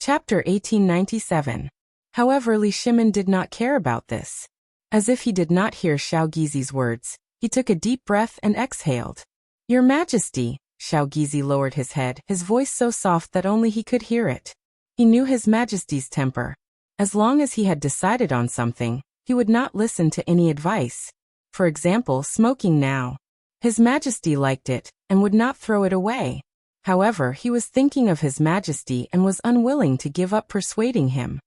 Chapter 1897. However, Li Shimin did not care about this. As if he did not hear Xiao Gizi's words, he took a deep breath and exhaled. Your Majesty, Xiao Gizi lowered his head, his voice so soft that only he could hear it. He knew His Majesty's temper. As long as he had decided on something, he would not listen to any advice. For example, smoking now. His Majesty liked it, and would not throw it away. However, he was thinking of His Majesty and was unwilling to give up persuading him.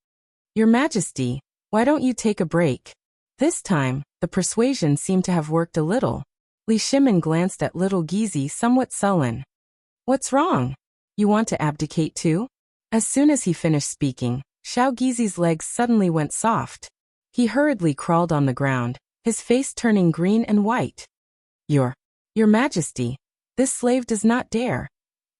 Your Majesty, why don't you take a break? This time, the persuasion seemed to have worked a little. Li Shimin glanced at little Gizi somewhat sullen. What's wrong? You want to abdicate too? As soon as he finished speaking, Xiao Gizi's legs suddenly went soft. He hurriedly crawled on the ground, his face turning green and white. Your Majesty, this slave does not dare.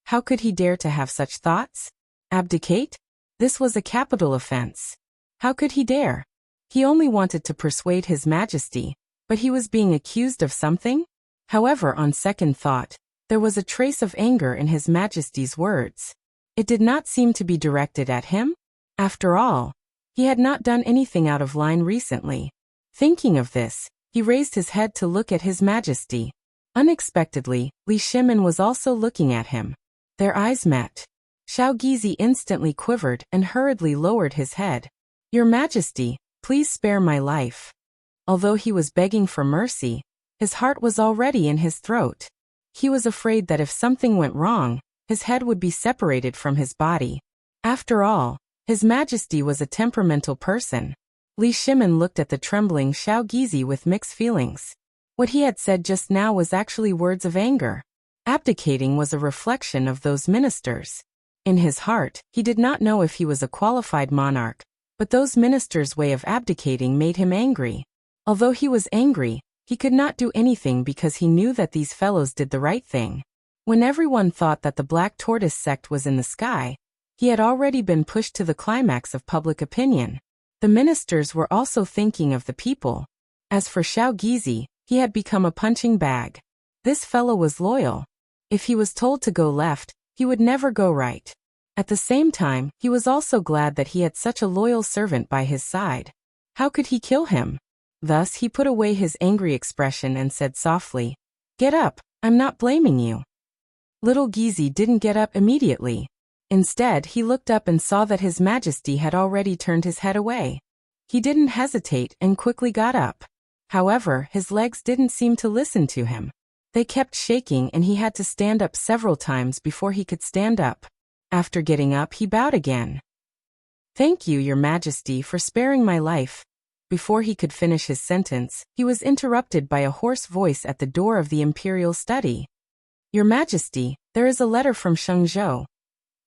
How could he dare to have such thoughts? Abdicate? This was a capital offense. How could he dare? He only wanted to persuade His Majesty, but he was being accused of something? However, on second thought, there was a trace of anger in His Majesty's words. It did not seem to be directed at him. After all, he had not done anything out of line recently. Thinking of this, he raised his head to look at His Majesty. Unexpectedly, Li Shimin was also looking at him. Their eyes met. Xiao Gizi instantly quivered and hurriedly lowered his head. Your Majesty, please spare my life. Although he was begging for mercy, his heart was already in his throat. He was afraid that if something went wrong, his head would be separated from his body. After all, His Majesty was a temperamental person. Li Shimin looked at the trembling Xiao Gizi with mixed feelings. What he had said just now was actually words of anger. Abdicating was a reflection of those ministers. In his heart, he did not know if he was a qualified monarch, but those ministers' way of abdicating made him angry. Although he was angry, he could not do anything because he knew that these fellows did the right thing. When everyone thought that the Black Tortoise sect was in the sky, he had already been pushed to the climax of public opinion. The ministers were also thinking of the people. As for Xiao Gizi, he had become a punching bag. This fellow was loyal. If he was told to go left, he would never go right. At the same time, he was also glad that he had such a loyal servant by his side. How could he kill him? Thus he put away his angry expression and said softly, Get up, I'm not blaming you. Little Gizi didn't get up immediately. Instead, he looked up and saw that His Majesty had already turned his head away. He didn't hesitate and quickly got up. However, his legs didn't seem to listen to him. They kept shaking and he had to stand up several times before he could stand up. After getting up, he bowed again. Thank you, Your Majesty, for sparing my life. Before he could finish his sentence, he was interrupted by a hoarse voice at the door of the imperial study. Your Majesty, there is a letter from Shengzhou.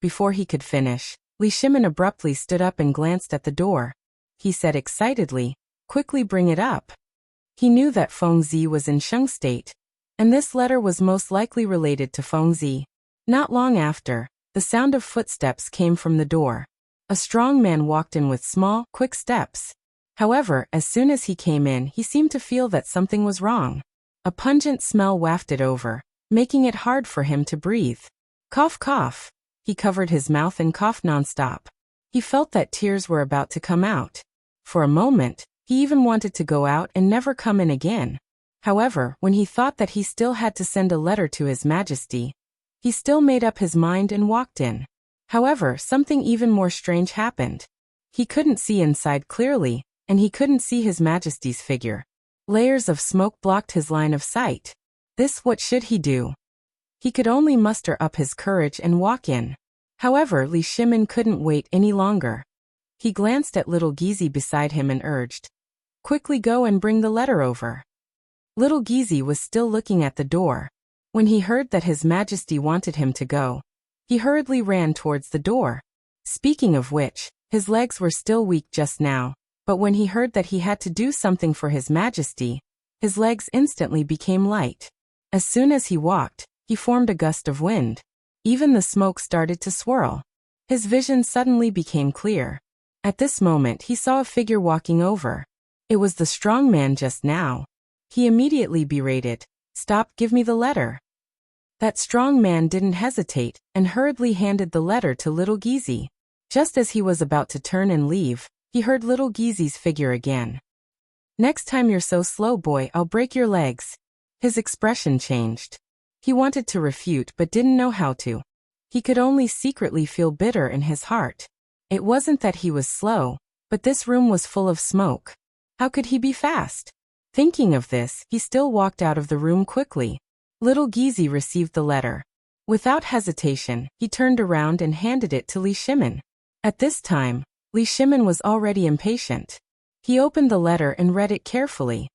Before he could finish, Li Shimin abruptly stood up and glanced at the door. He said excitedly, Quickly bring it up. He knew that Fengzi was in Sheng State, and this letter was most likely related to Fengzi. Not long after, the sound of footsteps came from the door. A strong man walked in with small, quick steps. However, as soon as he came in, he seemed to feel that something was wrong. A pungent smell wafted over, making it hard for him to breathe. Cough, cough. He covered his mouth and coughed nonstop. He felt that tears were about to come out. For a moment, he even wanted to go out and never come in again. However, when he thought that he still had to send a letter to His Majesty, he still made up his mind and walked in. However, something even more strange happened. He couldn't see inside clearly, and he couldn't see His Majesty's figure. Layers of smoke blocked his line of sight. What should he do? He could only muster up his courage and walk in. However, Li Shimin couldn't wait any longer. He glanced at little Gizi beside him and urged, Quickly go and bring the letter over. Little Gizi was still looking at the door. When he heard that His Majesty wanted him to go, he hurriedly ran towards the door. Speaking of which, his legs were still weak just now, but when he heard that he had to do something for His Majesty, his legs instantly became light. As soon as he walked, he formed a gust of wind. Even the smoke started to swirl. His vision suddenly became clear. At this moment he saw a figure walking over. It was the strong man just now. He immediately berated, Stop, give me the letter. That strong man didn't hesitate, and hurriedly handed the letter to little Gizi. Just as he was about to turn and leave, he heard little Gizi's figure again. "Next time you're so slow, boy, I'll break your legs." His expression changed. He wanted to refute but didn't know how to. He could only secretly feel bitter in his heart. It wasn't that he was slow, but this room was full of smoke. How could he be fast? Thinking of this, he still walked out of the room quickly. Little Gizi received the letter. Without hesitation, he turned around and handed it to Li Shimin. At this time, Li Shimin was already impatient. He opened the letter and read it carefully.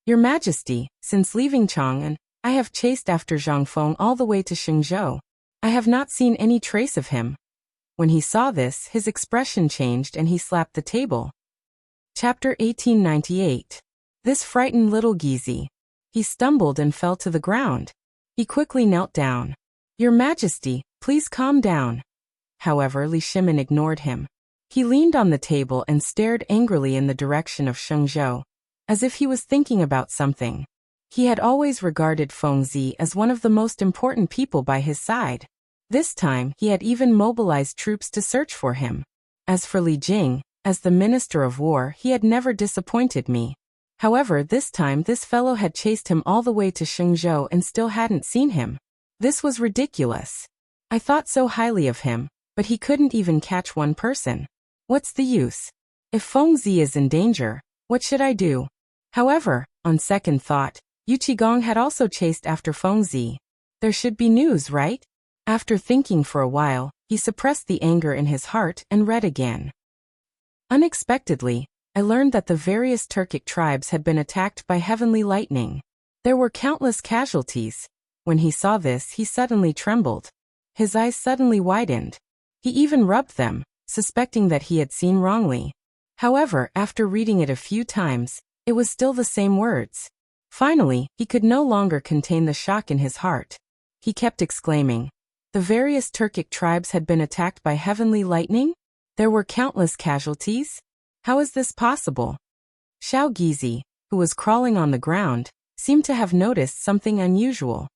"Your Majesty, since leaving Chang'an, I have chased after Zhang Feng all the way to Shenzhou. I have not seen any trace of him." When he saw this, his expression changed and he slapped the table. Chapter 1898. This frightened little Gizi. He stumbled and fell to the ground. He quickly knelt down. "Your Majesty, please calm down." However, Li Shimin ignored him. He leaned on the table and stared angrily in the direction of Shenzhou, as if he was thinking about something. He had always regarded Feng Zi as one of the most important people by his side. This time, he had even mobilized troops to search for him. As for Li Jing, as the Minister of War, he had never disappointed me. However, this time this fellow had chased him all the way to Shenzhou and still hadn't seen him. This was ridiculous. I thought so highly of him, but he couldn't even catch one person. What's the use? If Feng Zi is in danger, what should I do? However, on second thought, Yu Qigong had also chased after Feng Zi. There should be news, right? After thinking for a while, he suppressed the anger in his heart and read again. Unexpectedly, I learned that the various Turkic tribes had been attacked by heavenly lightning. There were countless casualties. When he saw this, he suddenly trembled. His eyes suddenly widened. He even rubbed them, suspecting that he had seen wrongly. However, after reading it a few times, it was still the same words. Finally, he could no longer contain the shock in his heart. He kept exclaiming, "The various Turkic tribes had been attacked by heavenly lightning? There were countless casualties? How is this possible?" Xiao Gizi, who was crawling on the ground, seemed to have noticed something unusual.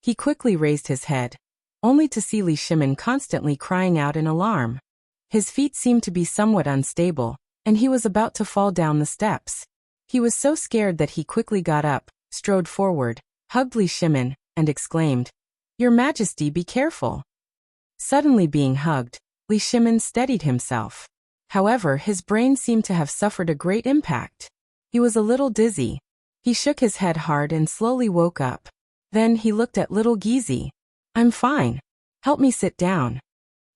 He quickly raised his head, only to see Li Shimin constantly crying out in alarm. His feet seemed to be somewhat unstable, and he was about to fall down the steps. He was so scared that he quickly got up, strode forward, hugged Li Shimin, and exclaimed, "Your Majesty, be careful." Suddenly being hugged, Li Shimin steadied himself. However, his brain seemed to have suffered a great impact. He was a little dizzy. He shook his head hard and slowly woke up. Then he looked at little Gizi. "I'm fine. Help me sit down."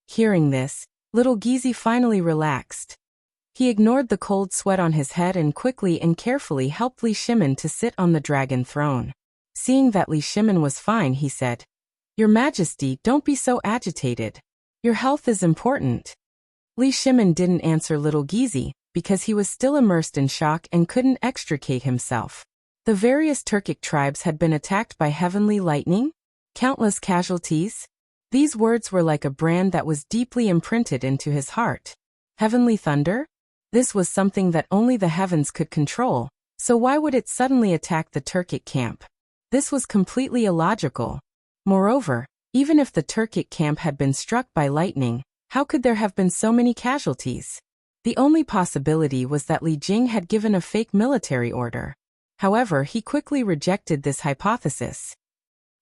Hearing this, little Gizi finally relaxed. He ignored the cold sweat on his head and quickly and carefully helped Li Shimin to sit on the dragon throne. Seeing that Li Shimin was fine, he said, "Your Majesty, don't be so agitated. Your health is important." Li Shimin didn't answer little Gizi, because he was still immersed in shock and couldn't extricate himself. The various Turkic tribes had been attacked by heavenly lightning? Countless casualties? These words were like a brand that was deeply imprinted into his heart. Heavenly thunder? This was something that only the heavens could control, so why would it suddenly attack the Turkic camp? This was completely illogical. Moreover, even if the Turkic camp had been struck by lightning, how could there have been so many casualties? The only possibility was that Li Jing had given a fake military order. However, he quickly rejected this hypothesis.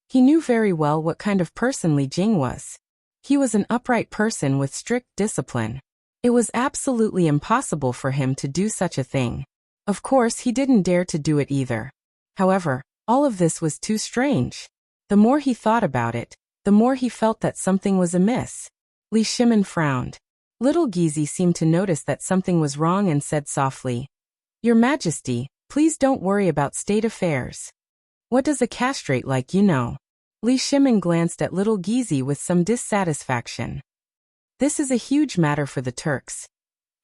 He knew very well what kind of person Li Jing was. He was an upright person with strict discipline. It was absolutely impossible for him to do such a thing. Of course, he didn't dare to do it either. However, all of this was too strange. The more he thought about it, the more he felt that something was amiss. Li Shimin frowned. Little Gizi seemed to notice that something was wrong and said softly, "Your Majesty, please don't worry about state affairs. What does a castrate like you know?" Li Shimin glanced at little Gizi with some dissatisfaction. This is a huge matter for the Turks.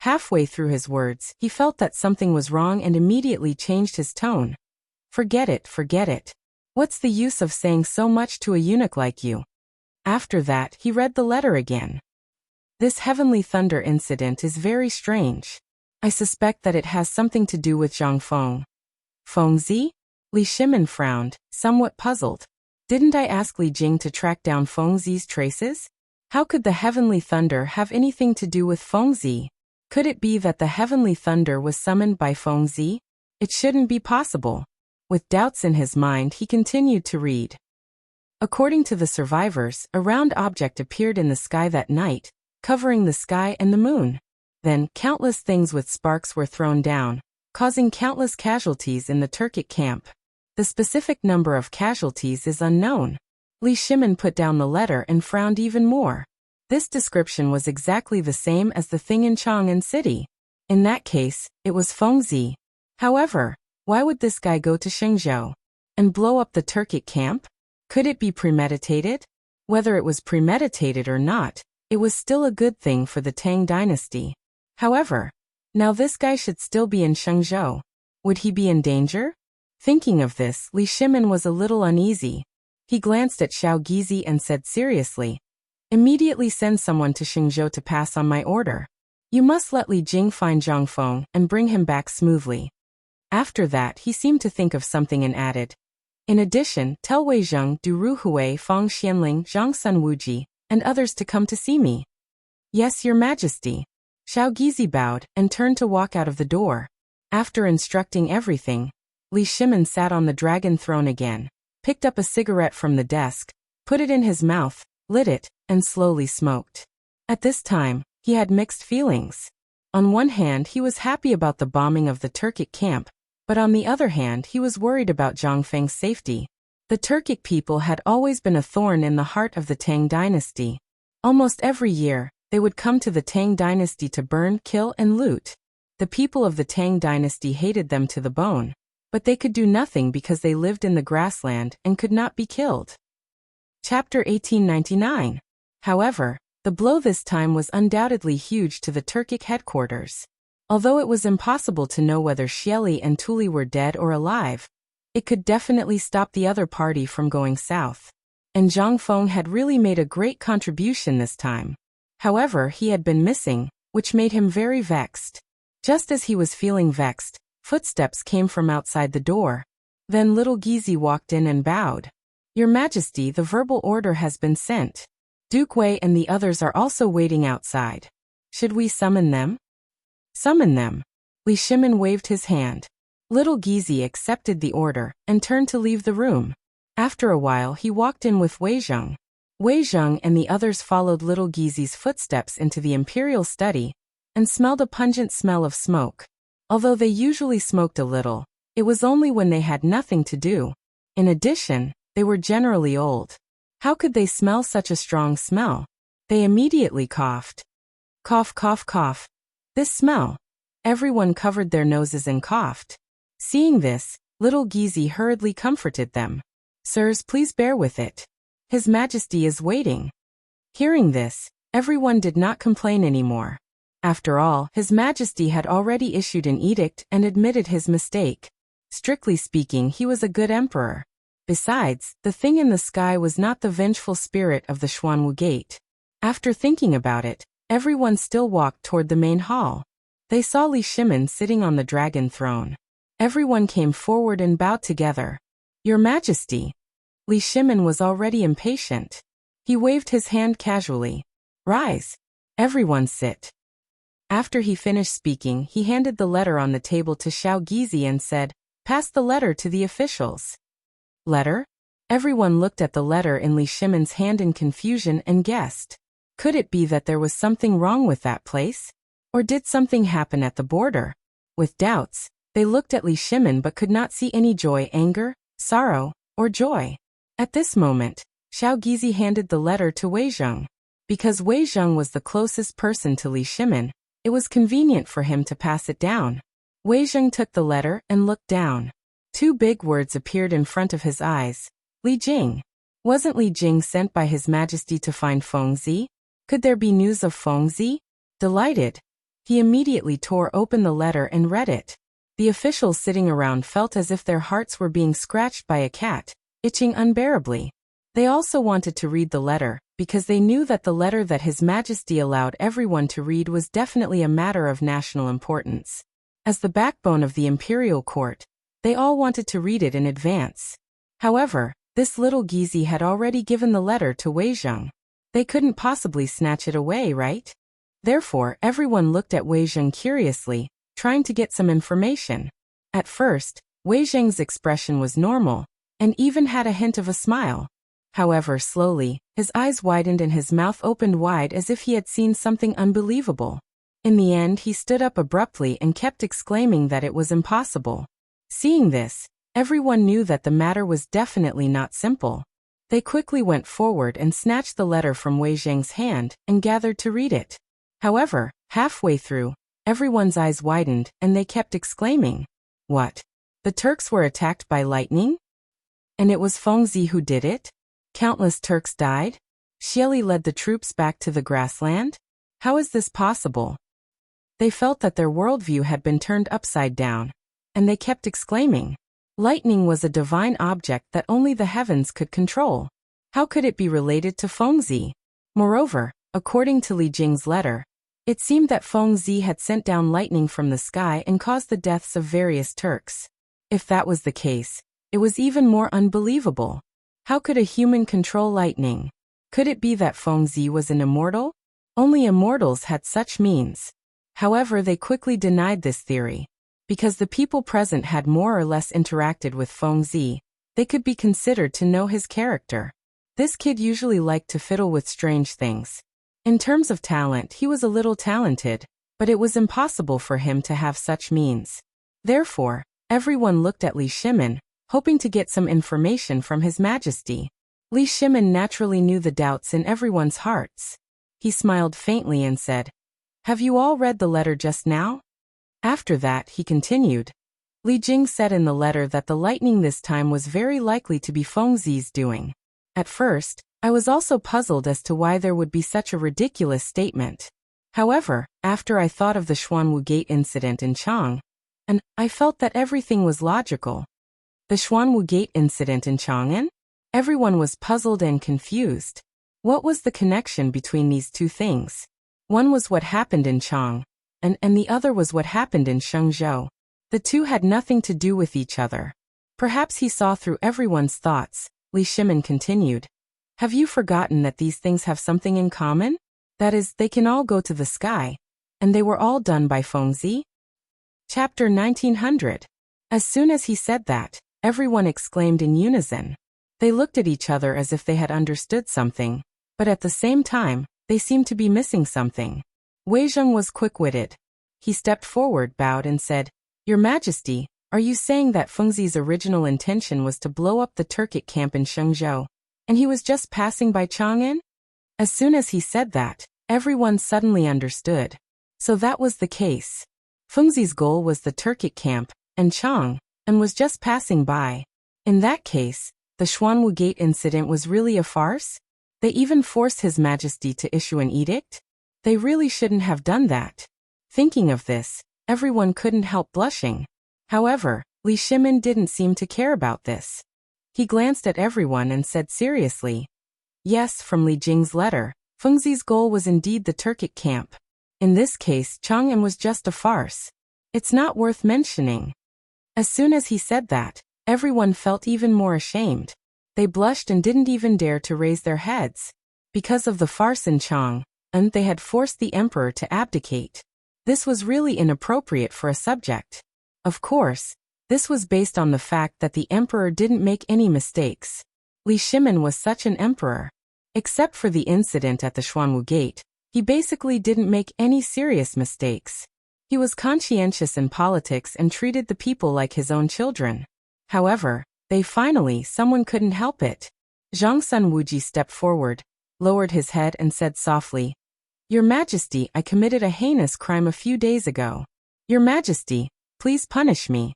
Halfway through his words, he felt that something was wrong and immediately changed his tone. Forget it, forget it. What's the use of saying so much to a eunuch like you?" After that, he read the letter again. "This heavenly thunder incident is very strange. I suspect that it has something to do with Zhang Feng." "Feng Zi?" Li Shimin frowned, somewhat puzzled. "Didn't I ask Li Jing to track down Feng Zi's traces?" How could the heavenly thunder have anything to do with Fengzi? Could it be that the heavenly thunder was summoned by Fengzi? It shouldn't be possible. With doubts in his mind, he continued to read. According to the survivors, a round object appeared in the sky that night, covering the sky and the moon. Then, countless things with sparks were thrown down, causing countless casualties in the Turkic camp. The specific number of casualties is unknown. Li Shimin put down the letter and frowned even more. This description was exactly the same as the thing in Chang'an City. In that case, it was Fengzi. However, why would this guy go to Shenzhou and blow up the Turkic camp? Could it be premeditated? Whether it was premeditated or not, it was still a good thing for the Tang dynasty. However, now this guy should still be in Shenzhou. Would he be in danger? Thinking of this, Li Shimin was a little uneasy. He glanced at Xiao Gizi and said seriously, "Immediately send someone to Shenzhou to pass on my order. You must let Li Jing find Zhang Feng and bring him back smoothly." After that, he seemed to think of something and added, "In addition, tell Wei Zheng, Du Ruhui, Fang Xianling, Zhang Sun Wuji, and others to come to see me." "Yes, Your Majesty." Xiao Gizi bowed and turned to walk out of the door. After instructing everything, Li Shimin sat on the dragon throne again, picked up a cigarette from the desk, put it in his mouth, lit it, and slowly smoked. At this time, he had mixed feelings. On one hand, he was happy about the bombing of the Turkic camp, but on the other hand, he was worried about Zhang Feng's safety. The Turkic people had always been a thorn in the heart of the Tang dynasty. Almost every year, they would come to the Tang dynasty to burn, kill, and loot. The people of the Tang dynasty hated them to the bone, but they could do nothing because they lived in the grassland and could not be killed. Chapter 1899. However, the blow this time was undoubtedly huge to the Turkic headquarters. Although it was impossible to know whether Xieli and Tuli were dead or alive, it could definitely stop the other party from going south. And Zhang Feng had really made a great contribution this time. However, he had been missing, which made him very vexed. Just as he was feeling vexed, footsteps came from outside the door. Then little Gizi walked in and bowed. "Your Majesty, the verbal order has been sent. Duke Wei and the others are also waiting outside. Should we summon them?" "Summon them." Li Shimin waved his hand. Little Gizi accepted the order and turned to leave the room. After a while, he walked in with Wei Zheng. Wei Zheng and the others followed little Gizi's footsteps into the imperial study and smelled a pungent smell of smoke. Although they usually smoked a little, it was only when they had nothing to do. In addition, they were generally old. How could they smell such a strong smell? They immediately coughed. Cough, cough, cough. This smell. Everyone covered their noses and coughed. Seeing this, little Gizi hurriedly comforted them. "Sirs, please bear with it. His Majesty is waiting." Hearing this, everyone did not complain anymore. After all, His Majesty had already issued an edict and admitted his mistake. Strictly speaking, he was a good emperor. Besides, the thing in the sky was not the vengeful spirit of the Xuanwu Gate. After thinking about it, everyone still walked toward the main hall. They saw Li Shimin sitting on the dragon throne. Everyone came forward and bowed together. "Your Majesty." Li Shimin was already impatient. He waved his hand casually. "Rise. Everyone sit." After he finished speaking, he handed the letter on the table to Xiao Gizi and said, "Pass the letter to the officials." Letter? Everyone looked at the letter in Li Shimin's hand in confusion and guessed. Could it be that there was something wrong with that place? Or did something happen at the border? With doubts, they looked at Li Shimin but could not see any joy, anger, sorrow, or joy. At this moment, Xiao Gizi handed the letter to Wei Zheng. Because Wei Zheng was the closest person to Li Shimin, it was convenient for him to pass it down. Wei Zheng took the letter and looked down. Two big words appeared in front of his eyes. Li Jing. Wasn't Li Jing sent by His Majesty to find Fengzi? Could there be news of Fengzi? Delighted, he immediately tore open the letter and read it. The officials sitting around felt as if their hearts were being scratched by a cat, itching unbearably. They also wanted to read the letter, because they knew that the letter that His Majesty allowed everyone to read was definitely a matter of national importance. As the backbone of the imperial court, they all wanted to read it in advance. However, this little Gizi had already given the letter to Wei Zheng. They couldn't possibly snatch it away, right? Therefore, everyone looked at Wei Zheng curiously, trying to get some information. At first, Wei Zheng's expression was normal, and even had a hint of a smile. However, slowly, his eyes widened and his mouth opened wide as if he had seen something unbelievable. In the end, he stood up abruptly and kept exclaiming that it was impossible. Seeing this, everyone knew that the matter was definitely not simple. They quickly went forward and snatched the letter from Wei Zheng's hand and gathered to read it. However, halfway through, everyone's eyes widened and they kept exclaiming, "What? The Turks were attacked by lightning? And it was Fengzi who did it? Countless Turks died? Xieli led the troops back to the grassland? How is this possible?" They felt that their worldview had been turned upside down, and they kept exclaiming, "Lightning was a divine object that only the heavens could control. How could it be related to Fengzi?" Moreover, according to Li Jing's letter, it seemed that Fengzi had sent down lightning from the sky and caused the deaths of various Turks. If that was the case, it was even more unbelievable. How could a human control lightning? Could it be that Fengzi was an immortal? Only immortals had such means. However, they quickly denied this theory. Because the people present had more or less interacted with Fengzi, they could be considered to know his character. This kid usually liked to fiddle with strange things. In terms of talent, he was a little talented, but it was impossible for him to have such means. Therefore, everyone looked at Li Shimin, hoping to get some information from His Majesty. Li Shimin naturally knew the doubts in everyone's hearts. He smiled faintly and said, "Have you all read the letter just now?" After that, he continued. Li Jing said in the letter that the lightning this time was very likely to be Fengzi's doing. At first, I was also puzzled as to why there would be such a ridiculous statement. However, after I thought of the Xuanwu Gate incident in Chang, and I felt that everything was logical. The Xuanwu Gate incident in Chang'an? Everyone was puzzled and confused. What was the connection between these two things? One was what happened in Chang, and the other was what happened in Shenzhou. The two had nothing to do with each other. Perhaps he saw through everyone's thoughts. Li Shimin continued. Have you forgotten that these things have something in common? That is, they can all go to the sky. And they were all done by Fengzi? Chapter 1900. As soon as he said that, everyone exclaimed in unison. They looked at each other as if they had understood something, but at the same time, they seemed to be missing something. Wei Zheng was quick-witted. He stepped forward, bowed and said, Your Majesty, are you saying that Fengzi's original intention was to blow up the Turkic camp in Shenzhou, and he was just passing by Chang'an? As soon as he said that, everyone suddenly understood. So that was the case. Fengzi's goal was the Turkic camp, and Chang, and was just passing by. In that case, the Xuanwu Gate incident was really a farce? They even forced His Majesty to issue an edict? They really shouldn't have done that. Thinking of this, everyone couldn't help blushing. However, Li Shimin didn't seem to care about this. He glanced at everyone and said seriously, Yes, from Li Jing's letter, Fengzi's goal was indeed the Turkic camp. In this case, Chang'an was just a farce. It's not worth mentioning. As soon as he said that, everyone felt even more ashamed. They blushed and didn't even dare to raise their heads. Because of the farce in Chang'an, they had forced the emperor to abdicate. This was really inappropriate for a subject. Of course, this was based on the fact that the emperor didn't make any mistakes. Li Shimin was such an emperor. Except for the incident at the Xuanwu Gate, he basically didn't make any serious mistakes. He was conscientious in politics and treated the people like his own children. However, someone couldn't help it. Zhang Sun Wuji stepped forward, lowered his head and said softly, Your Majesty, I committed a heinous crime a few days ago. Your Majesty, please punish me.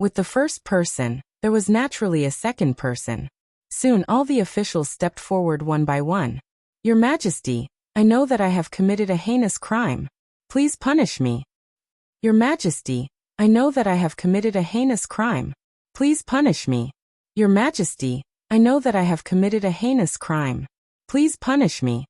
With the first person, there was naturally a second person. Soon all the officials stepped forward one by one. Your Majesty, I know that I have committed a heinous crime. Please punish me. Your Majesty, I know that I have committed a heinous crime. Please punish me. Your Majesty, I know that I have committed a heinous crime. Please punish me.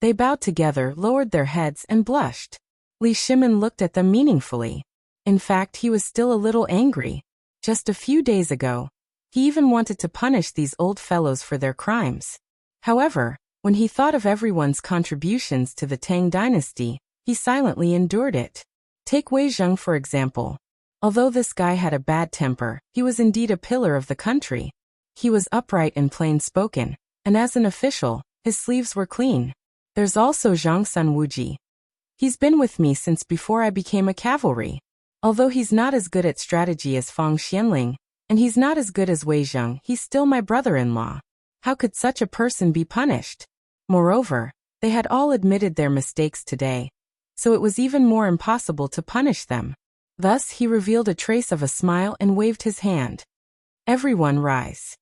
They bowed together, lowered their heads, and blushed. Li Shimin looked at them meaningfully. In fact, he was still a little angry. Just a few days ago, he even wanted to punish these old fellows for their crimes. However, When he thought of everyone's contributions to the Tang dynasty, he silently endured it. Take Wei Zheng for example. Although this guy had a bad temper, he was indeed a pillar of the country. He was upright and plain-spoken, and as an official, his sleeves were clean. There's also Zhang Sunwuji. He's been with me since before I became a cavalry. Although he's not as good at strategy as Fang Xianling, and he's not as good as Wei Zheng, he's still my brother-in-law. How could such a person be punished? Moreover, they had all admitted their mistakes today, so it was even more impossible to punish them. Thus he revealed a trace of a smile and waved his hand. Everyone rise.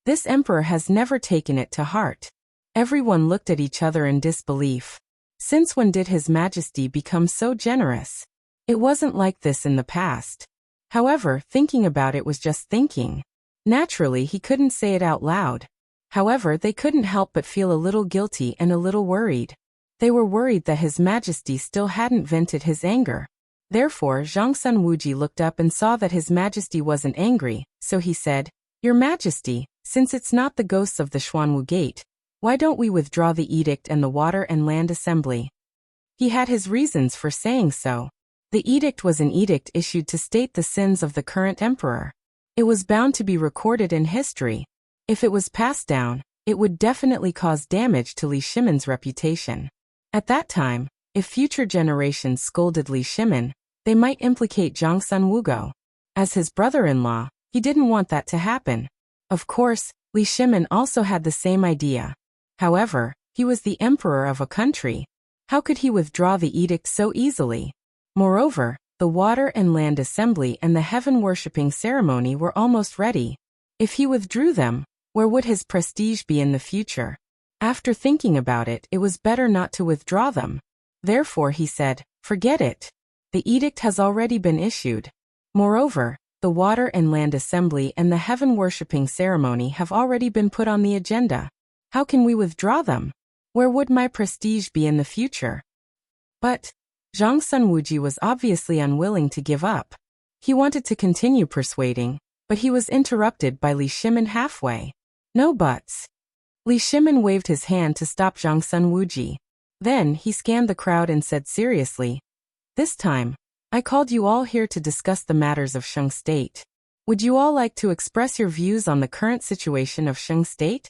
This emperor has never taken it to heart. Everyone looked at each other in disbelief. Since when did His Majesty become so generous? It wasn't like this in the past. However, thinking about it was just thinking. Naturally, he couldn't say it out loud. However, they couldn't help but feel a little guilty and a little worried. They were worried that His Majesty still hadn't vented his anger. Therefore, Zhang Sunwuji looked up and saw that His Majesty wasn't angry, so he said, "Your Majesty, since it's not the ghosts of the Xuanwu Gate, why don't we withdraw the edict and the Water and Land Assembly?" He had his reasons for saying so. The edict was an edict issued to state the sins of the current emperor. It was bound to be recorded in history. If it was passed down, it would definitely cause damage to Li Shimin's reputation. At that time, if future generations scolded Li Shimin, they might implicate Zhang Sunwugo. As his brother-in-law, he didn't want that to happen. Of course, Li Shimin also had the same idea. However, he was the emperor of a country. How could he withdraw the edict so easily? Moreover, the Water and Land Assembly and the heaven-worshipping ceremony were almost ready. If he withdrew them, where would his prestige be in the future? After thinking about it, it was better not to withdraw them. Therefore he said, "Forget it. The edict has already been issued. Moreover, the Water and Land Assembly and the heaven-worshipping ceremony have already been put on the agenda. How can we withdraw them? Where would my prestige be in the future?" But Zhang Sunwuji was obviously unwilling to give up. He wanted to continue persuading, but he was interrupted by Li Shimin halfway. "No buts." Li Shimin waved his hand to stop Zhang Sunwuji. Then he scanned the crowd and said seriously, "This time, I called you all here to discuss the matters of Sheng State. Would you all like to express your views on the current situation of Sheng State?"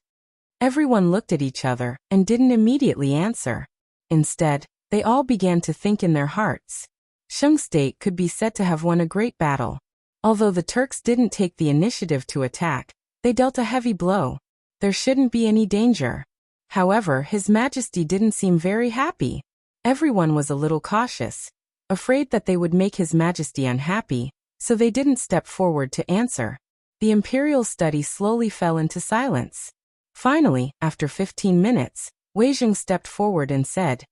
Everyone looked at each other and didn't immediately answer. Instead, they all began to think in their hearts. Sheng State could be said to have won a great battle. Although the Turks didn't take the initiative to attack, they dealt a heavy blow. There shouldn't be any danger. However, His Majesty didn't seem very happy. Everyone was a little cautious, afraid that they would make His Majesty unhappy, so they didn't step forward to answer. The imperial study slowly fell into silence. Finally, after 15 minutes, Wei Zheng stepped forward and said,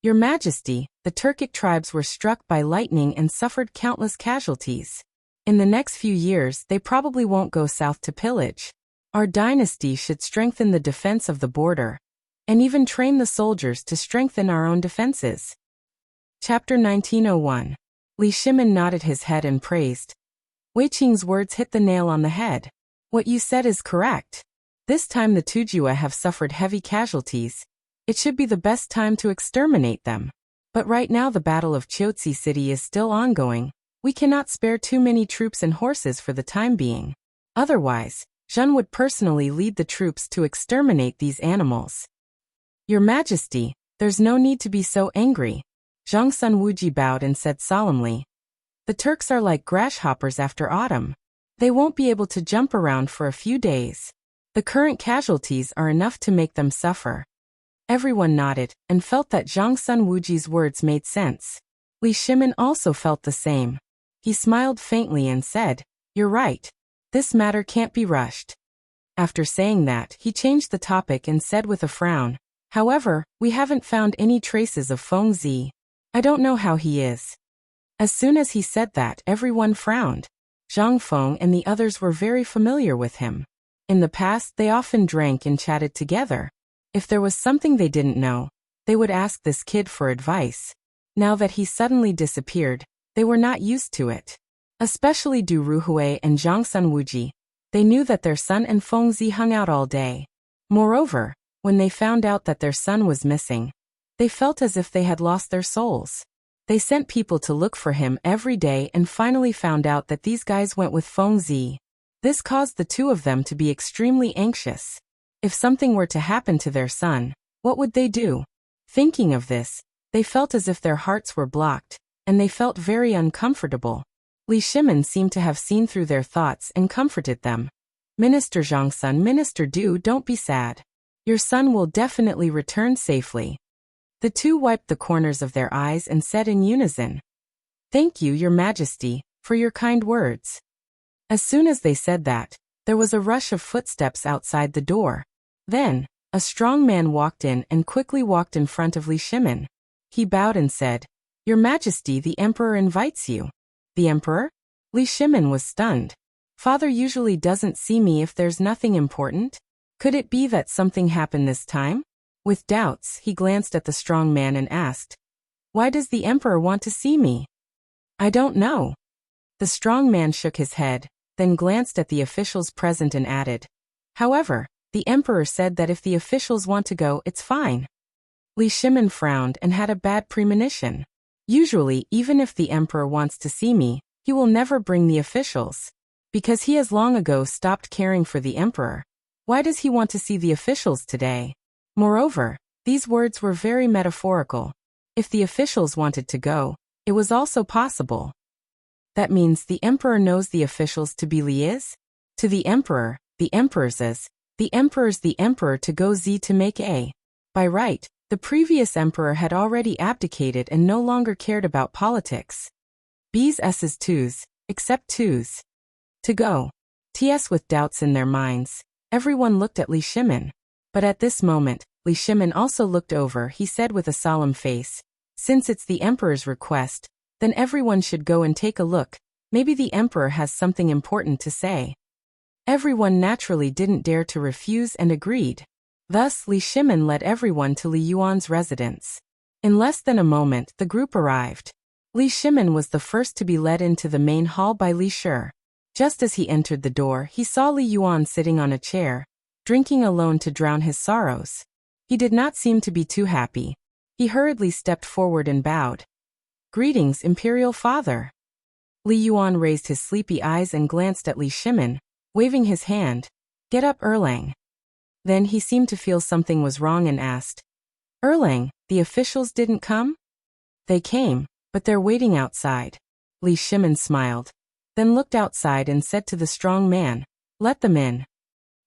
"Your Majesty, the Turkic tribes were struck by lightning and suffered countless casualties. In the next few years, they probably won't go south to pillage. Our dynasty should strengthen the defense of the border, and even train the soldiers to strengthen our own defenses." Chapter 1901. Li Shimin nodded his head and praised. Wei Qing's words hit the nail on the head. What you said is correct. This time the Tujue have suffered heavy casualties. It should be the best time to exterminate them. But right now the Battle of Chiotsi City is still ongoing. We cannot spare too many troops and horses for the time being. Otherwise, Zhen would personally lead the troops to exterminate these animals. Your Majesty, there's no need to be so angry. Zhang Sunwuji bowed and said solemnly. The Turks are like grasshoppers after autumn. They won't be able to jump around for a few days. The current casualties are enough to make them suffer. Everyone nodded and felt that Zhang Sunwuji's words made sense. Li Shimin also felt the same. He smiled faintly and said, "You're right. This matter can't be rushed." After saying that, he changed the topic and said with a frown, "However, we haven't found any traces of Feng Zi. I don't know how he is." As soon as he said that, everyone frowned. Zhang Feng and the others were very familiar with him. In the past, they often drank and chatted together. If there was something they didn't know, they would ask this kid for advice. Now that he suddenly disappeared, they were not used to it. Especially Du Ruhui and Zhang Sunwuji. They knew that their son and Feng Zi hung out all day. Moreover, When they found out that their son was missing, they felt as if they had lost their souls. They sent people to look for him every day and finally found out that these guys went with Feng Zi. This caused the two of them to be extremely anxious. If something were to happen to their son, what would they do? Thinking of this, they felt as if their hearts were blocked, and they felt very uncomfortable. Li Shimin seemed to have seen through their thoughts and comforted them. Minister Zhang's son, Minister Du, don't be sad. Your son will definitely return safely. The two wiped the corners of their eyes and said in unison, "Thank you, Your Majesty, for your kind words." As soon as they said that, there was a rush of footsteps outside the door. Then, a strong man walked in and quickly walked in front of Li Shimin. He bowed and said, "Your Majesty, the Emperor invites you." The Emperor? Li Shimin was stunned. Father usually doesn't see me if there's nothing important. Could it be that something happened this time? With doubts, he glanced at the strong man and asked, "Why does the Emperor want to see me?" "I don't know." The strong man shook his head, then glanced at the officials present and added, "However, the Emperor said that if the officials want to go, it's fine." Li Shimin frowned and had a bad premonition. Usually, even if the Emperor wants to see me, he will never bring the officials. Because he has long ago stopped caring for the Emperor. Why does he want to see the officials today? Moreover, these words were very metaphorical. If the officials wanted to go, it was also possible. That means the Emperor knows the officials to be Li's? To the Emperor, the Emperor's is, the Emperor's the Emperor to go Z to make A. By right, the previous Emperor had already abdicated and no longer cared about politics. B's S's twos, except twos. To go. TS with doubts in their minds, everyone looked at Li Shimin. But at this moment, Li Shimin also looked over. He said with a solemn face, "Since it's the Emperor's request, then everyone should go and take a look. Maybe the Emperor has something important to say." Everyone naturally didn't dare to refuse and agreed. Thus, Li Shimin led everyone to Li Yuan's residence. In less than a moment, the group arrived. Li Shimin was the first to be led into the main hall by Li Shi. Just as he entered the door, he saw Li Yuan sitting on a chair, drinking alone to drown his sorrows. He did not seem to be too happy. He hurriedly stepped forward and bowed. "Greetings, Imperial Father." Li Yuan raised his sleepy eyes and glanced at Li Shimin, waving his hand. "Get up, Erlang." Then he seemed to feel something was wrong and asked, "Erlang, the officials didn't come?" "They came, but they're waiting outside." Li Shimin smiled, then looked outside and said to the strong man, "Let them in."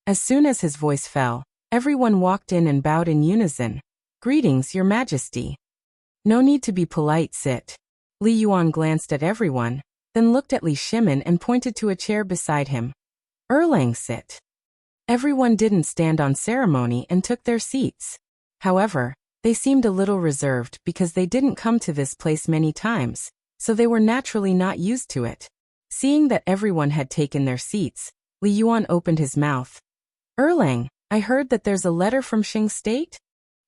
As soon as his voice fell, everyone walked in and bowed in unison. "Greetings, Your Majesty." "No need to be polite, sit." Li Yuan glanced at everyone, then looked at Li Shimin and pointed to a chair beside him. "Erlang, sit." Everyone didn't stand on ceremony and took their seats. However, they seemed a little reserved because they didn't come to this place many times, so they were naturally not used to it. Seeing that everyone had taken their seats, Li Yuan opened his mouth. "Erlang, I heard that there's a letter from Qing State?"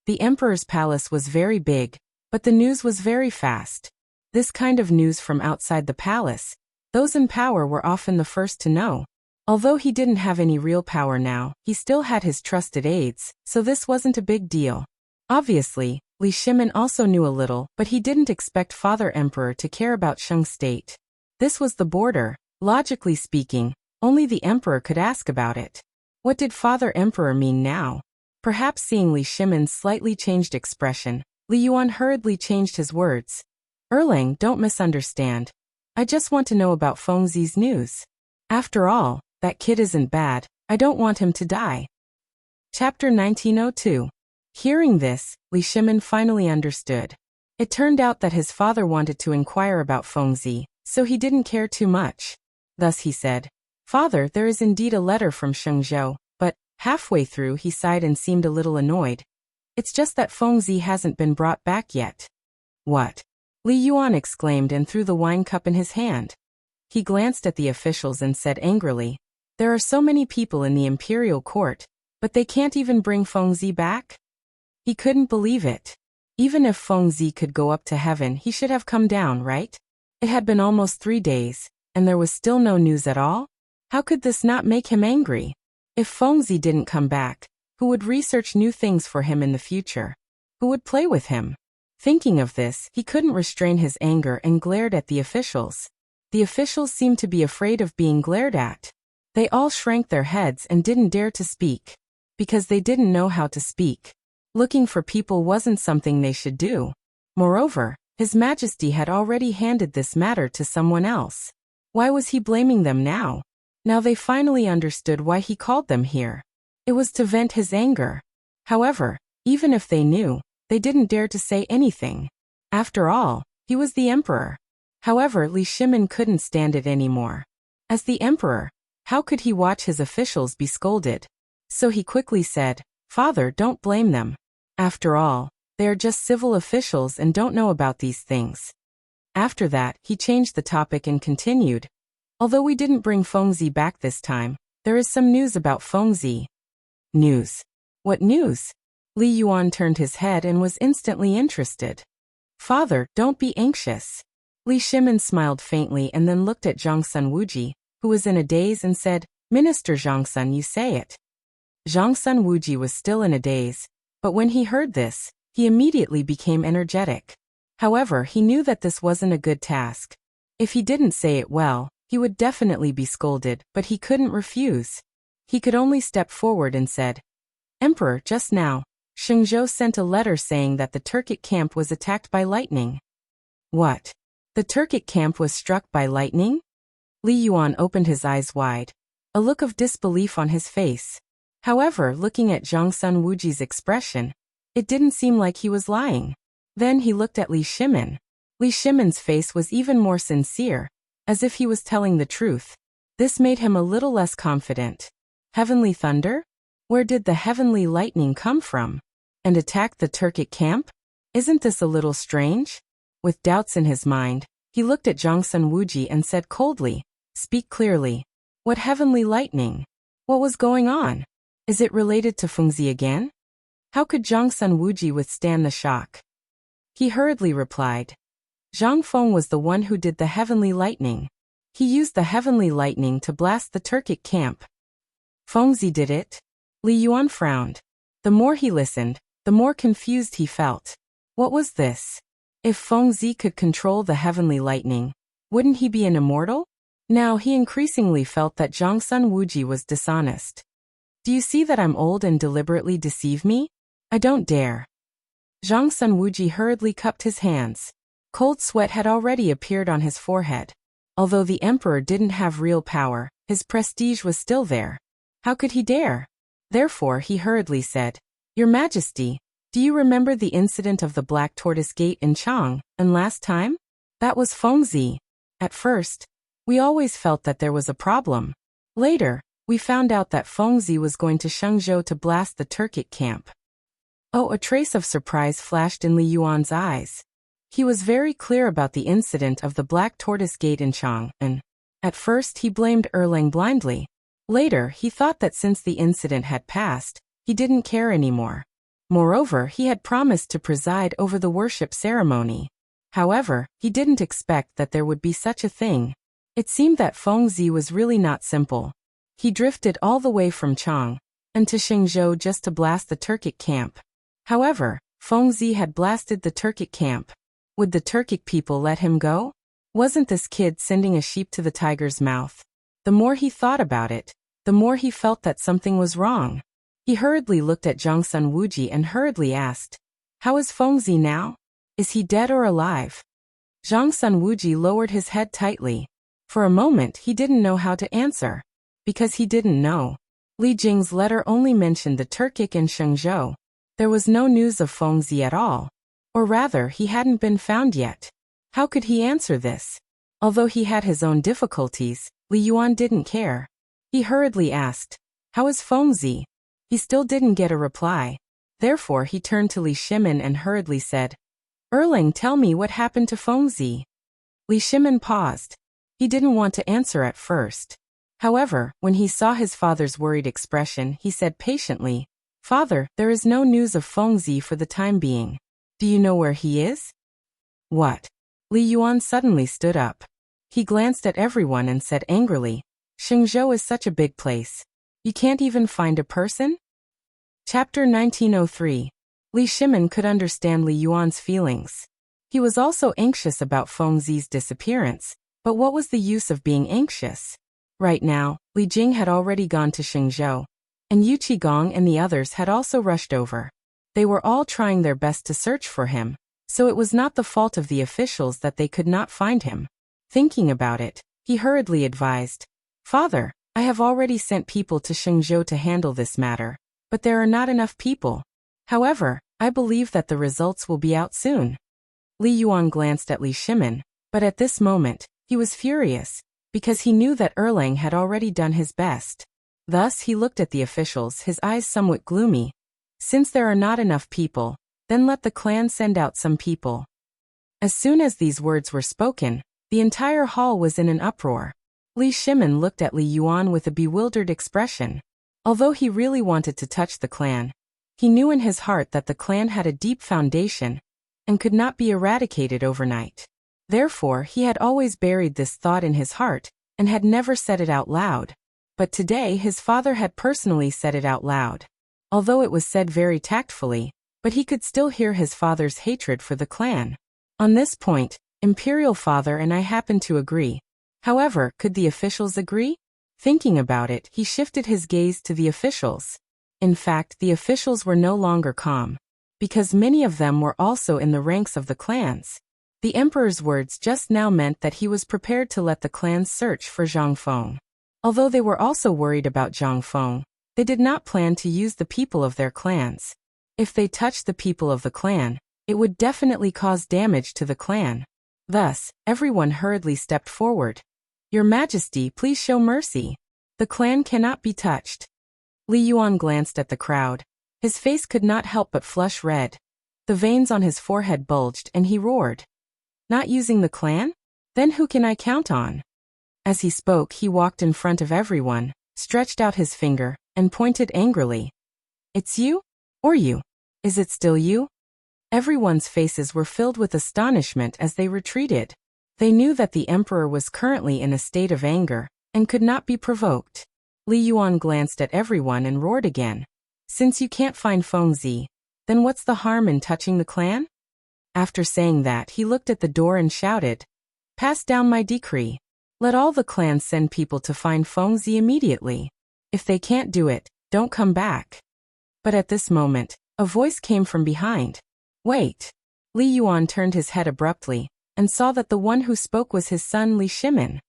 The Emperor's palace was very big, but the news was very fast. This kind of news from outside the palace, those in power were often the first to know. Although he didn't have any real power now, he still had his trusted aides, so this wasn't a big deal. Obviously, Li Shimin also knew a little, but he didn't expect Father Emperor to care about Qing State. This was the border. Logically speaking, only the Emperor could ask about it. What did Father Emperor mean now? Perhaps seeing Li Shimin's slightly changed expression, Li Yuan hurriedly changed his words. "Erlang, don't misunderstand. I just want to know about Feng Zi's news. After all, that kid isn't bad. I don't want him to die." Chapter 1902. Hearing this, Li Shimin finally understood. It turned out that his father wanted to inquire about Feng Zi, so he didn't care too much. Thus he said, "Father, there is indeed a letter from Shengzhou," but, halfway through he sighed and seemed a little annoyed. "It's just that Feng Zi hasn't been brought back yet." "What?" Li Yuan exclaimed and threw the wine cup in his hand. He glanced at the officials and said angrily, "There are so many people in the imperial court, but they can't even bring Feng Zi back?" He couldn't believe it. Even if Feng Zi could go up to heaven, he should have come down, right? It had been almost 3 days, and there was still no news at all? How could this not make him angry? If Feng Zi didn't come back, who would research new things for him in the future, who would play with him. Thinking of this, he couldn't restrain his anger and glared at the officials. The officials seemed to be afraid of being glared at. They all shrank their heads and didn't dare to speak, because they didn't know how to speak. Looking for people wasn't something they should do. Moreover, His Majesty had already handed this matter to someone else. Why was he blaming them now? Now they finally understood why he called them here. It was to vent his anger. However, even if they knew, they didn't dare to say anything. After all, he was the emperor. However, Li Shimin couldn't stand it anymore. As the emperor, how could he watch his officials be scolded? So he quickly said, "Father, don't blame them. After all, they are just civil officials and don't know about these things." After that, he changed the topic and continued, "Although we didn't bring Fengzi back this time, there is some news about Fengzi." News? What news? Li Yuan turned his head and was instantly interested. "Father, don't be anxious." Li Shimin smiled faintly and then looked at Zhangsun Wuji, who was in a daze, and said, "Minister Zhangsun, you say it." Zhangsun Wuji was still in a daze, but when he heard this, he immediately became energetic. However, he knew that this wasn't a good task. If he didn't say it well, he would definitely be scolded, but he couldn't refuse. He could only step forward and said, "Emperor, just now, Shengzhou sent a letter saying that the Turkic camp was attacked by lightning." "What? The Turkic camp was struck by lightning?" Li Yuan opened his eyes wide, a look of disbelief on his face. However, looking at Zhangsun Wuji's expression, it didn't seem like he was lying. Then he looked at Li Shimin. Li Shimin's face was even more sincere, as if he was telling the truth. This made him a little less confident. Heavenly thunder? Where did the heavenly lightning come from? And attack the Turkic camp? Isn't this a little strange? With doubts in his mind, he looked at Zhangsun Wuji and said coldly, "Speak clearly. What heavenly lightning? What was going on? Is it related to Fengzi again?" How could Zhangsun Wuji withstand the shock? He hurriedly replied, "Zhang Feng was the one who did the heavenly lightning. He used the heavenly lightning to blast the Turkic camp." "Fengzi did it?" Li Yuan frowned. The more he listened, the more confused he felt. What was this? If Fengzi could control the heavenly lightning, wouldn't he be an immortal? Now he increasingly felt that Zhangsun Wuji was dishonest. "Do you see that I'm old and deliberately deceive me? I don't dare." Zhangsun Wuji hurriedly cupped his hands. Cold sweat had already appeared on his forehead. Although the emperor didn't have real power, his prestige was still there. How could he dare? Therefore he hurriedly said, "Your Majesty, do you remember the incident of the Black Tortoise Gate in Chang, and last time? That was Fengzi. At first, we always felt that there was a problem. Later, we found out that Fengzi was going to Shengzhou to blast the Turkic camp." Oh, a trace of surprise flashed in Li Yuan's eyes. He was very clear about the incident of the Black Tortoise Gate in Chang, and at first he blamed Erlang blindly. Later, he thought that since the incident had passed, he didn't care anymore. Moreover, he had promised to preside over the worship ceremony. However, he didn't expect that there would be such a thing. It seemed that Fengzi was really not simple. He drifted all the way from Chang and to Shengzhou just to blast the Turkic camp. However, Fengzi had blasted the Turkic camp. Would the Turkic people let him go? Wasn't this kid sending a sheep to the tiger's mouth? The more he thought about it, the more he felt that something was wrong. He hurriedly looked at Zhangsun Wuji and hurriedly asked, "How is Fengzi now? Is he dead or alive?" Zhangsun Wuji lowered his head tightly. For a moment he didn't know how to answer. Because he didn't know. Li Jing's letter only mentioned the Turkic and Shengzhou. There was no news of Fengzi at all. Or rather, he hadn't been found yet. How could he answer this? Although he had his own difficulties, Li Yuan didn't care. He hurriedly asked, "How is Fengzi?" He still didn't get a reply. Therefore he turned to Li Shimin and hurriedly said, "Erlang, tell me what happened to Fengzi." Li Shimin paused. He didn't want to answer at first. However, when he saw his father's worried expression, he said patiently, "Father, there is no news of Fengzi for the time being. Do you know where he is?" "What?" Li Yuan suddenly stood up. He glanced at everyone and said angrily, "Shengzhou is such a big place. You can't even find a person?" Chapter 1903. Li Shimin could understand Li Yuan's feelings. He was also anxious about Feng Zi's disappearance, but what was the use of being anxious? Right now, Li Jing had already gone to Xingzhou, and Yu Qigong and the others had also rushed over. They were all trying their best to search for him, so it was not the fault of the officials that they could not find him. Thinking about it, he hurriedly advised, "Father, I have already sent people to Xingzhou to handle this matter, but there are not enough people. However, I believe that the results will be out soon." Li Yuan glanced at Li Shimin, but at this moment, he was furious, because he knew that Erlang had already done his best. Thus he looked at the officials, his eyes somewhat gloomy. "Since there are not enough people, then let the clan send out some people." As soon as these words were spoken, the entire hall was in an uproar. Li Shimin looked at Li Yuan with a bewildered expression. Although he really wanted to touch the clan, he knew in his heart that the clan had a deep foundation and could not be eradicated overnight. Therefore, he had always buried this thought in his heart and had never said it out loud. But today his father had personally said it out loud. Although it was said very tactfully, but he could still hear his father's hatred for the clan. On this point, Imperial Father and I happen to agree. However, could the officials agree? Thinking about it, he shifted his gaze to the officials. In fact, the officials were no longer calm, because many of them were also in the ranks of the clans. The emperor's words just now meant that he was prepared to let the clans search for Zhang Feng. Although they were also worried about Zhang Feng, they did not plan to use the people of their clans. If they touched the people of the clan, it would definitely cause damage to the clan. Thus, everyone hurriedly stepped forward. "Your Majesty, please show mercy. The clan cannot be touched." Li Yuan glanced at the crowd. His face could not help but flush red. The veins on his forehead bulged and he roared. "Not using the clan? Then who can I count on?" As he spoke, he walked in front of everyone, stretched out his finger, and pointed angrily. "It's you? Or you? Is it still you?" Everyone's faces were filled with astonishment as they retreated. They knew that the emperor was currently in a state of anger and could not be provoked. Li Yuan glanced at everyone and roared again. "Since you can't find Feng Zi, then what's the harm in touching the clan?" After saying that, he looked at the door and shouted, "Pass down my decree. Let all the clans send people to find Feng Zi immediately. If they can't do it, don't come back." But at this moment, a voice came from behind. "Wait." Li Yuan turned his head abruptly and saw that the one who spoke was his son Li Shimin.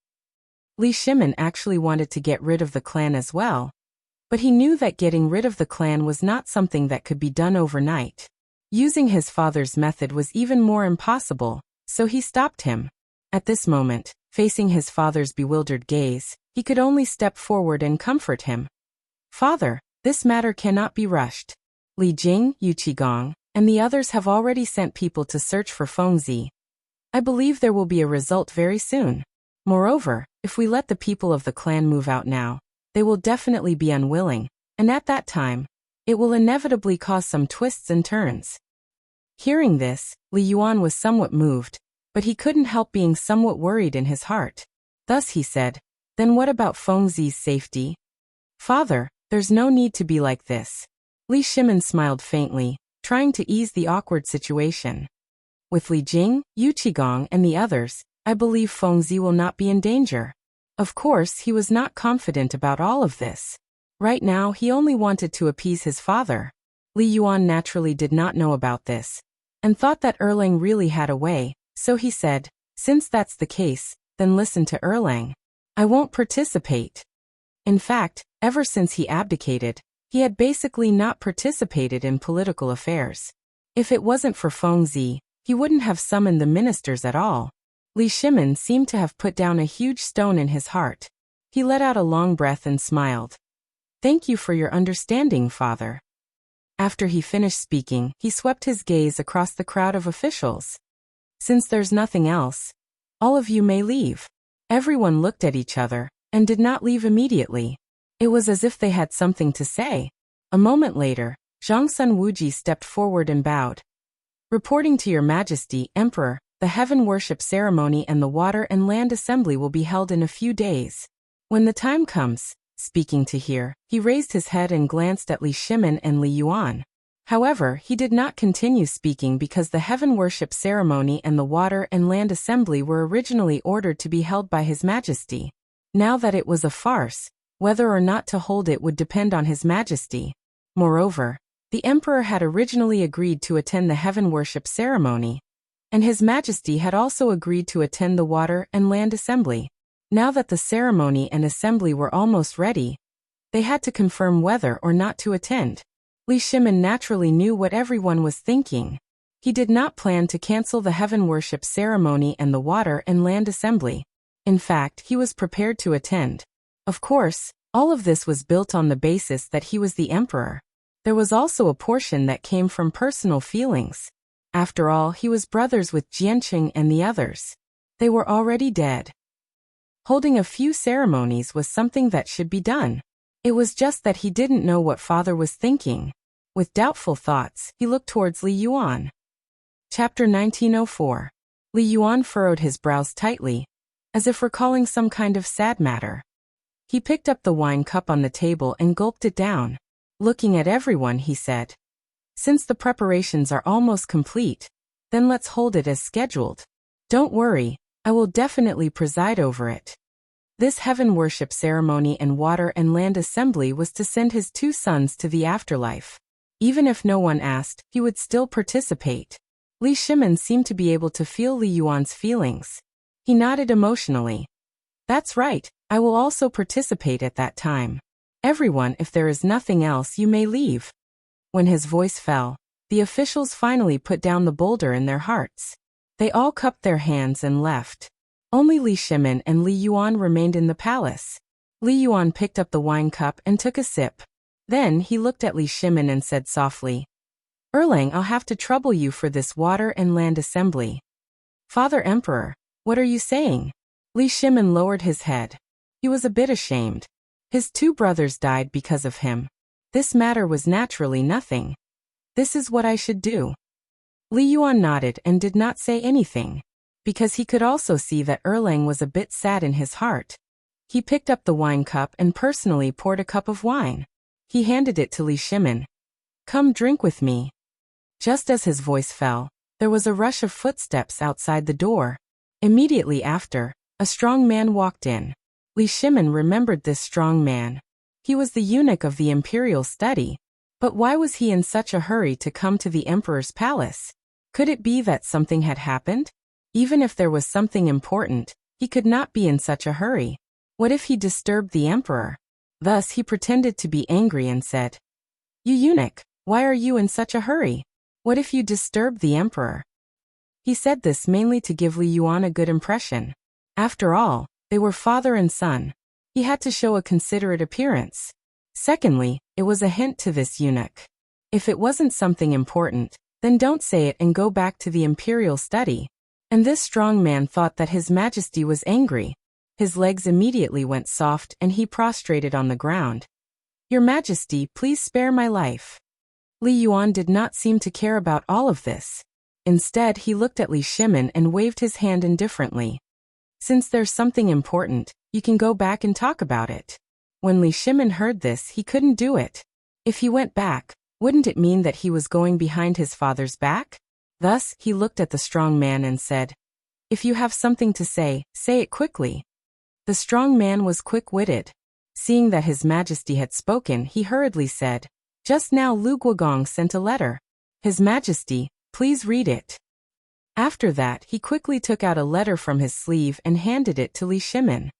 Li Shimin actually wanted to get rid of the clan as well, but he knew that getting rid of the clan was not something that could be done overnight. Using his father's method was even more impossible, so he stopped him. At this moment, facing his father's bewildered gaze, he could only step forward and comfort him. "Father, this matter cannot be rushed. Li Jing, Yu Qigong, and the others have already sent people to search for Feng Zi. I believe there will be a result very soon. Moreover, if we let the people of the clan move out now, they will definitely be unwilling, and at that time, it will inevitably cause some twists and turns." Hearing this, Li Yuan was somewhat moved, but he couldn't help being somewhat worried in his heart. Thus he said, "Then what about Feng Zi's safety?" "Father, there's no need to be like this." Li Shimin smiled faintly, trying to ease the awkward situation. "With Li Jing, Yu Qigong, and the others, I believe Feng Zi will not be in danger." Of course, he was not confident about all of this. Right now, he only wanted to appease his father. Li Yuan naturally did not know about this, and thought that Erlang really had a way, so he said, "Since that's the case, then listen to Erlang. I won't participate." In fact, ever since he abdicated, he had basically not participated in political affairs. If it wasn't for Feng Zi, he wouldn't have summoned the ministers at all. Li Shimin seemed to have put down a huge stone in his heart. He let out a long breath and smiled. "Thank you for your understanding, father." After he finished speaking, he swept his gaze across the crowd of officials. "Since there's nothing else, all of you may leave." Everyone looked at each other and did not leave immediately. It was as if they had something to say. A moment later, Zhang Sun Wuji stepped forward and bowed. "Reporting to your Majesty, Emperor, the heaven worship ceremony and the water and land assembly will be held in a few days. When the time comes, speaking to hear. He raised his head and glanced at Li Shimin and Li Yuan. However, he did not continue speaking because the heaven worship ceremony and the water and land assembly were originally ordered to be held by His Majesty. Now that it was a farce, whether or not to hold it would depend on His Majesty. Moreover, the Emperor had originally agreed to attend the heaven worship ceremony, and His Majesty had also agreed to attend the water and land assembly. Now that the ceremony and assembly were almost ready, they had to confirm whether or not to attend. Li Shimin naturally knew what everyone was thinking. He did not plan to cancel the heaven worship ceremony and the water and land assembly. In fact, he was prepared to attend. Of course, all of this was built on the basis that he was the emperor. There was also a portion that came from personal feelings. After all, he was brothers with Jianqing and the others. They were already dead. Holding a few ceremonies was something that should be done. It was just that he didn't know what father was thinking. With doubtful thoughts, he looked towards Li Yuan. Chapter 1904. Li Yuan furrowed his brows tightly, as if recalling some kind of sad matter. He picked up the wine cup on the table and gulped it down. Looking at everyone, he said, "Since the preparations are almost complete, then let's hold it as scheduled. Don't worry, I will definitely preside over it." This heaven worship ceremony and water and land assembly was to send his two sons to the afterlife. Even if no one asked, he would still participate. Li Shimin seemed to be able to feel Li Yuan's feelings. He nodded emotionally. "That's right, I will also participate at that time. Everyone, if there is nothing else, you may leave." When his voice fell, the officials finally put down the boulder in their hearts. They all cupped their hands and left. Only Li Shimin and Li Yuan remained in the palace. Li Yuan picked up the wine cup and took a sip. Then he looked at Li Shimin and said softly, "Erlang, I'll have to trouble you for this water and land assembly." "Father Emperor, what are you saying?" Li Shimin lowered his head. He was a bit ashamed. His two brothers died because of him. This matter was naturally nothing. "This is what I should do." Li Yuan nodded and did not say anything, because he could also see that Erlang was a bit sad in his heart. He picked up the wine cup and personally poured a cup of wine. He handed it to Li Shimin. "Come drink with me." Just as his voice fell, there was a rush of footsteps outside the door. Immediately after, a strong man walked in. Li Shimin remembered this strong man. He was the eunuch of the imperial study. But why was he in such a hurry to come to the emperor's palace? Could it be that something had happened? Even if there was something important, he could not be in such a hurry. What if he disturbed the emperor? Thus he pretended to be angry and said, "You eunuch, why are you in such a hurry? What if you disturbed the emperor?" He said this mainly to give Li Yuan a good impression. After all, they were father and son. He had to show a considerate appearance. Secondly, it was a hint to this eunuch. If it wasn't something important, then don't say it and go back to the imperial study. And this strong man thought that His Majesty was angry. His legs immediately went soft and he prostrated on the ground. "Your Majesty, please spare my life." Li Yuan did not seem to care about all of this. Instead, he looked at Li Shimin and waved his hand indifferently. "Since there's something important, you can go back and talk about it." When Li Shimin heard this, he couldn't do it. If he went back, wouldn't it mean that he was going behind his father's back? Thus, he looked at the strong man and said, "If you have something to say it quickly." The strong man was quick-witted. Seeing that His Majesty had spoken, he hurriedly said, "Just now Lu Guogong sent a letter. His Majesty, please read it." After that, he quickly took out a letter from his sleeve and handed it to Li Shimin.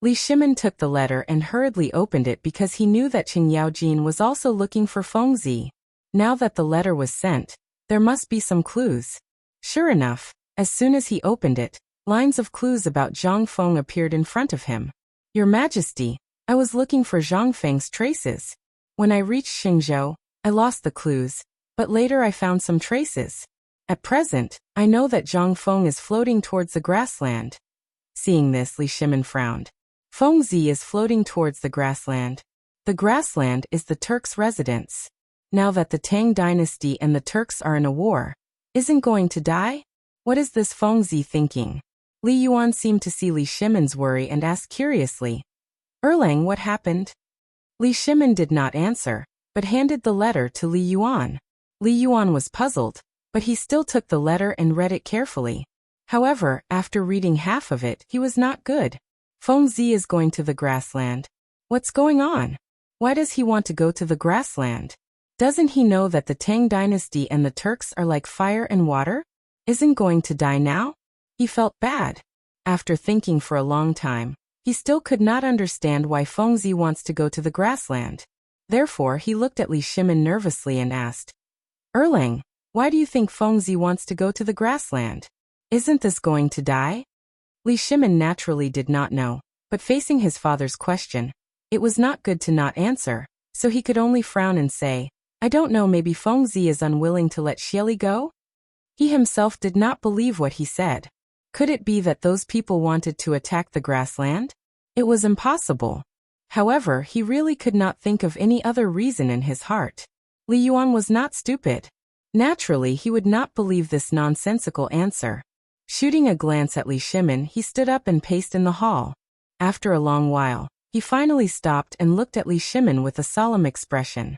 Li Shimin took the letter and hurriedly opened it because he knew that Qing Yaojin was also looking for Fengzi. Now that the letter was sent, there must be some clues. Sure enough, as soon as he opened it, lines of clues about Zhang Feng appeared in front of him. "Your Majesty, I was looking for Zhang Feng's traces. When I reached Xingzhou, I lost the clues, but later I found some traces. At present, I know that Zhang Feng is floating towards the grassland." Seeing this, Li Shimin frowned. Fengzi is floating towards the grassland. The grassland is the Turks' residence. Now that the Tang dynasty and the Turks are in a war, isn't going to die? What is this Fengzi thinking? Li Yuan seemed to see Li Shimin's worry and asked curiously, Erlang, what happened? Li Shimin did not answer, but handed the letter to Li Yuan. Li Yuan was puzzled, but he still took the letter and read it carefully. However, after reading half of it, he was not good. Feng Zi is going to the grassland. What's going on? Why does he want to go to the grassland? Doesn't he know that the Tang dynasty and the Turks are like fire and water? Isn't going to die now? He felt bad. After thinking for a long time, he still could not understand why Feng Zi wants to go to the grassland. Therefore, he looked at Li Shimin nervously and asked, Erlang, why do you think Feng Zi wants to go to the grassland? Isn't this going to die? Li Shimin naturally did not know, but facing his father's question, it was not good to not answer, so he could only frown and say, I don't know, maybe Feng Zi is unwilling to let Xieli go? He himself did not believe what he said. Could it be that those people wanted to attack the grassland? It was impossible. However, he really could not think of any other reason in his heart. Li Yuan was not stupid. Naturally, he would not believe this nonsensical answer. Shooting a glance at Li Shimin, he stood up and paced in the hall. After a long while, he finally stopped and looked at Li Shimin with a solemn expression.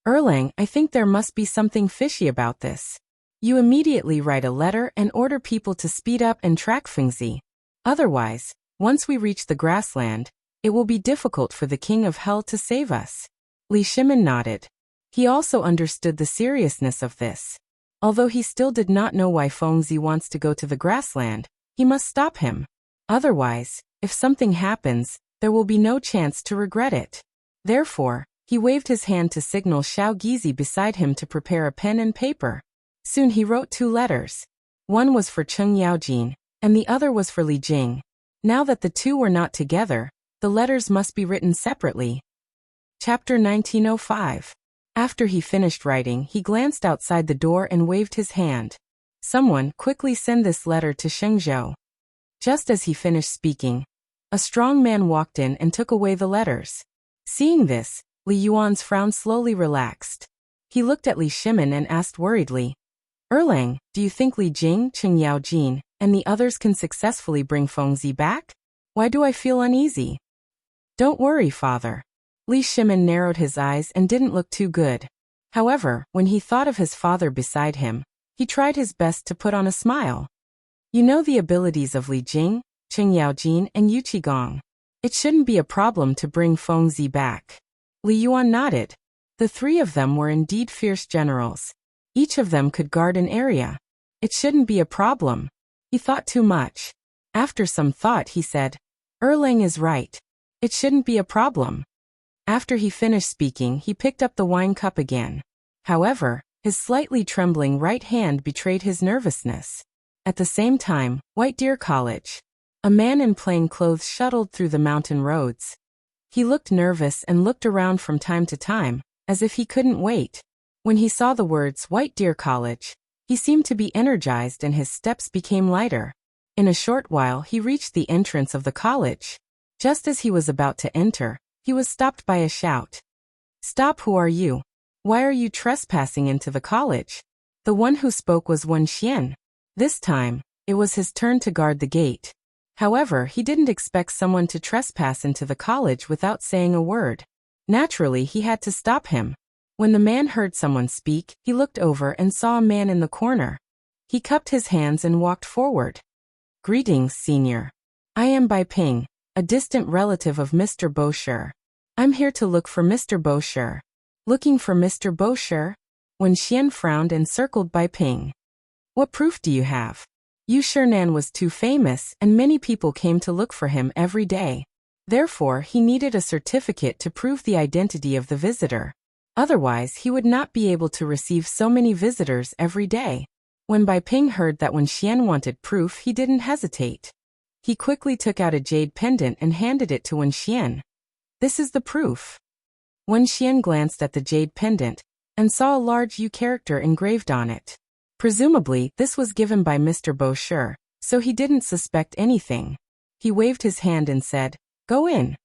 Erlang, I think there must be something fishy about this. You immediately write a letter and order people to speed up and track Feng Zi. Otherwise, once we reach the grassland, it will be difficult for the King of Hell to save us. Li Shimin nodded. He also understood the seriousness of this. Although he still did not know why Feng Zi wants to go to the grassland, he must stop him. Otherwise, if something happens, there will be no chance to regret it. Therefore, he waved his hand to signal Xiao Gizi beside him to prepare a pen and paper. Soon he wrote 2 letters. One was for Cheng Yaojin, and the other was for Li Jing. Now that the two were not together, the letters must be written separately. Chapter 1905. After he finished writing, he glanced outside the door and waved his hand. Someone, quickly send this letter to Shengzhou. Just as he finished speaking, a strong man walked in and took away the letters. Seeing this, Li Yuan's frown slowly relaxed. He looked at Li Shimin and asked worriedly, Erlang, do you think Li Jing, Cheng Yaojin, and the others can successfully bring Feng Zi back? Why do I feel uneasy? Don't worry, father. Li Shimin narrowed his eyes and didn't look too good. However, when he thought of his father beside him, he tried his best to put on a smile. You know the abilities of Li Jing, Cheng Yaojin, and Yu Qigong. It shouldn't be a problem to bring Feng Zi back. Li Yuan nodded. The 3 of them were indeed fierce generals. Each of them could guard an area. It shouldn't be a problem. He thought too much. After some thought, he said, Erlang is right. It shouldn't be a problem. After he finished speaking, he picked up the wine cup again. However, his slightly trembling right hand betrayed his nervousness. At the same time, White Deer College. A man in plain clothes shuttled through the mountain roads. He looked nervous and looked around from time to time, as if he couldn't wait. When he saw the words White Deer College, he seemed to be energized and his steps became lighter. In a short while he reached the entrance of the college. Just as he was about to enter, he was stopped by a shout. Stop, who are you? Why are you trespassing into the college? The one who spoke was Wen Xian. This time, it was his turn to guard the gate. However, he didn't expect someone to trespass into the college without saying a word. Naturally, he had to stop him. When the man heard someone speak, he looked over and saw a man in the corner. He cupped his hands and walked forward. Greetings, senior. I am Bai Ping, a distant relative of Mr. Bosher. I'm here to look for Mr. Bosher. Looking for Mr. Bosher? When Xian frowned and circled Bai Ping. What proof do you have? Yu Shernan was too famous and many people came to look for him every day. Therefore, he needed a certificate to prove the identity of the visitor. Otherwise, he would not be able to receive so many visitors every day. When Bai Ping heard that Wen Xian wanted proof, he didn't hesitate. He quickly took out a jade pendant and handed it to Wen Xian. This is the proof. Wen Xian glanced at the jade pendant and saw a large Yu character engraved on it. Presumably, this was given by Mr. Bosher, so he didn't suspect anything. He waved his hand and said, Go in.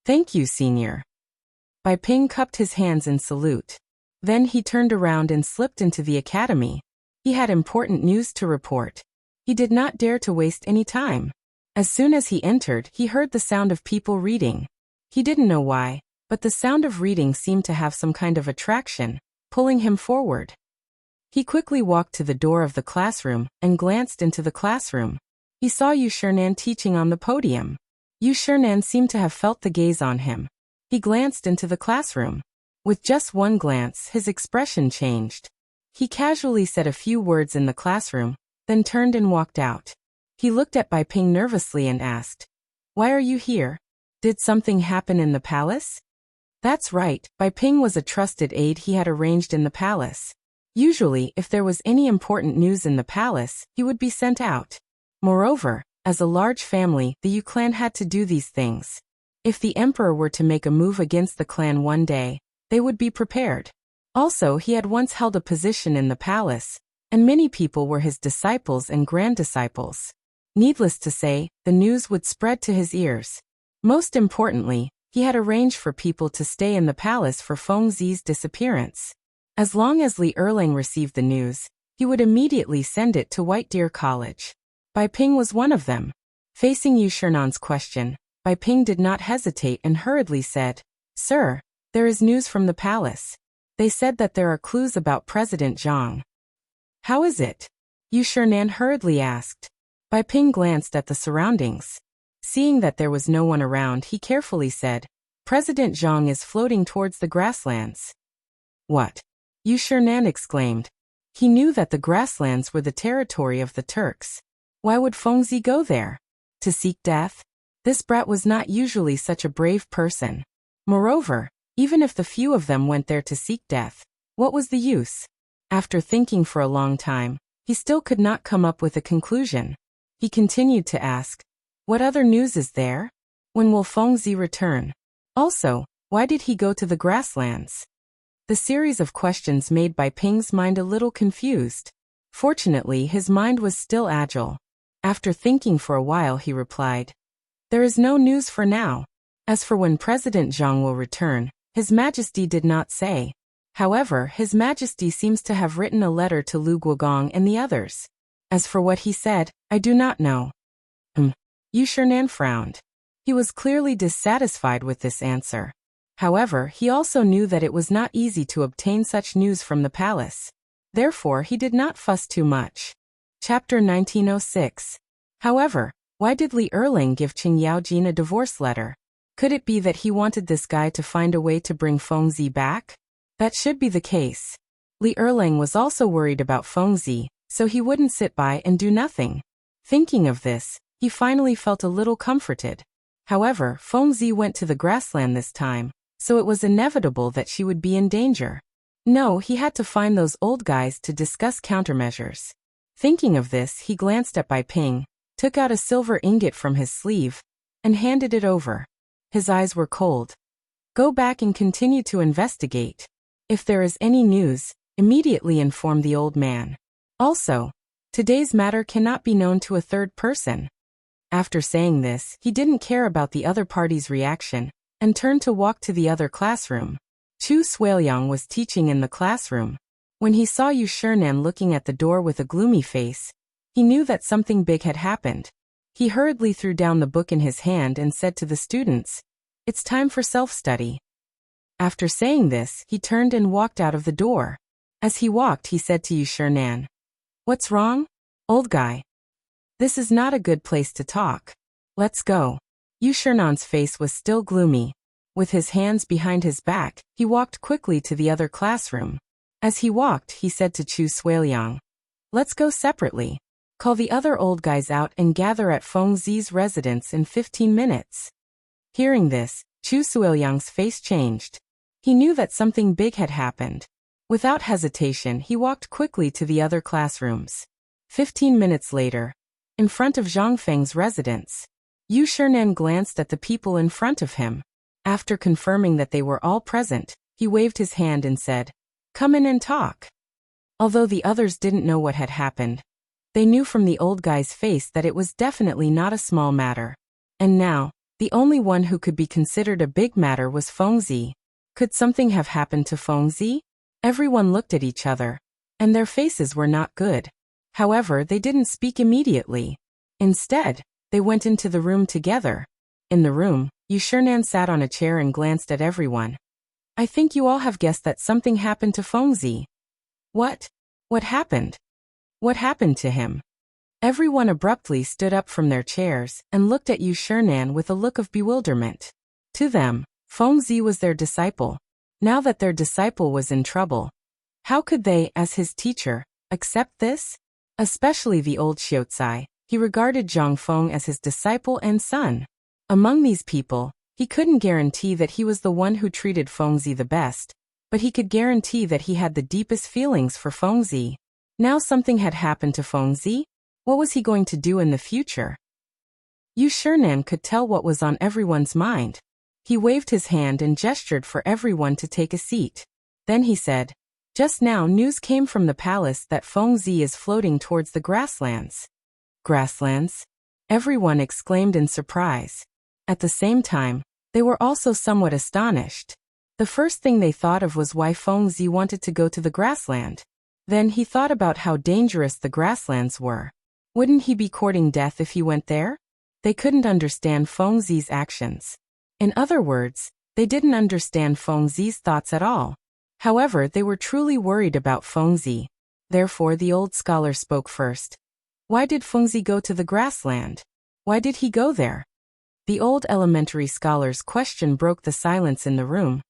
Thank you, senior. Bai Ping cupped his hands in salute. Then he turned around and slipped into the academy. He had important news to report. He did not dare to waste any time. As soon as he entered, he heard the sound of people reading. He didn't know why, but the sound of reading seemed to have some kind of attraction, pulling him forward. He quickly walked to the door of the classroom and glanced into the classroom. He saw Yu Shernan teaching on the podium. Yu Shernan seemed to have felt the gaze on him. He glanced into the classroom. With just one glance, his expression changed. He casually said a few words in the classroom, then turned and walked out. He looked at Bai Ping nervously and asked, "Why are you here? Did something happen in the palace?" That's right, Bai Ping was a trusted aide he had arranged in the palace. Usually, if there was any important news in the palace, he would be sent out. Moreover, as a large family, the Yu clan had to do these things. If the emperor were to make a move against the clan one day, they would be prepared. Also, he had once held a position in the palace, and many people were his disciples and grand-disciples. Needless to say, the news would spread to his ears. Most importantly, he had arranged for people to stay in the palace for Feng Zi's disappearance. As long as Li Erlang received the news, he would immediately send it to White Deer College. Bai Ping was one of them. Facing Yu Shernan's question, Bai Ping did not hesitate and hurriedly said, "Sir, there is news from the palace. They said that there are clues about President Zhang." "How is it?" Yu Shernan hurriedly asked. Bai Ping glanced at the surroundings. Seeing that there was no one around, he carefully said, "President Zhang is floating towards the grasslands." "What?" Yu Shernan exclaimed. He knew that the grasslands were the territory of the Turks. Why would Feng Zi go there? To seek death? This brat was not usually such a brave person. Moreover, even if the few of them went there to seek death, what was the use? After thinking for a long time, he still could not come up with a conclusion. He continued to ask, "What other news is there? When will Feng Zi return? Also, why did he go to the grasslands?" The series of questions made Bai Ping's mind a little confused. Fortunately, his mind was still agile. After thinking for a while, he replied, "There is no news for now. As for when President Zhang will return, His Majesty did not say. However, His Majesty seems to have written a letter to Lu Guogong and the others. As for what he said, I do not know." Yu Shernan frowned. He was clearly dissatisfied with this answer. However, he also knew that it was not easy to obtain such news from the palace. Therefore, he did not fuss too much. Chapter 1906. However, why did Li Erlang give Qing Yaojin a divorce letter? Could it be that he wanted this guy to find a way to bring Feng Zi back? That should be the case. Li Erlang was also worried about Feng Zi, so he wouldn't sit by and do nothing. Thinking of this, he finally felt a little comforted. However, Feng Zi went to the grassland this time, so it was inevitable that she would be in danger. No, he had to find those old guys to discuss countermeasures. Thinking of this, he glanced at Bai Ping, took out a silver ingot from his sleeve, and handed it over. His eyes were cold. "Go back and continue to investigate. If there is any news, immediately inform the old man. Also, today's matter cannot be known to a third person." After saying this, he didn't care about the other party's reaction, and turned to walk to the other classroom. Chu Suiliang was teaching in the classroom. When he saw Yu Shernan looking at the door with a gloomy face, he knew that something big had happened. He hurriedly threw down the book in his hand and said to the students, "It's time for self-study." After saying this, he turned and walked out of the door. As he walked, he said to Yu Shernan, "What's wrong? Old guy. This is not a good place to talk. Let's go." Yu Shernan's face was still gloomy. With his hands behind his back, he walked quickly to the other classroom. As he walked, he said to Chu Suiliang, "Let's go separately. Call the other old guys out and gather at Feng Zi's residence in 15 minutes. Hearing this, Chu Suiliang's face changed. He knew that something big had happened. Without hesitation, he walked quickly to the other classrooms. 15 minutes later, in front of Zhang Feng's residence, Yu Shernan glanced at the people in front of him. After confirming that they were all present, he waved his hand and said, "Come in and talk." Although the others didn't know what had happened, they knew from the old guy's face that it was definitely not a small matter. And now, the only one who could be considered a big matter was Feng Zi. Could something have happened to Feng Zi? Everyone looked at each other, and their faces were not good. However, they didn't speak immediately. Instead, they went into the room together. In the room, Yu Shernan sat on a chair and glanced at everyone. I think you all have guessed that something happened to Fengzi. What? What happened? What happened to him? Everyone abruptly stood up from their chairs and looked at Yu Shernan with a look of bewilderment. To them, Fengzi was their disciple. Now that their disciple was in trouble, how could they, as his teacher, accept this? Especially the old Xiaocai, he regarded Zhang Feng as his disciple and son. Among these people, he couldn't guarantee that he was the one who treated Fengzi the best, but he could guarantee that he had the deepest feelings for Fengzi. Now something had happened to Fengzi. What was he going to do in the future? Yu Shernan could tell what was on everyone's mind. He waved his hand and gestured for everyone to take a seat. Then he said, just now news came from the palace that Fengzi is floating towards the grasslands. Grasslands? Everyone exclaimed in surprise. At the same time, they were also somewhat astonished. The first thing they thought of was why Fengzi wanted to go to the grassland. Then he thought about how dangerous the grasslands were. Wouldn't he be courting death if he went there? They couldn't understand Fengzi's actions. In other words, they didn't understand Fengzi's thoughts at all. However, they were truly worried about Fengzi. Therefore, the old scholar spoke first. Why did Fengzi go to the grassland? Why did he go there? The old elementary scholar's question broke the silence in the room,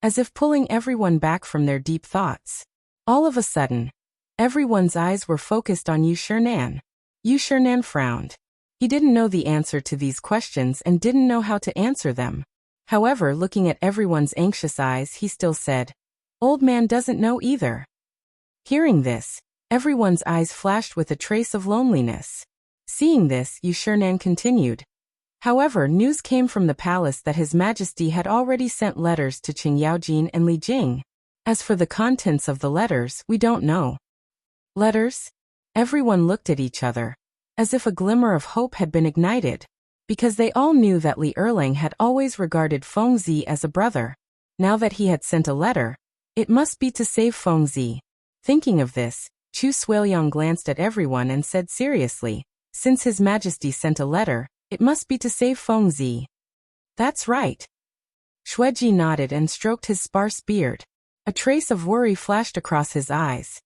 as if pulling everyone back from their deep thoughts. All of a sudden, everyone's eyes were focused on Yu Shernan. Yu Shernan frowned. He didn't know the answer to these questions and didn't know how to answer them. However, looking at everyone's anxious eyes, he still said, Old man doesn't know either. Hearing this, everyone's eyes flashed with a trace of loneliness. Seeing this, Yu Shernan continued. However, news came from the palace that His Majesty had already sent letters to Qing Yaojin and Li Jing. As for the contents of the letters, we don't know. Letters? Everyone looked at each other, as if a glimmer of hope had been ignited, because they all knew that Li Erlang had always regarded Fengzi as a brother. Now that he had sent a letter, it must be to save Fengzi. Thinking of this, Chu Suiliang glanced at everyone and said seriously, since His Majesty sent a letter, it must be to save Fengzi. That's right. Shueji nodded and stroked his sparse beard. A trace of worry flashed across his eyes.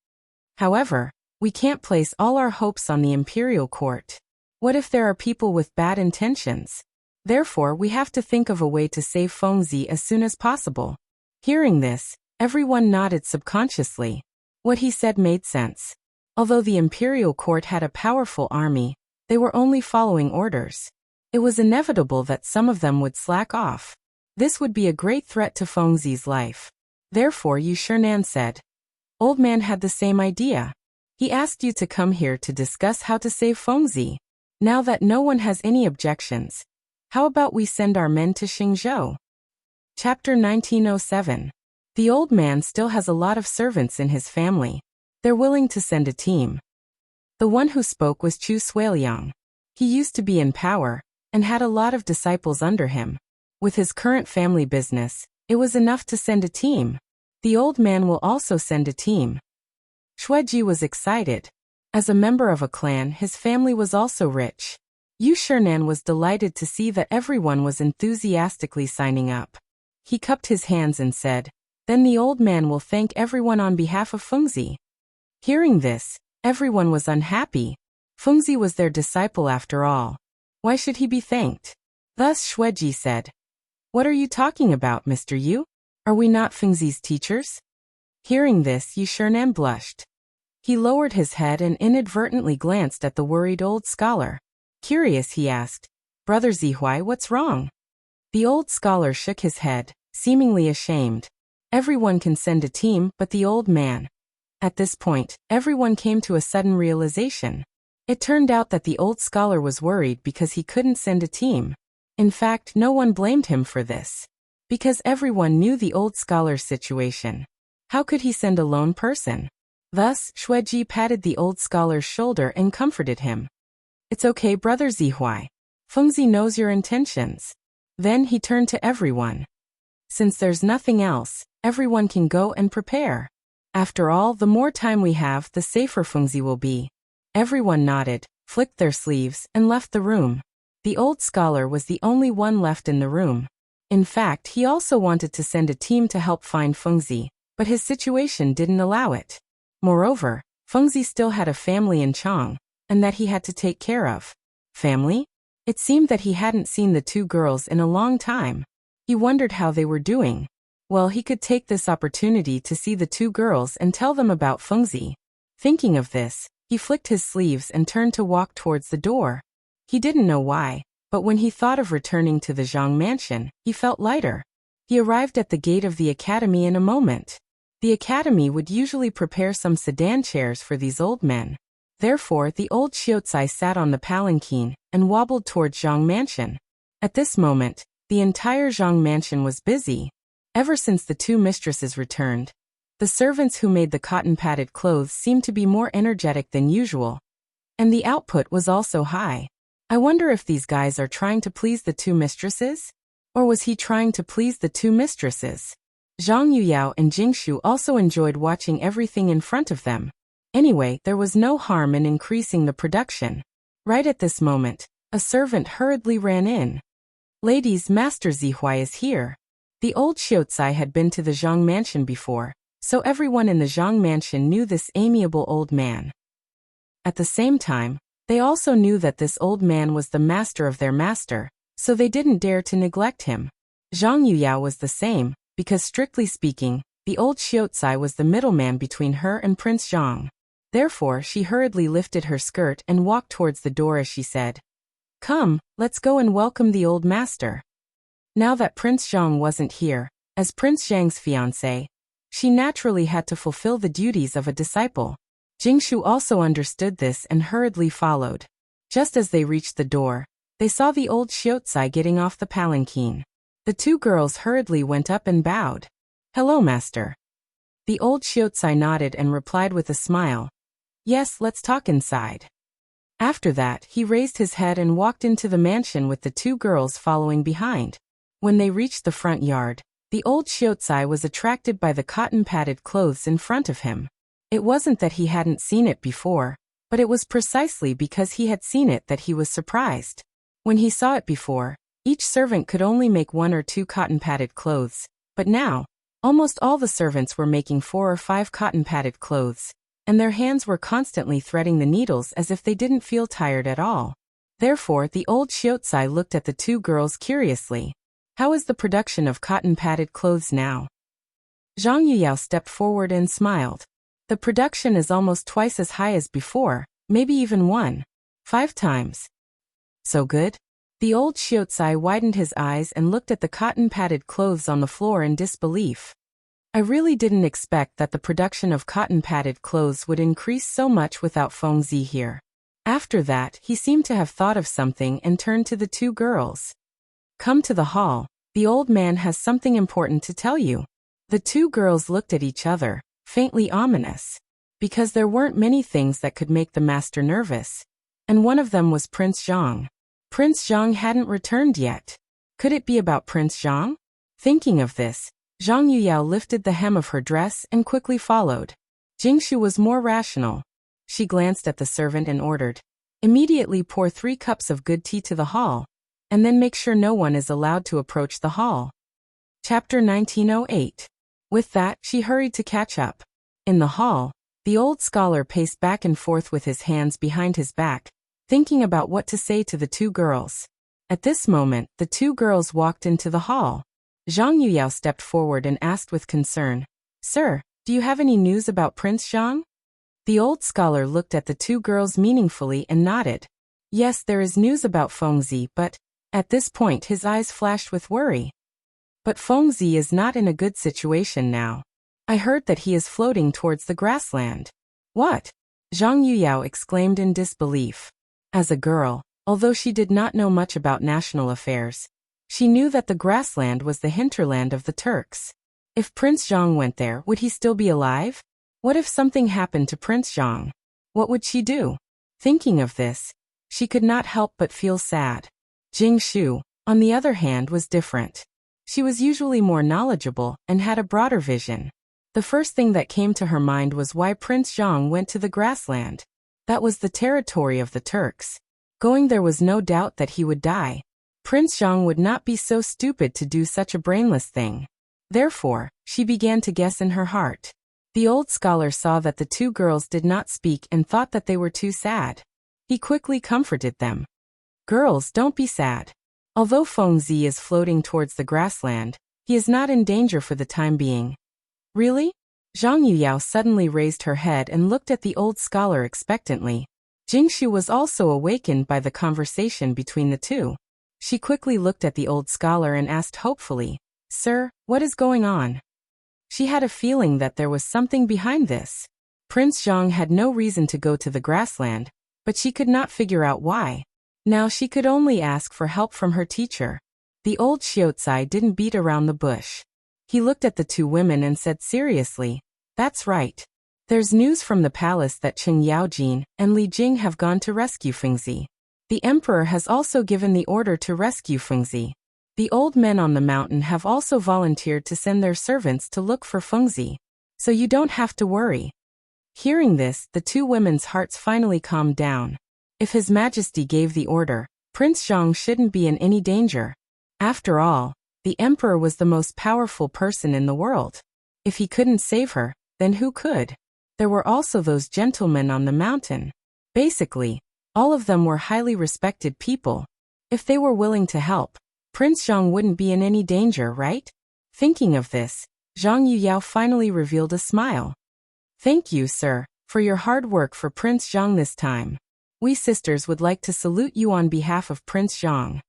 However, we can't place all our hopes on the imperial court. What if there are people with bad intentions? Therefore, we have to think of a way to save Fengzi as soon as possible. Hearing this, everyone nodded subconsciously. What he said made sense. Although the imperial court had a powerful army, they were only following orders. It was inevitable that some of them would slack off. This would be a great threat to Fengzi's life. Therefore, Yu Shernan said, Old man had the same idea. He asked you to come here to discuss how to save Fengzi. Now that no one has any objections, how about we send our men to Xingzhou? Chapter 1907. The old man still has a lot of servants in his family. They're willing to send a team. The one who spoke was Chu Suiliang. He used to be in power, and had a lot of disciples under him. With his current family business, it was enough to send a team. The old man will also send a team. Shueji was excited. As a member of a clan, his family was also rich. Yu Shernan was delighted to see that everyone was enthusiastically signing up. He cupped his hands and said, Then the old man will thank everyone on behalf of Fengzi. Hearing this, everyone was unhappy. Fengzi was their disciple after all. Why should he be thanked? Thus Shueji said, What are you talking about, Mr. Yu? Are we not Fengzi's teachers? Hearing this, Yu Shernan blushed. He lowered his head and inadvertently glanced at the worried old scholar. Curious, he asked, Brother Zihuai, what's wrong? The old scholar shook his head, seemingly ashamed. Everyone can send a team, but the old man. At this point, everyone came to a sudden realization. It turned out that the old scholar was worried because he couldn't send a team. In fact, no one blamed him for this. Because everyone knew the old scholar's situation. How could he send a lone person? Thus, Shueji patted the old scholar's shoulder and comforted him. It's okay, Brother Zihuai. Fengzi knows your intentions. Then he turned to everyone. Since there's nothing else, everyone can go and prepare. After all, the more time we have, the safer Fengzi will be. Everyone nodded, flicked their sleeves, and left the room. The old scholar was the only one left in the room. In fact, he also wanted to send a team to help find Fengzi, but his situation didn't allow it. Moreover, Fengzi still had a family in Chang, and that he had to take care of. Family? It seemed that he hadn't seen the two girls in a long time. He wondered how they were doing. Well, he could take this opportunity to see the two girls and tell them about Fengzi. Thinking of this, he flicked his sleeves and turned to walk towards the door. He didn't know why, but when he thought of returning to the Zhang mansion, he felt lighter. He arrived at the gate of the academy in a moment. The academy would usually prepare some sedan chairs for these old men. Therefore, the old Xiaocai sat on the palanquin and wobbled towards Zhang mansion. At this moment, the entire Zhang mansion was busy. Ever since the two mistresses returned, the servants who made the cotton-padded clothes seemed to be more energetic than usual, and the output was also high. I wonder if these guys are trying to please the two mistresses? Or was he trying to please the two mistresses? Zhang Yuyao and Jingshu also enjoyed watching everything in front of them. Anyway, there was no harm in increasing the production. Right at this moment, a servant hurriedly ran in. Ladies, Master Zihuai is here. The old Xiaocai had been to the Zhang mansion before, so everyone in the Zhang mansion knew this amiable old man. At the same time, they also knew that this old man was the master of their master, so they didn't dare to neglect him. Zhang Yuyao was the same, because strictly speaking, the old Xiaocai was the middleman between her and Prince Zhang. Therefore, she hurriedly lifted her skirt and walked towards the door as she said, "Come, let's go and welcome the old master." Now that Prince Zhang wasn't here, as Prince Zhang's fiancé, she naturally had to fulfill the duties of a disciple. Jingshu also understood this and hurriedly followed. Just as they reached the door, they saw the old Xiaocai getting off the palanquin. The two girls hurriedly went up and bowed. "Hello, master." The old Xiaocai nodded and replied with a smile, "Yes, let's talk inside." After that, he raised his head and walked into the mansion with the two girls following behind. When they reached the front yard, the old Xiaocai was attracted by the cotton-padded clothes in front of him. It wasn't that he hadn't seen it before, but it was precisely because he had seen it that he was surprised. When he saw it before, each servant could only make 1 or 2 cotton-padded clothes, but now, almost all the servants were making 4 or 5 cotton-padded clothes, and their hands were constantly threading the needles as if they didn't feel tired at all. Therefore, the old Xiaocai looked at the two girls curiously. "How is the production of cotton-padded clothes now?" Zhang Yuyao stepped forward and smiled. "The production is almost twice as high as before, maybe even 1.5 times. So good?" The old Xiaocai widened his eyes and looked at the cotton-padded clothes on the floor in disbelief. "I really didn't expect that the production of cotton-padded clothes would increase so much without Fengzi here." After that, he seemed to have thought of something and turned to the two girls. "Come to the hall. The old man has something important to tell you." The two girls looked at each other, faintly ominous, because there weren't many things that could make the master nervous, and one of them was Prince Zhang. Prince Zhang hadn't returned yet. Could it be about Prince Zhang? Thinking of this, Zhang Yuyao lifted the hem of her dress and quickly followed. Jingshu was more rational. She glanced at the servant and ordered, "Immediately pour 3 cups of good tea to the hall, and then make sure no one is allowed to approach the hall." Chapter 1908. With that, she hurried to catch up. In the hall, the old scholar paced back and forth with his hands behind his back, thinking about what to say to the two girls. At this moment, the two girls walked into the hall. Zhang Yuyao stepped forward and asked with concern, "Sir, do you have any news about Prince Zhang?" The old scholar looked at the two girls meaningfully and nodded. "Yes, there is news about Fengzi, but..." At this point his eyes flashed with worry. "But Fengzi is not in a good situation now. I heard that he is floating towards the grassland." "What?" Zhang Yuyao exclaimed in disbelief. As a girl, although she did not know much about national affairs, she knew that the grassland was the hinterland of the Turks. If Prince Zhang went there, would he still be alive? What if something happened to Prince Zhang? What would she do? Thinking of this, she could not help but feel sad. Jingshu, on the other hand, was different. She was usually more knowledgeable and had a broader vision. The first thing that came to her mind was why Prince Zhang went to the grassland. That was the territory of the Turks. Going there was no doubt that he would die. Prince Zhang would not be so stupid to do such a brainless thing. Therefore, she began to guess in her heart. The old scholar saw that the two girls did not speak and thought that they were too sad. He quickly comforted them. Girls, don't be sad. Although Feng Zi is floating towards the grassland, he is not in danger for the time being. Really? Zhang Yuyao suddenly raised her head and looked at the old scholar expectantly. Jingshu was also awakened by the conversation between the two. She quickly looked at the old scholar and asked hopefully, "Sir, what is going on?" She had a feeling that there was something behind this. Prince Zhang had no reason to go to the grassland, but she could not figure out why. Now she could only ask for help from her teacher. The old Xiaocai didn't beat around the bush. He looked at the two women and said seriously, "That's right. There's news from the palace that Cheng Yaojin and Li Jing have gone to rescue Fengzi. The emperor has also given the order to rescue Fengzi. The old men on the mountain have also volunteered to send their servants to look for Fengzi, so you don't have to worry." Hearing this, the two women's hearts finally calmed down. If His Majesty gave the order, Prince Zhang shouldn't be in any danger. After all, the emperor was the most powerful person in the world. If he couldn't save her, then who could? There were also those gentlemen on the mountain. Basically, all of them were highly respected people. If they were willing to help, Prince Zhang wouldn't be in any danger, right? Thinking of this, Zhang Yuyao finally revealed a smile. "Thank you, sir, for your hard work for Prince Zhang this time. We sisters would like to salute you on behalf of Prince Zhang."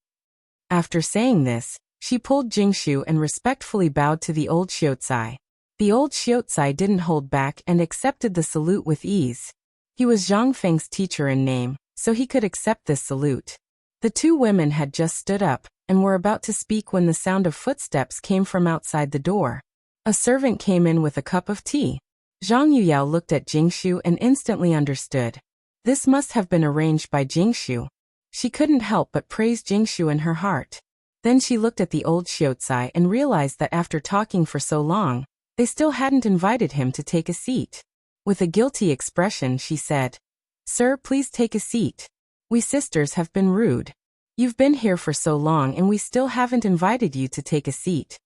After saying this, she pulled Jingshu and respectfully bowed to the old Xiaocai. The old Xiaocai didn't hold back and accepted the salute with ease. He was Zhang Feng's teacher in name, so he could accept this salute. The two women had just stood up and were about to speak when the sound of footsteps came from outside the door. A servant came in with a cup of tea. Zhang Yuyao looked at Jingshu and instantly understood. This must have been arranged by Jingshu. She couldn't help but praise Jingshu in her heart. Then she looked at the old Xiaocai and realized that after talking for so long, they still hadn't invited him to take a seat. With a guilty expression, she said, "Sir, please take a seat. We sisters have been rude. You've been here for so long and we still haven't invited you to take a seat."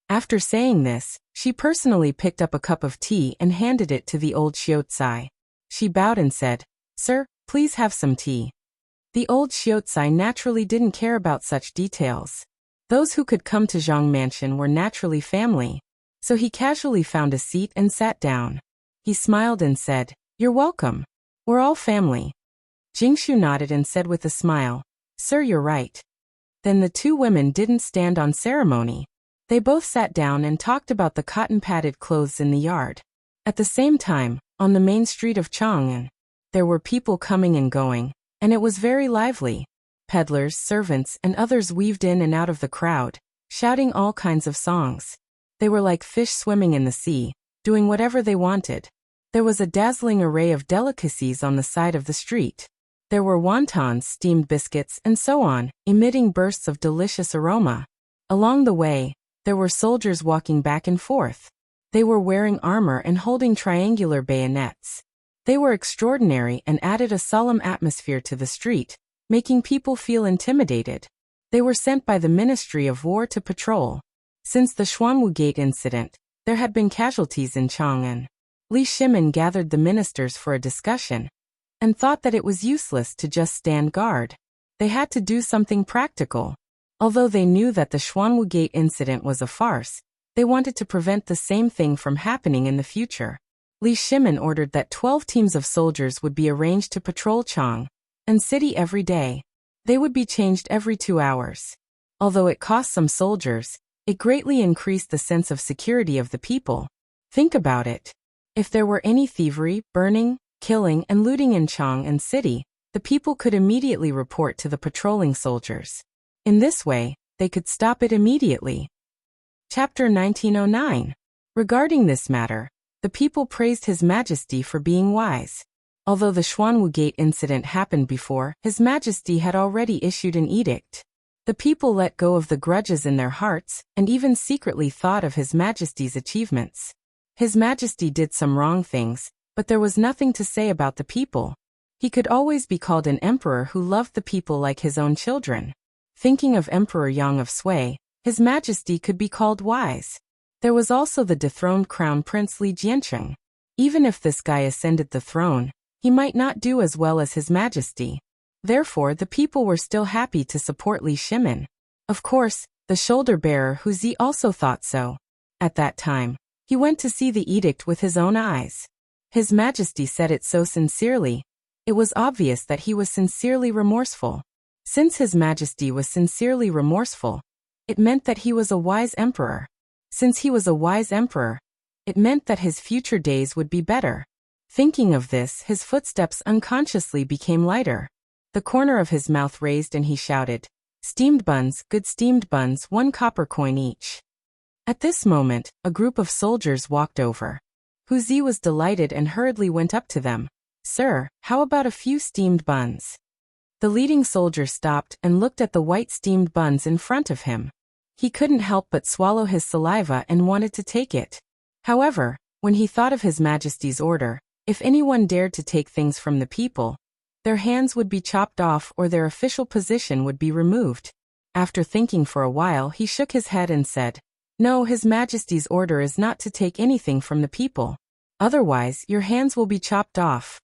After saying this, she personally picked up a cup of tea and handed it to the old Xiaocai. She bowed and said, "Sir, please have some tea." The old Xiaocai naturally didn't care about such details. Those who could come to Zhang Mansion were naturally family. So he casually found a seat and sat down. He smiled and said, "You're welcome. We're all family." Jingshu nodded and said with a smile, "Sir, you're right." Then the two women didn't stand on ceremony. They both sat down and talked about the cotton-padded clothes in the yard. At the same time, on the main street of Chang'an, there were people coming and going, and it was very lively. Peddlers, servants, and others weaved in and out of the crowd, shouting all kinds of songs. They were like fish swimming in the sea, doing whatever they wanted. There was a dazzling array of delicacies on the side of the street. There were wontons, steamed biscuits, and so on, emitting bursts of delicious aroma. Along the way, there were soldiers walking back and forth. They were wearing armor and holding triangular bayonets. They were extraordinary and added a solemn atmosphere to the street, making people feel intimidated. They were sent by the Ministry of War to patrol. Since the Xuanwu Gate incident, there had been casualties in Chang'an. Li Shimin gathered the ministers for a discussion and thought that it was useless to just stand guard. They had to do something practical. Although they knew that the Xuanwu Gate incident was a farce, they wanted to prevent the same thing from happening in the future. Li Shimin ordered that 12 teams of soldiers would be arranged to patrol Chang'an city every day. They would be changed every 2 hours. Although it cost some soldiers, it greatly increased the sense of security of the people. Think about it. If there were any thievery, burning, killing, and looting in Chang'an city, the people could immediately report to the patrolling soldiers. In this way, they could stop it immediately. Chapter 1909. Regarding this matter, the people praised His Majesty for being wise. Although the Xuanwu Gate incident happened before, His Majesty had already issued an edict. The people let go of the grudges in their hearts and even secretly thought of His Majesty's achievements. His Majesty did some wrong things, but there was nothing to say about the people. He could always be called an emperor who loved the people like his own children. Thinking of Emperor Yang of Sui, His Majesty could be called wise. There was also the dethroned Crown Prince Li Jiancheng. Even if this guy ascended the throne, he might not do as well as His Majesty. Therefore, the people were still happy to support Li Shimin. Of course, the shoulder-bearer Hu Zi also thought so. At that time, he went to see the edict with his own eyes. His Majesty said it so sincerely. It was obvious that he was sincerely remorseful. Since His Majesty was sincerely remorseful, it meant that he was a wise emperor. Since he was a wise emperor, it meant that his future days would be better. Thinking of this, his footsteps unconsciously became lighter. The corner of his mouth raised and he shouted, "Steamed buns, good steamed buns, 1 copper coin each." At this moment, a group of soldiers walked over. Hu Zi was delighted and hurriedly went up to them. "Sir, how about a few steamed buns?" The leading soldier stopped and looked at the white steamed buns in front of him. He couldn't help but swallow his saliva and wanted to take it. However, when he thought of His Majesty's order, if anyone dared to take things from the people, their hands would be chopped off or their official position would be removed. After thinking for a while, he shook his head and said, "No, His Majesty's order is not to take anything from the people. Otherwise, your hands will be chopped off."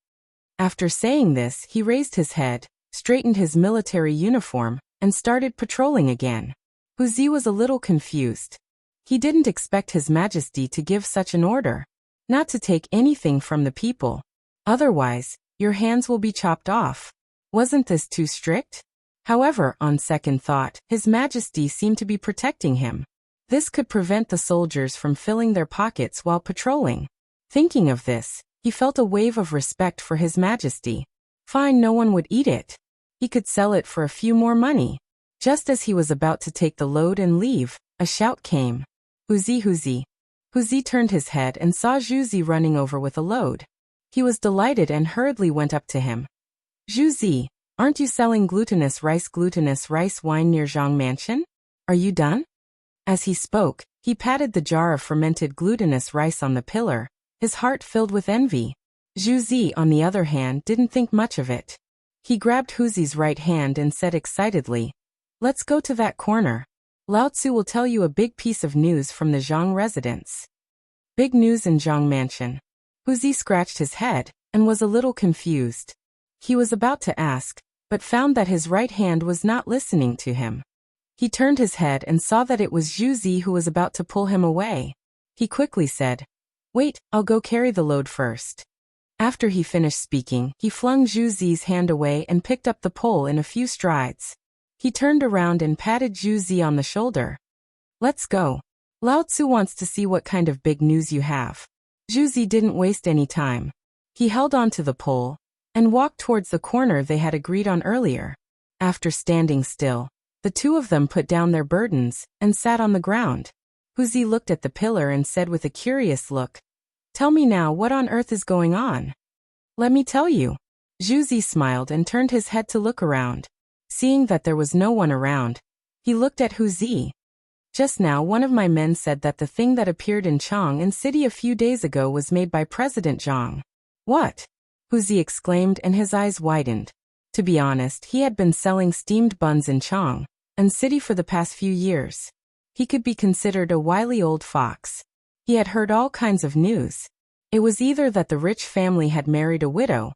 After saying this, he raised his head, straightened his military uniform, and started patrolling again. Hu Zi was a little confused. He didn't expect His Majesty to give such an order. Not to take anything from the people. Otherwise, your hands will be chopped off. Wasn't this too strict? However, on second thought, His Majesty seemed to be protecting him. This could prevent the soldiers from filling their pockets while patrolling. Thinking of this, he felt a wave of respect for His Majesty. Fine, no one would eat it. He could sell it for a few more money. Just as he was about to take the load and leave, a shout came. "Hu Zi, Hu Zi." Hu Zi turned his head and saw Zhu Zi running over with a load. He was delighted and hurriedly went up to him. "Zhu Zi, aren't you selling glutinous rice wine near Zhang Mansion? Are you done?" As he spoke, he patted the jar of fermented glutinous rice on the pillar, his heart filled with envy. Zhu Zi, on the other hand, didn't think much of it. He grabbed Hu Zi's right hand and said excitedly, "Let's go to that corner. Lao Tzu will tell you a big piece of news from the Zhang residence." Big news in Zhang Mansion. Hu Zi scratched his head and was a little confused. He was about to ask, but found that his right hand was not listening to him. He turned his head and saw that it was Zhu Zi who was about to pull him away. He quickly said, "Wait, I'll go carry the load first." After he finished speaking, he flung Zhu Zi's hand away and picked up the pole in a few strides. He turned around and patted Zhu Zi on the shoulder. "Let's go. Lao Tzu wants to see what kind of big news you have." Zhu Zi didn't waste any time. He held on to the pole and walked towards the corner they had agreed on earlier. After standing still, the two of them put down their burdens and sat on the ground. Hu Zi looked at the pillar and said with a curious look, "Tell me now, what on earth is going on?" "Let me tell you." Zhu Zi smiled and turned his head to look around. Seeing that there was no one around, he looked at Hu Zi. "Just now one of my men said that the thing that appeared in Chang'an City a few days ago was made by President Zhang." "What?" Hu Zi exclaimed and his eyes widened. To be honest, he had been selling steamed buns in Chang'an City for the past few years. He could be considered a wily old fox. He had heard all kinds of news. It was either that the rich family had married a widow,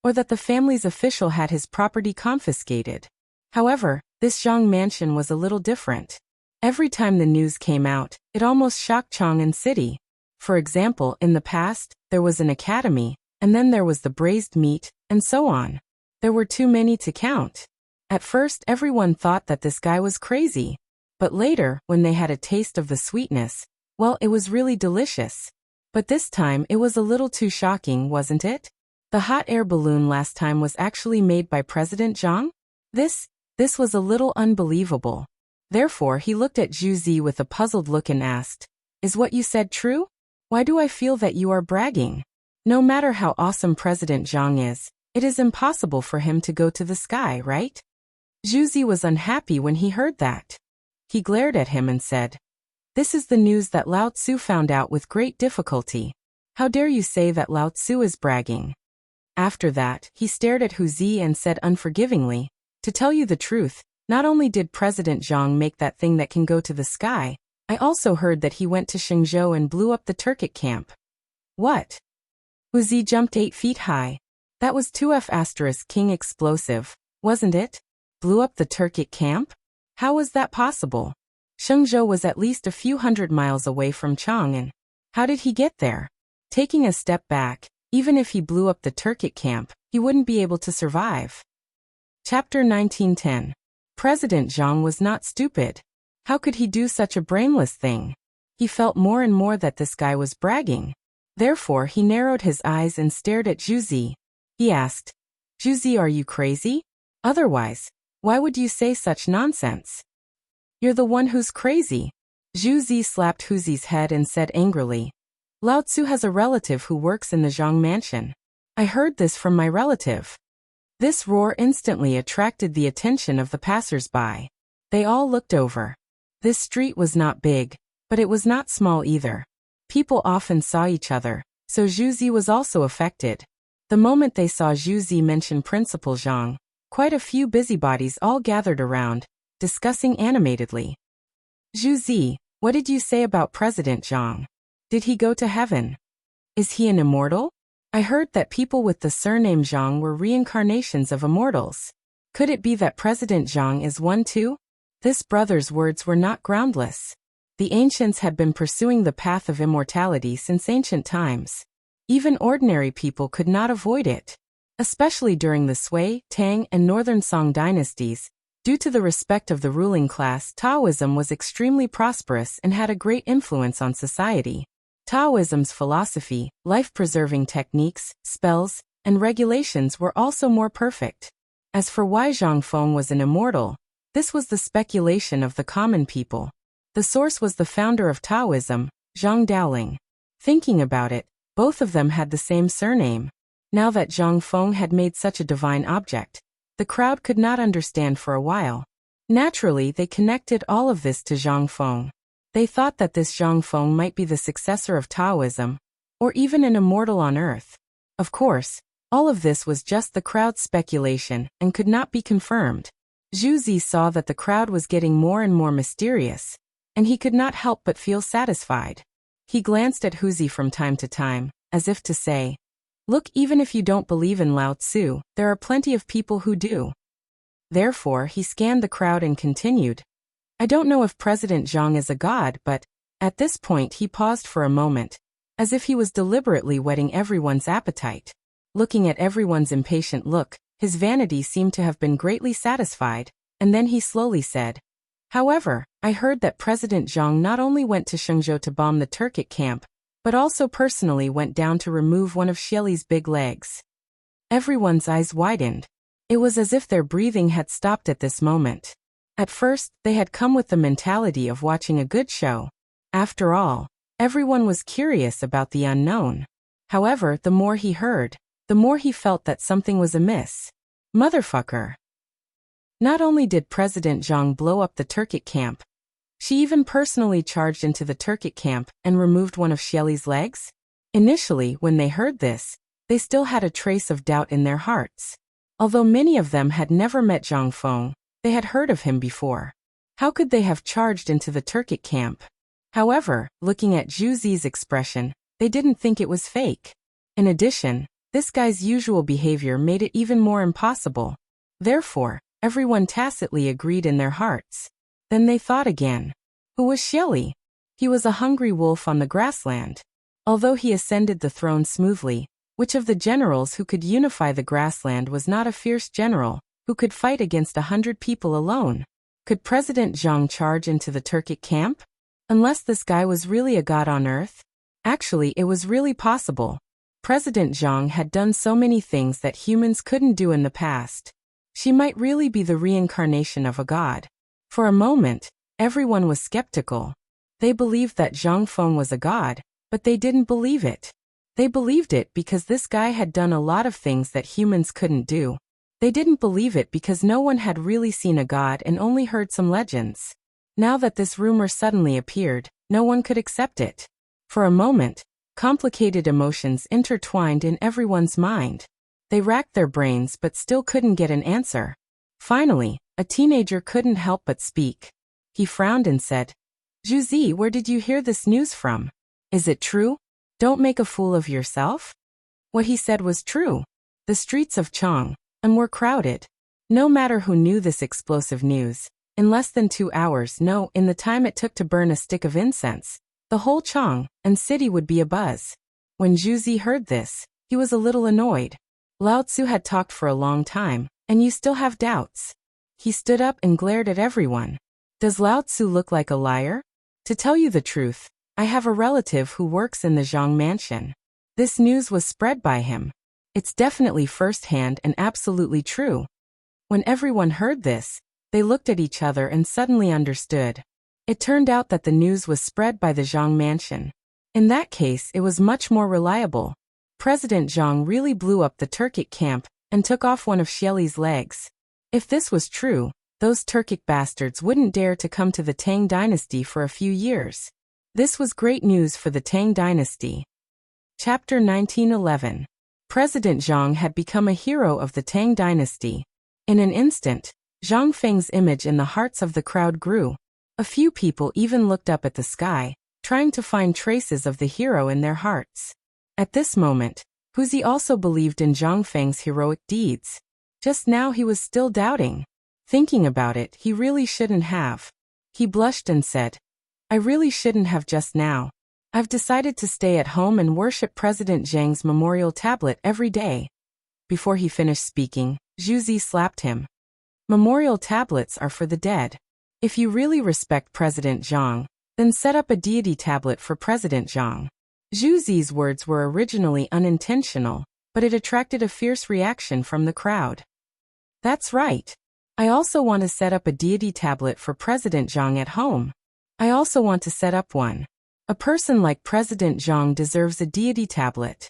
or that the family's official had his property confiscated. However, this Zhang mansion was a little different. Every time the news came out, it almost shocked Chang'an City. For example, in the past, there was an academy, and then there was the braised meat, and so on. There were too many to count. At first, everyone thought that this guy was crazy. But later, when they had a taste of the sweetness, well, it was really delicious. But this time, it was a little too shocking, wasn't it? The hot air balloon last time was actually made by President Zhang? This was a little unbelievable. Therefore, he looked at Zhu Zi with a puzzled look and asked, "Is what you said true? Why do I feel that you are bragging? No matter how awesome President Zhang is, it is impossible for him to go to the sky, right?" Zhu Zi was unhappy when he heard that. He glared at him and said, "This is the news that Lao Tzu found out with great difficulty. How dare you say that Lao Tzu is bragging?" After that, he stared at Hu Zi and said unforgivingly, "To tell you the truth, not only did President Zhang make that thing that can go to the sky, I also heard that he went to Shenzhou and blew up the Turkic camp." "What?" Hu Zi jumped 8 feet high. "That was 2F** King explosive, wasn't it? Blew up the Turkic camp? How was that possible? Shenzhou was at least a few hundred miles away from Chang'an. How did he get there?" Taking a step back, even if he blew up the Turkic camp, he wouldn't be able to survive. Chapter 1910. President Zhang was not stupid. How could he do such a brainless thing? He felt more and more that this guy was bragging. Therefore, he narrowed his eyes and stared at Zhu Zi. He asked, "Zhu Zi, are you crazy? Otherwise, why would you say such nonsense? You're the one who's crazy." Zhu Zi slapped Hu Zi's head and said angrily, "Lao Tzu has a relative who works in the Zhang mansion. I heard this from my relative." This roar instantly attracted the attention of the passers-by. They all looked over. This street was not big, but it was not small either. People often saw each other, so Zhu Zi was also affected. The moment they saw Zhu Zi mention Principal Zhang, quite a few busybodies all gathered around, discussing animatedly. "Zhu Zi, what did you say about President Zhang? Did he go to heaven? Is he an immortal? I heard that people with the surname Zhang were reincarnations of immortals. Could it be that President Zhang is one too?" This brother's words were not groundless. The ancients had been pursuing the path of immortality since ancient times. Even ordinary people could not avoid it. Especially during the Sui, Tang, and Northern Song dynasties, due to the respect of the ruling class, Taoism was extremely prosperous and had a great influence on society. Taoism's philosophy, life-preserving techniques, spells, and regulations were also more perfect. As for why Zhang Feng was an immortal, this was the speculation of the common people. The source was the founder of Taoism, Zhang Daoling. Thinking about it, both of them had the same surname. Now that Zhang Feng had made such a divine object, the crowd could not understand for a while. Naturally, they connected all of this to Zhang Feng. They thought that this Zhang Feng might be the successor of Taoism, or even an immortal on earth. Of course, all of this was just the crowd's speculation and could not be confirmed. Zhu Zi saw that the crowd was getting more and more mysterious, and he could not help but feel satisfied. He glanced at Hu Zi from time to time, as if to say, "Look, even if you don't believe in Lao Tzu, there are plenty of people who do." Therefore, he scanned the crowd and continued, "I don't know if President Zhang is a god, but..." At this point he paused for a moment, as if he was deliberately whetting everyone's appetite. Looking at everyone's impatient look, his vanity seemed to have been greatly satisfied, and then he slowly said, "However, I heard that President Zhang not only went to Shenzhou to bomb the Turkic camp, but also personally went down to remove one of Xieli's big legs." Everyone's eyes widened. It was as if their breathing had stopped at this moment. At first, they had come with the mentality of watching a good show. After all, everyone was curious about the unknown. However, the more he heard, the more he felt that something was amiss. Motherfucker. Not only did President Zhang blow up the Turkic camp, she even personally charged into the Turkic camp and removed one of Xieli's legs? Initially, when they heard this, they still had a trace of doubt in their hearts. Although many of them had never met Zhang Feng, they had heard of him before. How could they have charged into the Turkic camp? However, looking at Zhu Zi's expression, they didn't think it was fake. In addition, this guy's usual behavior made it even more impossible. Therefore, everyone tacitly agreed in their hearts. Then they thought again. Who was Xieli? He was a hungry wolf on the grassland. Although he ascended the throne smoothly, which of the generals who could unify the grassland was not a fierce general, who could fight against 100 people alone? Could President Zhang charge into the Turkic camp? Unless this guy was really a god on earth? Actually, it was really possible. President Zhang had done so many things that humans couldn't do in the past. She might really be the reincarnation of a god. For a moment, everyone was skeptical. They believed that Zhang Feng was a god, but they didn't believe it. They believed it because this guy had done a lot of things that humans couldn't do. They didn't believe it because no one had really seen a god and only heard some legends. Now that this rumor suddenly appeared, no one could accept it. For a moment, complicated emotions intertwined in everyone's mind. They racked their brains but still couldn't get an answer. Finally, a teenager couldn't help but speak. He frowned and said, "Zhuzi, where did you hear this news from? Is it true? Don't make a fool of yourself." What he said was true. The streets of Chang'an were crowded. No matter who knew this explosive news, in less than 2 hours, in the time it took to burn a stick of incense, the whole Chang'an city would be abuzz. When Zhuzi heard this, he was a little annoyed. Lao Tzu had talked for a long time, and you still have doubts. He stood up and glared at everyone. Does Lao Tzu look like a liar? To tell you the truth, I have a relative who works in the Zhang mansion. This news was spread by him. It's definitely first-hand and absolutely true. When everyone heard this, they looked at each other and suddenly understood. It turned out that the news was spread by the Zhang mansion. In that case, it was much more reliable. President Zhang really blew up the Turkic camp and took off one of Xieli's legs. If this was true, those Turkic bastards wouldn't dare to come to the Tang dynasty for a few years. This was great news for the Tang dynasty. Chapter 1911. President Zhang had become a hero of the Tang dynasty. In an instant, Zhang Feng's image in the hearts of the crowd grew. A few people even looked up at the sky, trying to find traces of the hero in their hearts. At this moment, Huzi also believed in Zhang Feng's heroic deeds. Just now he was still doubting. Thinking about it, he really shouldn't have. He blushed and said, "I really shouldn't have just now. I've decided to stay at home and worship President Zhang's memorial tablet every day." Before he finished speaking, Zhuzi slapped him. Memorial tablets are for the dead. If you really respect President Zhang, then set up a deity tablet for President Zhang. Zhuzi's words were originally unintentional, but it attracted a fierce reaction from the crowd. That's right. I also want to set up a deity tablet for President Zhang at home. I also want to set up one. A person like President Zhang deserves a deity tablet.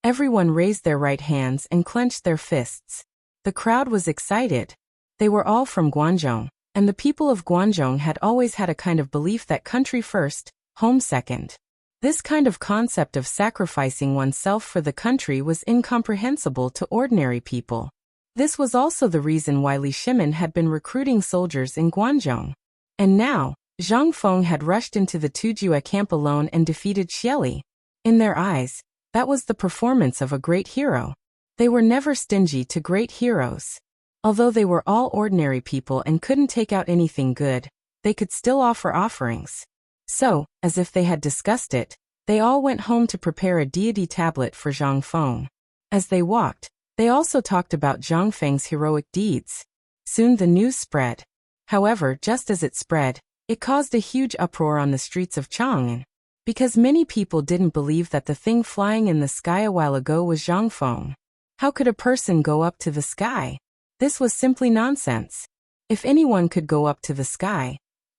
Everyone raised their right hands and clenched their fists. The crowd was excited. They were all from Guangzhou, and the people of Guangzhou had always had a kind of belief that country first, home second. This kind of concept of sacrificing oneself for the country was incomprehensible to ordinary people. This was also the reason why Li Shimin had been recruiting soldiers in Guangzhou. And now, Zhang Feng had rushed into the Tujue camp alone and defeated Xieli. In their eyes, that was the performance of a great hero. They were never stingy to great heroes. Although they were all ordinary people and couldn't take out anything good, they could still offer offerings. So, as if they had discussed it, they all went home to prepare a deity tablet for Zhang Feng. As they walked, they also talked about Zhang Feng's heroic deeds. Soon the news spread. However, just as it spread, it caused a huge uproar on the streets of Chang'an. Because many people didn't believe that the thing flying in the sky a while ago was Zhang Feng. How could a person go up to the sky? This was simply nonsense. If anyone could go up to the sky,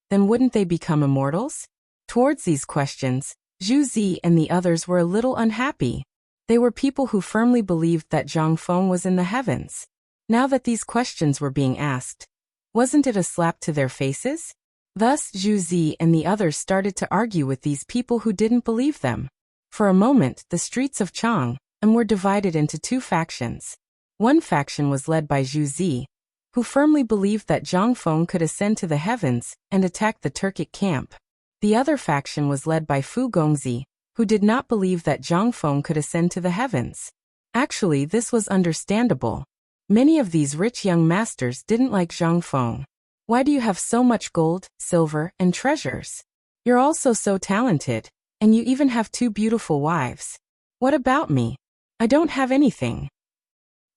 then wouldn't they become immortals? Towards these questions, Zhu Zi and the others were a little unhappy. They were people who firmly believed that Zhang Feng was in the heavens. Now that these questions were being asked, wasn't it a slap to their faces? Thus Zhu Zi and the others started to argue with these people who didn't believe them. For a moment, the streets of Chang'an were divided into two factions. One faction was led by Zhu Zi, who firmly believed that Zhang Feng could ascend to the heavens and attack the Turkic camp. The other faction was led by Fu Gongzi, who did not believe that Zhang Feng could ascend to the heavens. Actually, this was understandable. Many of these rich young masters didn't like Zhang Feng. Why do you have so much gold, silver, and treasures? You're also so talented, and you even have 2 beautiful wives. What about me? I don't have anything.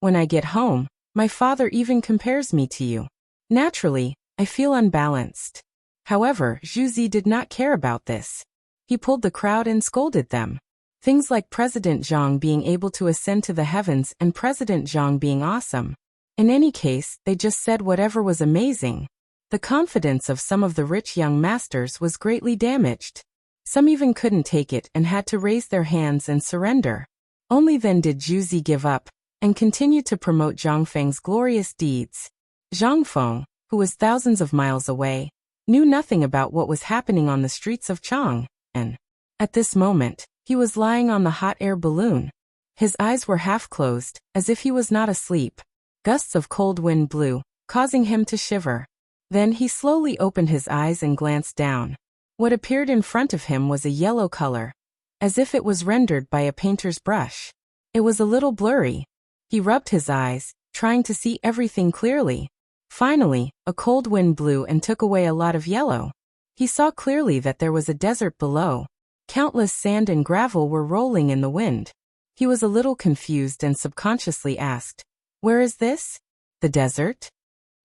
When I get home, my father even compares me to you. Naturally, I feel unbalanced. However, Zhu Zi did not care about this. He pulled the crowd and scolded them. Things like President Zhang being able to ascend to the heavens and President Zhang being awesome. In any case, they just said whatever was amazing. The confidence of some of the rich young masters was greatly damaged. Some even couldn't take it and had to raise their hands and surrender. Only then did Zhu Zi give up and continue to promote Zhang Feng's glorious deeds. Zhang Feng, who was thousands of miles away, knew nothing about what was happening on the streets of Chang'an. At this moment, he was lying on the hot air balloon. His eyes were half closed, as if he was not asleep. Gusts of cold wind blew, causing him to shiver. Then he slowly opened his eyes and glanced down. What appeared in front of him was a yellow color, as if it was rendered by a painter's brush. It was a little blurry. He rubbed his eyes, trying to see everything clearly. Finally, a cold wind blew and took away a lot of yellow. He saw clearly that there was a desert below. Countless sand and gravel were rolling in the wind. He was a little confused and subconsciously asked, "Where is this? The desert?"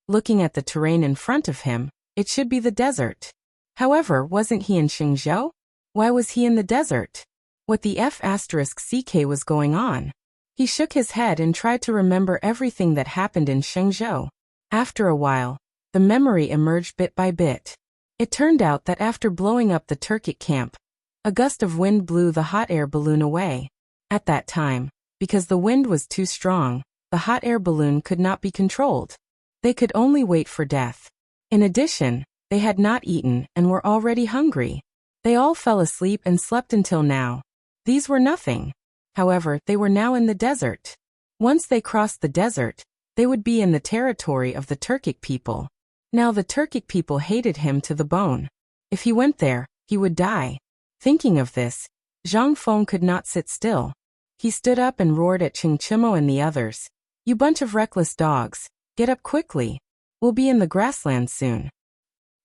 Looking at the terrain in front of him, it should be the desert. However, wasn't he in Xingzhou? Why was he in the desert? What the F***ck was going on? He shook his head and tried to remember everything that happened in Xingzhou. After a while, the memory emerged bit by bit. It turned out that after blowing up the Turkic camp, a gust of wind blew the hot air balloon away. At that time, because the wind was too strong, the hot air balloon could not be controlled. They could only wait for death. In addition, they had not eaten and were already hungry. They all fell asleep and slept until now. These were nothing. However, they were now in the desert. Once they crossed the desert, they would be in the territory of the Turkic people. Now the Turkic people hated him to the bone. If he went there, he would die. Thinking of this, Zhang Feng could not sit still. He stood up and roared at Chingchimo and the others. "You bunch of reckless dogs, get up quickly. We'll be in the grassland soon."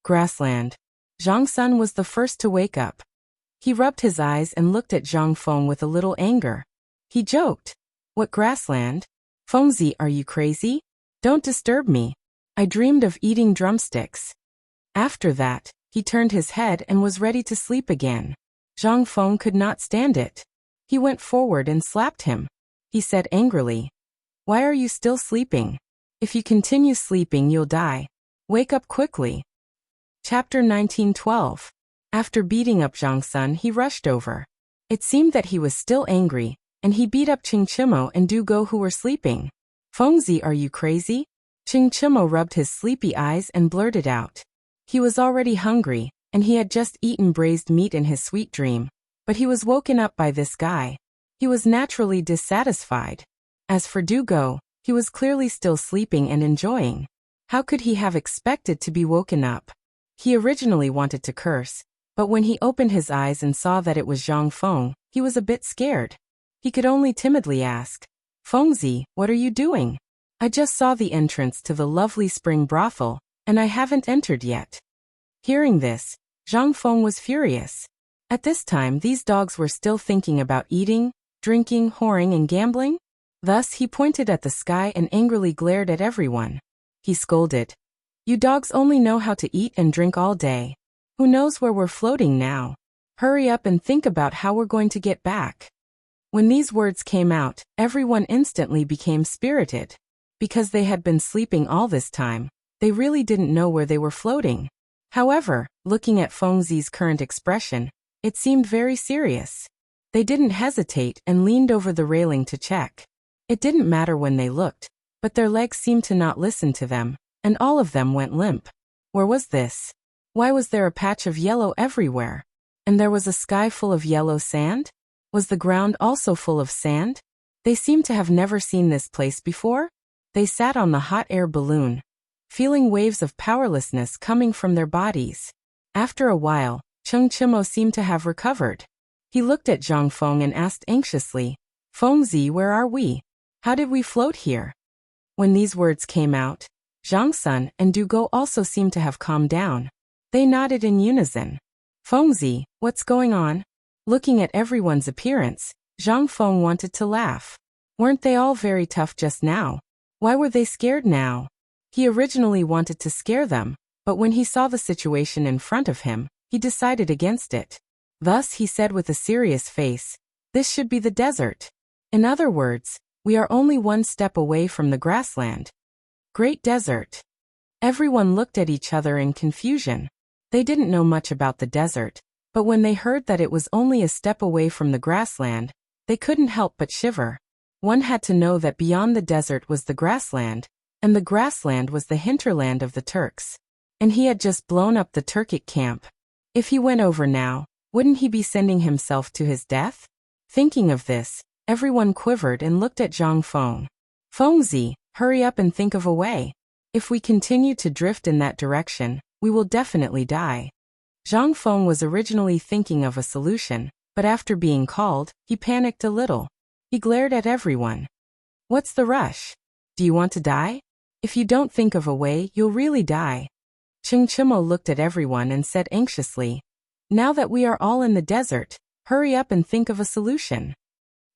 Grassland. Zhang Sun was the first to wake up. He rubbed his eyes and looked at Zhang Feng with a little anger. He joked, "What grassland? Fengzi, are you crazy? Don't disturb me. I dreamed of eating drumsticks." After that, he turned his head and was ready to sleep again. Zhang Feng could not stand it. He went forward and slapped him. He said angrily, "Why are you still sleeping? If you continue sleeping, you'll die. Wake up quickly." Chapter 19:12. After beating up Zhang Sun, he rushed over. It seemed that he was still angry, and he beat up Chingchimo and Du Go who were sleeping. "Fengzi, are you crazy?" Chingchimo rubbed his sleepy eyes and blurted out. He was already hungry, and he had just eaten braised meat in his sweet dream, but he was woken up by this guy. He was naturally dissatisfied. As for Du Go, he was clearly still sleeping and enjoying. How could he have expected to be woken up? He originally wanted to curse, but when he opened his eyes and saw that it was Zhang Feng, he was a bit scared. He could only timidly ask, "Fengzi, what are you doing? I just saw the entrance to the lovely spring brothel, and I haven't entered yet." Hearing this, Zhang Feng was furious. At this time, these dogs were still thinking about eating, drinking, whoring, and gambling. Thus, he pointed at the sky and angrily glared at everyone. He scolded, "You dogs only know how to eat and drink all day. Who knows where we're floating now? Hurry up and think about how we're going to get back." When these words came out, everyone instantly became spirited. Because they had been sleeping all this time, they really didn't know where they were floating. However, looking at Fengzi's current expression, it seemed very serious. They didn't hesitate and leaned over the railing to check. It didn't matter when they looked, but their legs seemed to not listen to them, and all of them went limp. Where was this? Why was there a patch of yellow everywhere? And there was a sky full of yellow sand? Was the ground also full of sand? They seemed to have never seen this place before. They sat on the hot air balloon, feeling waves of powerlessness coming from their bodies. After a while, Chengchimo seemed to have recovered. He looked at Zhang Feng and asked anxiously, "Fengzi, where are we? How did we float here?" When these words came out, Zhang Sun and Du Go also seemed to have calmed down. They nodded in unison. "Fengzi, what's going on?" Looking at everyone's appearance, Zhang Feng wanted to laugh. Weren't they all very tough just now? Why were they scared now? He originally wanted to scare them, but when he saw the situation in front of him, he decided against it. Thus he said with a serious face, "This should be the desert. In other words, we are only one step away from the grassland." Great desert. Everyone looked at each other in confusion. They didn't know much about the desert, but when they heard that it was only a step away from the grassland, they couldn't help but shiver. One had to know that beyond the desert was the grassland, and the grassland was the hinterland of the Turks. And he had just blown up the Turkic camp. If he went over now, wouldn't he be sending himself to his death? Thinking of this, Everyone quivered and looked at Zhang Feng. Fengzi, hurry up and think of a way. If we continue to drift in that direction, we will definitely die. Zhang Feng was originally thinking of a solution, but after being called, he panicked a little. He glared at everyone. What's the rush? Do you want to die? If you don't think of a way, you'll really die. Cheng Chimo looked at everyone and said anxiously, now that we are all in the desert, hurry up and think of a solution.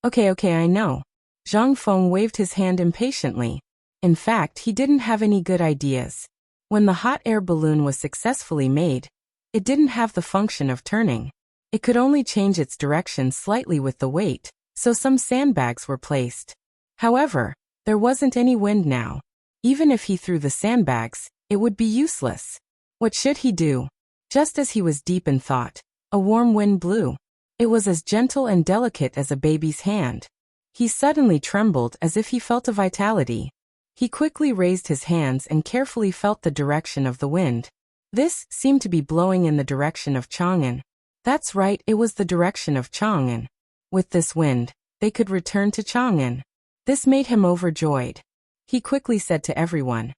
Okay, I know. Zhang Feng waved his hand impatiently. In fact, he didn't have any good ideas. When the hot air balloon was successfully made, it didn't have the function of turning. It could only change its direction slightly with the weight, so some sandbags were placed. However, there wasn't any wind now. Even if he threw the sandbags, it would be useless. What should he do? Just as he was deep in thought, a warm wind blew. It was as gentle and delicate as a baby's hand. He suddenly trembled as if he felt a vitality. He quickly raised his hands and carefully felt the direction of the wind. This seemed to be blowing in the direction of Chang'an. That's right, it was the direction of Chang'an. With this wind, they could return to Chang'an. This made him overjoyed. He quickly said to everyone,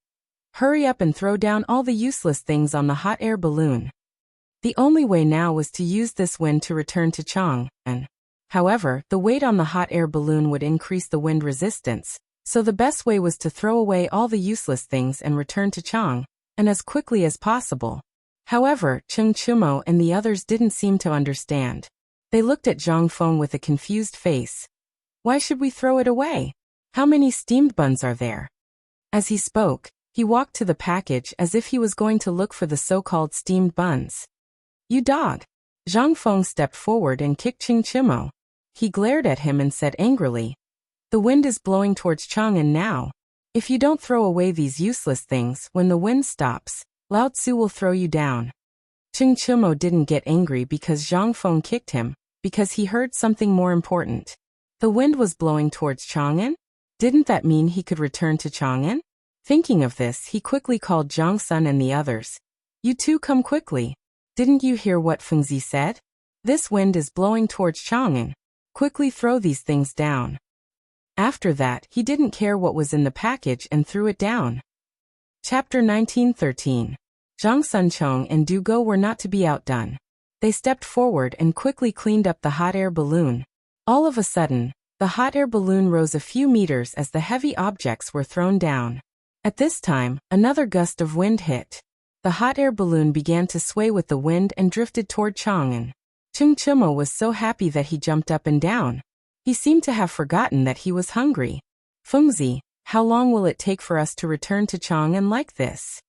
hurry up and throw down all the useless things on the hot air balloon. The only way now was to use this wind to return to Chang'an. However, the weight on the hot air balloon would increase the wind resistance, so the best way was to throw away all the useless things and return to Chang'an as quickly as possible. However, Cheng Chumo and the others didn't seem to understand. They looked at Zhang Feng with a confused face. Why should we throw it away? How many steamed buns are there? As he spoke, he walked to the package as if he was going to look for the so-called steamed buns. You dog! Zhang Feng stepped forward and kicked Cheng Chimo. He glared at him and said angrily, the wind is blowing towards Chang'an now. If you don't throw away these useless things when the wind stops, Lao Tzu will throw you down. Cheng Chimo didn't get angry because Zhang Feng kicked him, because he heard something more important. The wind was blowing towards Chang'an? Didn't that mean he could return to Chang'an? Thinking of this, he quickly called Zhang Sun and the others. You two come quickly. Didn't you hear what Fengzi said? This wind is blowing towards Chang'an. Quickly throw these things down. After that, he didn't care what was in the package and threw it down. Chapter 1913. Zhang Sunchong and Du Go were not to be outdone. They stepped forward and quickly cleaned up the hot air balloon. All of a sudden, the hot air balloon rose a few meters as the heavy objects were thrown down. At this time, another gust of wind hit. The hot air balloon began to sway with the wind and drifted toward Chang'an. Cheng Chimo was so happy that he jumped up and down. He seemed to have forgotten that he was hungry. Fengzi, how long will it take for us to return to Chang'an like this?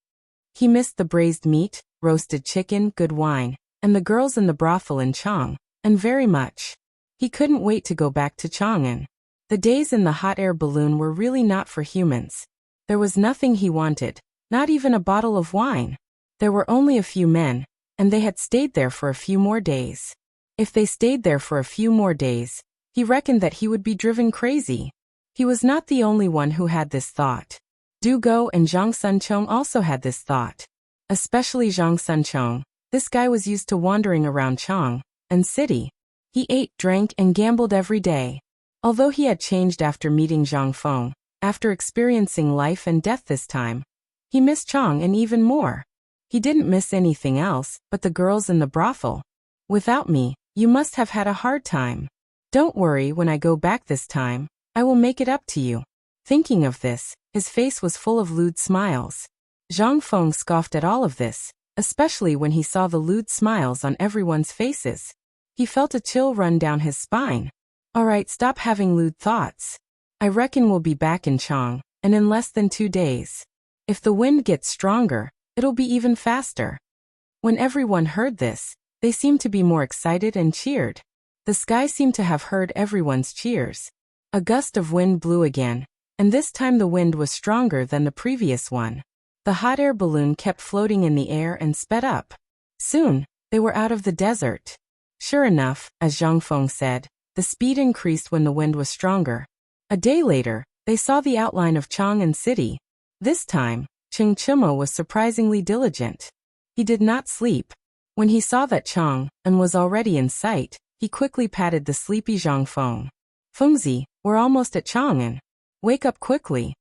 He missed the braised meat, roasted chicken, good wine, and the girls in the brothel in Chang'an very much. He couldn't wait to go back to Chang'an. The days in the hot air balloon were really not for humans. There was nothing he wanted, not even a bottle of wine. There were only a few men, and they had stayed there for a few more days. If they stayed there for a few more days, he reckoned that he would be driven crazy. He was not the only one who had this thought. Du Go and Zhang Sunchong also had this thought. Especially Zhang Sunchong. This guy was used to wandering around Chang'an city. He ate, drank, and gambled every day. Although he had changed after meeting Zhang Feng, after experiencing life and death this time, he missed Chang'an even more. He didn't miss anything else but the girls in the brothel. Without me, you must have had a hard time. Don't worry, when I go back this time, I will make it up to you. Thinking of this, his face was full of lewd smiles. Zhang Feng scoffed at all of this, especially when he saw the lewd smiles on everyone's faces. He felt a chill run down his spine. Alright, stop having lewd thoughts. I reckon we'll be back in Chang'an in less than 2 days. If the wind gets stronger, it'll be even faster. When everyone heard this, they seemed to be more excited and cheered. The sky seemed to have heard everyone's cheers. A gust of wind blew again, and this time the wind was stronger than the previous one. The hot air balloon kept floating in the air and sped up. Soon, they were out of the desert. Sure enough, as Zhang Feng said, the speed increased when the wind was stronger. A day later, they saw the outline of Chang'an city. This time, Cheng Chimo was surprisingly diligent. He did not sleep. When he saw that Chang'an was already in sight, he quickly patted the sleepy Zhang Feng. Fengzi, we're almost at Chang'an. Wake up quickly.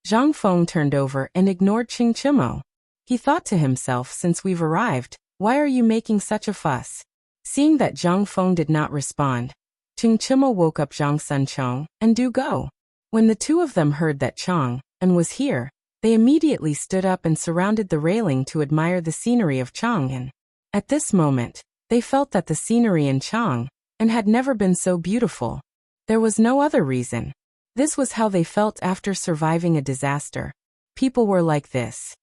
Zhang Feng turned over and ignored Qing Chimo. He thought to himself, since we've arrived, why are you making such a fuss? Seeing that Zhang Feng did not respond, Qing Chimo woke up Zhang Sunchong and do go. When the two of them heard that Chang'an was here, they immediately stood up and surrounded the railing to admire the scenery of Chang'an. At this moment, they felt that the scenery in Chang'an had never been so beautiful. There was no other reason. This was how they felt after surviving a disaster. People were like this.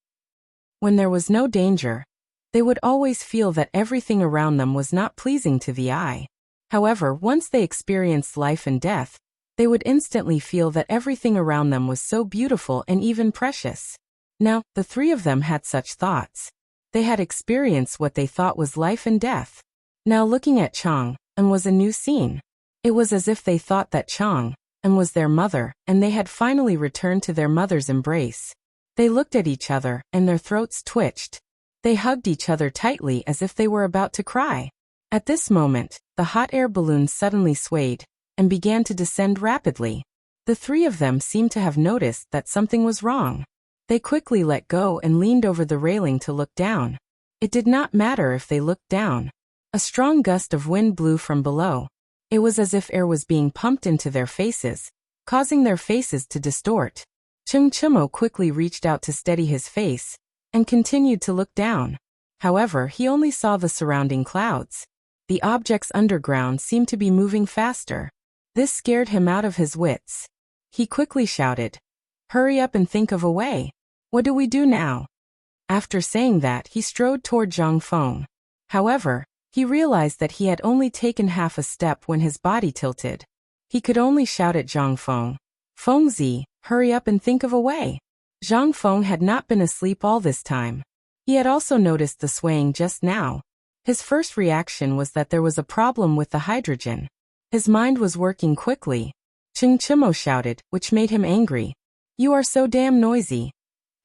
When there was no danger, they would always feel that everything around them was not pleasing to the eye. However, once they experienced life and death, they would instantly feel that everything around them was so beautiful and even precious. Now, the three of them had such thoughts. They had experienced what they thought was life and death. Now looking at Chang'an was a new scene. It was as if they thought that Chang'an was their mother, and they had finally returned to their mother's embrace. They looked at each other, and their throats twitched. They hugged each other tightly as if they were about to cry. At this moment, the hot air balloon suddenly swayed and began to descend rapidly. The three of them seemed to have noticed that something was wrong. They quickly let go and leaned over the railing to look down. It did not matter if they looked down. A strong gust of wind blew from below. It was as if air was being pumped into their faces, causing their faces to distort. Qing Chimo quickly reached out to steady his face and continued to look down. However, he only saw the surrounding clouds. The objects underground seemed to be moving faster. This scared him out of his wits. He quickly shouted, "Hurry up and think of a way. What do we do now?" After saying that, he strode toward Zhang Feng. However, he realized that he had only taken half a step when his body tilted. He could only shout at Zhang Feng, "Fengzi, hurry up and think of a way." Zhang Feng had not been asleep all this time. He had also noticed the swaying just now. His first reaction was that there was a problem with the hydrogen. His mind was working quickly. Qing Chimo shouted, which made him angry. "You are so damn noisy."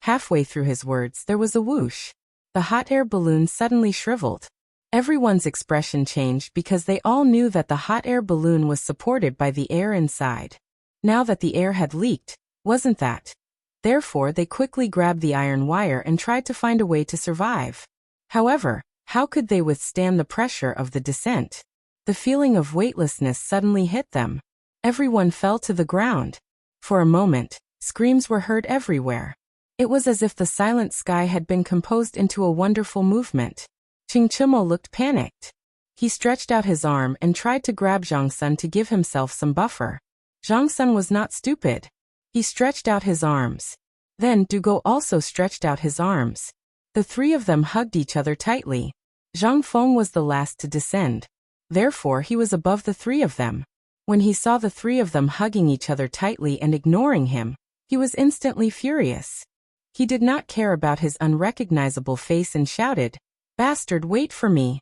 Halfway through his words, there was a whoosh. The hot air balloon suddenly shriveled. Everyone's expression changed because they all knew that the hot air balloon was supported by the air inside. Now that the air had leaked, wasn't that? Therefore, they quickly grabbed the iron wire and tried to find a way to survive. However, how could they withstand the pressure of the descent? The feeling of weightlessness suddenly hit them. Everyone fell to the ground. For a moment, screams were heard everywhere. It was as if the silent sky had been composed into a wonderful movement. Qing Chimo looked panicked. He stretched out his arm and tried to grab Zhang Sun to give himself some buffer. Zhang Sun was not stupid. He stretched out his arms. Then Dugo also stretched out his arms. The three of them hugged each other tightly. Zhang Feng was the last to descend. Therefore, he was above the three of them. When he saw the three of them hugging each other tightly and ignoring him, he was instantly furious. He did not care about his unrecognizable face and shouted, "Bastard, wait for me."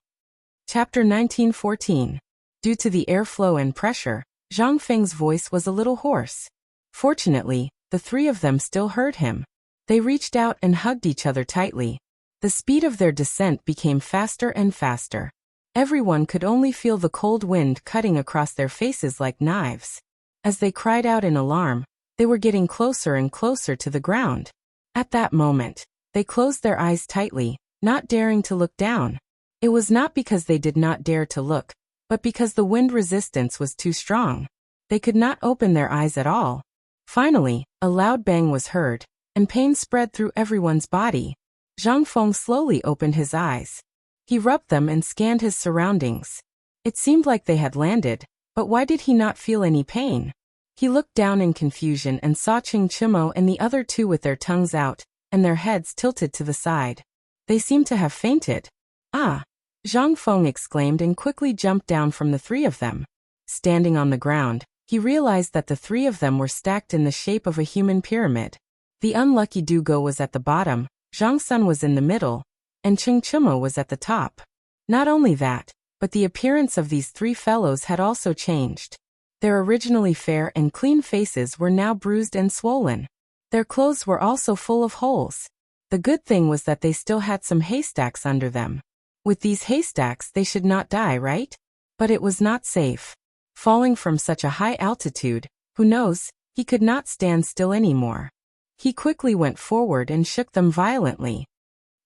Chapter 1914. Due to the airflow and pressure, Zhang Feng's voice was a little hoarse. Fortunately, the three of them still heard him. They reached out and hugged each other tightly. The speed of their descent became faster and faster. Everyone could only feel the cold wind cutting across their faces like knives. As they cried out in alarm, they were getting closer and closer to the ground. At that moment, they closed their eyes tightly, not daring to look down. It was not because they did not dare to look, but because the wind resistance was too strong. They could not open their eyes at all. Finally, a loud bang was heard, and pain spread through everyone's body. Zhang Feng slowly opened his eyes. He rubbed them and scanned his surroundings. It seemed like they had landed, but why did he not feel any pain? He looked down in confusion and saw Qing Chimo and the other two with their tongues out, and their heads tilted to the side. They seemed to have fainted. "Ah!" Zhang Feng exclaimed and quickly jumped down from the three of them. Standing on the ground, he realized that the three of them were stacked in the shape of a human pyramid. The unlucky Dugo was at the bottom, Zhang Sun was in the middle, and Qing Chimo was at the top. Not only that, but the appearance of these three fellows had also changed. Their originally fair and clean faces were now bruised and swollen. Their clothes were also full of holes. The good thing was that they still had some haystacks under them. With these haystacks they should not die, right? But it was not safe. Falling from such a high altitude, who knows, he could not stand still anymore. He quickly went forward and shook them violently.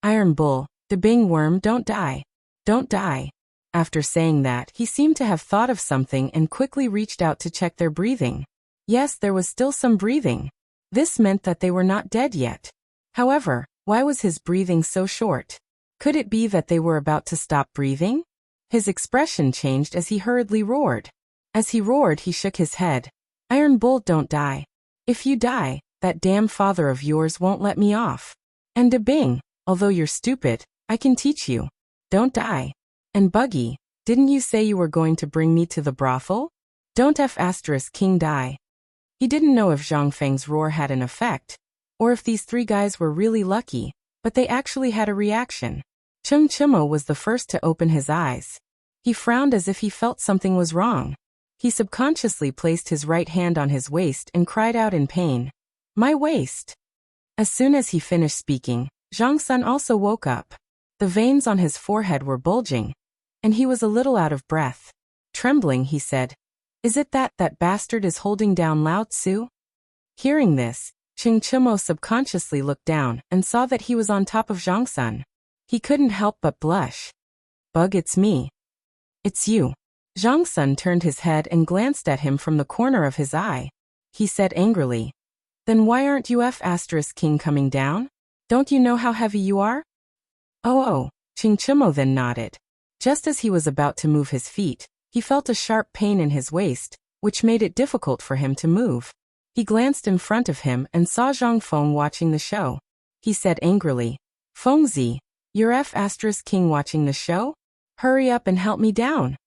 Iron Bull, the Bing Worm, don't die. Don't die. After saying that, he seemed to have thought of something and quickly reached out to check their breathing. Yes, there was still some breathing. This meant that they were not dead yet. However, why was his breathing so short? Could it be that they were about to stop breathing? His expression changed as he hurriedly roared. As he roared, he shook his head. Iron Bull, don't die. If you die, that damn father of yours won't let me off. And Bing, although you're stupid, I can teach you. Don't die. And Buggy, didn't you say you were going to bring me to the brothel? Don't King die. He didn't know if Zhang Feng's roar had an effect, or if these three guys were really lucky, but they actually had a reaction. Cheng Chimo was the first to open his eyes. He frowned as if he felt something was wrong. He subconsciously placed his right hand on his waist and cried out in pain. My waist! As soon as he finished speaking, Zhang Sun also woke up. The veins on his forehead were bulging, and he was a little out of breath. Trembling, he said, Is it that bastard is holding down Lao Tzu? Hearing this, Cheng Chimo subconsciously looked down and saw that he was on top of Zhang Sun. He couldn't help but blush. Bug, it's me. It's you. Zhang Sun turned his head and glanced at him from the corner of his eye. He said angrily, Then why aren't you King coming down? Don't you know how heavy you are? Oh, Cheng Chimo then nodded. Just as he was about to move his feet, he felt a sharp pain in his waist, which made it difficult for him to move. He glanced in front of him and saw Zhang Feng watching the show. He said angrily, Fengzi, you're King watching the show? Hurry up and help me down.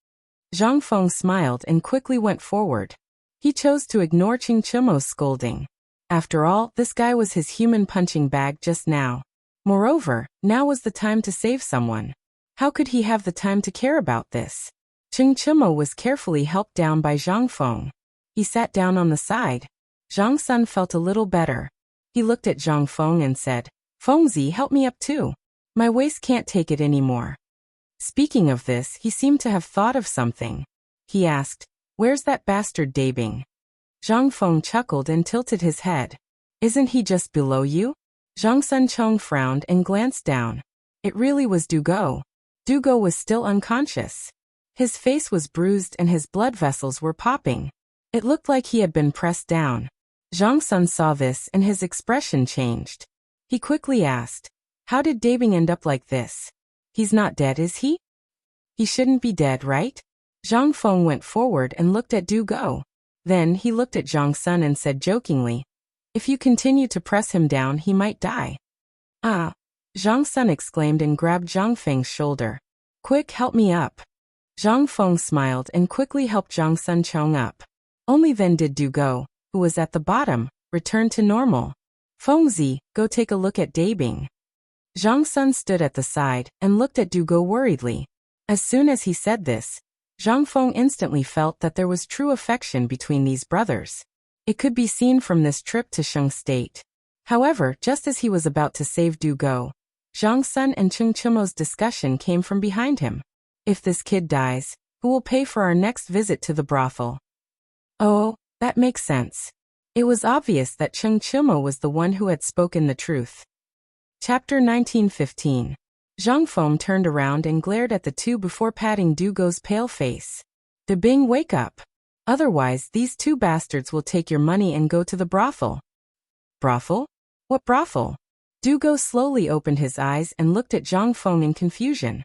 Zhang Feng smiled and quickly went forward. He chose to ignore Cheng Chimo's scolding. After all, this guy was his human punching bag just now. Moreover, now was the time to save someone. How could he have the time to care about this? Cheng Chimo was carefully helped down by Zhang Feng. He sat down on the side. Zhang Sun felt a little better. He looked at Zhang Feng and said, Fengzi, help me up too. My waist can't take it anymore. Speaking of this, he seemed to have thought of something. He asked, Where's that bastard Dabing? Zhang Feng chuckled and tilted his head. Isn't he just below you? Zhang Sun Chong frowned and glanced down. It really was Dugo. Dugo was still unconscious. His face was bruised and his blood vessels were popping. It looked like he had been pressed down. Zhang Sun saw this and his expression changed. He quickly asked, How did Dabing end up like this? He's not dead, is he? He shouldn't be dead, right? Zhang Feng went forward and looked at Dugo. Then he looked at Zhang Sun and said jokingly, If you continue to press him down, he might die. Ah! Zhang Sun exclaimed and grabbed Zhang Feng's shoulder. Quick, help me up. Zhang Feng smiled and quickly helped Zhang Sun Chong up. Only then did Dugo, who was at the bottom, return to normal. Fengzi, go take a look at Dabing. Zhang Sun stood at the side and looked at Dugo worriedly. As soon as he said this, Zhang Feng instantly felt that there was true affection between these brothers. It could be seen from this trip to Sheng State. However, just as he was about to save Dugo, Zhang Sun and Cheng Chimo's discussion came from behind him. If this kid dies, who will pay for our next visit to the brothel? Oh, that makes sense. It was obvious that Cheng Chimo was the one who had spoken the truth. Chapter 1915. Zhang Feng turned around and glared at the two before patting Dugo's pale face. Dabing, wake up. Otherwise, these two bastards will take your money and go to the brothel. Brothel? What brothel? Dugo slowly opened his eyes and looked at Zhang Feng in confusion.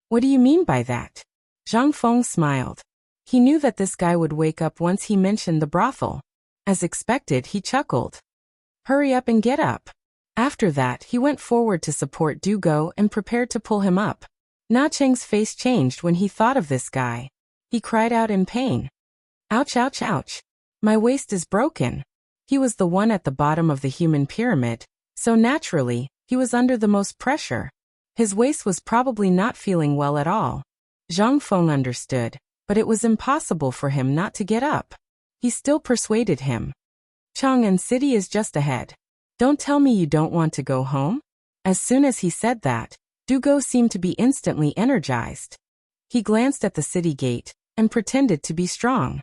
What do you mean by that? Zhang Feng smiled. He knew that this guy would wake up once he mentioned the brothel. As expected, he chuckled. Hurry up and get up. After that, he went forward to support Dugo and prepared to pull him up. Na Cheng's face changed when he thought of this guy. He cried out in pain. Ouch, ouch, ouch. My waist is broken. He was the one at the bottom of the human pyramid, so naturally, he was under the most pressure. His waist was probably not feeling well at all. Zhang Feng understood, but it was impossible for him not to get up. He still persuaded him. Chang'an City is just ahead. Don't tell me you don't want to go home? As soon as he said that, Dugo seemed to be instantly energized. He glanced at the city gate and pretended to be strong.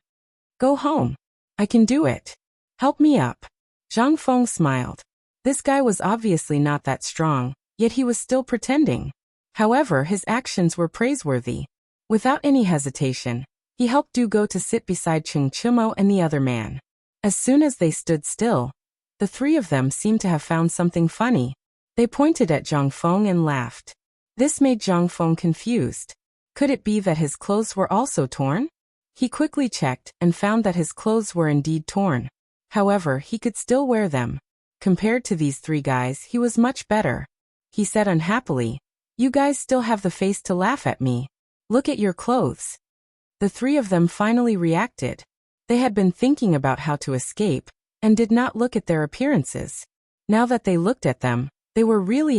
Go home. I can do it. Help me up. Zhang Feng smiled. This guy was obviously not that strong, yet he was still pretending. However, his actions were praiseworthy. Without any hesitation, he helped Du Go to sit beside Cheng Chimo and the other man. As soon as they stood still, the three of them seemed to have found something funny. They pointed at Zhang Feng and laughed. This made Zhang Feng confused. Could it be that his clothes were also torn? He quickly checked and found that his clothes were indeed torn. However, he could still wear them. Compared to these three guys, he was much better. He said unhappily, "You guys still have the face to laugh at me. Look at your clothes." The three of them finally reacted. They had been thinking about how to escape, and did not look at their appearances. Now that they looked at them, they were really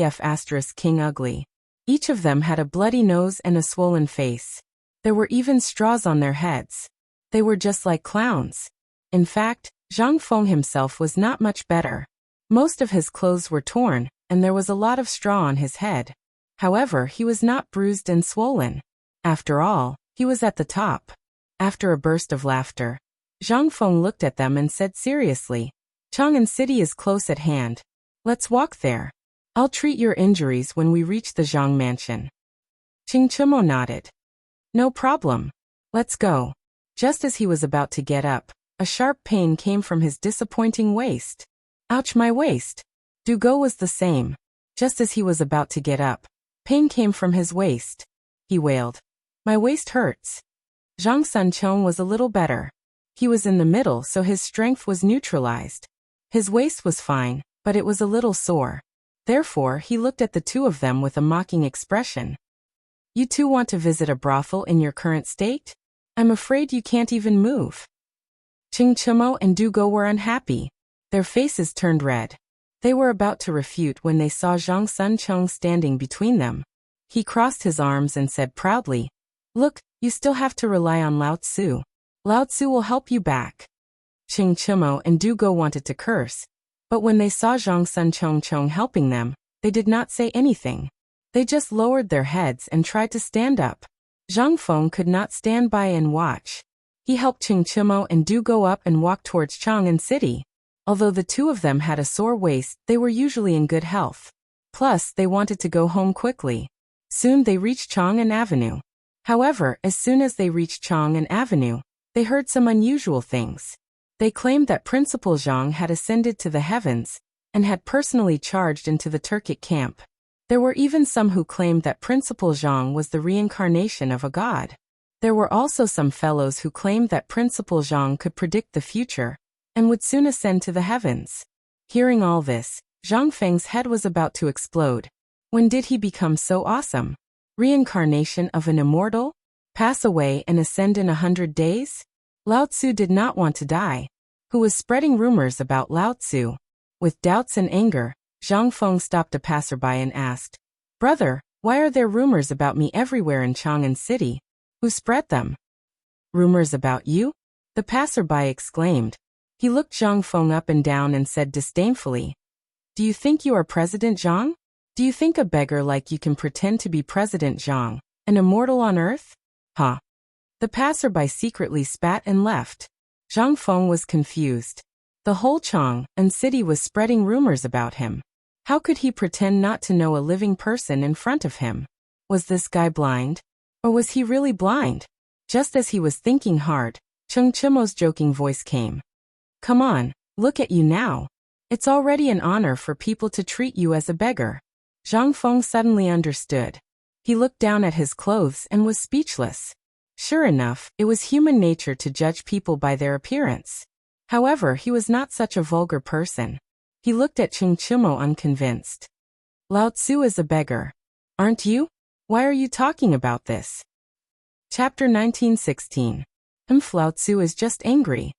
King ugly. Each of them had a bloody nose and a swollen face. There were even straws on their heads. They were just like clowns. In fact, Zhang Feng himself was not much better. Most of his clothes were torn, and there was a lot of straw on his head. However, he was not bruised and swollen. After all, he was at the top. After a burst of laughter, Zhang Feng looked at them and said seriously, "Chang'an City is close at hand. Let's walk there. I'll treat your injuries when we reach the Zhang mansion." Cheng Chimo nodded. "No problem. Let's go." Just as he was about to get up, a sharp pain came from his disappointing waist. "Ouch, my waist." Du Go was the same. Just as he was about to get up, pain came from his waist. He wailed, "My waist hurts." Zhang Sancheng was a little better. He was in the middle, so his strength was neutralized. His waist was fine, but it was a little sore. Therefore, he looked at the two of them with a mocking expression. "You two want to visit a brothel in your current state? I'm afraid you can't even move." Cheng Chimo and Du Go were unhappy. Their faces turned red. They were about to refute when they saw Zhang Sancheng standing between them. He crossed his arms and said proudly, "Look, you still have to rely on Lao Tzu. Lao Tzu will help you back." Cheng Chimo and Du Go wanted to curse, but when they saw Zhang Sancheng helping them, they did not say anything. They just lowered their heads and tried to stand up. Zhang Feng could not stand by and watch. He helped Cheng Chimo and Du Go up and walked towards Chang'an City. Although the two of them had a sore waist, they were usually in good health. Plus, they wanted to go home quickly. Soon they reached Chang'an Avenue. However, as soon as they reached Chang'an Avenue, they heard some unusual things. They claimed that Principal Zhang had ascended to the heavens and had personally charged into the Turkic camp. There were even some who claimed that Principal Zhang was the reincarnation of a god. There were also some fellows who claimed that Principal Zhang could predict the future and would soon ascend to the heavens. Hearing all this, Zhang Feng's head was about to explode. When did he become so awesome? Reincarnation of an immortal? Pass away and ascend in 100 days? Lao Tzu did not want to die. Who was spreading rumors about Lao Tzu? With doubts and anger, Zhang Feng stopped a passerby and asked, "Brother, why are there rumors about me everywhere in Chang'an City? Who spread them?" "Rumors about you?" the passerby exclaimed. He looked Zhang Feng up and down and said disdainfully, "Do you think you are President Zhang? Do you think a beggar like you can pretend to be President Zhang, an immortal on earth? Huh?" The passerby secretly spat and left. Zhang Feng was confused. The whole Chang'an City was spreading rumors about him. How could he pretend not to know a living person in front of him? Was this guy blind? Or was he really blind? Just as he was thinking hard, Cheng Chimo's joking voice came. "Come on, look at you now. It's already an honor for people to treat you as a beggar." Zhang Feng suddenly understood. He looked down at his clothes and was speechless. Sure enough, it was human nature to judge people by their appearance. However, he was not such a vulgar person. He looked at Cheng Chimo unconvinced. "Lao Tzu is a beggar. Aren't you? Why are you talking about this?" Chapter 1916. Lao Tzu is just angry.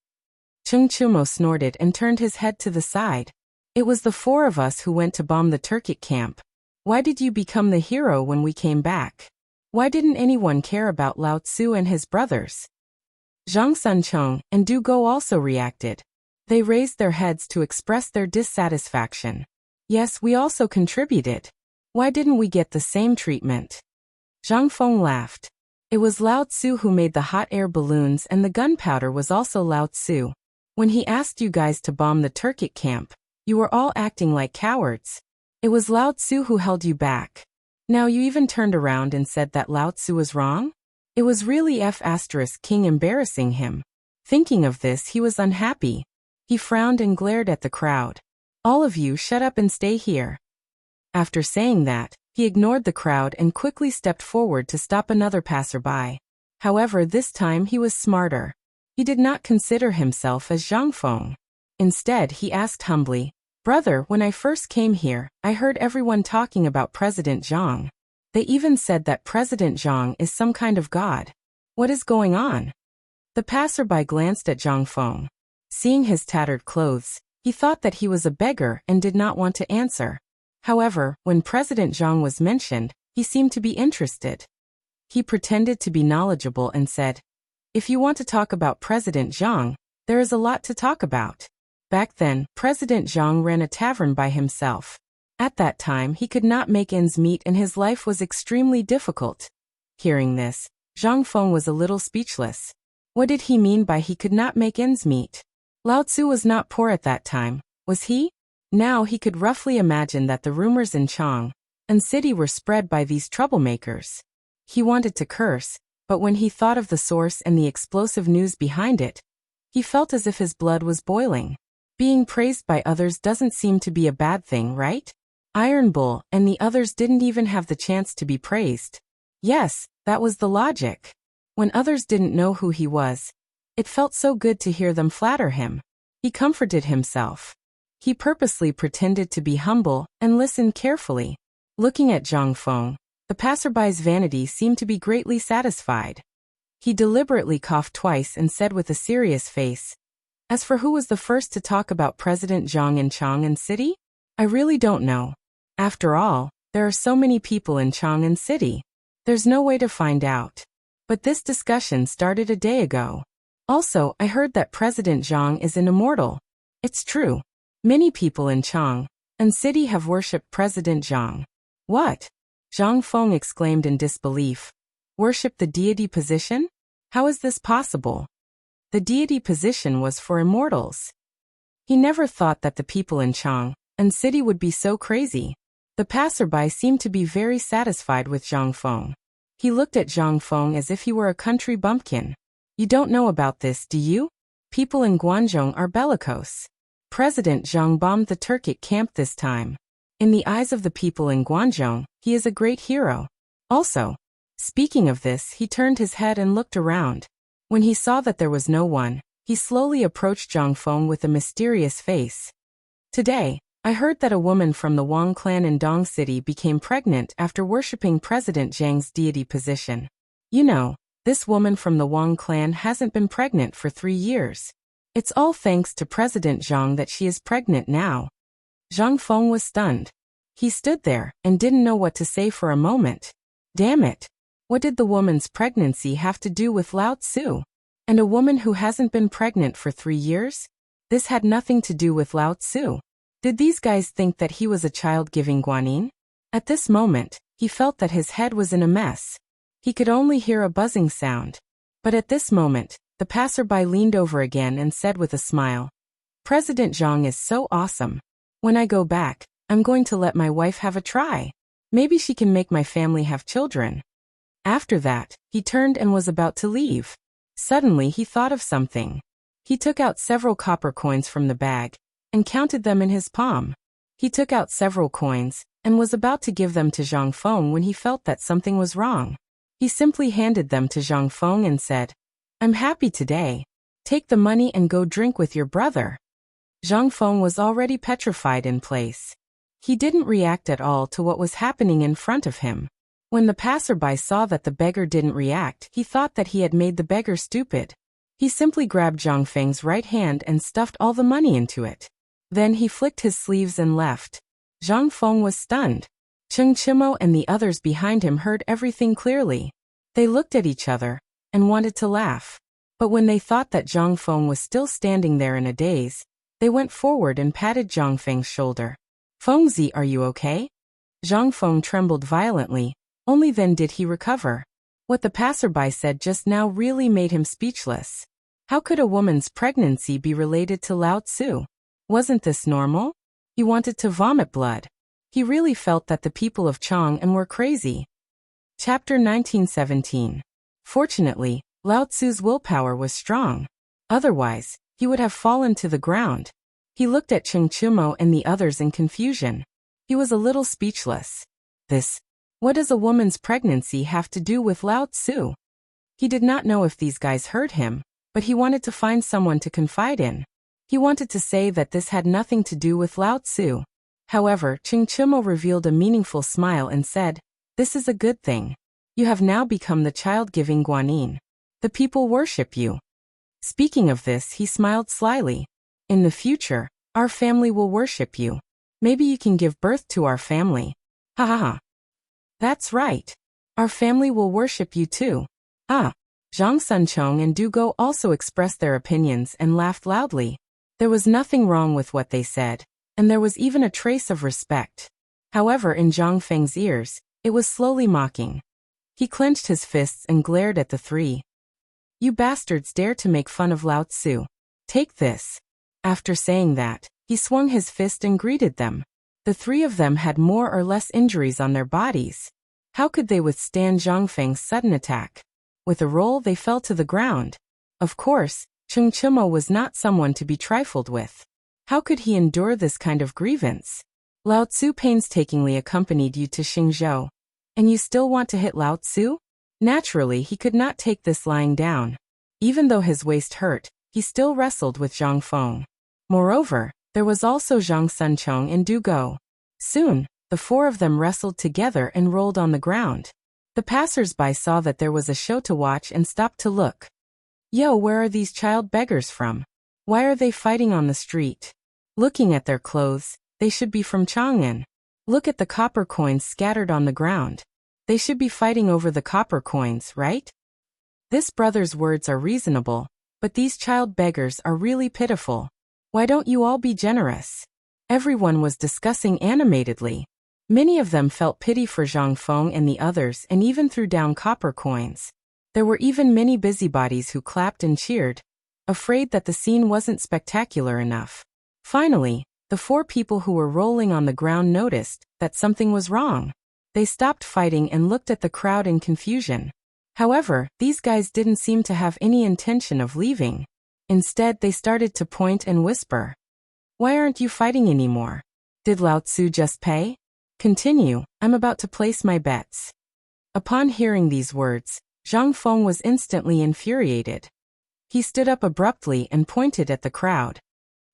Cheng Chimo snorted and turned his head to the side. "It was the four of us who went to bomb the Turkic camp. Why did you become the hero when we came back? Why didn't anyone care about Lao Tzu and his brothers?" Zhang Sancheng and Du Go also reacted. They raised their heads to express their dissatisfaction. "Yes, we also contributed. Why didn't we get the same treatment?" Zhang Feng laughed. It was Lao Tzu who made the hot air balloons, and the gunpowder was also Lao Tzu. When he asked you guys to bomb the Turkic camp, you were all acting like cowards. It was Lao Tzu who held you back. Now you even turned around and said that Lao Tzu was wrong? It was really King embarrassing him. Thinking of this, he was unhappy. He frowned and glared at the crowd. All of you shut up and stay here. After saying that, he ignored the crowd and quickly stepped forward to stop another passerby. However, this time he was smarter. He did not consider himself as Zhang Feng. Instead, he asked humbly, "Brother, when I first came here, I heard everyone talking about President Zhang. They even said that President Zhang is some kind of god. What is going on?" The passerby glanced at Zhang Feng. Seeing his tattered clothes, he thought that he was a beggar and did not want to answer. However, when President Zhang was mentioned, he seemed to be interested. He pretended to be knowledgeable and said, "If you want to talk about President Zhang, there is a lot to talk about." Back then, President Zhang ran a tavern by himself. At that time, he could not make ends meet and his life was extremely difficult. Hearing this, Zhang Feng was a little speechless. What did he mean by he could not make ends meet? Lao Tzu was not poor at that time, was he? Now he could roughly imagine that the rumors in Chang and city were spread by these troublemakers. He wanted to curse, but when he thought of the source and the explosive news behind it, he felt as if his blood was boiling. Being praised by others doesn't seem to be a bad thing, right? Iron Bull and the others didn't even have the chance to be praised. Yes, that was the logic. When others didn't know who he was, it felt so good to hear them flatter him. He comforted himself. He purposely pretended to be humble and listened carefully. Looking at Zhang Feng, the passerby's vanity seemed to be greatly satisfied. He deliberately coughed twice and said with a serious face, "As for who was the first to talk about President Zhang in Chang'an City? I really don't know. After all, there are so many people in Chang'an City. There's no way to find out. But this discussion started a day ago. Also, I heard that President Zhang is an immortal. It's true. Many people in Chang'an City have worshipped President Zhang." "What?" Zhang Feng exclaimed in disbelief. "Worship the deity position? How is this possible?" The deity position was for immortals. He never thought that the people in Chang'an City would be so crazy. The passerby seemed to be very satisfied with Zhang Feng. He looked at Zhang Feng as if he were a country bumpkin. "You don't know about this, do you? People in Guangzhou are bellicose. President Zhang bombed the Turkic camp this time. In the eyes of the people in Guangzhou, he is a great hero. Also, speaking of this, he turned his head and looked around. When he saw that there was no one, he slowly approached Zhang Feng with a mysterious face. "Today, I heard that a woman from the Wang clan in Dong City became pregnant after worshipping President Zhang's deity position. You know, this woman from the Wang clan hasn't been pregnant for 3 years. It's all thanks to President Zhang that she is pregnant now." Zhang Feng was stunned. He stood there and didn't know what to say for a moment. Damn it! What did the woman's pregnancy have to do with Lao Tzu? And a woman who hasn't been pregnant for 3 years? This had nothing to do with Lao Tzu. Did these guys think that he was a child giving guanyin? At this moment, he felt that his head was in a mess. He could only hear a buzzing sound. But at this moment, the passerby leaned over again and said with a smile, "President Zhang is so awesome. When I go back, I'm going to let my wife have a try. Maybe she can make my family have children." After that, he turned and was about to leave. Suddenly he thought of something. He took out several copper coins from the bag and counted them in his palm. He took out several coins and was about to give them to Zhang Feng when he felt that something was wrong. He simply handed them to Zhang Feng and said, "I'm happy today. Take the money and go drink with your brother." Zhang Feng was already petrified in place. He didn't react at all to what was happening in front of him. When the passerby saw that the beggar didn't react, he thought that he had made the beggar stupid. He simply grabbed Zhang Feng's right hand and stuffed all the money into it. Then he flicked his sleeves and left. Zhang Feng was stunned. Cheng Chimo and the others behind him heard everything clearly. They looked at each other and wanted to laugh. But when they thought that Zhang Feng was still standing there in a daze, they went forward and patted Zhang Feng's shoulder. "Fengzi, are you okay?" Zhang Feng trembled violently. Only then did he recover. What the passerby said just now really made him speechless. How could a woman's pregnancy be related to Lao Tzu? Wasn't this normal? He wanted to vomit blood. He really felt that the people of Chang'an were crazy. Chapter 1917. Fortunately, Lao Tzu's willpower was strong. Otherwise, he would have fallen to the ground. He looked at Cheng Chimo and the others in confusion. He was a little speechless. What does a woman's pregnancy have to do with Lao Tzu? He did not know if these guys heard him, but he wanted to find someone to confide in. He wanted to say that this had nothing to do with Lao Tzu. However, Cheng Chimo revealed a meaningful smile and said, "This is a good thing. You have now become the child-giving Guanyin. The people worship you." Speaking of this, he smiled slyly. "In the future, our family will worship you. Maybe you can give birth to our family." Ha ha ha. That's right. Our family will worship you too. Ah. Zhang Sunchong and Du Go also expressed their opinions and laughed loudly. There was nothing wrong with what they said, and there was even a trace of respect. However, in Zhang Feng's ears, it was slowly mocking. He clenched his fists and glared at the three. "You bastards dare to make fun of Lao Tzu. Take this." After saying that, he swung his fist and greeted them. The three of them had more or less injuries on their bodies. How could they withstand Zhang Feng's sudden attack? With a roll, they fell to the ground. Of course, Cheng Chimo was not someone to be trifled with. How could he endure this kind of grievance? Lao Tzu painstakingly accompanied you to Xingzhou. And you still want to hit Lao Tzu? Naturally, he could not take this lying down. Even though his waist hurt, he still wrestled with Zhang Feng. Moreover, there was also Zhang Sunchong and Du Go. Soon, the four of them wrestled together and rolled on the ground. The passers-by saw that there was a show to watch and stopped to look. Yo, where are these child beggars from? Why are they fighting on the street? Looking at their clothes, they should be from Chang'an. Look at the copper coins scattered on the ground. They should be fighting over the copper coins, right? This brother's words are reasonable, but these child beggars are really pitiful. Why don't you all be generous? Everyone was discussing animatedly. Many of them felt pity for Zhang Feng and the others and even threw down copper coins. There were even many busybodies who clapped and cheered, afraid that the scene wasn't spectacular enough. Finally, the four people who were rolling on the ground noticed that something was wrong. They stopped fighting and looked at the crowd in confusion. However, these guys didn't seem to have any intention of leaving. Instead, they started to point and whisper. "Why aren't you fighting anymore? Did Lao Tzu just pay? Continue, I'm about to place my bets." Upon hearing these words, Zhang Feng was instantly infuriated. He stood up abruptly and pointed at the crowd.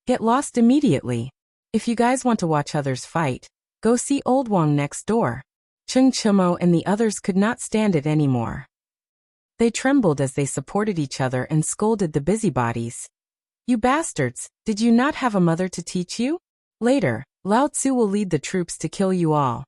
"Get lost immediately. If you guys want to watch others fight, go see Old Wang next door." Cheng Chimo and the others could not stand it anymore. They trembled as they supported each other and scolded the busybodies. "You bastards, did you not have a mother to teach you? Later, Lao Tzu will lead the troops to kill you all."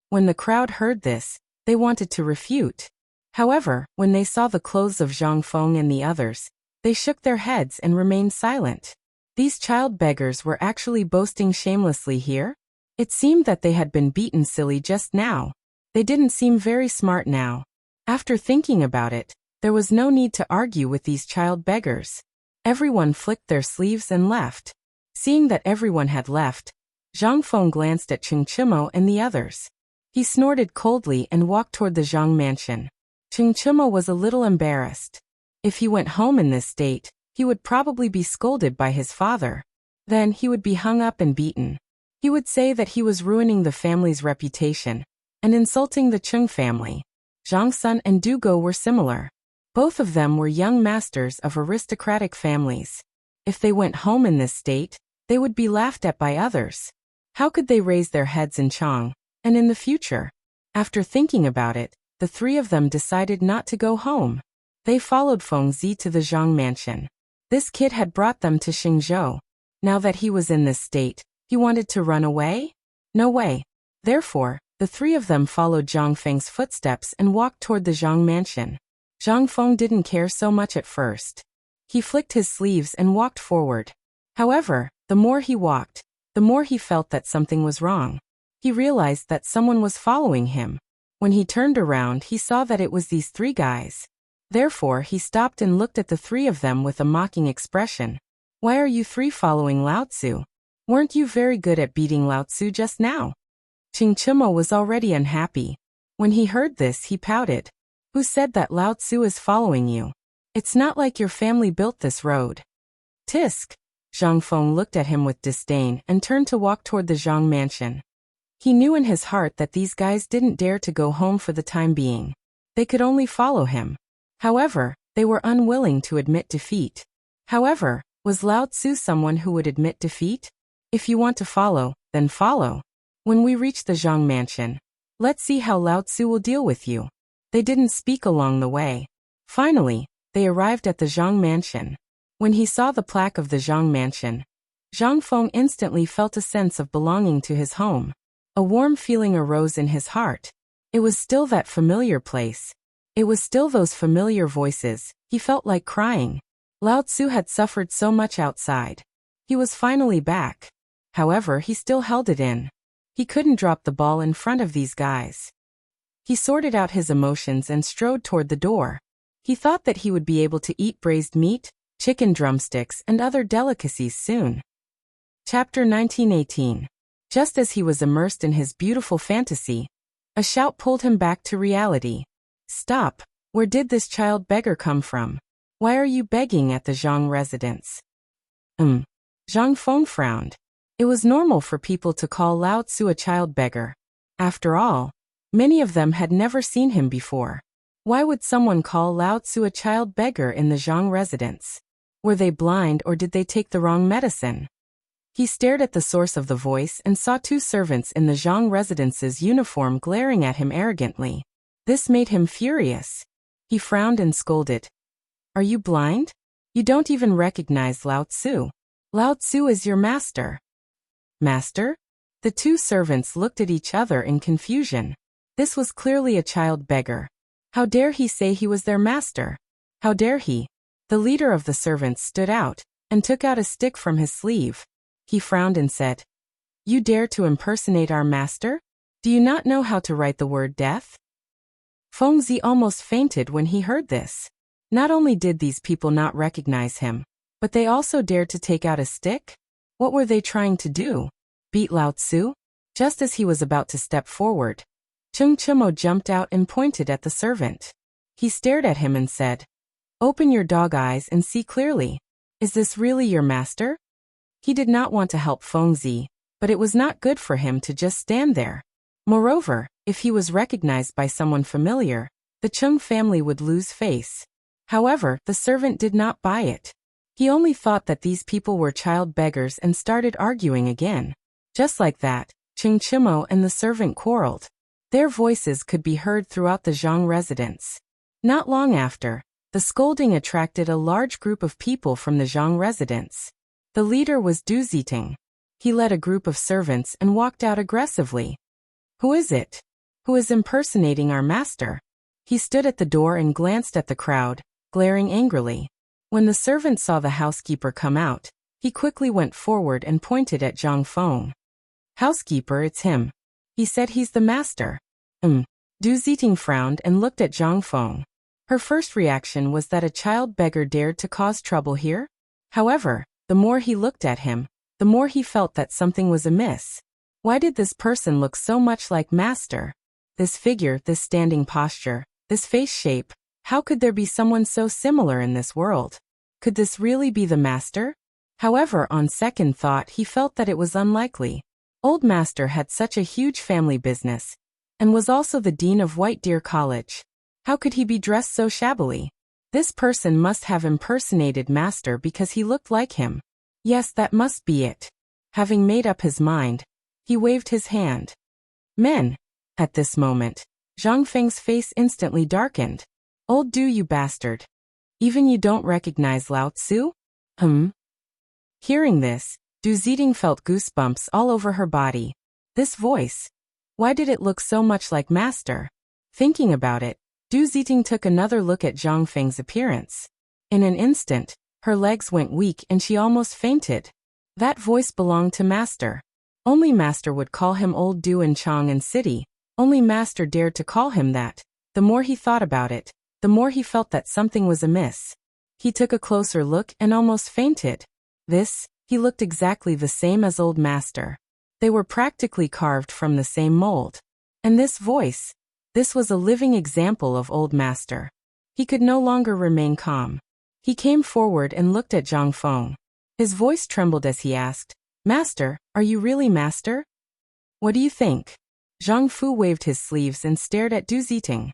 When the crowd heard this, they wanted to refute. However, when they saw the clothes of Zhang Feng and the others, they shook their heads and remained silent. These child beggars were actually boasting shamelessly here? It seemed that they had been beaten silly just now. They didn't seem very smart now. After thinking about it, there was no need to argue with these child beggars. Everyone flicked their sleeves and left. Seeing that everyone had left, Zhang Feng glanced at Cheng Chimo and the others. He snorted coldly and walked toward the Zhang mansion. Cheng Chimo was a little embarrassed. If he went home in this state, he would probably be scolded by his father. Then he would be hung up and beaten. He would say that he was ruining the family's reputation and insulting the Cheng family. Zhang Sun and Du Go were similar. Both of them were young masters of aristocratic families. If they went home in this state, they would be laughed at by others. How could they raise their heads in Chang, and in the future? After thinking about it, the three of them decided not to go home. They followed Feng Zi to the Zhang mansion. This kid had brought them to Xingzhou. Now that he was in this state, he wanted to run away? No way. Therefore, the three of them followed Zhang Feng's footsteps and walked toward the Zhang mansion. Zhang Feng didn't care so much at first. He flicked his sleeves and walked forward. However, the more he walked, the more he felt that something was wrong. He realized that someone was following him. When he turned around, he saw that it was these 3 guys. Therefore, he stopped and looked at the 3 of them with a mocking expression. Why are you 3 following Lao Tzu? Weren't you very good at beating Lao Tzu just now? Ching Chimo was already unhappy. When he heard this, he pouted. Who said that Lao Tzu is following you? It's not like your family built this road. Tisk. Zhang Feng looked at him with disdain and turned to walk toward the Zhang mansion. He knew in his heart that these guys didn't dare to go home for the time being. They could only follow him. However, they were unwilling to admit defeat. However, was Lao Tzu someone who would admit defeat? If you want to follow, then follow. When we reach the Zhang mansion, let's see how Lao Tzu will deal with you. They didn't speak along the way. Finally, they arrived at the Zhang mansion. When he saw the plaque of the Zhang mansion, Zhang Feng instantly felt a sense of belonging to his home. A warm feeling arose in his heart. It was still that familiar place. It was still those familiar voices. He felt like crying. Lao Tzu had suffered so much outside. He was finally back. However, he still held it in. He couldn't drop the ball in front of these guys. He sorted out his emotions and strode toward the door. He thought that he would be able to eat braised meat, chicken drumsticks, and other delicacies soon. Chapter 1918. Just as he was immersed in his beautiful fantasy, a shout pulled him back to reality. Stop! Where did this child beggar come from? Why are you begging at the Zhang residence? Zhang Feng frowned. It was normal for people to call Lao Tzu a child beggar. After all, many of them had never seen him before. Why would someone call Lao Tzu a child beggar in the Zhang residence? Were they blind or did they take the wrong medicine? He stared at the source of the voice and saw 2 servants in the Zhang residence's uniform glaring at him arrogantly. This made him furious. He frowned and scolded. Are you blind? You don't even recognize Lao Tzu. Lao Tzu is your master. Master? The 2 servants looked at each other in confusion. This was clearly a child beggar. How dare he say he was their master? How dare he? The leader of the servants stood out and took out a stick from his sleeve. He frowned and said, You dare to impersonate our master? Do you not know how to write the word death? Fengzi almost fainted when he heard this. Not only did these people not recognize him, but they also dared to take out a stick? What were they trying to do? Beat Lao Tzu? Just as he was about to step forward, Chung Chimo jumped out and pointed at the servant. He stared at him and said, Open your dog eyes and see clearly. Is this really your master? He did not want to help Fengzi, but it was not good for him to just stand there. Moreover, if he was recognized by someone familiar, the Chung family would lose face. However, the servant did not buy it. He only thought that these people were child beggars and started arguing again. Just like that, Chung Chimo and the servant quarreled. Their voices could be heard throughout the Zhang residence. Not long after, the scolding attracted a large group of people from the Zhang residence. The leader was Du Ziting. He led a group of servants and walked out aggressively. Who is it? Who is impersonating our master? He stood at the door and glanced at the crowd, glaring angrily. When the servant saw the housekeeper come out, he quickly went forward and pointed at Zhang Feng. Housekeeper, it's him. He said he's the master. Du Ziting frowned and looked at Zhang Feng. Her first reaction was that a child beggar dared to cause trouble here. However, the more he looked at him, the more he felt that something was amiss. Why did this person look so much like master? This figure, this standing posture, this face shape, how could there be someone so similar in this world? Could this really be the master? However, on second thought, he felt that it was unlikely. Old master had such a huge family business, and was also the dean of White Deer College. How could he be dressed so shabbily? This person must have impersonated master because he looked like him. Yes, that must be it. Having made up his mind, he waved his hand. Men! At this moment, Zhang Feng's face instantly darkened. Old Du, you bastard. Even you don't recognize Lao Tzu? Hearing this, Du Ziting felt goosebumps all over her body. This voice. Why did it look so much like master? Thinking about it, Du Ziting took another look at Zhang Feng's appearance. In an instant, her legs went weak and she almost fainted. That voice belonged to master. Only master would call him Old Du in Chang'an City, Only Master dared to call him that. The more he thought about it, the more he felt that something was amiss. He took a closer look and almost fainted. He looked exactly the same as old Master. They were practically carved from the same mold. And this voice, this was a living example of old Master. He could no longer remain calm. He came forward and looked at Zhang Feng. His voice trembled as he asked, "Master, are you really Master? What do you think?" Zhang Fu waved his sleeves and stared at Du Ziting.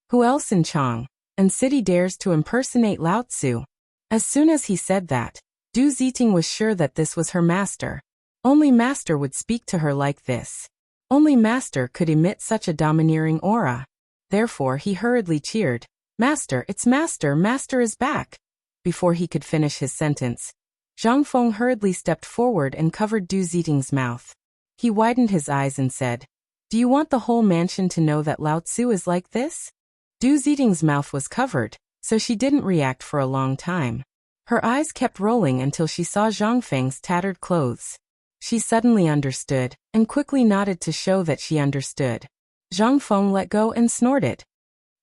Who else in Chang and city dares to impersonate Lao Tzu? As soon as he said that, Du Ziting was sure that this was her master. Only Master would speak to her like this. Only Master could emit such a domineering aura. Therefore he hurriedly cheered, "Master, it's Master, Master is back!" Before he could finish his sentence, Zhang Feng hurriedly stepped forward and covered Du Ziting's mouth. He widened his eyes and said, "Do you want the whole mansion to know that Lao Tzu is like this?" Du Ziting's mouth was covered, so she didn't react for a long time. Her eyes kept rolling until she saw Zhang Feng's tattered clothes. She suddenly understood, and quickly nodded to show that she understood. Zhang Feng let go and snorted.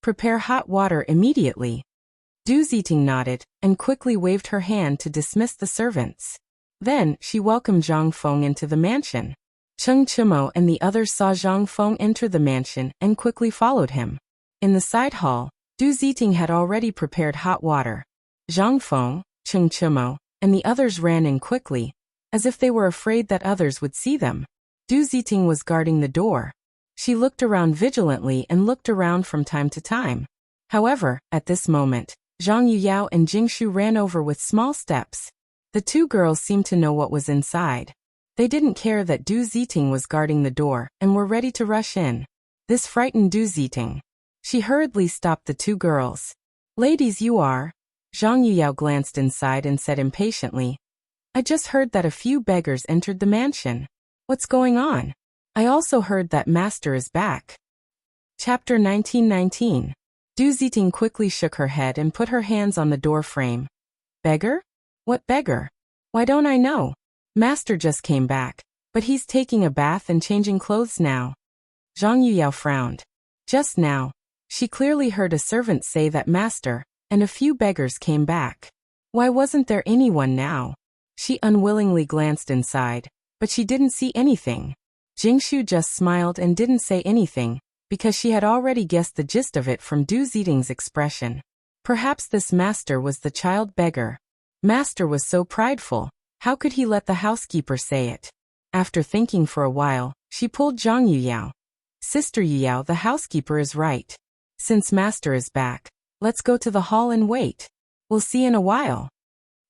"Prepare hot water immediately." Du Ziting nodded, and quickly waved her hand to dismiss the servants. Then, she welcomed Zhang Feng into the mansion. Cheng Chimo and the others saw Zhang Feng enter the mansion and quickly followed him. In the side hall, Du Ziting had already prepared hot water. Zhang Feng, Cheng Chimo, and the others ran in quickly, as if they were afraid that others would see them. Du Ziting was guarding the door. She looked around vigilantly and looked around from time to time. However, at this moment, Zhang Yuyao and Jingshu ran over with small steps. The two girls seemed to know what was inside. They didn't care that Du Ziting was guarding the door and were ready to rush in. This frightened Du Ziting. She hurriedly stopped the two girls. "Ladies, you are..." Zhang Yuyao glanced inside and said impatiently, "I just heard that a few beggars entered the mansion. What's going on? I also heard that Master is back." Chapter 1919. Du Ziting quickly shook her head and put her hands on the door frame. "Beggar? What beggar? Why don't I know? Master just came back, but he's taking a bath and changing clothes now." Zhang Yuyao frowned. Just now, she clearly heard a servant say that Master and a few beggars came back. Why wasn't there anyone now? She unwillingly glanced inside, but she didn't see anything. Jingshu just smiled and didn't say anything, because she had already guessed the gist of it from Du Ziting's expression. Perhaps this Master was the child beggar. Master was so prideful, how could he let the housekeeper say it? After thinking for a while, she pulled Zhang Yuyao. "Sister Yuyao, the housekeeper is right. Since Master is back, let's go to the hall and wait. We'll see in a while."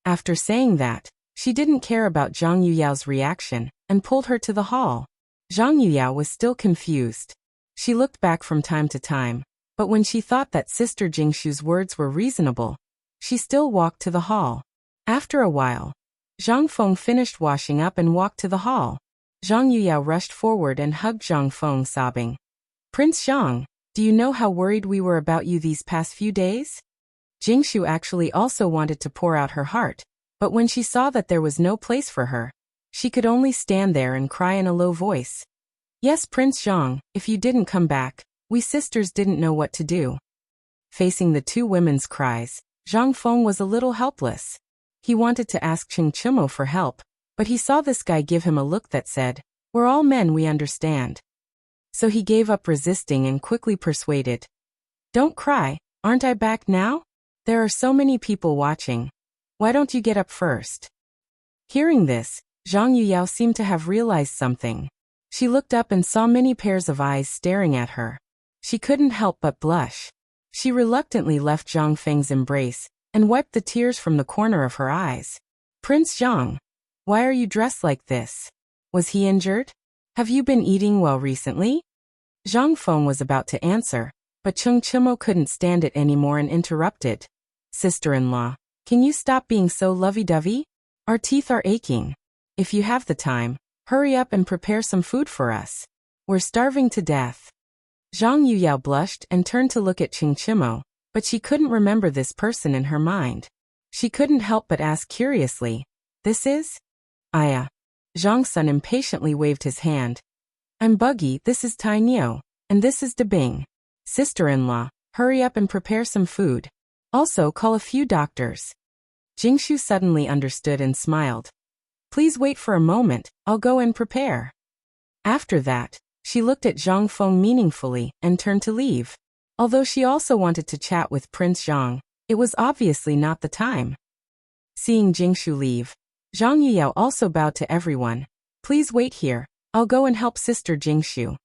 After saying that, she didn't care about Zhang Yuyao's reaction, and pulled her to the hall. Zhang Yuyao was still confused. She looked back from time to time, but when she thought that Sister Jingshu's words were reasonable, she still walked to the hall. After a while, Zhang Feng finished washing up and walked to the hall. Zhang Yuyao rushed forward and hugged Zhang Feng, sobbing, "Prince Zhang, do you know how worried we were about you these past few days?" Jingshu actually also wanted to pour out her heart, but when she saw that there was no place for her, she could only stand there and cry in a low voice. "Yes, Prince Zhang, if you didn't come back, we sisters didn't know what to do." Facing the two women's cries, Zhang Feng was a little helpless. He wanted to ask Cheng Chimo for help, but he saw this guy give him a look that said, "We're all men, we understand." So he gave up resisting and quickly persuaded, "Don't cry, aren't I back now? There are so many people watching. Why don't you get up first?" Hearing this, Zhang Yuyao seemed to have realized something. She looked up and saw many pairs of eyes staring at her. She couldn't help but blush. She reluctantly left Zhang Feng's embrace and wiped the tears from the corner of her eyes. "Prince Zhang, why are you dressed like this? Was he injured? Have you been eating well recently?" Zhang Feng was about to answer, but Cheng Chimo couldn't stand it anymore and interrupted. "Sister-in-law, can you stop being so lovey-dovey? Our teeth are aching. If you have the time, hurry up and prepare some food for us. We're starving to death." Zhang Yuyao blushed and turned to look at Cheng Chimo, but she couldn't remember this person in her mind. She couldn't help but ask curiously, "This is?" "Aya." Zhang Sun impatiently waved his hand. "I'm Buggy, this is Tai Nio. And this is Debing. Sister-in-law, hurry up and prepare some food. Also call a few doctors. Jingshu suddenly understood and smiled. Please wait for a moment, I'll go and prepare. After that, she looked at Zhang Feng meaningfully and turned to leave. Although she also wanted to chat with Prince Zhang, it was obviously not the time. Seeing Jingshu leave, Zhang Yiyao also bowed to everyone. Please wait here, I'll go and help Sister Jingshu.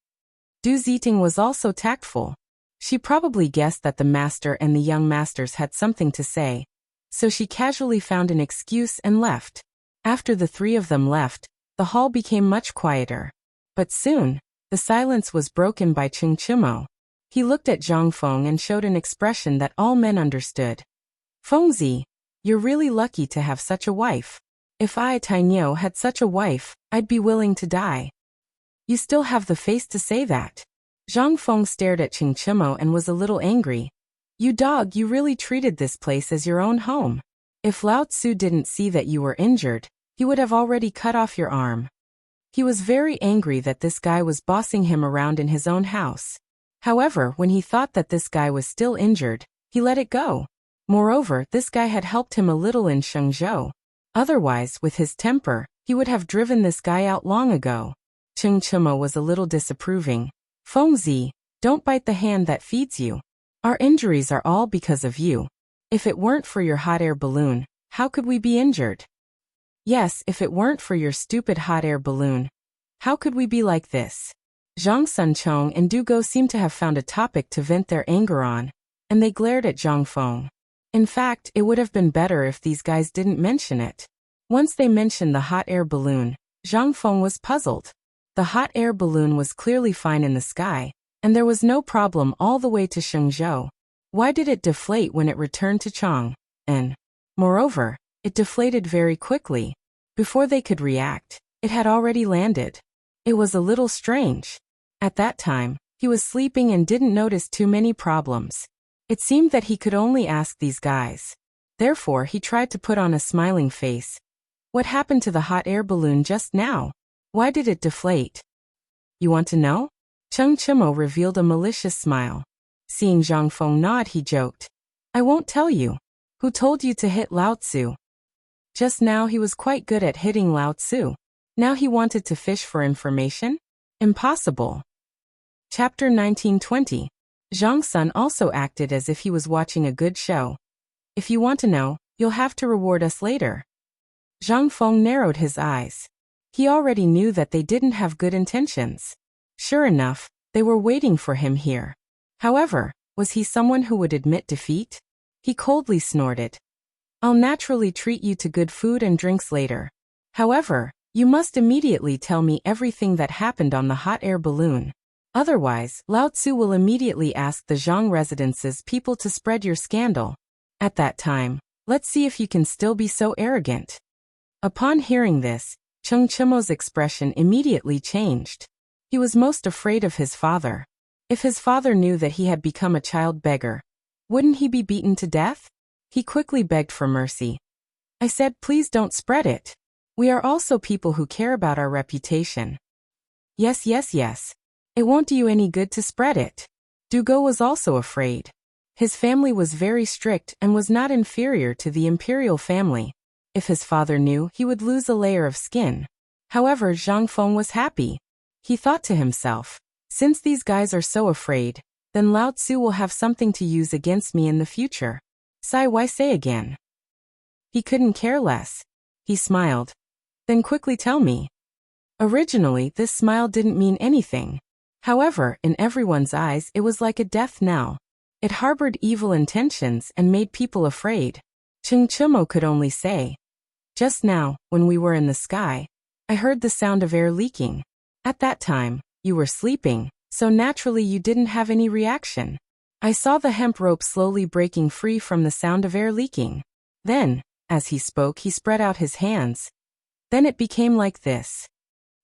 Du Ziting was also tactful. She probably guessed that the master and the young masters had something to say, so she casually found an excuse and left. After the three of them left, the hall became much quieter. But soon, the silence was broken by Cheng Chimo. He looked at Zhang Feng and showed an expression that all men understood. Fengzi, you're really lucky to have such a wife. If I, Tainyo, had such a wife, I'd be willing to die. You still have the face to say that. Zhang Feng stared at Cheng Chimo and was a little angry. You dog, you really treated this place as your own home. If Lao Tzu didn't see that you were injured, he would have already cut off your arm. He was very angry that this guy was bossing him around in his own house. However, when he thought that this guy was still injured, he let it go. Moreover, this guy had helped him a little in Shenzhou. Otherwise, with his temper, he would have driven this guy out long ago. Cheng Chimo was a little disapproving. Fengzi, don't bite the hand that feeds you. Our injuries are all because of you. If it weren't for your hot air balloon, how could we be injured? Yes, if it weren't for your stupid hot air balloon, how could we be like this? Zhang Sunchong and Du Go seemed to have found a topic to vent their anger on, and they glared at Zhang Feng. In fact, it would have been better if these guys didn't mention it. Once they mentioned the hot air balloon, Zhang Feng was puzzled. The hot air balloon was clearly fine in the sky, and there was no problem all the way to Shenzhou. Why did it deflate when it returned to Chang? And, moreover, it deflated very quickly. Before they could react, it had already landed. It was a little strange. At that time, he was sleeping and didn't notice too many problems. It seemed that he could only ask these guys. Therefore, he tried to put on a smiling face. What happened to the hot air balloon just now? Why did it deflate? You want to know? Cheng Chimo revealed a malicious smile. Seeing Zhang Feng nod, he joked. I won't tell you. Who told you to hit Lao Tzu? Just now he was quite good at hitting Lao Tzu. Now he wanted to fish for information? Impossible. Chapter 1920. Zhang Sun also acted as if he was watching a good show. If you want to know, you'll have to reward us later. Zhang Feng narrowed his eyes. He already knew that they didn't have good intentions. Sure enough, they were waiting for him here. However, was he someone who would admit defeat? He coldly snorted. I'll naturally treat you to good food and drinks later. However, you must immediately tell me everything that happened on the hot air balloon. Otherwise, Lao Tzu will immediately ask the Zhang residence's people to spread your scandal. At that time, let's see if you can still be so arrogant. Upon hearing this, Cheng Chimo's expression immediately changed. He was most afraid of his father. If his father knew that he had become a child beggar, wouldn't he be beaten to death? He quickly begged for mercy. I said, please don't spread it. We are also people who care about our reputation. Yes. It won't do you any good to spread it. Du Go was also afraid. His family was very strict and was not inferior to the imperial family. If his father knew, he would lose a layer of skin. However, Zhang Feng was happy. He thought to himself, since these guys are so afraid, then Lao Tzu will have something to use against me in the future. Why say again? He couldn't care less. He smiled. Then quickly tell me. Originally, this smile didn't mean anything. However, in everyone's eyes, it was like a death knell. It harbored evil intentions and made people afraid. Cheng Chimo could only say, just now, when we were in the sky, I heard the sound of air leaking. At that time, you were sleeping, so naturally you didn't have any reaction. I saw the hemp rope slowly breaking free from the sound of air leaking. Then, as he spoke, he spread out his hands. Then it became like this.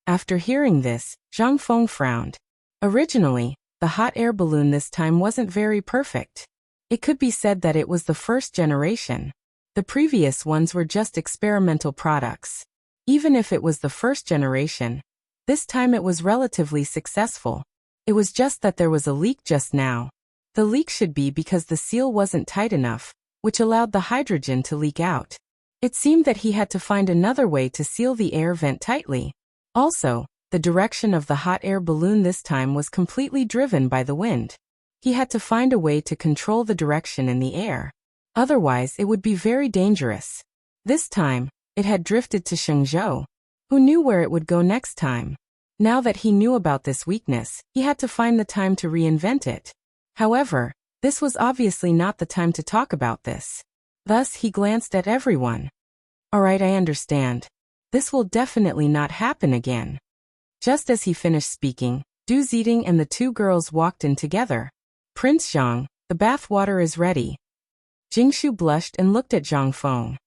After hearing this, Zhang Feng frowned. Originally, the hot air balloon this time wasn't very perfect. It could be said that it was the first generation. The previous ones were just experimental products. Even if it was the first generation, this time it was relatively successful. It was just that there was a leak just now. The leak should be because the seal wasn't tight enough, which allowed the hydrogen to leak out. It seemed that he had to find another way to seal the air vent tightly. Also, the direction of the hot air balloon this time was completely driven by the wind. He had to find a way to control the direction in the air. Otherwise, it would be very dangerous. This time, it had drifted to Shengzhou. Who knew where it would go next time? Now that he knew about this weakness, he had to find the time to reinvent it. However, this was obviously not the time to talk about this. Thus, he glanced at everyone. Alright, I understand. This will definitely not happen again. Just as he finished speaking, Du Ziding and the two girls walked in together. Prince Zhang, the bath water is ready. Jingshu blushed and looked at Zhang Feng.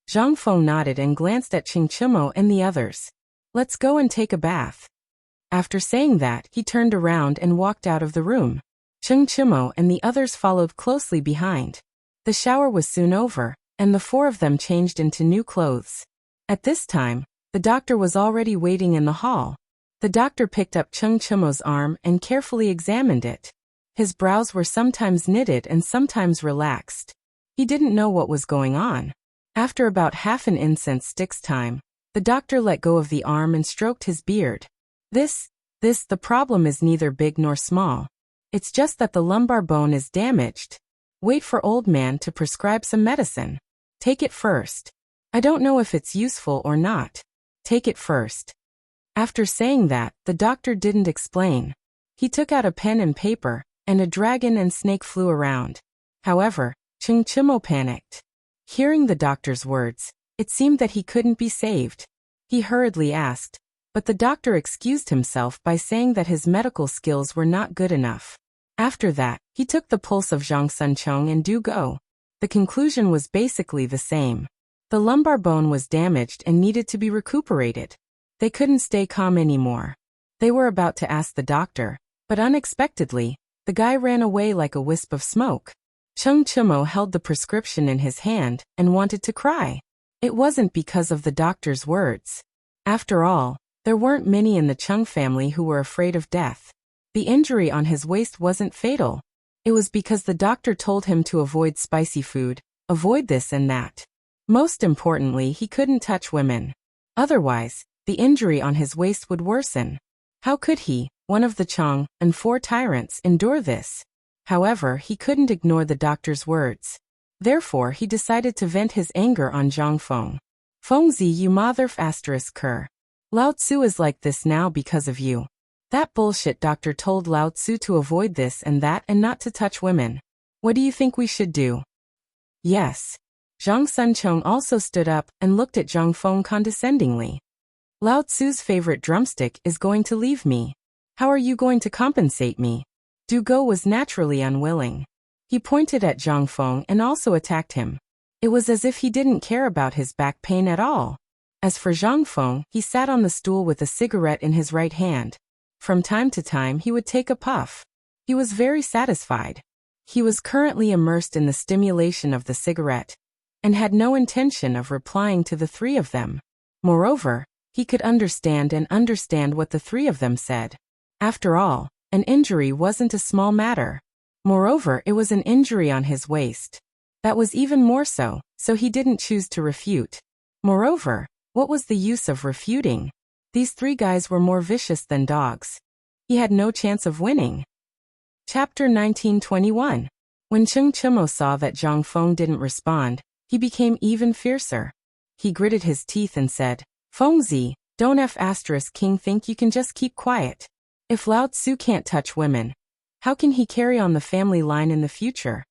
Zhang Feng nodded and glanced at Qing Chimo and the others. Let's go and take a bath. After saying that, he turned around and walked out of the room. Qing Chimo and the others followed closely behind. The shower was soon over, and the four of them changed into new clothes. At this time, the doctor was already waiting in the hall. The doctor picked up Qing Chimo's arm and carefully examined it. His brows were sometimes knitted and sometimes relaxed. He didn't know what was going on. After about half an incense stick's time, the doctor let go of the arm and stroked his beard. The problem is neither big nor small. It's just that the lumbar bone is damaged. Wait for old man to prescribe some medicine. Take it first. I don't know if it's useful or not. Take it first. After saying that, the doctor didn't explain. He took out a pen and paper, and a dragon and snake flew around. However, Qing Chimo panicked. Hearing the doctor's words, it seemed that he couldn't be saved. He hurriedly asked, but the doctor excused himself by saying that his medical skills were not good enough. After that, he took the pulse of Zhang Sunchong and Du Go. The conclusion was basically the same. The lumbar bone was damaged and needed to be recuperated. They couldn't stay calm anymore. They were about to ask the doctor, but unexpectedly, the guy ran away like a wisp of smoke. Qing Chimo held the prescription in his hand and wanted to cry. It wasn't because of the doctor's words. After all, there weren't many in the Chung family who were afraid of death. The injury on his waist wasn't fatal. It was because the doctor told him to avoid spicy food, avoid this and that. Most importantly, he couldn't touch women. Otherwise, the injury on his waist would worsen. How could he, one of the Chong and four tyrants, endure this? However, he couldn't ignore the doctor's words. Therefore, he decided to vent his anger on Zhang Feng. Fengzi, you mother****. Lao Tzu is like this now because of you. That bullshit doctor told Lao Tzu to avoid this and that and not to touch women. What do you think we should do? Yes. Zhang Sunchong also stood up and looked at Zhang Feng condescendingly. Lao Tzu's favorite drumstick is going to leave me. How are you going to compensate me? Du Go was naturally unwilling. He pointed at Zhang Feng and also attacked him. It was as if he didn't care about his back pain at all. As for Zhang Feng, he sat on the stool with a cigarette in his right hand. From time to time he would take a puff. He was very satisfied. He was currently immersed in the stimulation of the cigarette, and had no intention of replying to the three of them. Moreover, he could understand what the three of them said. After all, an injury wasn't a small matter. Moreover, it was an injury on his waist. That was even more so he didn't choose to refute. Moreover, what was the use of refuting? These three guys were more vicious than dogs. He had no chance of winning. Chapter 1921. When Qing Chimo saw that Zhang Feng didn't respond, he became even fiercer. He gritted his teeth and said, Fengzi, don't King think you can just keep quiet. If Lao Tzu can't touch women, how can he carry on the family line in the future?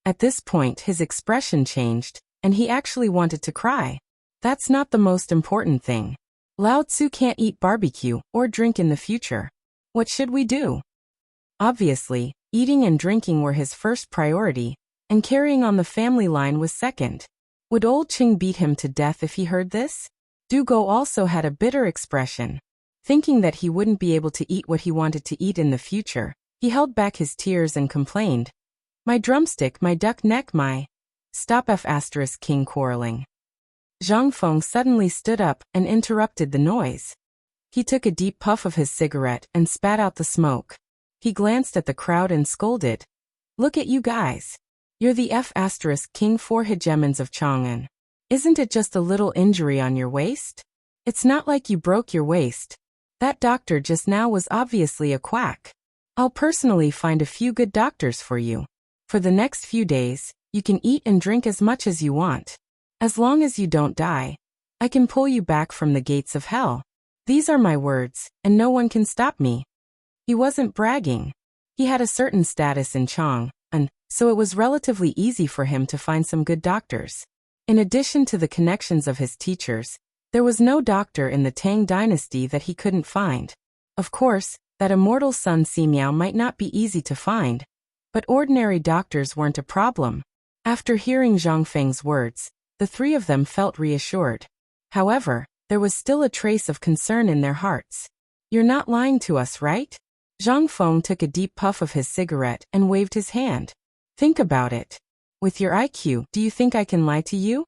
At this point his expression changed, and he actually wanted to cry. That's not the most important thing. Lao Tzu can't eat barbecue or drink in the future. What should we do? Obviously, eating and drinking were his first priority, and carrying on the family line was second. Would old Qing beat him to death if he heard this? Du Go also had a bitter expression. Thinking that he wouldn't be able to eat what he wanted to eat in the future, he held back his tears and complained, My drumstick, my duck neck, my... Stop King quarreling. Zhang Feng suddenly stood up and interrupted the noise. He took a deep puff of his cigarette and spat out the smoke. He glanced at the crowd and scolded. Look at you guys. You're the King 4 hegemons of Chang'an. Isn't it just a little injury on your waist? It's not like you broke your waist. That doctor just now was obviously a quack. I'll personally find a few good doctors for you. For the next few days, you can eat and drink as much as you want. As long as you don't die, I can pull you back from the gates of hell. These are my words, and no one can stop me. He wasn't bragging. He had a certain status in Chang'an, so it was relatively easy for him to find some good doctors. In addition to the connections of his teachers, there was no doctor in the Tang dynasty that he couldn't find. Of course, that immortal son Simiao might not be easy to find, but ordinary doctors weren't a problem. After hearing Zhang Feng's words, the three of them felt reassured. However, there was still a trace of concern in their hearts. You're not lying to us, right? Zhang Feng took a deep puff of his cigarette and waved his hand. Think about it. With your IQ, do you think I can lie to you?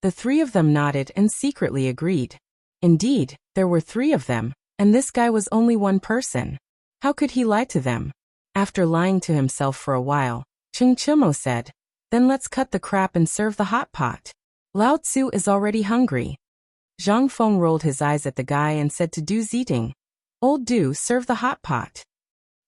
The three of them nodded and secretly agreed. Indeed, there were three of them, and this guy was only one person. How could he lie to them? After lying to himself for a while, Cheng Chimo said, Then let's cut the crap and serve the hot pot. Lao Tzu is already hungry. Zhang Feng rolled his eyes at the guy and said to Du Ziting, Old Du, serve the hot pot.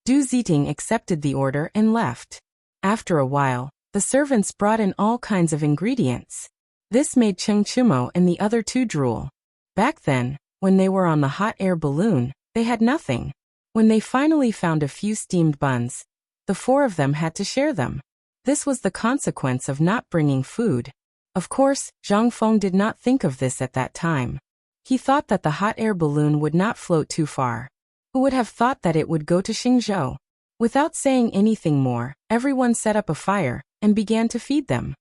Du Ziting accepted the order and left. After a while, the servants brought in all kinds of ingredients. This made Cheng Chimo and the other two drool. Back then, when they were on the hot air balloon, they had nothing. When they finally found a few steamed buns, the four of them had to share them. This was the consequence of not bringing food. Of course, Zhang Feng did not think of this at that time. He thought that the hot air balloon would not float too far. Who would have thought that it would go to Xingzhou? Without saying anything more, everyone set up a fire and began to feed them.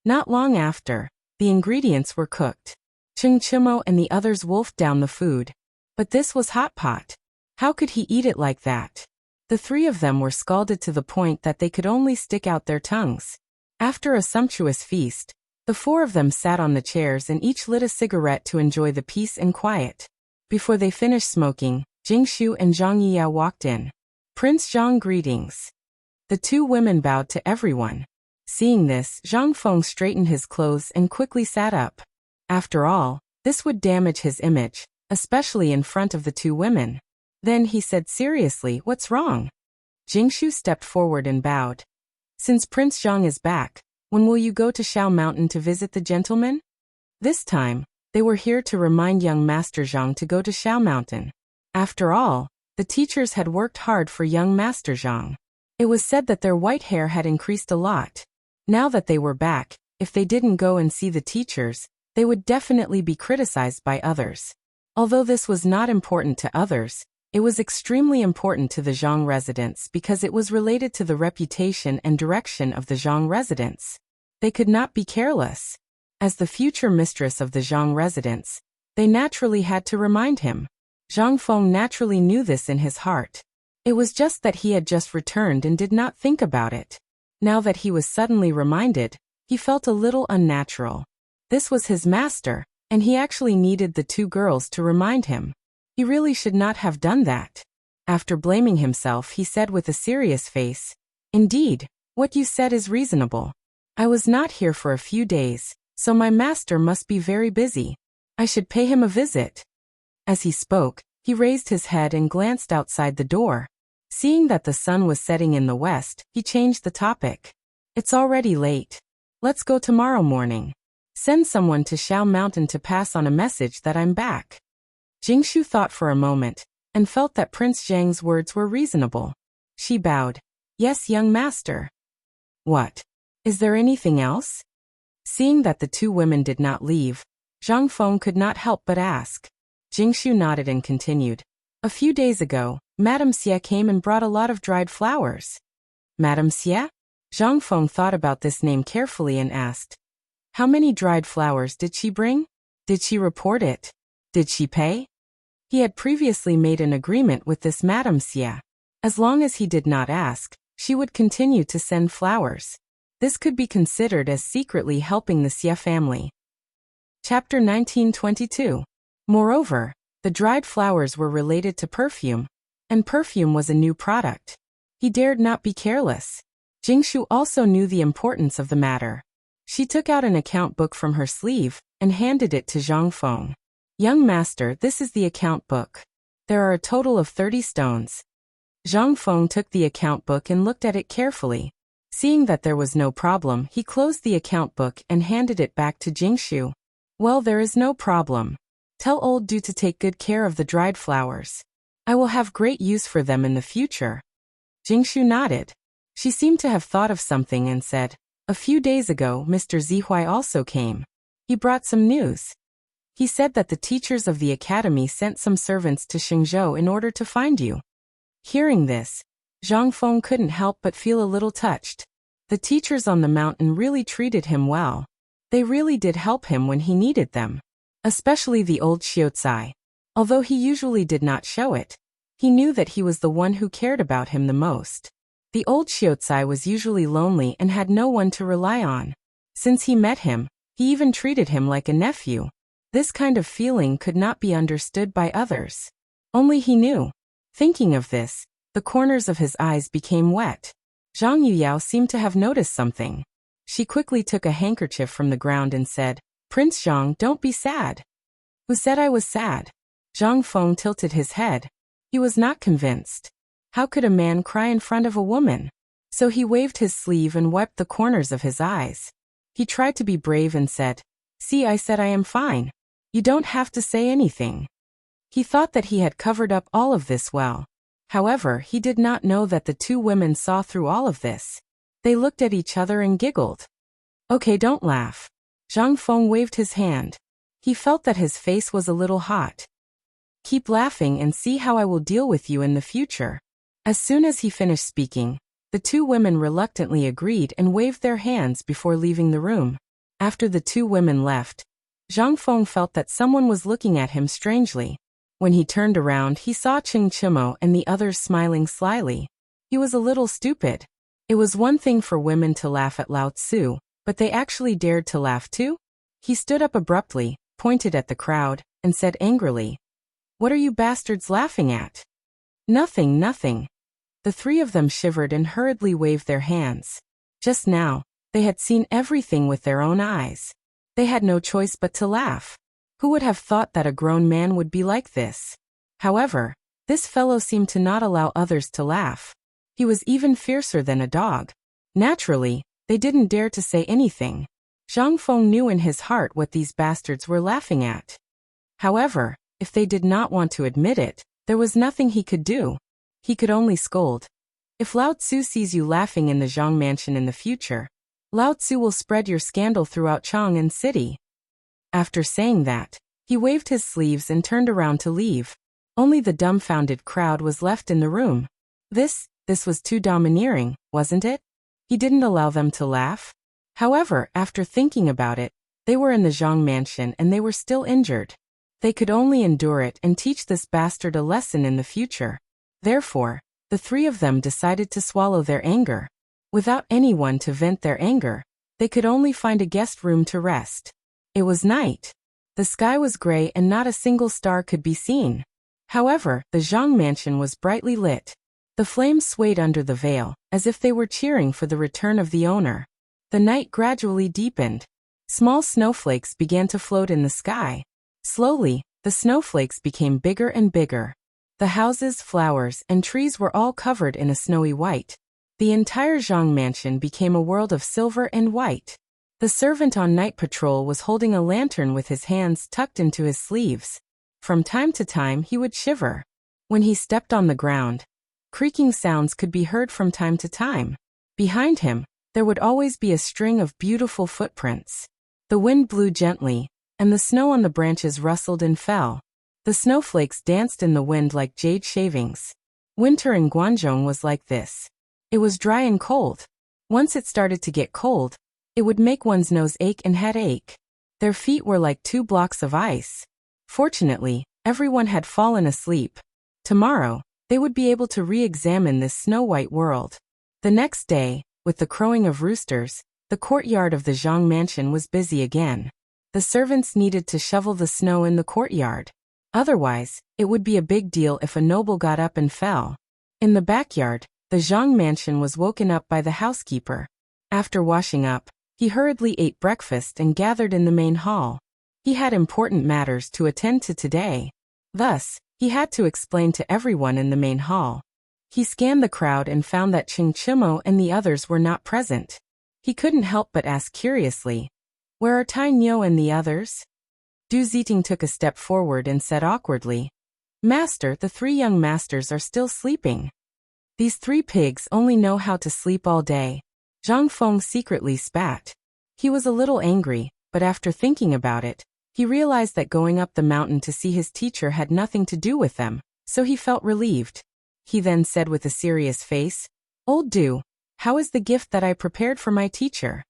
Not long after, the ingredients were cooked. Cheng Chimo and the others wolfed down the food. But this was hot pot. How could he eat it like that? The three of them were scalded to the point that they could only stick out their tongues. After a sumptuous feast, the four of them sat on the chairs and each lit a cigarette to enjoy the peace and quiet. Before they finished smoking, Jingshu and Zhang Yiyao walked in. Prince Zhang, greetings. The two women bowed to everyone. Seeing this, Zhang Feng straightened his clothes and quickly sat up. After all, this would damage his image, especially in front of the two women. Then he said seriously, What's wrong? Jingshu stepped forward and bowed. Since Prince Zhang is back, when will you go to Shao Mountain to visit the gentleman? This time, they were here to remind young Master Zhang to go to Shao Mountain. After all, the teachers had worked hard for young Master Zhang. It was said that their white hair had increased a lot. Now that they were back, if they didn't go and see the teachers, they would definitely be criticized by others. Although this was not important to others, it was extremely important to the Zhang residents because it was related to the reputation and direction of the Zhang residents. They could not be careless. As the future mistress of the Zhang residents, they naturally had to remind him. Zhang Feng naturally knew this in his heart. It was just that he had just returned and did not think about it. Now that he was suddenly reminded, he felt a little unnatural. This was his master, and he actually needed the two girls to remind him. He really should not have done that. After blaming himself, he said with a serious face, Indeed, what you said is reasonable. I was not here for a few days, so my master must be very busy. I should pay him a visit. As he spoke, he raised his head and glanced outside the door. Seeing that the sun was setting in the west, he changed the topic. It's already late. Let's go tomorrow morning. Send someone to Shao Mountain to pass on a message that I'm back. Jingshu thought for a moment, and felt that Prince Zhang's words were reasonable. She bowed. Yes, young master. What? Is there anything else? Seeing that the two women did not leave, Zhang Feng could not help but ask. Jingshu nodded and continued. A few days ago, Madame Xie came and brought a lot of dried flowers. Madame Xie? Zhang Feng thought about this name carefully and asked. How many dried flowers did she bring? Did she report it? Did she pay? He had previously made an agreement with this Madame Xie. As long as he did not ask, she would continue to send flowers. This could be considered as secretly helping the Xie family. Chapter 1922. Moreover, the dried flowers were related to perfume. And perfume was a new product. He dared not be careless. Jingshu also knew the importance of the matter. She took out an account book from her sleeve and handed it to Zhang Feng. Young master, this is the account book. There are a total of 30 stones. Zhang Feng took the account book and looked at it carefully. Seeing that there was no problem, he closed the account book and handed it back to Jingshu. Well, there is no problem. Tell old Du to take good care of the dried flowers. I will have great use for them in the future. Jingshu nodded. She seemed to have thought of something and said, a few days ago, Mr. Zihuai also came. He brought some news. He said that the teachers of the academy sent some servants to Xingzhou in order to find you. Hearing this, Zhang Feng couldn't help but feel a little touched. The teachers on the mountain really treated him well. They really did help him when he needed them. Especially the old Xiaocai. Although he usually did not show it, he knew that he was the one who cared about him the most. The old Xiaocai was usually lonely and had no one to rely on. Since he met him, he even treated him like a nephew. This kind of feeling could not be understood by others. Only he knew. Thinking of this, the corners of his eyes became wet. Zhang Yuyao seemed to have noticed something. She quickly took a handkerchief from the ground and said, Prince Zhang, don't be sad. Who said I was sad? Zhang Feng tilted his head. He was not convinced. How could a man cry in front of a woman? So he waved his sleeve and wiped the corners of his eyes. He tried to be brave and said, See, I said I am fine. You don't have to say anything. He thought that he had covered up all of this well. However, he did not know that the two women saw through all of this. They looked at each other and giggled. Okay, don't laugh. Zhang Feng waved his hand. He felt that his face was a little hot. Keep laughing and see how I will deal with you in the future. As soon as he finished speaking, the two women reluctantly agreed and waved their hands before leaving the room. After the two women left, Zhang Feng felt that someone was looking at him strangely. When he turned around, he saw Qing Chimo and the others smiling slyly. He was a little stupid. It was one thing for women to laugh at Lao Tzu, but they actually dared to laugh too? He stood up abruptly, pointed at the crowd, and said angrily, What are you bastards laughing at? Nothing, nothing. The three of them shivered and hurriedly waved their hands. Just now, they had seen everything with their own eyes. They had no choice but to laugh. Who would have thought that a grown man would be like this? However, this fellow seemed to not allow others to laugh. He was even fiercer than a dog. Naturally, they didn't dare to say anything. Zhang Feng knew in his heart what these bastards were laughing at. However, if they did not want to admit it, there was nothing he could do. He could only scold. If Lao Tzu sees you laughing in the Zhang mansion in the future, Lao Tzu will spread your scandal throughout Chang'an City. After saying that, he waved his sleeves and turned around to leave. Only the dumbfounded crowd was left in the room. This was too domineering, wasn't it? He didn't allow them to laugh. However, after thinking about it, they were in the Zhang mansion and they were still injured. They could only endure it and teach this bastard a lesson in the future. Therefore, the three of them decided to swallow their anger. Without anyone to vent their anger, they could only find a guest room to rest. It was night. The sky was gray and not a single star could be seen. However, the Zhang mansion was brightly lit. The flames swayed under the veil, as if they were cheering for the return of the owner. The night gradually deepened. Small snowflakes began to float in the sky. Slowly, the snowflakes became bigger and bigger. The houses, flowers, and trees were all covered in a snowy white. The entire Zhang mansion became a world of silver and white. The servant on night patrol was holding a lantern with his hands tucked into his sleeves. From time to time he would shiver. When he stepped on the ground, creaking sounds could be heard from time to time. Behind him, there would always be a string of beautiful footprints. The wind blew gently, and the snow on the branches rustled and fell. The snowflakes danced in the wind like jade shavings. Winter in Guangzhou was like this. It was dry and cold. Once it started to get cold, it would make one's nose ache and head ache. Their feet were like 2 blocks of ice. Fortunately, everyone had fallen asleep. Tomorrow, they would be able to re-examine this snow-white world. The next day, with the crowing of roosters, the courtyard of the Zhang mansion was busy again. The servants needed to shovel the snow in the courtyard. Otherwise, it would be a big deal if a noble got up and fell. In the backyard, the Zhang mansion was woken up by the housekeeper. After washing up, he hurriedly ate breakfast and gathered in the main hall. He had important matters to attend to today. Thus, he had to explain to everyone in the main hall. He scanned the crowd and found that Ching Chimo and the others were not present. He couldn't help but ask curiously, "Where are Tai Nyo and the others?" Du Ziting took a step forward and said awkwardly, "Master, the 3 young masters are still sleeping. These 3 pigs only know how to sleep all day." Zhang Feng secretly spat. He was a little angry, but after thinking about it, he realized that going up the mountain to see his teacher had nothing to do with them, so he felt relieved. He then said with a serious face, "Old Du, how is the gift that I prepared for my teacher?"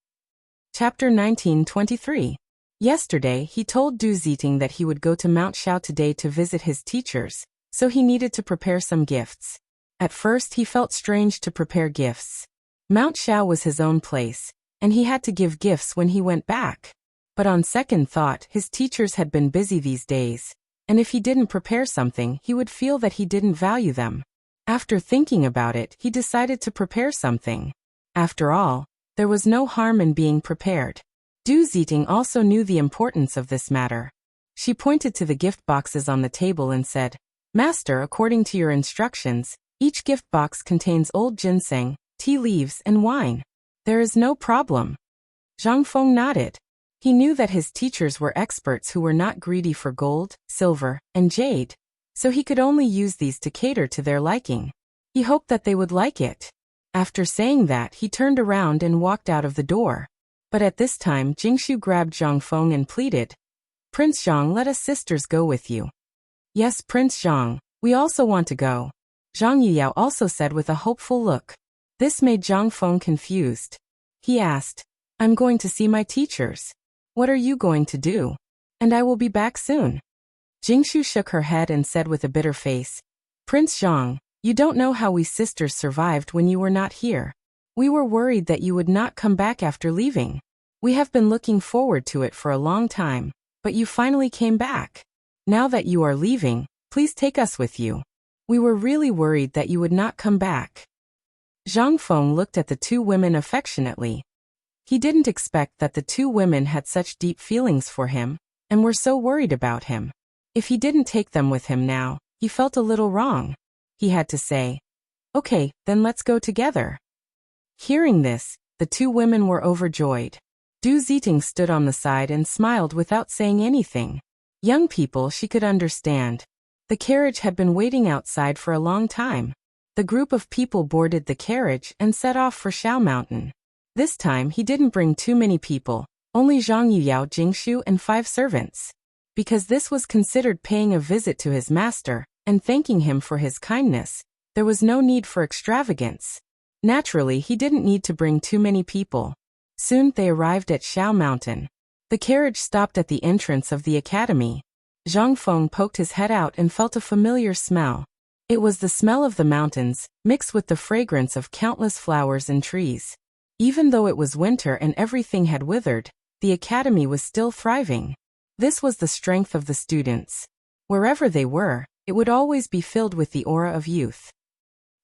Chapter 1923. Yesterday, he told Du Ziting that he would go to Mount Shao today to visit his teachers, so he needed to prepare some gifts. At first, he felt strange to prepare gifts. Mount Shao was his own place, and he had to give gifts when he went back. But on second thought, his teachers had been busy these days, and if he didn't prepare something, he would feel that he didn't value them. After thinking about it, he decided to prepare something. After all, there was no harm in being prepared. Du Ziting also knew the importance of this matter. She pointed to the gift boxes on the table and said, "Master, according to your instructions, each gift box contains old ginseng, tea leaves, and wine. There is no problem." Zhang Feng nodded. He knew that his teachers were experts who were not greedy for gold, silver, and jade, so he could only use these to cater to their liking. He hoped that they would like it. After saying that, he turned around and walked out of the door. But at this time, Jingshu grabbed Zhang Feng and pleaded, "Prince Zhang, let us sisters go with you." "Yes, Prince Zhang, we also want to go," Zhang Yiyao also said with a hopeful look. This made Zhang Feng confused. He asked, "I'm going to see my teachers. What are you going to do?" "And I will be back soon." Jingshu shook her head and said with a bitter face, "Prince Zhang, you don't know how we sisters survived when you were not here. We were worried that you would not come back after leaving. We have been looking forward to it for a long time, but you finally came back. Now that you are leaving, please take us with you. We were really worried that you would not come back." Zhang Feng looked at the 2 women affectionately. He didn't expect that the 2 women had such deep feelings for him, and were so worried about him. If he didn't take them with him now, he felt a little wrong. He had to say, "Okay, then let's go together." Hearing this, the 2 women were overjoyed. Du Ziting stood on the side and smiled without saying anything. Young people, she could understand. The carriage had been waiting outside for a long time. The group of people boarded the carriage and set off for Shao Mountain. This time, he didn't bring too many people, only Zhang Yuyao, Jingshu, and 5 servants. Because this was considered paying a visit to his master, and thanking him for his kindness, there was no need for extravagance. Naturally, he didn't need to bring too many people. Soon they arrived at Shao Mountain. The carriage stopped at the entrance of the academy. Zhang Feng poked his head out and felt a familiar smell. It was the smell of the mountains, mixed with the fragrance of countless flowers and trees. Even though it was winter and everything had withered, the academy was still thriving. This was the strength of the students. Wherever they were, it would always be filled with the aura of youth.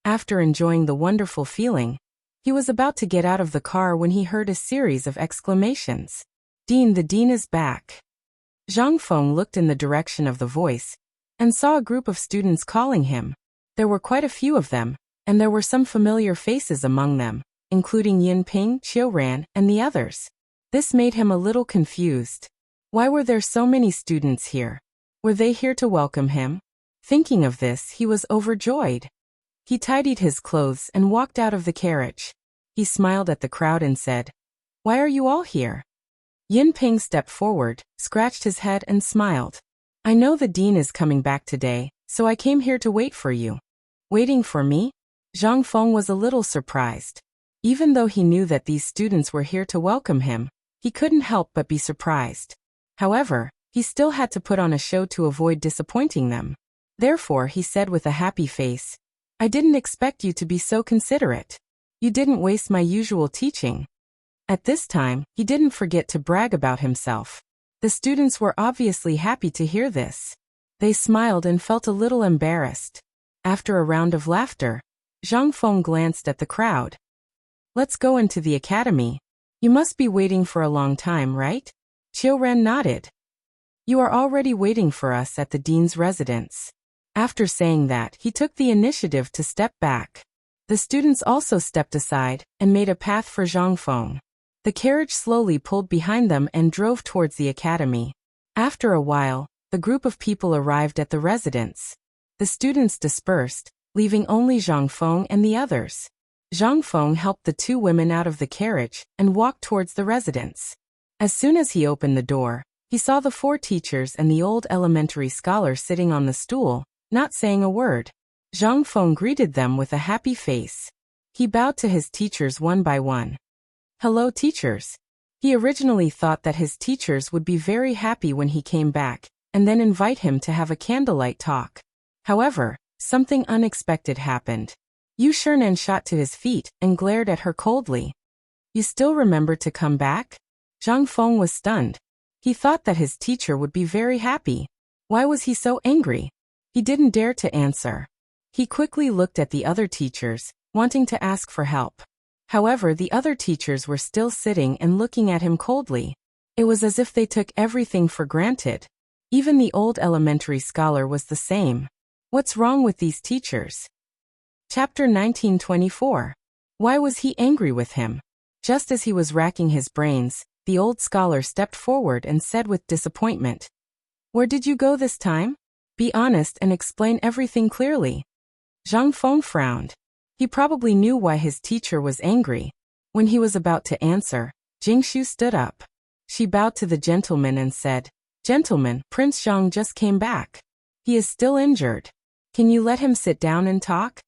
After enjoying the wonderful feeling, he was about to get out of the car when he heard a series of exclamations. "Dean, the dean is back." Zhang Feng looked in the direction of the voice, and saw a group of students calling him. There were quite a few of them, and there were some familiar faces among them, including Yin Ping, Qiu Ran, and the others. This made him a little confused. Why were there so many students here? Were they here to welcome him? Thinking of this, he was overjoyed. He tidied his clothes and walked out of the carriage. He smiled at the crowd and said, "Why are you all here?" Yin Ping stepped forward, scratched his head and smiled. "I know the dean is coming back today, so I came here to wait for you." "Waiting for me?" Zhang Feng was a little surprised. Even though he knew that these students were here to welcome him, he couldn't help but be surprised. However, he still had to put on a show to avoid disappointing them. Therefore, he said with a happy face, "I didn't expect you to be so considerate. You didn't waste my usual teaching." At this time, he didn't forget to brag about himself. The students were obviously happy to hear this. They smiled and felt a little embarrassed. After a round of laughter, Zhang Feng glanced at the crowd. Let's go into the academy. You must be waiting for a long time, right? Qiu Ren nodded. You are already waiting for us at the dean's residence. After saying that, he took the initiative to step back. The students also stepped aside and made a path for Zhang Feng. The carriage slowly pulled behind them and drove towards the academy. After a while, the group of people arrived at the residence. The students dispersed, leaving only Zhang Feng and the others. Zhang Feng helped the two women out of the carriage and walked towards the residence. As soon as he opened the door, he saw the four teachers and the old elementary scholar sitting on the stool, not saying a word. Zhang Feng greeted them with a happy face. He bowed to his teachers one by one. Hello, teachers. He originally thought that his teachers would be very happy when he came back, and then invite him to have a candlelight talk. However, something unexpected happened. Yu Shernan shot to his feet and glared at her coldly. You still remember to come back? Zhang Feng was stunned. He thought that his teacher would be very happy. Why was he so angry? He didn't dare to answer. He quickly looked at the other teachers, wanting to ask for help. However, the other teachers were still sitting and looking at him coldly. It was as if they took everything for granted. Even the old elementary scholar was the same. What's wrong with these teachers? Chapter 1924. Why was he angry with him? Just as he was racking his brains, the old scholar stepped forward and said with disappointment, Where did you go this time? Be honest and explain everything clearly. Zhang Feng frowned. He probably knew why his teacher was angry. When he was about to answer, Jingshu stood up. She bowed to the gentleman and said, Gentlemen, Prince Zhang just came back. He is still injured. Can you let him sit down and talk?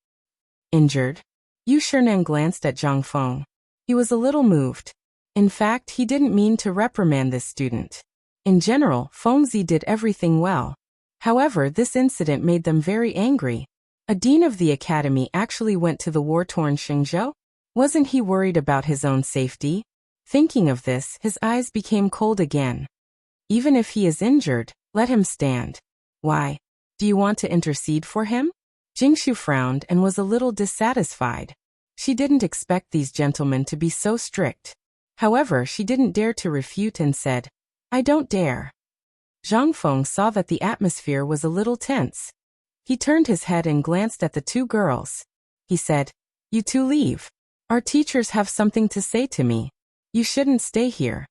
Injured? Yu Shernan glanced at Zhang Feng. He was a little moved. In fact, he didn't mean to reprimand this student. In general, Fengzi did everything well. However, this incident made them very angry. A dean of the academy actually went to the war-torn Xingzhou? Wasn't he worried about his own safety? Thinking of this, his eyes became cold again. Even if he is injured, let him stand. Why? Do you want to intercede for him? Jingshu frowned and was a little dissatisfied. She didn't expect these gentlemen to be so strict. However, she didn't dare to refute and said, I don't dare. Zhang Feng saw that the atmosphere was a little tense. He turned his head and glanced at the two girls. He said, You two leave. Our teachers have something to say to me. You shouldn't stay here.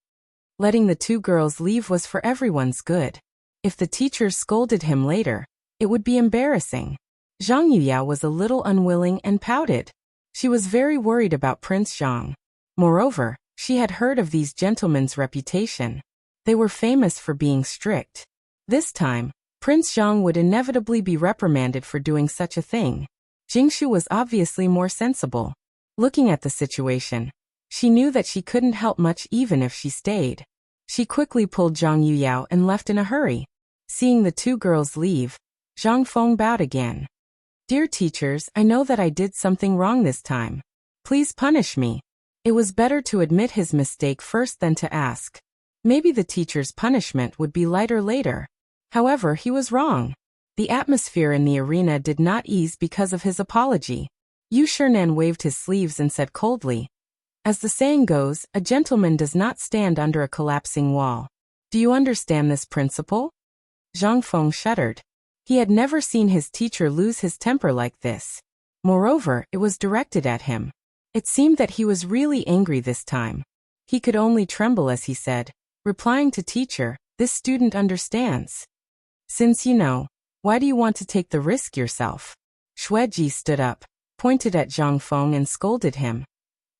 Letting the two girls leave was for everyone's good. If the teachers scolded him later, it would be embarrassing. Zhang Yuyao was a little unwilling and pouted. She was very worried about Prince Zhang. Moreover, she had heard of these gentlemen's reputation. They were famous for being strict. This time, Prince Zhang would inevitably be reprimanded for doing such a thing. Jingshu was obviously more sensible. Looking at the situation, she knew that she couldn't help much even if she stayed. She quickly pulled Zhang Yuyao and left in a hurry. Seeing the two girls leave, Zhang Feng bowed again. Dear teachers, I know that I did something wrong this time. Please punish me. It was better to admit his mistake first than to ask. Maybe the teacher's punishment would be lighter later. However, he was wrong. The atmosphere in the arena did not ease because of his apology. Yu Shernan waved his sleeves and said coldly, As the saying goes, a gentleman does not stand under a collapsing wall. Do you understand this principle? Zhang Feng shuddered. He had never seen his teacher lose his temper like this. Moreover, it was directed at him. It seemed that he was really angry this time. He could only tremble as he said, replying to teacher, This student understands. Since you know, why do you want to take the risk yourself? Xueji stood up, pointed at Zhang Feng and scolded him.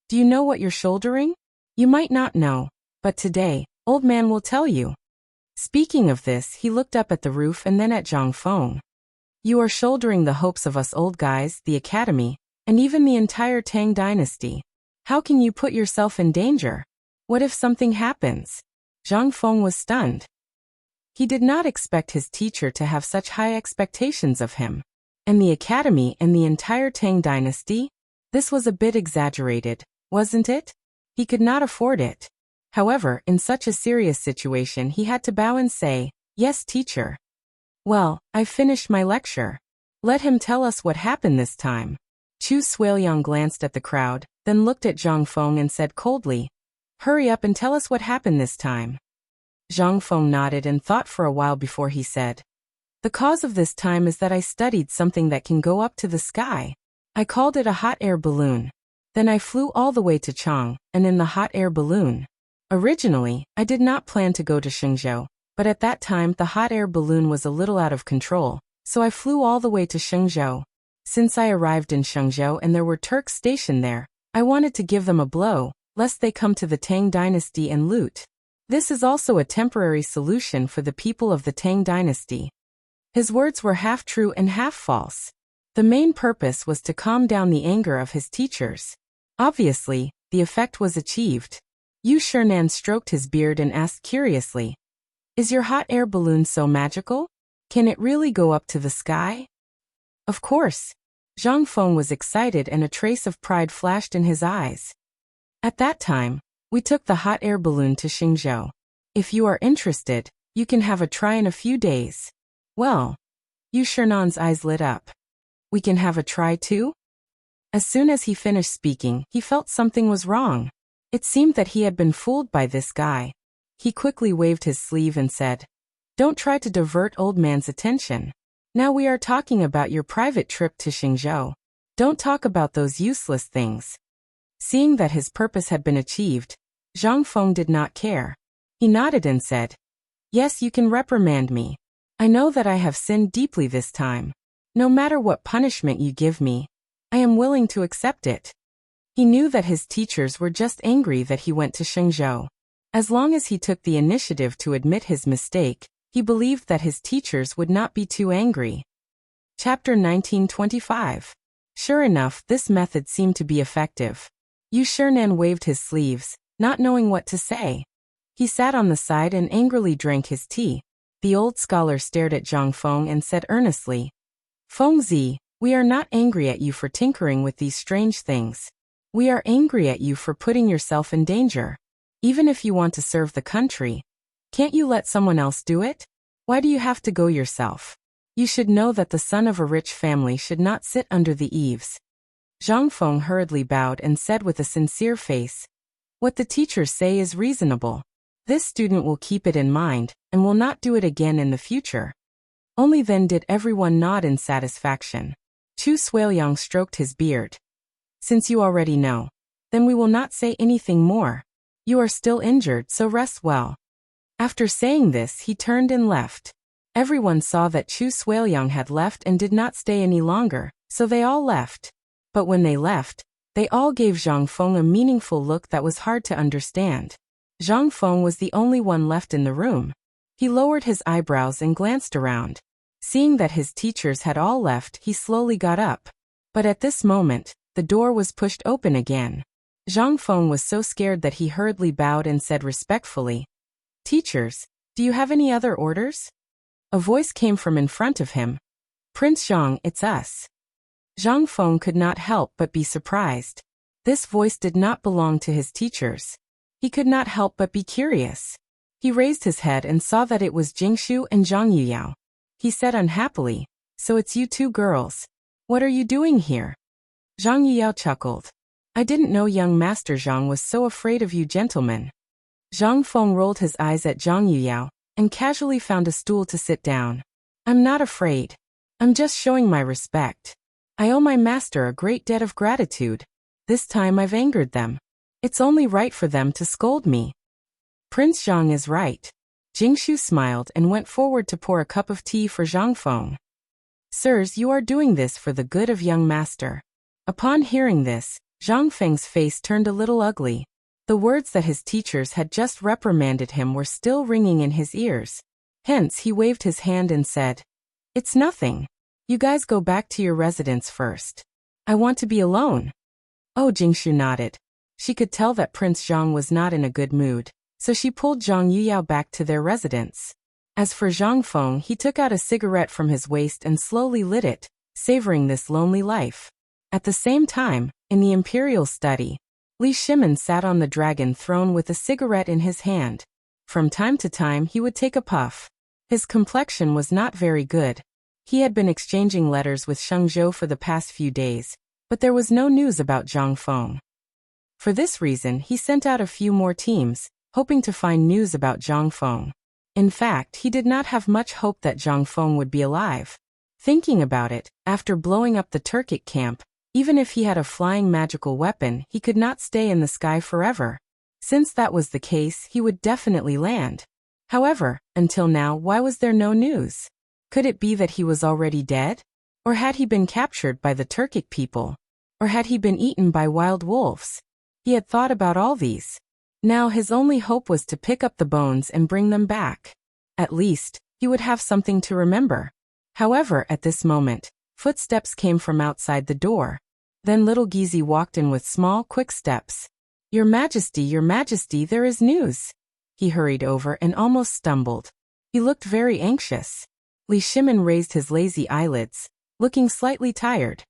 Do you know what you're shouldering? You might not know, but today, old man will tell you. Speaking of this, he looked up at the roof and then at Zhang Feng. You are shouldering the hopes of us old guys, the academy, and even the entire Tang dynasty. How can you put yourself in danger? What if something happens? Zhang Feng was stunned. He did not expect his teacher to have such high expectations of him. And the academy and the entire Tang dynasty? This was a bit exaggerated, wasn't it? He could not afford it. However, in such a serious situation he had to bow and say, Yes, teacher. Well, I've finished my lecture. Let him tell us what happened this time. Chu Suiliang glanced at the crowd, then looked at Zhang Feng and said coldly, "Hurry up and tell us what happened this time." Zhang Feng nodded and thought for a while before he said, "The cause of this time is that I studied something that can go up to the sky. I called it a hot air balloon. Then I flew all the way to Chang, and in the hot air balloon. Originally, I did not plan to go to Shenzhou, but at that time the hot air balloon was a little out of control, so I flew all the way to Shenzhou. Since I arrived in Shenzhou and there were Turks stationed there, I wanted to give them a blow, lest they come to the Tang dynasty and loot. This is also a temporary solution for the people of the Tang dynasty." His words were half true and half false. The main purpose was to calm down the anger of his teachers. Obviously, the effect was achieved. Yu Shernan stroked his beard and asked curiously, "Is your hot air balloon so magical? Can it really go up to the sky?" "Of course." Zhang Feng was excited and a trace of pride flashed in his eyes. "At that time, we took the hot air balloon to Xingzhou. If you are interested, you can have a try in a few days." "Well," Yu Shernan's eyes lit up. "We can have a try too?" As soon as he finished speaking, he felt something was wrong. It seemed that he had been fooled by this guy. He quickly waved his sleeve and said, "Don't try to divert old man's attention. Now we are talking about your private trip to Xingzhou. Don't talk about those useless things." Seeing that his purpose had been achieved, Zhang Feng did not care. He nodded and said, "Yes, you can reprimand me. I know that I have sinned deeply this time. No matter what punishment you give me, I am willing to accept it." He knew that his teachers were just angry that he went to Shenzhou. As long as he took the initiative to admit his mistake, he believed that his teachers would not be too angry. Chapter 1925. Sure enough, this method seemed to be effective. Yu Shernan waved his sleeves, not knowing what to say. He sat on the side and angrily drank his tea. The old scholar stared at Zhang Feng and said earnestly, "Fengzi, we are not angry at you for tinkering with these strange things. We are angry at you for putting yourself in danger. Even if you want to serve the country, can't you let someone else do it? Why do you have to go yourself? You should know that the son of a rich family should not sit under the eaves." Zhang Feng hurriedly bowed and said with a sincere face, "What the teachers say is reasonable. This student will keep it in mind, and will not do it again in the future." Only then did everyone nod in satisfaction. Chu Suiliang stroked his beard. "Since you already know, then we will not say anything more. You are still injured, so rest well." After saying this, he turned and left. Everyone saw that Chu Suiliang had left and did not stay any longer, so they all left. But when they left, they all gave Zhang Feng a meaningful look that was hard to understand. Zhang Feng was the only one left in the room. He lowered his eyebrows and glanced around. Seeing that his teachers had all left, he slowly got up. But at this moment, the door was pushed open again. Zhang Feng was so scared that he hurriedly bowed and said respectfully, "Teachers, do you have any other orders?" A voice came from in front of him. "Prince Zhang, it's us." Zhang Feng could not help but be surprised. This voice did not belong to his teachers. He could not help but be curious. He raised his head and saw that it was Jingshu and Zhang Yuyao. He said unhappily, "So it's you two girls. What are you doing here?" Zhang Yuyao chuckled. "I didn't know young Master Zhang was so afraid of you gentlemen." Zhang Feng rolled his eyes at Zhang Yuyao and casually found a stool to sit down. "I'm not afraid. I'm just showing my respect. I owe my master a great debt of gratitude. This time I've angered them. It's only right for them to scold me." "Prince Zhang is right." Jingshu smiled and went forward to pour a cup of tea for Zhang Feng. "Sirs, you are doing this for the good of young master." Upon hearing this, Zhang Feng's face turned a little ugly. The words that his teachers had just reprimanded him were still ringing in his ears. Hence he waved his hand and said, "It's nothing. You guys go back to your residence first. I want to be alone." Oh, Jingshu nodded. She could tell that Prince Zhang was not in a good mood, so she pulled Zhang Yuyao back to their residence. As for Zhang Feng, he took out a cigarette from his waist and slowly lit it, savoring this lonely life. At the same time, in the imperial study, Li Shimin sat on the dragon throne with a cigarette in his hand. From time to time he would take a puff. His complexion was not very good. He had been exchanging letters with Shengzhou for the past few days, but there was no news about Zhang Feng. For this reason, he sent out a few more teams, hoping to find news about Zhang Feng. In fact, he did not have much hope that Zhang Feng would be alive. Thinking about it, after blowing up the Turkic camp, even if he had a flying magical weapon, he could not stay in the sky forever. Since that was the case, he would definitely land. However, until now, why was there no news? Could it be that he was already dead? Or had he been captured by the Turkic people? Or had he been eaten by wild wolves? He had thought about all these. Now his only hope was to pick up the bones and bring them back. At least, he would have something to remember. However, at this moment, footsteps came from outside the door. Then little Gizi walked in with small, quick steps. Your Majesty, there is news." He hurried over and almost stumbled. He looked very anxious. Li Shimin raised his lazy eyelids, looking slightly tired.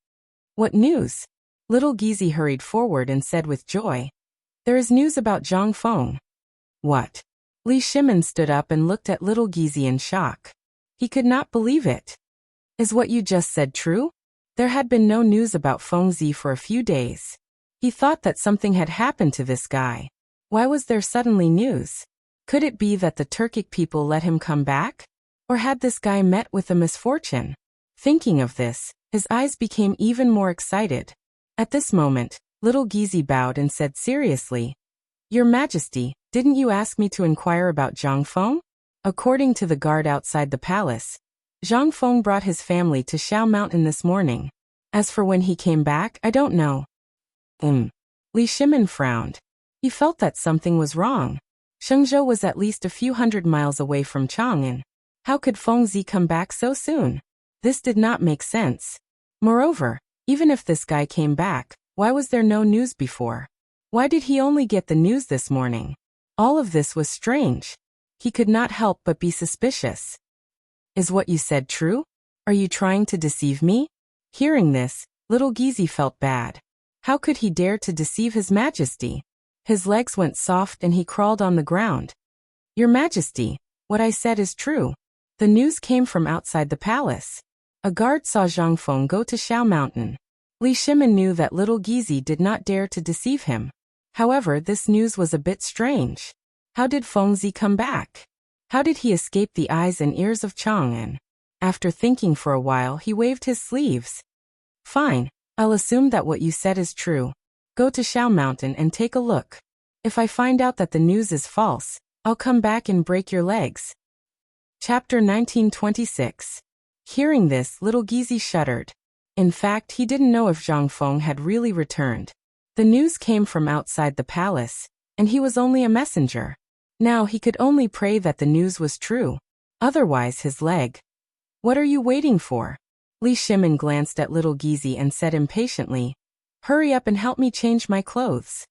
"What news?" Little Gizi hurried forward and said with joy. "There is news about Zhang Feng." "What?" Li Shimin stood up and looked at little Gizi in shock. He could not believe it. "Is what you just said true?" There had been no news about Feng Zi for a few days. He thought that something had happened to this guy. Why was there suddenly news? Could it be that the Turkic people let him come back? Or had this guy met with a misfortune? Thinking of this, his eyes became even more excited. At this moment, little Gizi bowed and said seriously, "Your Majesty, didn't you ask me to inquire about Zhang Feng?" According to the guard outside the palace, Zhang Feng brought his family to Shao Mountain this morning. As for when he came back, I don't know. Li Shimin frowned. He felt that something was wrong. Shengzhou was at least a few hundred miles away from Chang'an. How could Feng Zi come back so soon? This did not make sense. Moreover, even if this guy came back, why was there no news before? Why did he only get the news this morning? All of this was strange. He could not help but be suspicious. "Is what you said true? Are you trying to deceive me?" Hearing this, little Gizi felt bad. How could he dare to deceive His Majesty? His legs went soft and he crawled on the ground. "Your Majesty, what I said is true." The news came from outside the palace. A guard saw Zhang Feng go to Shao Mountain. Li Shimin knew that little Gizi did not dare to deceive him. However, this news was a bit strange. How did Feng Zi come back? How did he escape the eyes and ears of Chang'an? After thinking for a while, he waved his sleeves. "Fine, I'll assume that what you said is true. Go to Shao Mountain and take a look. If I find out that the news is false, I'll come back and break your legs." Chapter 1926. Hearing this, little Gizi shuddered. In fact, he didn't know if Zhang Feng had really returned. The news came from outside the palace, and he was only a messenger. Now he could only pray that the news was true. Otherwise his leg. "What are you waiting for?" Li Shimin glanced at little Gizi and said impatiently, "Hurry up and help me change my clothes."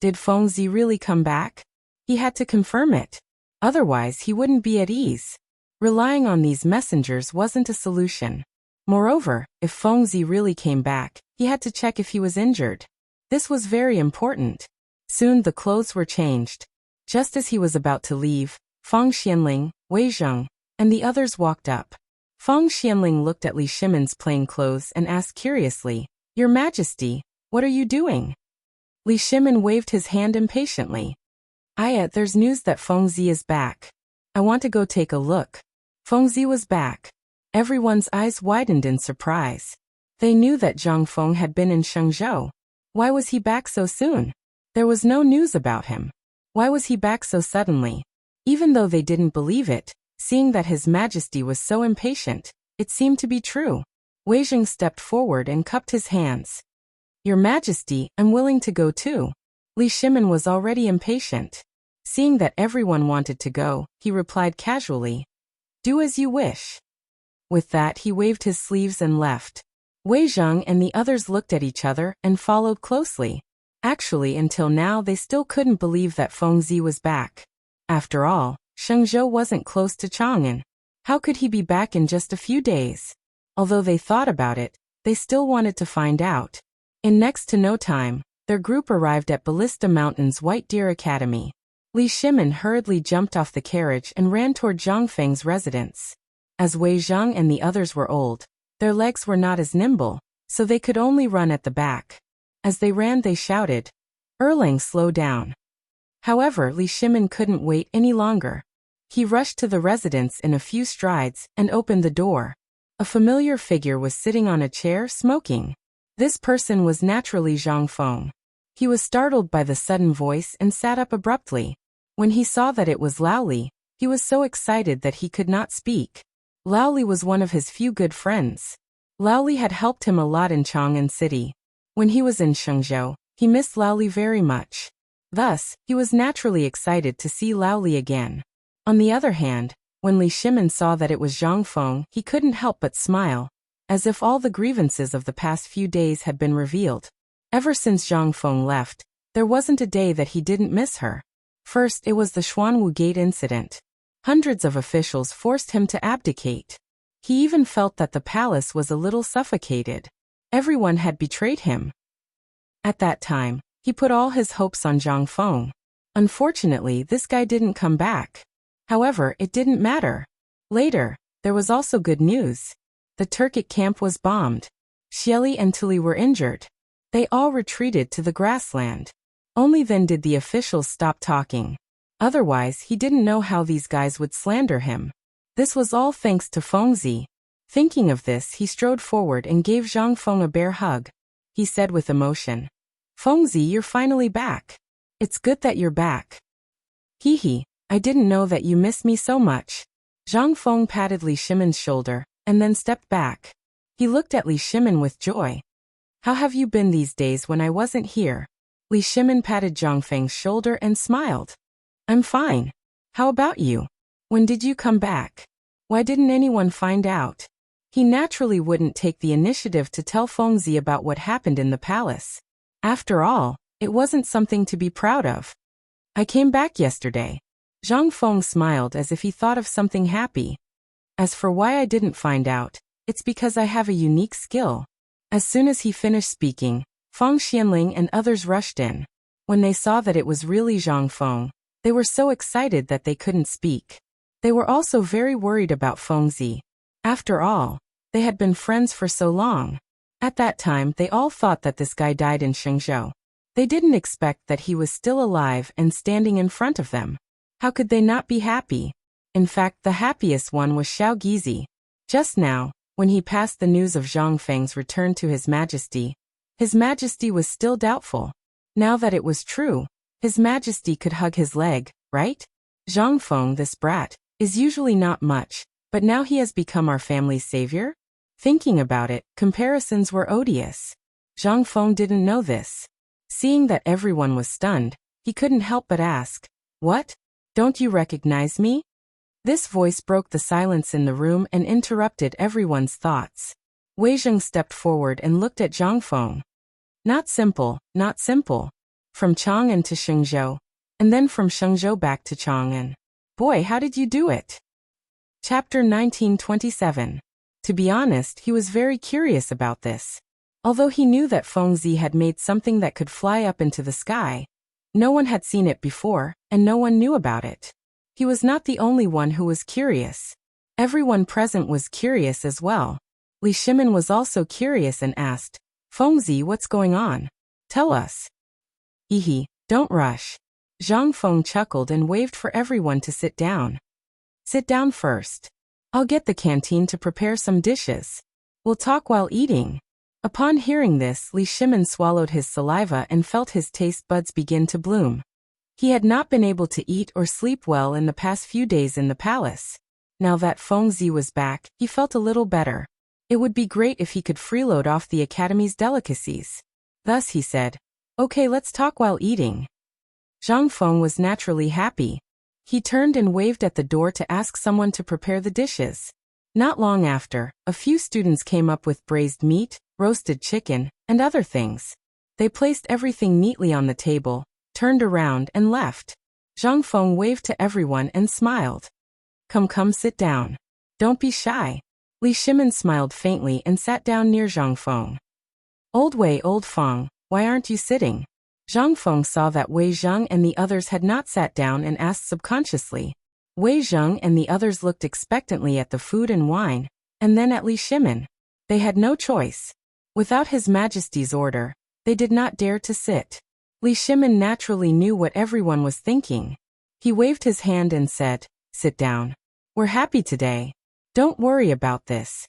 Did Feng Zi really come back? He had to confirm it. Otherwise he wouldn't be at ease. Relying on these messengers wasn't a solution. Moreover, if Feng Zi really came back, he had to check if he was injured. This was very important. Soon the clothes were changed. Just as he was about to leave, Fang Xianling, Wei Zheng, and the others walked up. Fang Xianling looked at Li Shimin's plain clothes and asked curiously, "Your Majesty, what are you doing?" Li Shimin waved his hand impatiently. There's news that Feng Zi is back. I want to go take a look." Feng Zi was back. Everyone's eyes widened in surprise. They knew that Zhang Feng had been in Shengzhou. Why was he back so soon? There was no news about him. Why was he back so suddenly? Even though they didn't believe it, seeing that His Majesty was so impatient, it seemed to be true. Wei Zheng stepped forward and cupped his hands. "Your Majesty, I'm willing to go too." Li Shimin was already impatient. Seeing that everyone wanted to go, he replied casually, "Do as you wish." With that he waved his sleeves and left. Wei Zheng and the others looked at each other and followed closely. Actually, until now they still couldn't believe that Feng Zi was back. After all, Shengzhou wasn't close to Chang'an. How could he be back in just a few days? Although they thought about it, they still wanted to find out. In next to no time, their group arrived at Ballista Mountain's White Deer Academy. Li Shimin hurriedly jumped off the carriage and ran toward Zhang Feng's residence. As Wei Zhang and the others were old, their legs were not as nimble, so they could only run at the back. As they ran they shouted, "Erlang, slow down." However, Li Shimin couldn't wait any longer. He rushed to the residence in a few strides and opened the door. A familiar figure was sitting on a chair smoking. This person was naturally Zhang Feng. He was startled by the sudden voice and sat up abruptly. When he saw that it was Lao Li, he was so excited that he could not speak. Lao Li was one of his few good friends. Lao Li had helped him a lot in Chang'an City. When he was in Shenzhou, he missed Lao Li very much. Thus, he was naturally excited to see Lao Li again. On the other hand, when Li Shimin saw that it was Zhang Feng, he couldn't help but smile, as if all the grievances of the past few days had been revealed. Ever since Zhang Feng left, there wasn't a day that he didn't miss her. First, it was the Xuanwu Gate incident. Hundreds of officials forced him to abdicate. He even felt that the palace was a little suffocated. Everyone had betrayed him. At that time, he put all his hopes on Zhang Feng. Unfortunately, this guy didn't come back. However, it didn't matter. Later, there was also good news. The Turkic camp was bombed. Xieli and Tuli were injured. They all retreated to the grassland. Only then did the officials stop talking. Otherwise, he didn't know how these guys would slander him. This was all thanks to Fengzi. Thinking of this, he strode forward and gave Zhang Feng a bear hug. He said with emotion, "Fengzi, you're finally back. It's good that you're back." "Hee, I didn't know that you missed me so much." Zhang Feng patted Li Shimin's shoulder, and then stepped back. He looked at Li Shimin with joy. "How have you been these days when I wasn't here?" Li Shimin patted Zhang Feng's shoulder and smiled. "I'm fine. How about you? When did you come back? Why didn't anyone find out?" He naturally wouldn't take the initiative to tell Fengzi about what happened in the palace. After all, it wasn't something to be proud of. "I came back yesterday." Zhang Feng smiled as if he thought of something happy. "As for why I didn't find out, it's because I have a unique skill." As soon as he finished speaking, Feng Xianling and others rushed in. When they saw that it was really Zhang Feng, they were so excited that they couldn't speak. They were also very worried about Fengzi. After all, they had been friends for so long. At that time, they all thought that this guy died in Shenzhou. They didn't expect that he was still alive and standing in front of them. How could they not be happy? In fact, the happiest one was Xiao Gizi. Just now, when he passed the news of Zhang Feng's return to His Majesty was still doubtful. Now that it was true, His Majesty could hug his leg, right? Zhang Feng, this brat, is usually not much, but now he has become our family's savior? Thinking about it, comparisons were odious. Zhang Feng didn't know this. Seeing that everyone was stunned, he couldn't help but ask, "What? Don't you recognize me?" This voice broke the silence in the room and interrupted everyone's thoughts. Wei Zheng stepped forward and looked at Zhang Feng. Not simple, not simple. From Chang'an to Shenzhou, and then from Shenzhou back to Chang'an. Boy, how did you do it? Chapter 1927. To be honest, he was very curious about this. Although he knew that Fengzi had made something that could fly up into the sky, no one had seen it before, and no one knew about it. He was not the only one who was curious. Everyone present was curious as well. Li Shimin was also curious and asked, "Fengzi, what's going on? Tell us." Don't rush." Zhang Feng chuckled and waved for everyone to sit down. "Sit down first. I'll get the canteen to prepare some dishes. We'll talk while eating." Upon hearing this, Li Shimin swallowed his saliva and felt his taste buds begin to bloom. He had not been able to eat or sleep well in the past few days in the palace. Now that Fengzi was back, he felt a little better. It would be great if he could freeload off the academy's delicacies. Thus he said, "Okay, let's talk while eating." Zhang Feng was naturally happy. He turned and waved at the door to ask someone to prepare the dishes. Not long after, a few students came up with braised meat, roasted chicken, and other things. They placed everything neatly on the table, turned around and left. Zhang Feng waved to everyone and smiled. Come, sit down. Don't be shy." Li Shimin smiled faintly and sat down near Zhang Feng. Old Feng, why aren't you sitting?" Zhang Feng saw that Wei Zheng and the others had not sat down and asked subconsciously. Wei Zheng and the others looked expectantly at the food and wine, and then at Li Shimin. They had no choice. Without His Majesty's order, they did not dare to sit. Li Shimin naturally knew what everyone was thinking. He waved his hand and said, "Sit down. We're happy today. Don't worry about this."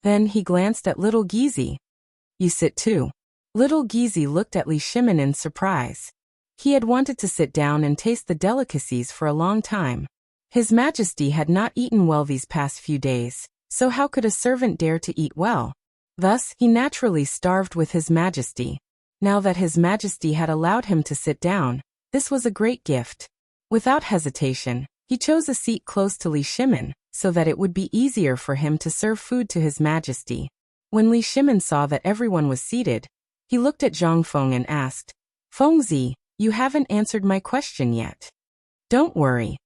Then he glanced at little Gizi. "You sit too." Little Gizi looked at Li Shimin in surprise. He had wanted to sit down and taste the delicacies for a long time. His Majesty had not eaten well these past few days, so how could a servant dare to eat well? Thus, he naturally starved with His Majesty. Now that His Majesty had allowed him to sit down, this was a great gift. Without hesitation, he chose a seat close to Li Shimin, so that it would be easier for him to serve food to His Majesty. When Li Shimin saw that everyone was seated, he looked at Zhang Feng and asked, "Fengzi, you haven't answered my question yet." "Don't worry."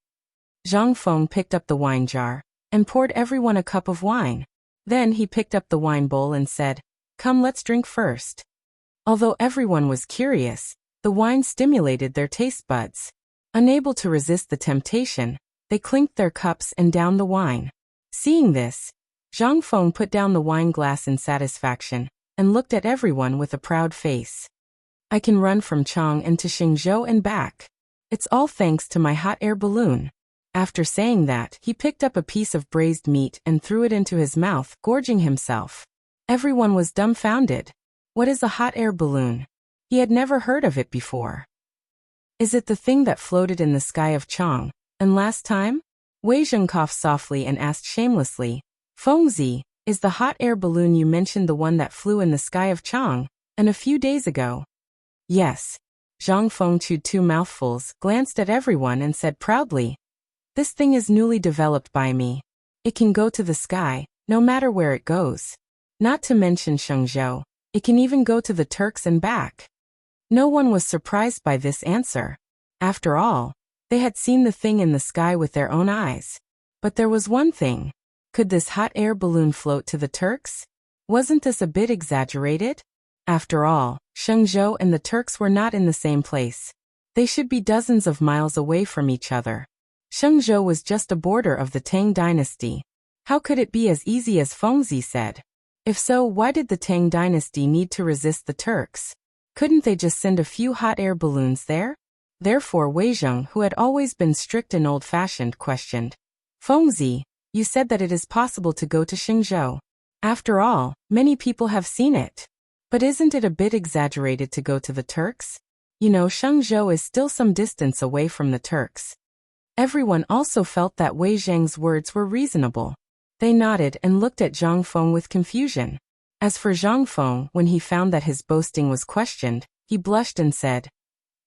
Zhang Feng picked up the wine jar and poured everyone a cup of wine. Then he picked up the wine bowl and said, "Come, let's drink first." Although everyone was curious, the wine stimulated their taste buds. Unable to resist the temptation, they clinked their cups and downed the wine. Seeing this, Zhang Feng put down the wine glass in satisfaction and looked at everyone with a proud face. "I can run from Chang'an to Xingzhou and back. It's all thanks to my hot air balloon." After saying that, he picked up a piece of braised meat and threw it into his mouth, gorging himself. Everyone was dumbfounded. What is a hot air balloon? He had never heard of it before. Is it the thing that floated in the sky of Chang'an last time? Wei Zheng coughed softly and asked shamelessly, "Fengzi, is the hot air balloon you mentioned the one that flew in the sky of Chang'an a few days ago?" "Yes." Zhang Feng chewed 2 mouthfuls, glanced at everyone and said proudly, "This thing is newly developed by me. It can go to the sky, no matter where it goes. Not to mention Shenzhou, it can even go to the Turks and back." No one was surprised by this answer. After all, they had seen the thing in the sky with their own eyes. But there was one thing. Could this hot air balloon float to the Turks? Wasn't this a bit exaggerated? After all, Shenzhou and the Turks were not in the same place. They should be dozens of miles away from each other. Shenzhou was just a border of the Tang dynasty. How could it be as easy as Fengzi said? If so, why did the Tang dynasty need to resist the Turks? Couldn't they just send a few hot air balloons there? Therefore Wei Zheng, who had always been strict and old-fashioned, questioned, "Fengzi, you said that it is possible to go to Xingzhou. After all, many people have seen it. But isn't it a bit exaggerated to go to the Turks? You know, Xingzhou is still some distance away from the Turks." Everyone also felt that Wei Zheng's words were reasonable. They nodded and looked at Zhang Feng with confusion. As for Zhang Feng, when he found that his boasting was questioned, he blushed and said,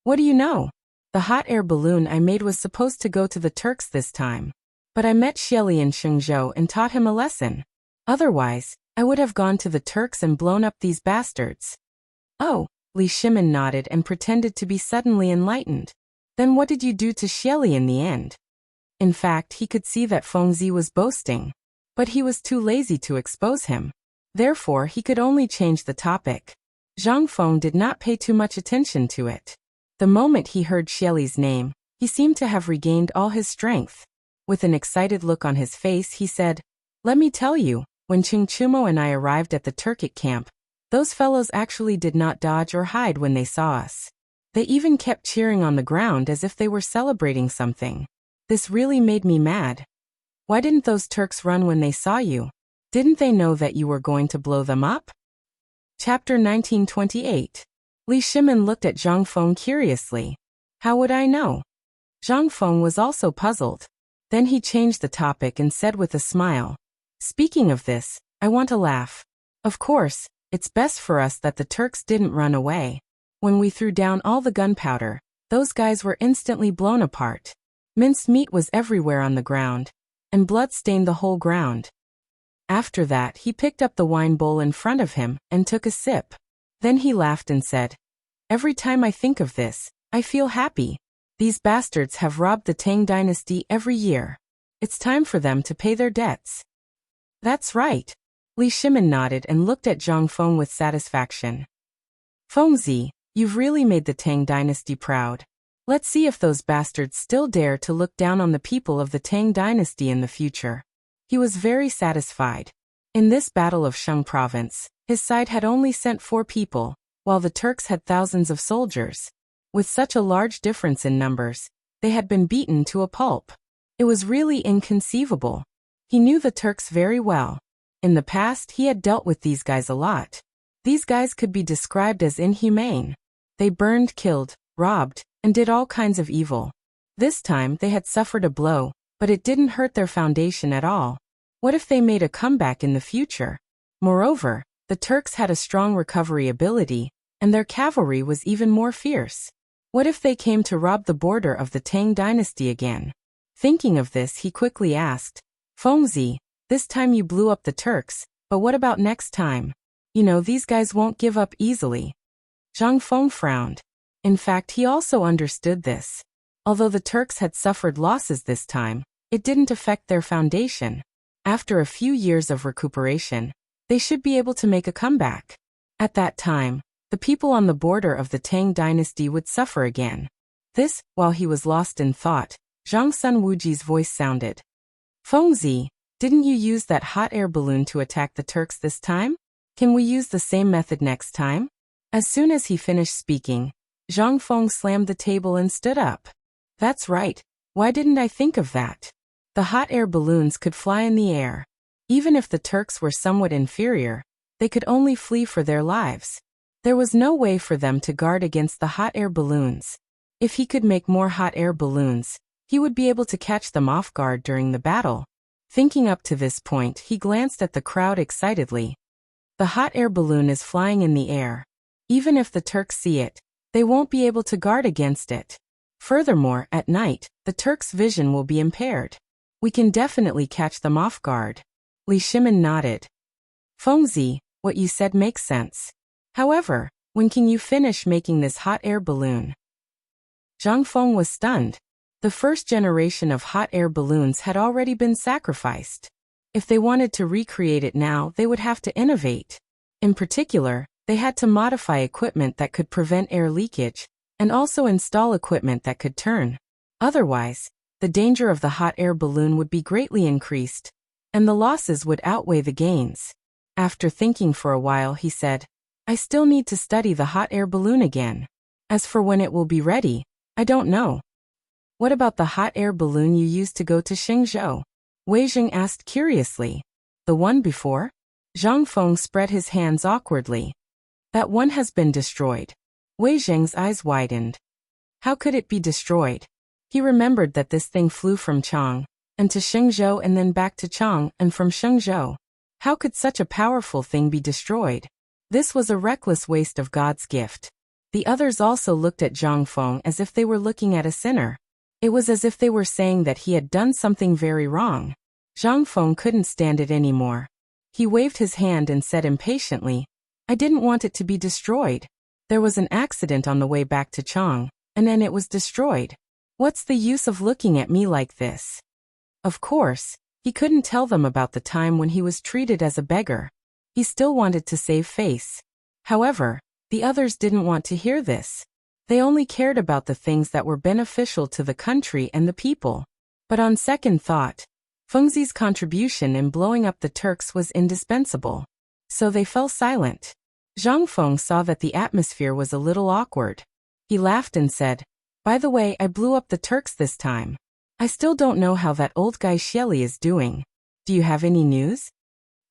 "What do you know? The hot air balloon I made was supposed to go to the Turks this time. But I met Xieli in Xingzhou and taught him a lesson. Otherwise, I would have gone to the Turks and blown up these bastards." "Oh," Li Shimin nodded and pretended to be suddenly enlightened. "Then what did you do to Xieli in the end?" In fact, he could see that Fengzi was boasting. But he was too lazy to expose him. Therefore, he could only change the topic. Zhang Feng did not pay too much attention to it. The moment he heard Xieli's name, he seemed to have regained all his strength. With an excited look on his face, he said, "Let me tell you, when Ching Chumo and I arrived at the Turkic camp, those fellows actually did not dodge or hide when they saw us. They even kept cheering on the ground as if they were celebrating something. This really made me mad. Why didn't those Turks run when they saw you? Didn't they know that you were going to blow them up?" Chapter 1928. Li Shimin looked at Zhang Feng curiously. "How would I know?" Zhang Feng was also puzzled. Then he changed the topic and said with a smile, "Speaking of this, I want to laugh. Of course, it's best for us that the Turks didn't run away. When we threw down all the gunpowder, those guys were instantly blown apart. Minced meat was everywhere on the ground, and blood stained the whole ground." After that, he picked up the wine bowl in front of him and took a sip. Then he laughed and said, "Every time I think of this, I feel happy. These bastards have robbed the Tang dynasty every year. It's time for them to pay their debts." "That's right." Li Shimin nodded and looked at Zhang Feng with satisfaction. "Fengzi, You've really made the Tang dynasty proud. Let's see if those bastards still dare to look down on the people of the Tang dynasty in the future. He was very satisfied. In this battle of Shang province, his side had only sent 4 people, while the Turks had thousands of soldiers. With such a large difference in numbers, they had been beaten to a pulp. It was really inconceivable. He knew the Turks very well. In the past, he had dealt with these guys a lot. These guys could be described as inhumane. They burned, killed, robbed, and did all kinds of evil. This time they had suffered a blow, but it didn't hurt their foundation at all. What if they made a comeback in the future? Moreover, the Turks had a strong recovery ability, and their cavalry was even more fierce. What if they came to rob the border of the Tang dynasty again? Thinking of this, he quickly asked, Fengzi, this time you blew up the Turks, but what about next time? You know, these guys won't give up easily. Zhang Feng frowned. In fact, he also understood this. Although the Turks had suffered losses this time, it didn't affect their foundation. After a few years of recuperation, they should be able to make a comeback. At that time, the people on the border of the Tang dynasty would suffer again. This, while he was lost in thought, Zhang Sun Wuji's voice sounded. Fengzi, didn't you use that hot air balloon to attack the Turks this time? Can we use the same method next time? As soon as he finished speaking, Zhang Feng slammed the table and stood up. That's right. Why didn't I think of that? The hot air balloons could fly in the air. Even if the Turks were somewhat inferior, they could only flee for their lives. There was no way for them to guard against the hot air balloons. If he could make more hot air balloons, he would be able to catch them off guard during the battle. Thinking up to this point, he glanced at the crowd excitedly. The hot air balloon is flying in the air. Even if the Turks see it, they won't be able to guard against it. Furthermore, at night, the Turks' vision will be impaired. We can definitely catch them off guard. Li Shimin nodded. Fengzi, what you said makes sense. However, when can you finish making this hot air balloon? Zhang Feng was stunned. The first generation of hot air balloons had already been sacrificed. If they wanted to recreate it now, they would have to innovate. In particular, they had to modify equipment that could prevent air leakage, and also install equipment that could turn. Otherwise, the danger of the hot air balloon would be greatly increased, and the losses would outweigh the gains. After thinking for a while, he said, I still need to study the hot air balloon again. As for when it will be ready, I don't know. What about the hot air balloon you used to go to Xingzhou? Wei Jing asked curiously. The one before? Zhang Feng spread his hands awkwardly. That one has been destroyed. Wei Jing's eyes widened. How could it be destroyed? He remembered that this thing flew from Chang, and to Xingzhou and then back to Chang and from Xingzhou. How could such a powerful thing be destroyed? This was a reckless waste of God's gift. The others also looked at Zhang Feng as if they were looking at a sinner. It was as if they were saying that he had done something very wrong. Zhang Feng couldn't stand it anymore. He waved his hand and said impatiently, I didn't want it to be destroyed. There was an accident on the way back to Chang, and then it was destroyed. What's the use of looking at me like this? Of course, he couldn't tell them about the time when he was treated as a beggar. He still wanted to save face. However, the others didn't want to hear this. They only cared about the things that were beneficial to the country and the people. But on second thought, Fengzi's contribution in blowing up the Turks was indispensable. So they fell silent. Zhang Feng saw that the atmosphere was a little awkward. He laughed and said, By the way, I blew up the Turks this time. I still don't know how that old guy Xieli is doing. Do you have any news?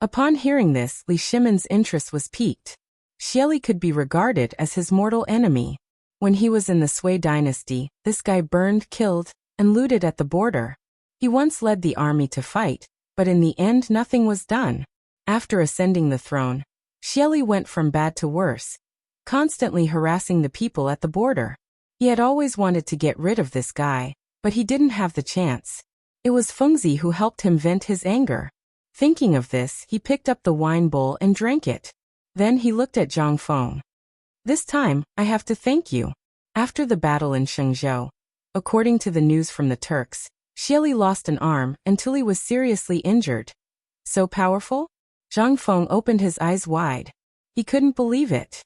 Upon hearing this, Li Shimin's interest was piqued. Xieli could be regarded as his mortal enemy. When he was in the Sui dynasty, this guy burned, killed, and looted at the border. He once led the army to fight, but in the end nothing was done. After ascending the throne, Xieli went from bad to worse, constantly harassing the people at the border. He had always wanted to get rid of this guy, but he didn't have the chance. It was Fengzi who helped him vent his anger. Thinking of this, he picked up the wine bowl and drank it. Then he looked at Zhang Feng. This time, I have to thank you. After the battle in Shengzhou, according to the news from the Turks, Xieli lost an arm until he was seriously injured. So powerful? Zhang Feng opened his eyes wide. He couldn't believe it.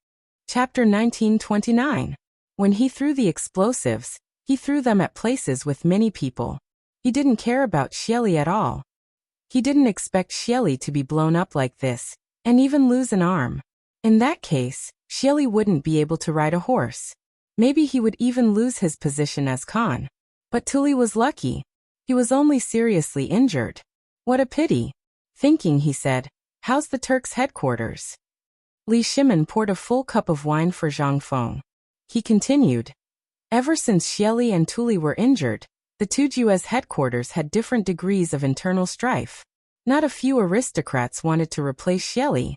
Chapter 1929. When he threw the explosives, he threw them at places with many people. He didn't care about Xieli at all. He didn't expect Xieli to be blown up like this, and even lose an arm. In that case, Xieli wouldn't be able to ride a horse. Maybe he would even lose his position as Khan. But Tuli was lucky. He was only seriously injured. What a pity. Thinking, he said, "How's the Turks' headquarters?" Li Shimin poured a full cup of wine for Zhang Feng. He continued, "Ever since Xieli and Tuli were injured, the Tujue's headquarters had different degrees of internal strife. Not a few aristocrats wanted to replace Xieli.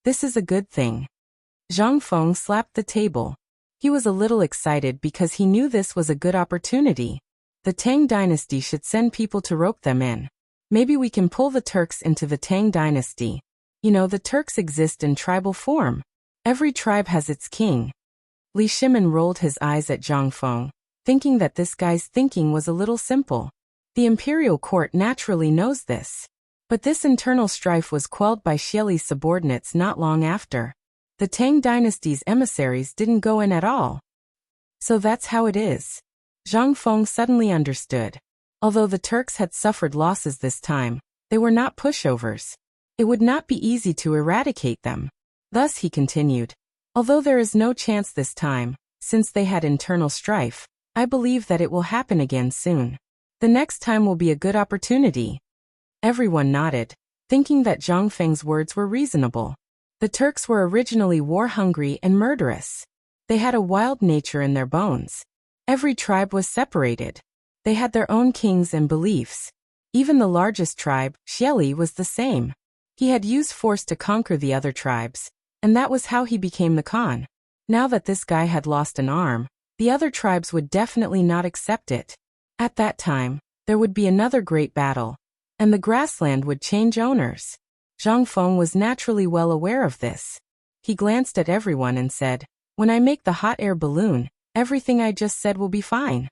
This is a good thing." Zhang Feng slapped the table. He was a little excited because he knew this was a good opportunity. The Tang dynasty should send people to rope them in. Maybe we can pull the Turks into the Tang dynasty. You know, the Turks exist in tribal form. Every tribe has its king. Li Shimin rolled his eyes at Zhang Feng, thinking that this guy's thinking was a little simple. The imperial court naturally knows this. But this internal strife was quelled by Xieli's subordinates not long after. The Tang dynasty's emissaries didn't go in at all. So that's how it is. Zhang Feng suddenly understood. Although the Turks had suffered losses this time, they were not pushovers. It would not be easy to eradicate them. Thus he continued, "Although there is no chance this time, since they had internal strife, I believe that it will happen again soon. The next time will be a good opportunity." Everyone nodded, thinking that Zhang Feng's words were reasonable. The Turks were originally war-hungry and murderous. They had a wild nature in their bones. Every tribe was separated. They had their own kings and beliefs. Even the largest tribe, Xieli, was the same. He had used force to conquer the other tribes, and that was how he became the Khan. Now that this guy had lost an arm, the other tribes would definitely not accept it. At that time, there would be another great battle, and the grassland would change owners. Zhang Feng was naturally well aware of this. He glanced at everyone and said, "When I make the hot air balloon, everything I just said will be fine."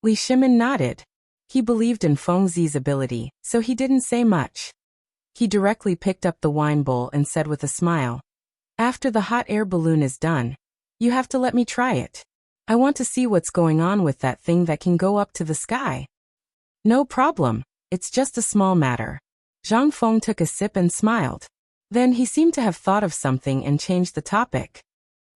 Li Shimin nodded. He believed in Feng Zi's ability, so he didn't say much. He directly picked up the wine bowl and said with a smile, "After the hot air balloon is done, you have to let me try it. I want to see what's going on with that thing that can go up to the sky." "No problem, it's just a small matter." Zhang Feng took a sip and smiled. Then he seemed to have thought of something and changed the topic.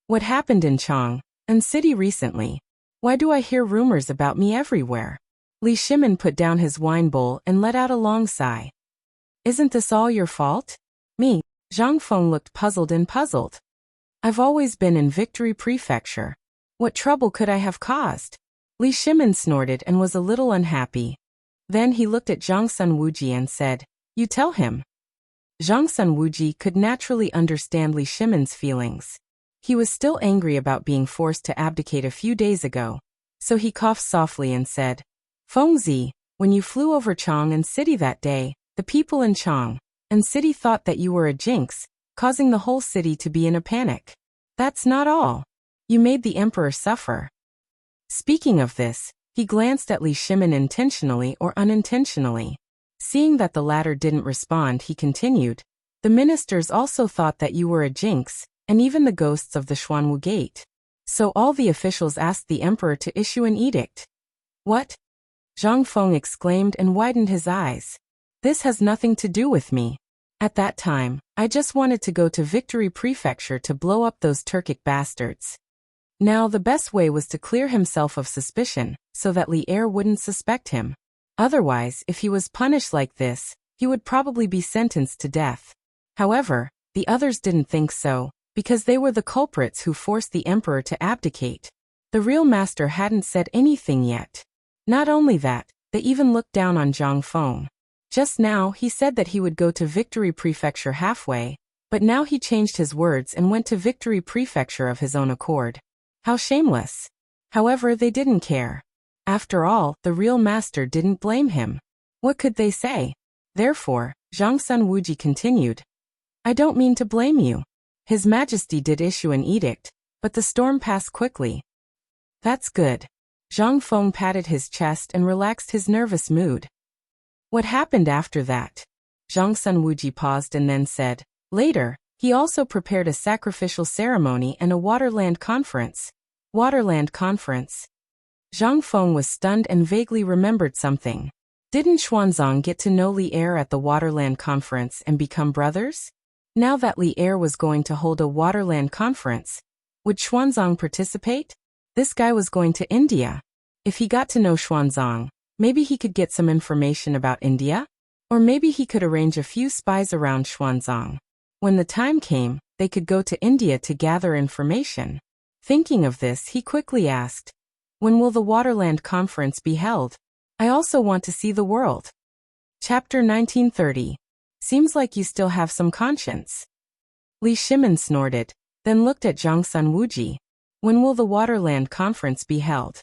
"What happened in Chang and city recently? Why do I hear rumors about me everywhere?" Li Shimin put down his wine bowl and let out a long sigh. "Isn't this all your fault?" "Me?" Zhang Feng looked puzzled and puzzled. "I've always been in Victory Prefecture. What trouble could I have caused?" Li Shimin snorted and was a little unhappy. Then he looked at Zhang Sun Wuji and said, "You tell him." Zhang Sun Wuji could naturally understand Li Shimin's feelings. He was still angry about being forced to abdicate a few days ago, so he coughed softly and said, "Feng Zi, when you flew over Chang and city that day, the people in Chang and city thought that you were a jinx, causing the whole city to be in a panic. That's not all. You made the emperor suffer." Speaking of this, he glanced at Li Shimin intentionally or unintentionally. Seeing that the latter didn't respond, he continued, "The ministers also thought that you were a jinx, and even the ghosts of the Xuanwu Gate. So all the officials asked the emperor to issue an edict." "What?" Zhang Feng exclaimed and widened his eyes. "This has nothing to do with me. At that time, I just wanted to go to Victory Prefecture to blow up those Turkic bastards." Now the best way was to clear himself of suspicion, so that Li Er wouldn't suspect him. Otherwise, if he was punished like this, he would probably be sentenced to death. However, the others didn't think so, because they were the culprits who forced the emperor to abdicate. The real master hadn't said anything yet. Not only that, they even looked down on Zhang Feng. Just now he said that he would go to Victory Prefecture halfway, but now he changed his words and went to Victory Prefecture of his own accord. How shameless. However, they didn't care. After all, the real master didn't blame him. What could they say? Therefore, Zhang Sun Wuji continued, "I don't mean to blame you. His Majesty did issue an edict, but the storm passed quickly." "That's good." Zhang Feng patted his chest and relaxed his nervous mood. "What happened after that?" Zhang Sun Wuji paused and then said, "Later, He also prepared a sacrificial ceremony and a Waterland conference. Waterland conference. Zhang Feng was stunned and vaguely remembered something. Didn't Xuanzang get to know Li Er at the Waterland conference and become brothers? Now that Li Er was going to hold a Waterland conference, would Xuanzang participate? This guy was going to India. If he got to know Xuanzang, maybe he could get some information about India? Or maybe he could arrange a few spies around Xuanzang. When the time came, they could go to India to gather information. Thinking of this, he quickly asked, "When will the Waterland conference be held? I also want to see the world." Chapter 1930. Seems like you still have some conscience. Li Shimin snorted, then looked at Zhang Sunwuji. When will the Waterland conference be held?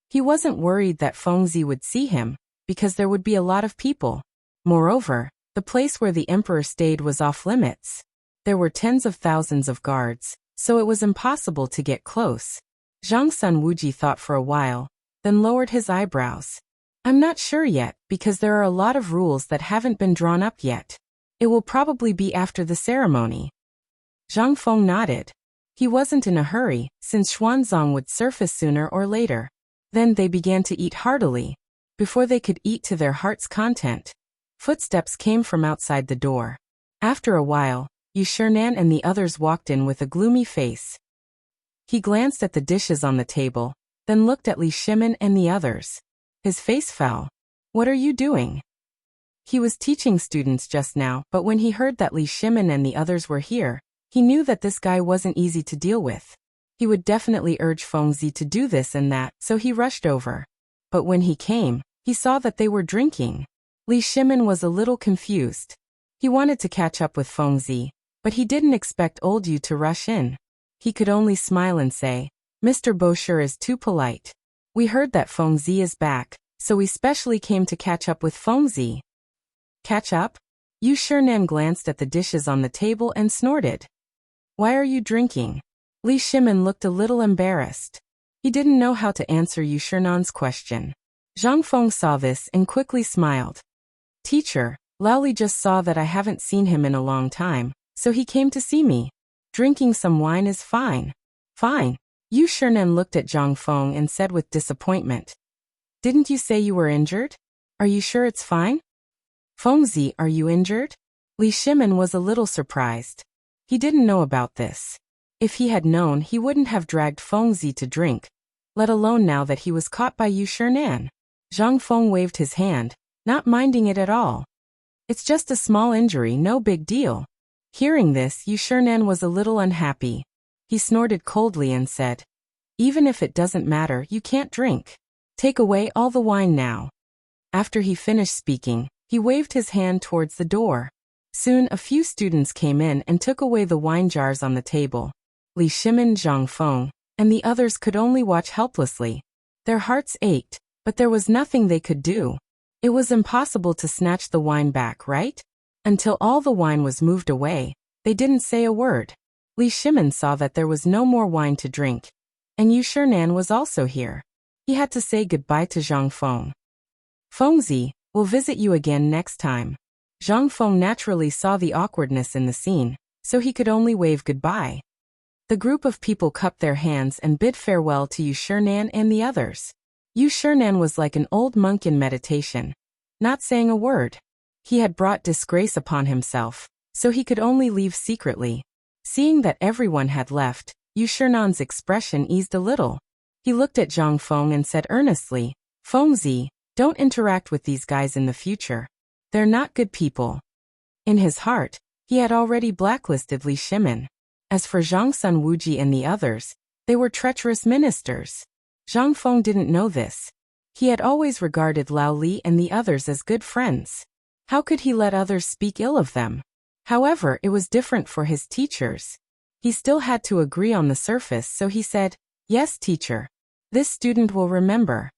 He wasn't worried that Fengzi would see him, because there would be a lot of people. Moreover, the place where the emperor stayed was off limits. There were tens of thousands of guards, so it was impossible to get close. Zhang Sunwuji thought for a while, then lowered his eyebrows. "I'm not sure yet, because there are a lot of rules that haven't been drawn up yet. It will probably be after the ceremony." Zhang Feng nodded. He wasn't in a hurry, since Xuanzang would surface sooner or later. Then they began to eat heartily. Before they could eat to their heart's content, footsteps came from outside the door. After a while, Yu Shernan and the others walked in with a gloomy face. He glanced at the dishes on the table, then looked at Li Shimin and the others. His face fell. "What are you doing?" He was teaching students just now, but when he heard that Li Shimin and the others were here, he knew that this guy wasn't easy to deal with. He would definitely urge Fengzi to do this and that, so he rushed over. But when he came, he saw that they were drinking. Li Shimin was a little confused. He wanted to catch up with Fengzi, but he didn't expect old Yu to rush in. He could only smile and say, "Mr. Bosher is too polite. We heard that Fengzi is back, so we specially came to catch up with Fengzi." "Catch up?" Yu Shernan glanced at the dishes on the table and snorted. "Why are you drinking?" Li Shimin looked a little embarrassed. He didn't know how to answer Yu Shernan's question. Zhang Feng saw this and quickly smiled. "Teacher, Laoli just saw that I haven't seen him in a long time, so he came to see me. Drinking some wine is fine." "Fine." Yu Shernan looked at Zhang Feng and said with disappointment, "Didn't you say you were injured? Are you sure it's fine?" "Fengzi, are you injured?" Li Shimin was a little surprised. He didn't know about this. If he had known, he wouldn't have dragged Fengzi to drink, let alone now that he was caught by Yu Shernan. Zhang Feng waved his hand, not minding it at all. "It's just a small injury, no big deal." Hearing this, Yu Shernan was a little unhappy. He snorted coldly and said, "Even if it doesn't matter, you can't drink. Take away all the wine now." After he finished speaking, he waved his hand towards the door. Soon a few students came in and took away the wine jars on the table. Li Shimin, Zhang Feng, and the others could only watch helplessly. Their hearts ached, but there was nothing they could do. It was impossible to snatch the wine back, right? Until all the wine was moved away, they didn't say a word. Li Shimin saw that there was no more wine to drink, and Yu Shernan was also here. He had to say goodbye to Zhang Feng. "Fengzi, we'll visit you again next time." Zhang Feng naturally saw the awkwardness in the scene, so he could only wave goodbye. The group of people cupped their hands and bid farewell to Yu Shernan and the others. Yu Shernan was like an old monk in meditation, not saying a word. He had brought disgrace upon himself, so he could only leave secretly. Seeing that everyone had left, Yu Shernan's expression eased a little. He looked at Zhang Feng and said earnestly, "Fengzi, don't interact with these guys in the future. They're not good people." In his heart, he had already blacklisted Li Shimin. As for Zhang Sunwuji and the others, they were treacherous ministers. Zhang Feng didn't know this. He had always regarded Lao Li and the others as good friends. How could he let others speak ill of them? However, it was different for his teachers. He still had to agree on the surface, so he said, "Yes, teacher. This student will remember."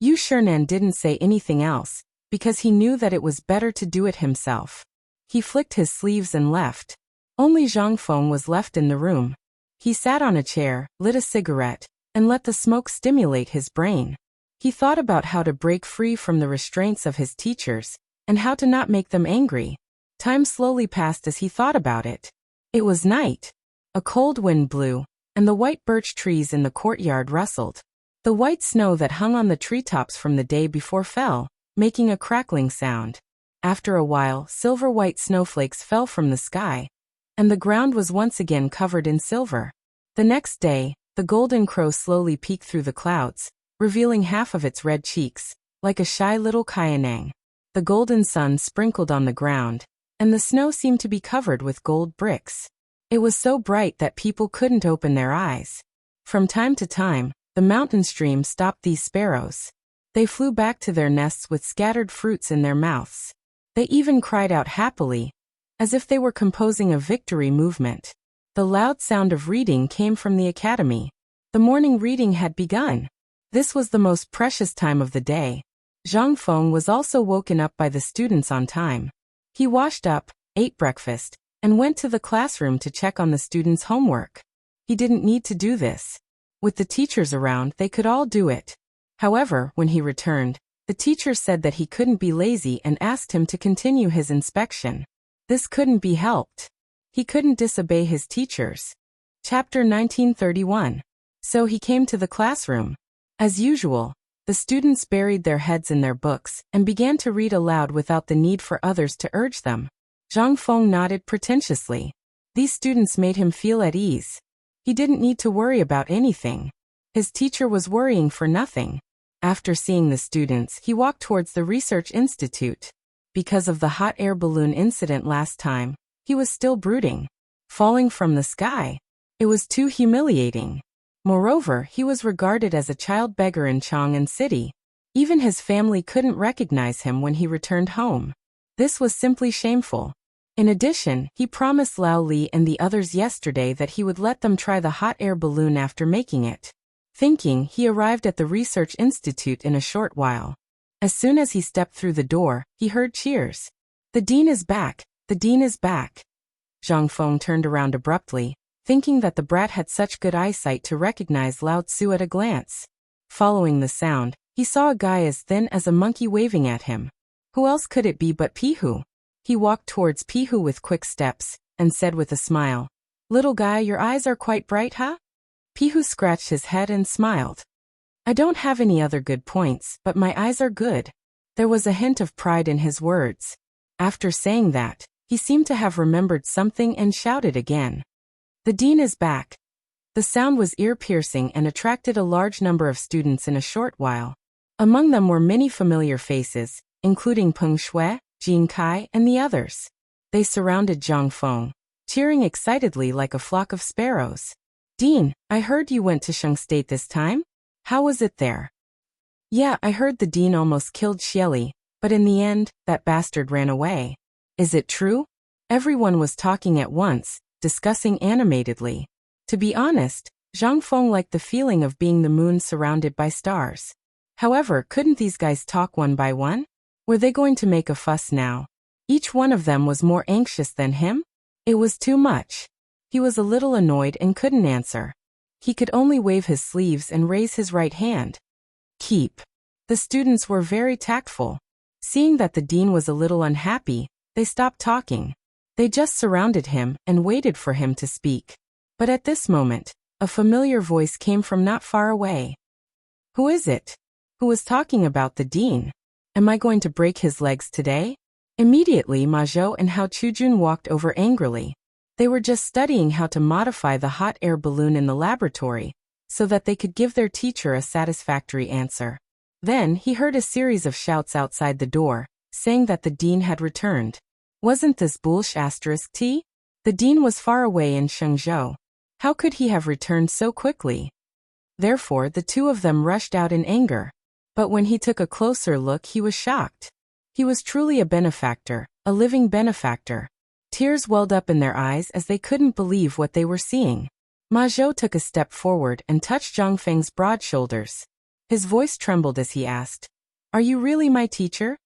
Yu Shernan didn't say anything else, because he knew that it was better to do it himself. He flicked his sleeves and left. Only Zhang Feng was left in the room. He sat on a chair, lit a cigarette, and let the smoke stimulate his brain. He thought about how to break free from the restraints of his teachers, and how to not make them angry. Time slowly passed as he thought about it. It was night. A cold wind blew, and the white birch trees in the courtyard rustled. The white snow that hung on the treetops from the day before fell, making a crackling sound. After a while, silver-white snowflakes fell from the sky, and the ground was once again covered in silver. The next day, the golden crow slowly peeked through the clouds, revealing half of its red cheeks, like a shy little kyanang. The golden sun sprinkled on the ground, and the snow seemed to be covered with gold bricks. It was so bright that people couldn't open their eyes. From time to time, the mountain stream stopped these sparrows. They flew back to their nests with scattered fruits in their mouths. They even cried out happily, as if they were composing a victory movement. The loud sound of reading came from the academy. The morning reading had begun. This was the most precious time of the day. Zhang Feng was also woken up by the students on time. He washed up, ate breakfast, and went to the classroom to check on the students' homework. He didn't need to do this. With the teachers around, they could all do it. However, when he returned, the teacher said that he couldn't be lazy and asked him to continue his inspection. This couldn't be helped. He couldn't disobey his teachers. Chapter 1931. So he came to the classroom. As usual, the students buried their heads in their books and began to read aloud without the need for others to urge them. Zhang Feng nodded pretentiously. These students made him feel at ease. He didn't need to worry about anything. His teacher was worrying for nothing. After seeing the students, he walked towards the research institute. Because of the hot air balloon incident last time, he was still brooding. Falling from the sky. It was too humiliating. Moreover, he was regarded as a child beggar in Chang'an City. Even his family couldn't recognize him when he returned home. This was simply shameful. In addition, he promised Lao Li and the others yesterday that he would let them try the hot air balloon after making it. Thinking, he arrived at the research institute in a short while. As soon as he stepped through the door, he heard cheers. The dean is back! The dean is back! Zhang Feng turned around abruptly, thinking that the brat had such good eyesight to recognize Lao Tzu at a glance. Following the sound, he saw a guy as thin as a monkey waving at him. Who else could it be but Pihu? He walked towards Pihu with quick steps, and said with a smile, "Little guy, your eyes are quite bright, huh?" Pihu scratched his head and smiled. "I don't have any other good points, but my eyes are good." There was a hint of pride in his words. After saying that, he seemed to have remembered something and shouted again. "The dean is back." The sound was ear-piercing and attracted a large number of students in a short while. Among them were many familiar faces, including Peng Shui, Jin Kai, and the others. They surrounded Zhang Feng, cheering excitedly like a flock of sparrows. "Dean, I heard you went to Sheng State this time? How was it there?" "Yeah, I heard the dean almost killed Xieli, but in the end, that bastard ran away." "Is it true?" Everyone was talking at once, discussing animatedly. To be honest, Zhang Feng liked the feeling of being the moon surrounded by stars. However, couldn't these guys talk one by one? Were they going to make a fuss now? Each one of them was more anxious than him? It was too much. He was a little annoyed and couldn't answer. He could only wave his sleeves and raise his right hand. "Keep." The students were very tactful. Seeing that the dean was a little unhappy, they stopped talking. They just surrounded him and waited for him to speak. But at this moment, a familiar voice came from not far away. "Who is it? Who was talking about the dean? Am I going to break his legs today?" Immediately Ma Zhou and Hao Chujun walked over angrily. They were just studying how to modify the hot air balloon in the laboratory, so that they could give their teacher a satisfactory answer. Then he heard a series of shouts outside the door, saying that the dean had returned. Wasn't this bullsh*t? The dean was far away in Shenzhou. How could he have returned so quickly? Therefore the two of them rushed out in anger. But when he took a closer look, he was shocked. He was truly a benefactor, a living benefactor. Tears welled up in their eyes as they couldn't believe what they were seeing. Ma Zhou took a step forward and touched Zhang Feng's broad shoulders. His voice trembled as he asked, "Are you really my teacher?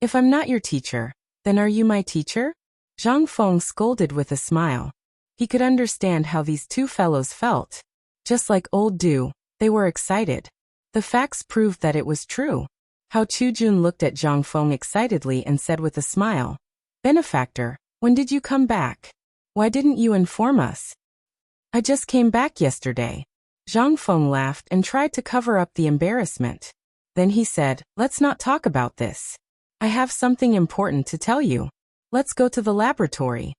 If I'm not your teacher, then are you my teacher?" Zhang Feng scolded with a smile. He could understand how these two fellows felt. Just like old Du, they were excited. The facts proved that it was true. Hao Chujun looked at Zhang Feng excitedly and said with a smile, "Benefactor, when did you come back?" Why didn't you inform us? I just came back yesterday. Zhang Feng laughed and tried to cover up the embarrassment. Then he said, let's not talk about this. I have something important to tell you. Let's go to the laboratory.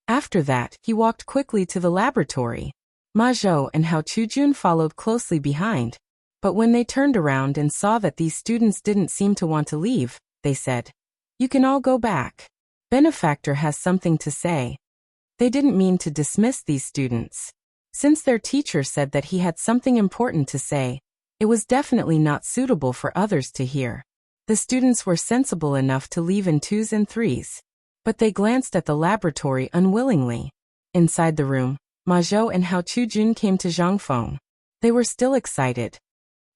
After that, he walked quickly to the laboratory. Ma Zhou and Hao Chujun followed closely behind. But when they turned around and saw that these students didn't seem to want to leave, they said, you can all go back. Benefactor has something to say. They didn't mean to dismiss these students. Since their teacher said that he had something important to say, it was definitely not suitable for others to hear. The students were sensible enough to leave in 2s and 3s. But they glanced at the laboratory unwillingly. Inside the room, Ma Zhou and Hao Chujun came to Zhang Feng. They were still excited.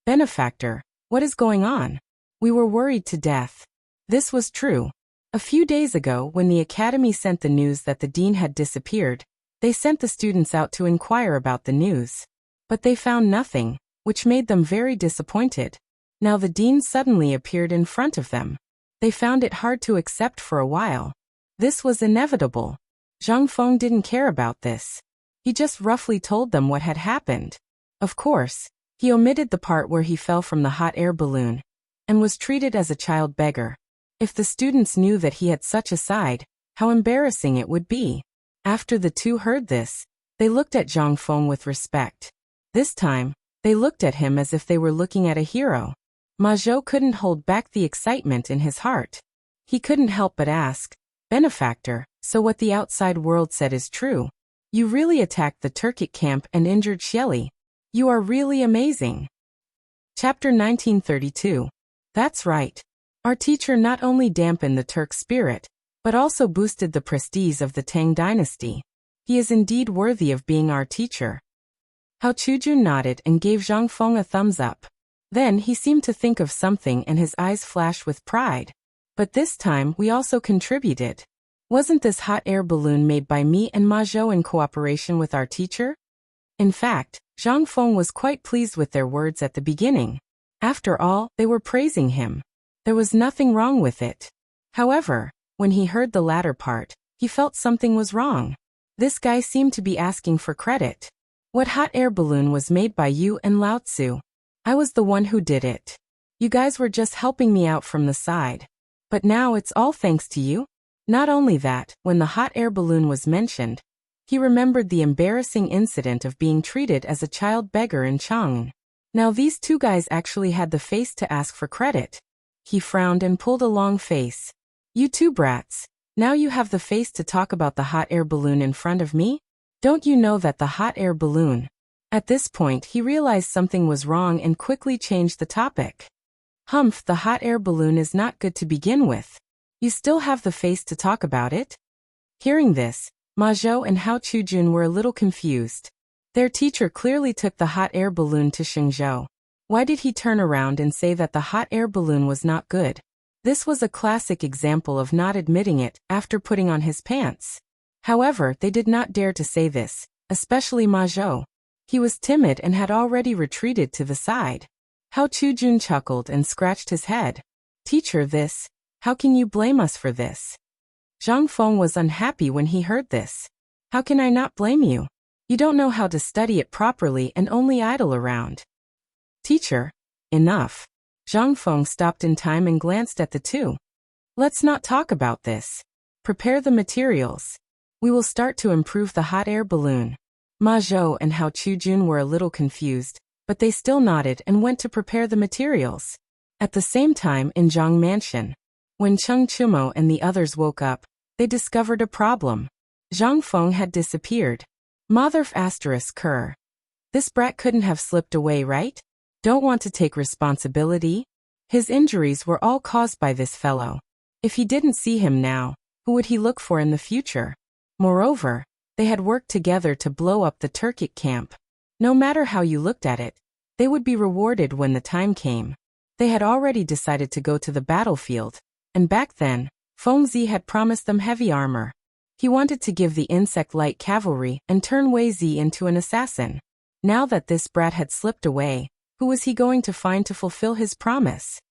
Benefactor, what is going on? We were worried to death. This was true. A few days ago, when the academy sent the news that the dean had disappeared, they sent the students out to inquire about the news. But they found nothing, which made them very disappointed. Now the dean suddenly appeared in front of them. They found it hard to accept for a while. This was inevitable. Zhang Feng didn't care about this. He just roughly told them what had happened. Of course, he omitted the part where he fell from the hot air balloon and was treated as a child beggar. If the students knew that he had such a side, how embarrassing it would be. After the two heard this, they looked at Zhang Feng with respect. This time, they looked at him as if they were looking at a hero. Ma Zhou couldn't hold back the excitement in his heart. He couldn't help but ask, Benefactor, so what the outside world said is true? You really attacked the Turkic camp and injured Xieli. You are really amazing. Chapter 1932. That's right. Our teacher not only dampened the Turk spirit, but also boosted the prestige of the Tang dynasty. He is indeed worthy of being our teacher. Hao Chujun nodded and gave Zhang Feng a thumbs up. Then he seemed to think of something and his eyes flashed with pride. But this time we also contributed. Wasn't this hot air balloon made by me and Ma Zhou in cooperation with our teacher? In fact, Zhang Feng was quite pleased with their words at the beginning. After all, they were praising him. There was nothing wrong with it. However, when he heard the latter part, he felt something was wrong. This guy seemed to be asking for credit. What hot air balloon was made by you and Lao Tzu? I was the one who did it. You guys were just helping me out from the side. But now it's all thanks to you? Not only that, when the hot air balloon was mentioned, he remembered the embarrassing incident of being treated as a child beggar in Chang'an. Now these two guys actually had the face to ask for credit. He frowned and pulled a long face. You two brats, now you have the face to talk about the hot air balloon in front of me? Don't you know that the hot air balloon? At this point he realized something was wrong and quickly changed the topic. Humph, the hot air balloon is not good to begin with. You still have the face to talk about it? Hearing this, Ma Zhou and Hao Chujun were a little confused. Their teacher clearly took the hot air balloon to Shengzhou. Why did he turn around and say that the hot air balloon was not good? This was a classic example of not admitting it after putting on his pants. However, they did not dare to say this, especially Ma Zhou. He was timid and had already retreated to the side. Hao Chujun chuckled and scratched his head. Teacher, how can you blame us for this? Zhang Feng was unhappy when he heard this. How can I not blame you? You don't know how to study it properly and only idle around. Teacher, enough. Zhang Feng stopped in time and glanced at the two. Let's not talk about this. Prepare the materials. We will start to improve the hot air balloon. Ma Zhou and Hao Chujun were a little confused, but they still nodded and went to prepare the materials. At the same time in Zhang Mansion, when Cheng Chumo and the others woke up, they discovered a problem. Zhang Feng had disappeared. Motherf asterisk cur. This brat couldn't have slipped away, right? Don't want to take responsibility? His injuries were all caused by this fellow. If he didn't see him now, who would he look for in the future? Moreover, they had worked together to blow up the Turkic camp. No matter how you looked at it, they would be rewarded when the time came. They had already decided to go to the battlefield, and back then, Feng Zi had promised them heavy armor. He wanted to give the insect light cavalry and turn Wei Zi into an assassin. Now that this brat had slipped away, who was he going to find to fulfill his promise?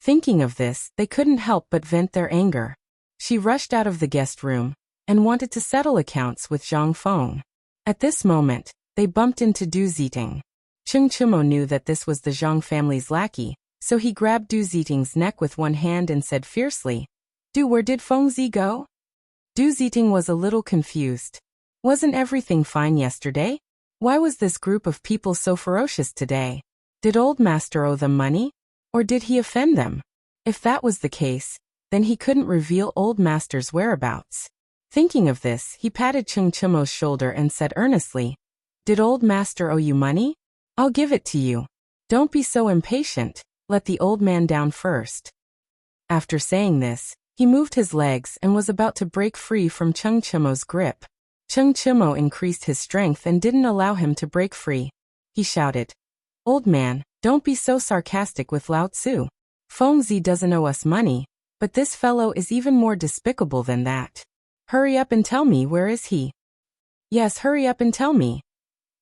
Thinking of this, they couldn't help but vent their anger. She rushed out of the guest room. and wanted to settle accounts with Zhang Feng. At this moment, they bumped into Du Ziting. Cheng Chimo knew that this was the Zhang family's lackey, so he grabbed Du Ziting's neck with one hand and said fiercely, "Du, where did Fengzi go?" Du Ziting was a little confused. Wasn't everything fine yesterday? Why was this group of people so ferocious today? Did Old Master owe them money? Or did he offend them? If that was the case, then he couldn't reveal Old Master's whereabouts. Thinking of this, he patted Cheng Chimo's shoulder and said earnestly, "Did Old Master owe you money? I'll give it to you. Don't be so impatient, let the old man down first." After saying this, he moved his legs and was about to break free from Cheng Chimo's grip. Cheng Chimo increased his strength and didn't allow him to break free. He shouted, "Old man, don't be so sarcastic with Lao Tzu. Fengzi doesn't owe us money, but this fellow is even more despicable than that. Hurry up and tell me, where is he?" "Yes, hurry up and tell me."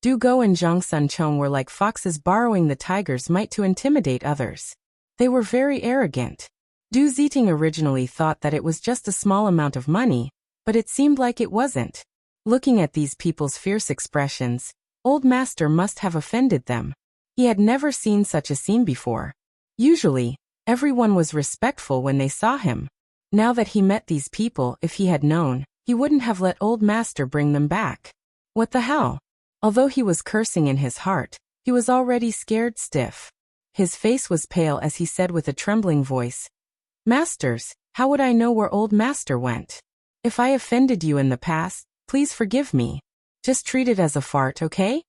Du Go and Zhang Sun Chong were like foxes borrowing the tiger's might to intimidate others. They were very arrogant. Du Ziting originally thought that it was just a small amount of money, but it seemed like it wasn't. Looking at these people's fierce expressions, Old Master must have offended them. He had never seen such a scene before. Usually, everyone was respectful when they saw him. Now that he met these people, if he had known, he wouldn't have let Old Master bring them back. What the hell? Although he was cursing in his heart, he was already scared stiff. His face was pale as he said with a trembling voice, "Masters, how would I know where Old Master went? If I offended you in the past, please forgive me. Just treat it as a fart, okay?"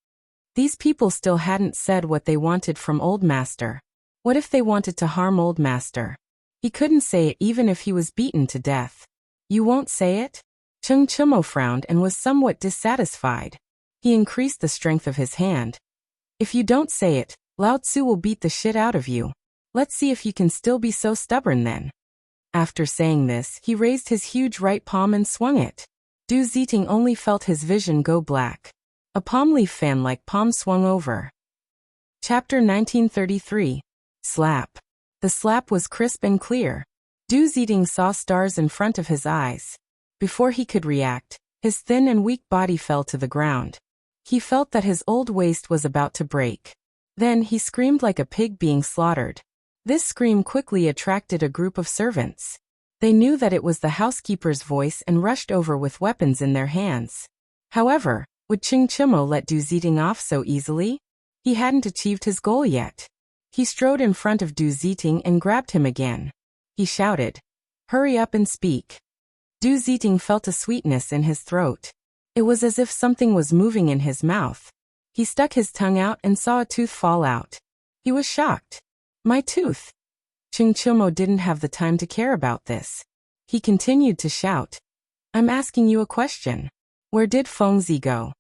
These people still hadn't said what they wanted from Old Master. What if they wanted to harm Old Master? He couldn't say it even if he was beaten to death. "You won't say it?" Cheng Chimo frowned and was somewhat dissatisfied. He increased the strength of his hand. "If you don't say it, Lao Tzu will beat the shit out of you. Let's see if you can still be so stubborn then." After saying this, he raised his huge right palm and swung it. Du Ziting only felt his vision go black. A palm leaf fan-like palm swung over. Chapter 1933. Slap. The slap was crisp and clear. Du Ziting saw stars in front of his eyes. Before he could react, his thin and weak body fell to the ground. He felt that his old waist was about to break. Then he screamed like a pig being slaughtered. This scream quickly attracted a group of servants. They knew that it was the housekeeper's voice and rushed over with weapons in their hands. However, would Cheng Chimo let Du Ziting off so easily? He hadn't achieved his goal yet. He strode in front of Du Ziting and grabbed him again. He shouted, "Hurry up and speak." Du Ziting felt a sweetness in his throat. It was as if something was moving in his mouth. He stuck his tongue out and saw a tooth fall out. He was shocked. "My tooth." Cheng Chimo didn't have the time to care about this. He continued to shout, "I'm asking you a question. Where did Fengzi go?"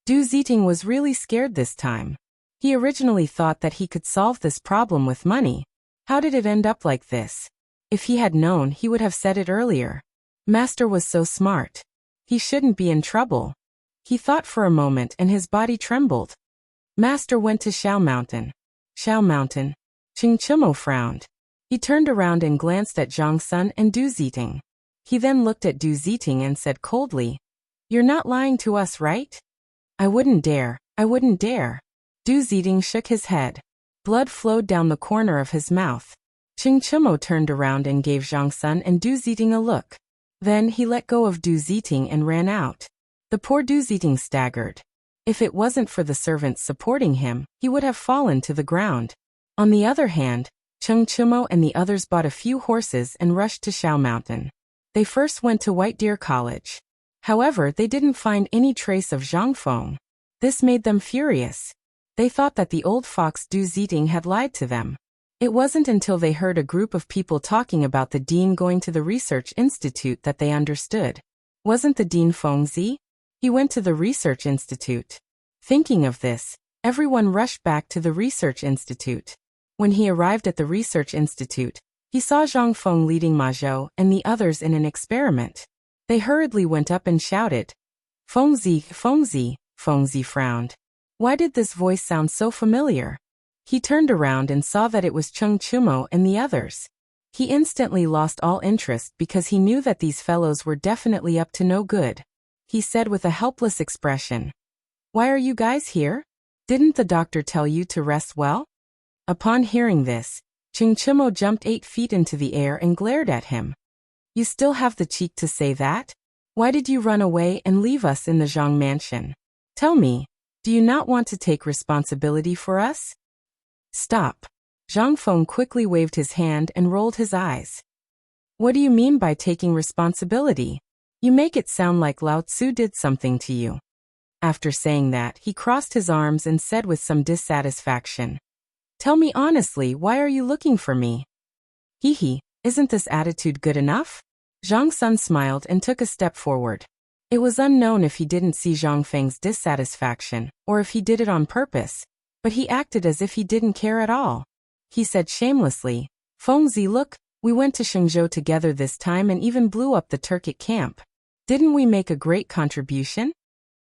Du Ziting was really scared this time. He originally thought that he could solve this problem with money. How did it end up like this? If he had known, he would have said it earlier. Master was so smart. He shouldn't be in trouble. He thought for a moment and his body trembled. Master went to Shao Mountain. Shao Mountain. Cheng Chimo frowned. He turned around and glanced at Zhang Sun and Du Ziting. He then looked at Du Ziting and said coldly, "You're not lying to us, right?" I wouldn't dare. Du Ziting shook his head. Blood flowed down the corner of his mouth. Cheng Chimo turned around and gave Zhang Sun and Du Ziting a look. Then he let go of Du Ziting and ran out. The poor Du Ziting staggered. If it wasn't for the servants supporting him, he would have fallen to the ground. On the other hand, Cheng Chimo and the others bought a few horses and rushed to Shao Mountain. They first went to White Deer College. However, they didn't find any trace of Zhang Feng. This made them furious. They thought that the old fox Du Ziting had lied to them. It wasn't until they heard a group of people talking about the dean going to the research institute that they understood. Wasn't the dean Fengzi? He went to the research institute. Thinking of this, everyone rushed back to the research institute. When he arrived at the research institute, he saw Zhang Feng leading Ma Zhou and the others in an experiment. They hurriedly went up and shouted, "Fengzi, Fengzi." Fengzi frowned. Why did this voice sound so familiar? He turned around and saw that it was Cheng Chimo and the others. He instantly lost all interest because he knew that these fellows were definitely up to no good. He said with a helpless expression, "Why are you guys here? Didn't the doctor tell you to rest well?" Upon hearing this, Chimo jumped 8 feet into the air and glared at him. "You still have the cheek to say that? Why did you run away and leave us in the Zhang mansion? Tell me, do you not want to take responsibility for us?" "Stop." Zhang Feng quickly waved his hand and rolled his eyes. "What do you mean by taking responsibility? You make it sound like Lao Tzu did something to you." After saying that, he crossed his arms and said with some dissatisfaction, "Tell me honestly, why are you looking for me?" "Hee, isn't this attitude good enough?" Zhang Sun smiled and took a step forward. It was unknown if he didn't see Zhang Feng's dissatisfaction, or if he did it on purpose, but he acted as if he didn't care at all. He said shamelessly, "Fengzi, look, we went to Shenzhou together this time and even blew up the Turkic camp. Didn't we make a great contribution?"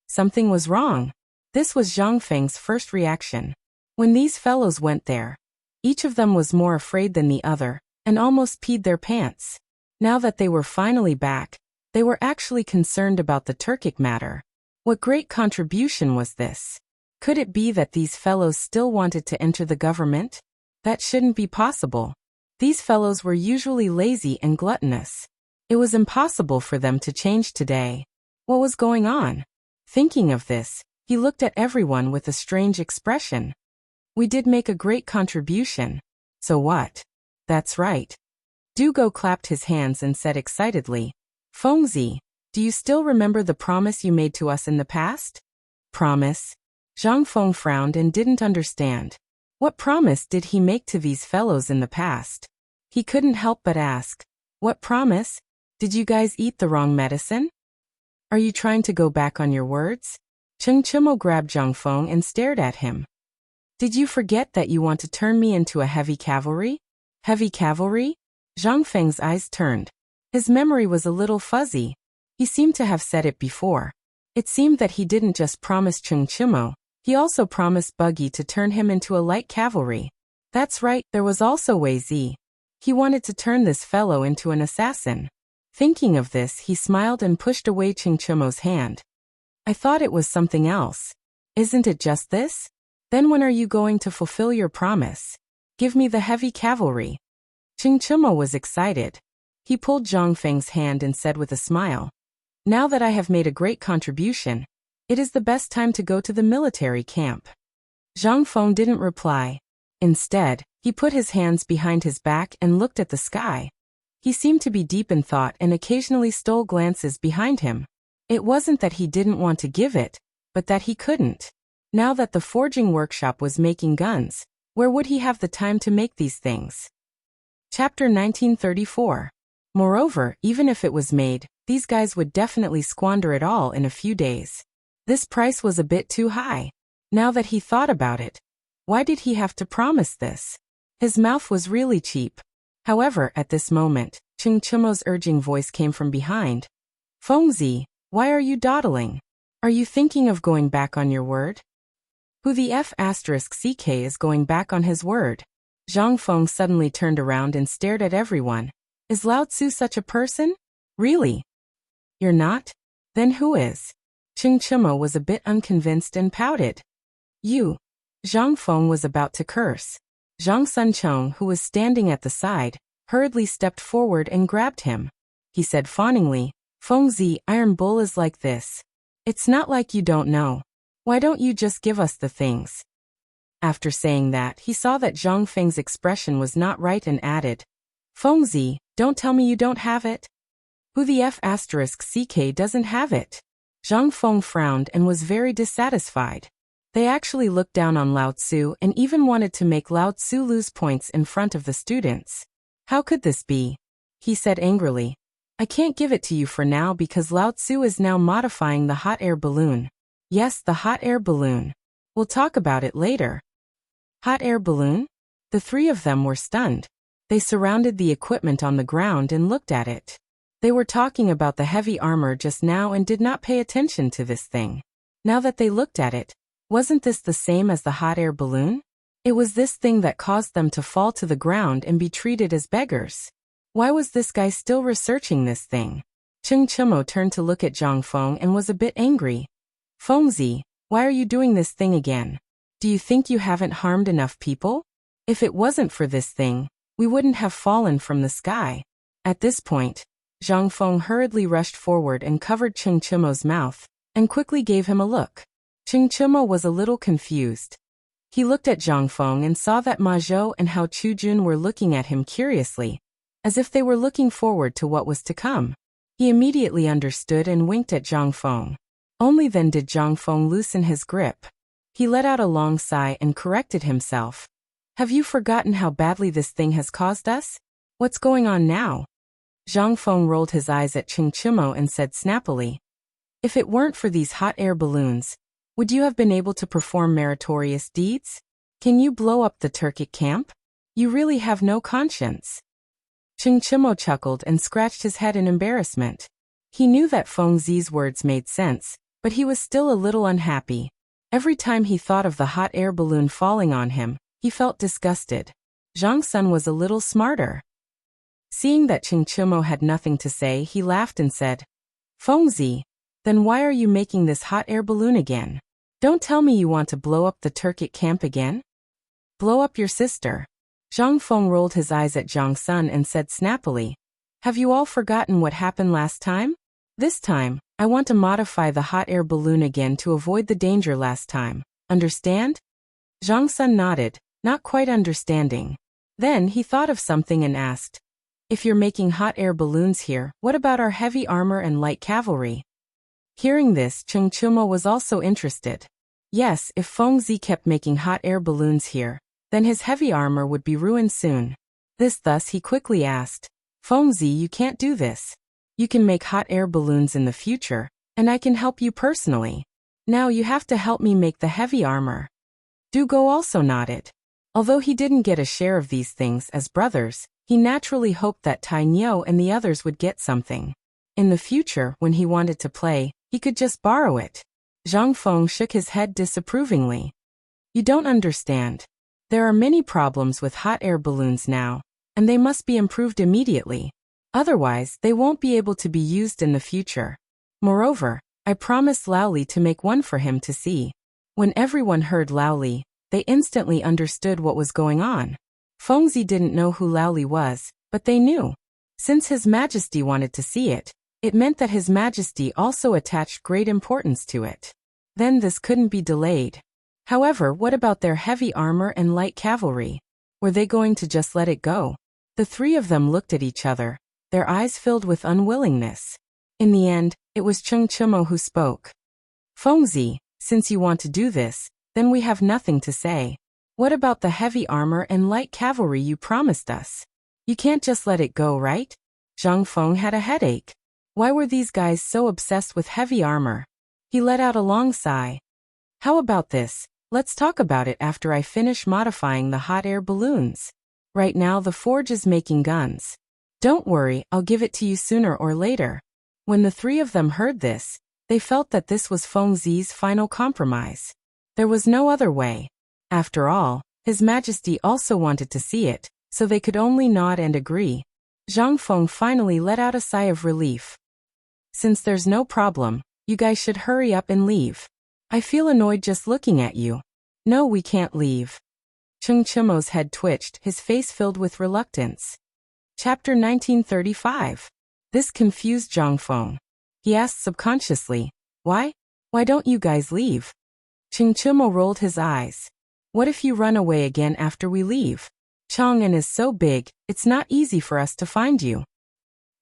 Something was wrong. This was Zhang Feng's first reaction. When these fellows went there, each of them was more afraid than the other, and almost peed their pants. Now that they were finally back, they were actually concerned about the Turkic matter. What great contribution was this? Could it be that these fellows still wanted to enter the government? That shouldn't be possible. These fellows were usually lazy and gluttonous. It was impossible for them to change today. What was going on? Thinking of this, he looked at everyone with a strange expression. "We did make a great contribution. So what?" "That's right." Dugo clapped his hands and said excitedly, "Fengzi, do you still remember the promise you made to us in the past?" "Promise?" Zhang Feng frowned and didn't understand. What promise did he make to these fellows in the past? He couldn't help but ask, "What promise? Did you guys eat the wrong medicine? Are you trying to go back on your words?" Chimo grabbed Zhang Feng and stared at him. "Did you forget that you want to turn me into a heavy cavalry?" "Heavy cavalry?" Zhang Feng's eyes turned. His memory was a little fuzzy. He seemed to have said it before. It seemed that he didn't just promise Chimo, he also promised Buggy to turn him into a light cavalry. That's right, there was also Wei Zi. He wanted to turn this fellow into an assassin. Thinking of this, he smiled and pushed away Chimo's hand. "I thought it was something else. Isn't it just this? Then when are you going to fulfill your promise? Give me the heavy cavalry." Chimo was excited. He pulled Zhang Feng's hand and said with a smile, "Now that I have made a great contribution, it is the best time to go to the military camp." Zhang Feng didn't reply. Instead, he put his hands behind his back and looked at the sky. He seemed to be deep in thought and occasionally stole glances behind him. It wasn't that he didn't want to give it, but that he couldn't. Now that the forging workshop was making guns, where would he have the time to make these things? Chapter 1934. Moreover, even if it was made, these guys would definitely squander it all in a few days. This price was a bit too high. Now that he thought about it, why did he have to promise this? His mouth was really cheap. However, at this moment, Chimo's urging voice came from behind. "Fengzi, why are you dawdling? Are you thinking of going back on your word?" "Who the F***ck is going back on his word?" Zhang Feng suddenly turned around and stared at everyone. "Is Lao Tzu such a person? Really? You're not? Then who is?" Chimo was a bit unconvinced and pouted. "You." Zhang Feng was about to curse. Zhang Sunchong, who was standing at the side, hurriedly stepped forward and grabbed him. He said fawningly, "Fengzi, Iron Bull is like this. It's not like you don't know. Why don't you just give us the things?" After saying that, he saw that Zhang Feng's expression was not right and added, "Fengzi, don't tell me you don't have it. Who the F***ck doesn't have it?" Zhang Feng frowned and was very dissatisfied. They actually looked down on Lao Tzu and even wanted to make Lao Tzu lose points in front of the students. How could this be? He said angrily, "I can't give it to you for now because Lao Tzu is now modifying the hot air balloon." "Yes, the hot air balloon. We'll talk about it later." Hot air balloon? The three of them were stunned. They surrounded the equipment on the ground and looked at it. They were talking about the heavy armor just now and did not pay attention to this thing. Now that they looked at it, wasn't this the same as the hot air balloon? It was this thing that caused them to fall to the ground and be treated as beggars. Why was this guy still researching this thing? Cheng Chimo turned to look at Zhang Feng and was a bit angry. Fengzi, why are you doing this thing again? Do you think you haven't harmed enough people? If it wasn't for this thing, we wouldn't have fallen from the sky. At this point, Zhang Feng hurriedly rushed forward and covered Cheng Chimo's mouth, and quickly gave him a look. Cheng Chimo was a little confused. He looked at Zhang Feng and saw that Ma Zhou and Hao Chujun were looking at him curiously, as if they were looking forward to what was to come. He immediately understood and winked at Zhang Feng. Only then did Zhang Feng loosen his grip. He let out a long sigh and corrected himself. Have you forgotten how badly this thing has caused us? What's going on now? Zhang Feng rolled his eyes at Cheng Chimo and said snappily, if it weren't for these hot air balloons, would you have been able to perform meritorious deeds? Can you blow up the Turkic camp? You really have no conscience. Cheng Chimo chuckled and scratched his head in embarrassment. He knew that Feng Zi's words made sense, but he was still a little unhappy. Every time he thought of the hot air balloon falling on him, he felt disgusted. Zhang Sun was a little smarter. Seeing that Cheng Chimo had nothing to say, he laughed and said, Feng Zi, then why are you making this hot air balloon again? Don't tell me you want to blow up the Turkic camp again? Blow up your sister. Zhang Feng rolled his eyes at Zhang Sun and said snappily, have you all forgotten what happened last time? This time, I want to modify the hot air balloon again to avoid the danger last time. Understand? Zhang Sun nodded, not quite understanding. Then he thought of something and asked, if you're making hot air balloons here, what about our heavy armor and light cavalry? Hearing this, Cheng Chimo was also interested. Yes, if Feng Zi kept making hot air balloons here, then his heavy armor would be ruined soon. Thus he quickly asked, Feng Zi, you can't do this. You can make hot air balloons in the future, and I can help you personally. Now you have to help me make the heavy armor. Du Go also nodded. Although he didn't get a share of these things as brothers, he naturally hoped that Tai Niu and the others would get something. In the future, when he wanted to play, he could just borrow it. Zhang Feng shook his head disapprovingly. You don't understand. There are many problems with hot air balloons now, and they must be improved immediately. Otherwise, they won't be able to be used in the future. Moreover, I promised Lao Li to make one for him to see. When everyone heard Lao Li, they instantly understood what was going on. Feng Zi didn't know who Lao Li was, but they knew. Since His Majesty wanted to see it, it meant that His Majesty also attached great importance to it. Then this couldn't be delayed. However, what about their heavy armor and light cavalry? Were they going to just let it go? The three of them looked at each other, their eyes filled with unwillingness. In the end, it was Cheng Chimo who spoke. Feng Zi, since you want to do this, then we have nothing to say. What about the heavy armor and light cavalry you promised us? You can't just let it go, right? Zhang Feng had a headache. Why were these guys so obsessed with heavy armor? He let out a long sigh. How about this? Let's talk about it after I finish modifying the hot air balloons. Right now the forge is making guns. Don't worry, I'll give it to you sooner or later. When the three of them heard this, they felt that this was Feng Zi's final compromise. There was no other way. After all, His Majesty also wanted to see it, so they could only nod and agree. Zhang Feng finally let out a sigh of relief. Since there's no problem, you guys should hurry up and leave. I feel annoyed just looking at you. No, we can't leave. Cheng Chimo's head twitched, his face filled with reluctance. Chapter 1935. This confused Zhang Feng. He asked subconsciously, why? Why don't you guys leave? Cheng Chimo rolled his eyes. What if you run away again after we leave? Chang'an is so big, it's not easy for us to find you.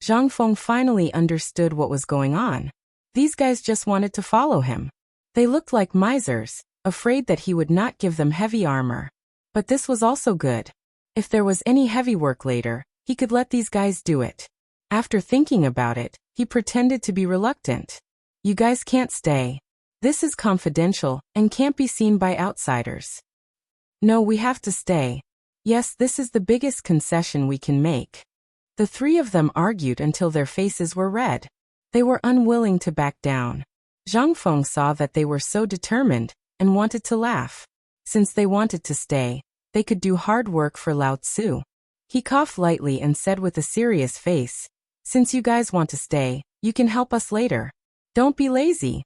Zhang Feng finally understood what was going on. These guys just wanted to follow him. They looked like misers, afraid that he would not give them heavy armor. But this was also good. If there was any heavy work later, he could let these guys do it. After thinking about it, he pretended to be reluctant. You guys can't stay. This is confidential and can't be seen by outsiders. No, we have to stay. Yes, this is the biggest concession we can make. The three of them argued until their faces were red. They were unwilling to back down. Zhang Feng saw that they were so determined and wanted to laugh. Since they wanted to stay, They could do hard work for Lao Tzu. He coughed lightly and said with a serious face, "Since you guys want to stay, you can help us later. Don't be lazy."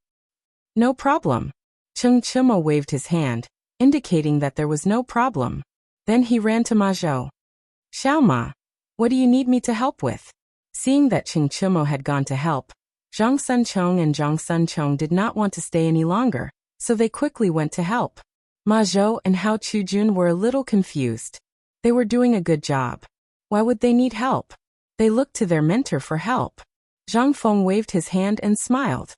"No problem." Cheng Chimo waved his hand, indicating that there was no problem. Then he ran to Ma Zhou. "Xiao Ma, what do you need me to help with?" Seeing that Cheng Chimo had gone to help, Zhang Sunchong and Zhang Sunchong did not want to stay any longer, so they quickly went to help. Ma Zhou and Hao Chujun were a little confused. They were doing a good job. Why would they need help? They looked to their mentor for help. Zhang Feng waved his hand and smiled.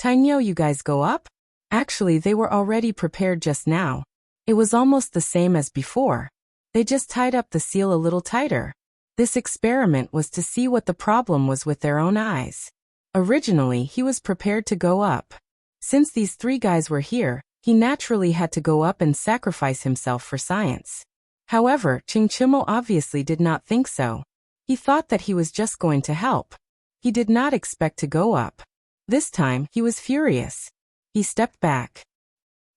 "Tainyo, you guys go up?" Actually, they were already prepared just now. It was almost the same as before. They just tied up the seal a little tighter. This experiment was to see what the problem was with their own eyes. Originally, he was prepared to go up. Since these three guys were here, he naturally had to go up and sacrifice himself for science. However, Cheng Chimo obviously did not think so. He thought that he was just going to help. He did not expect to go up. This time, he was furious. He stepped back.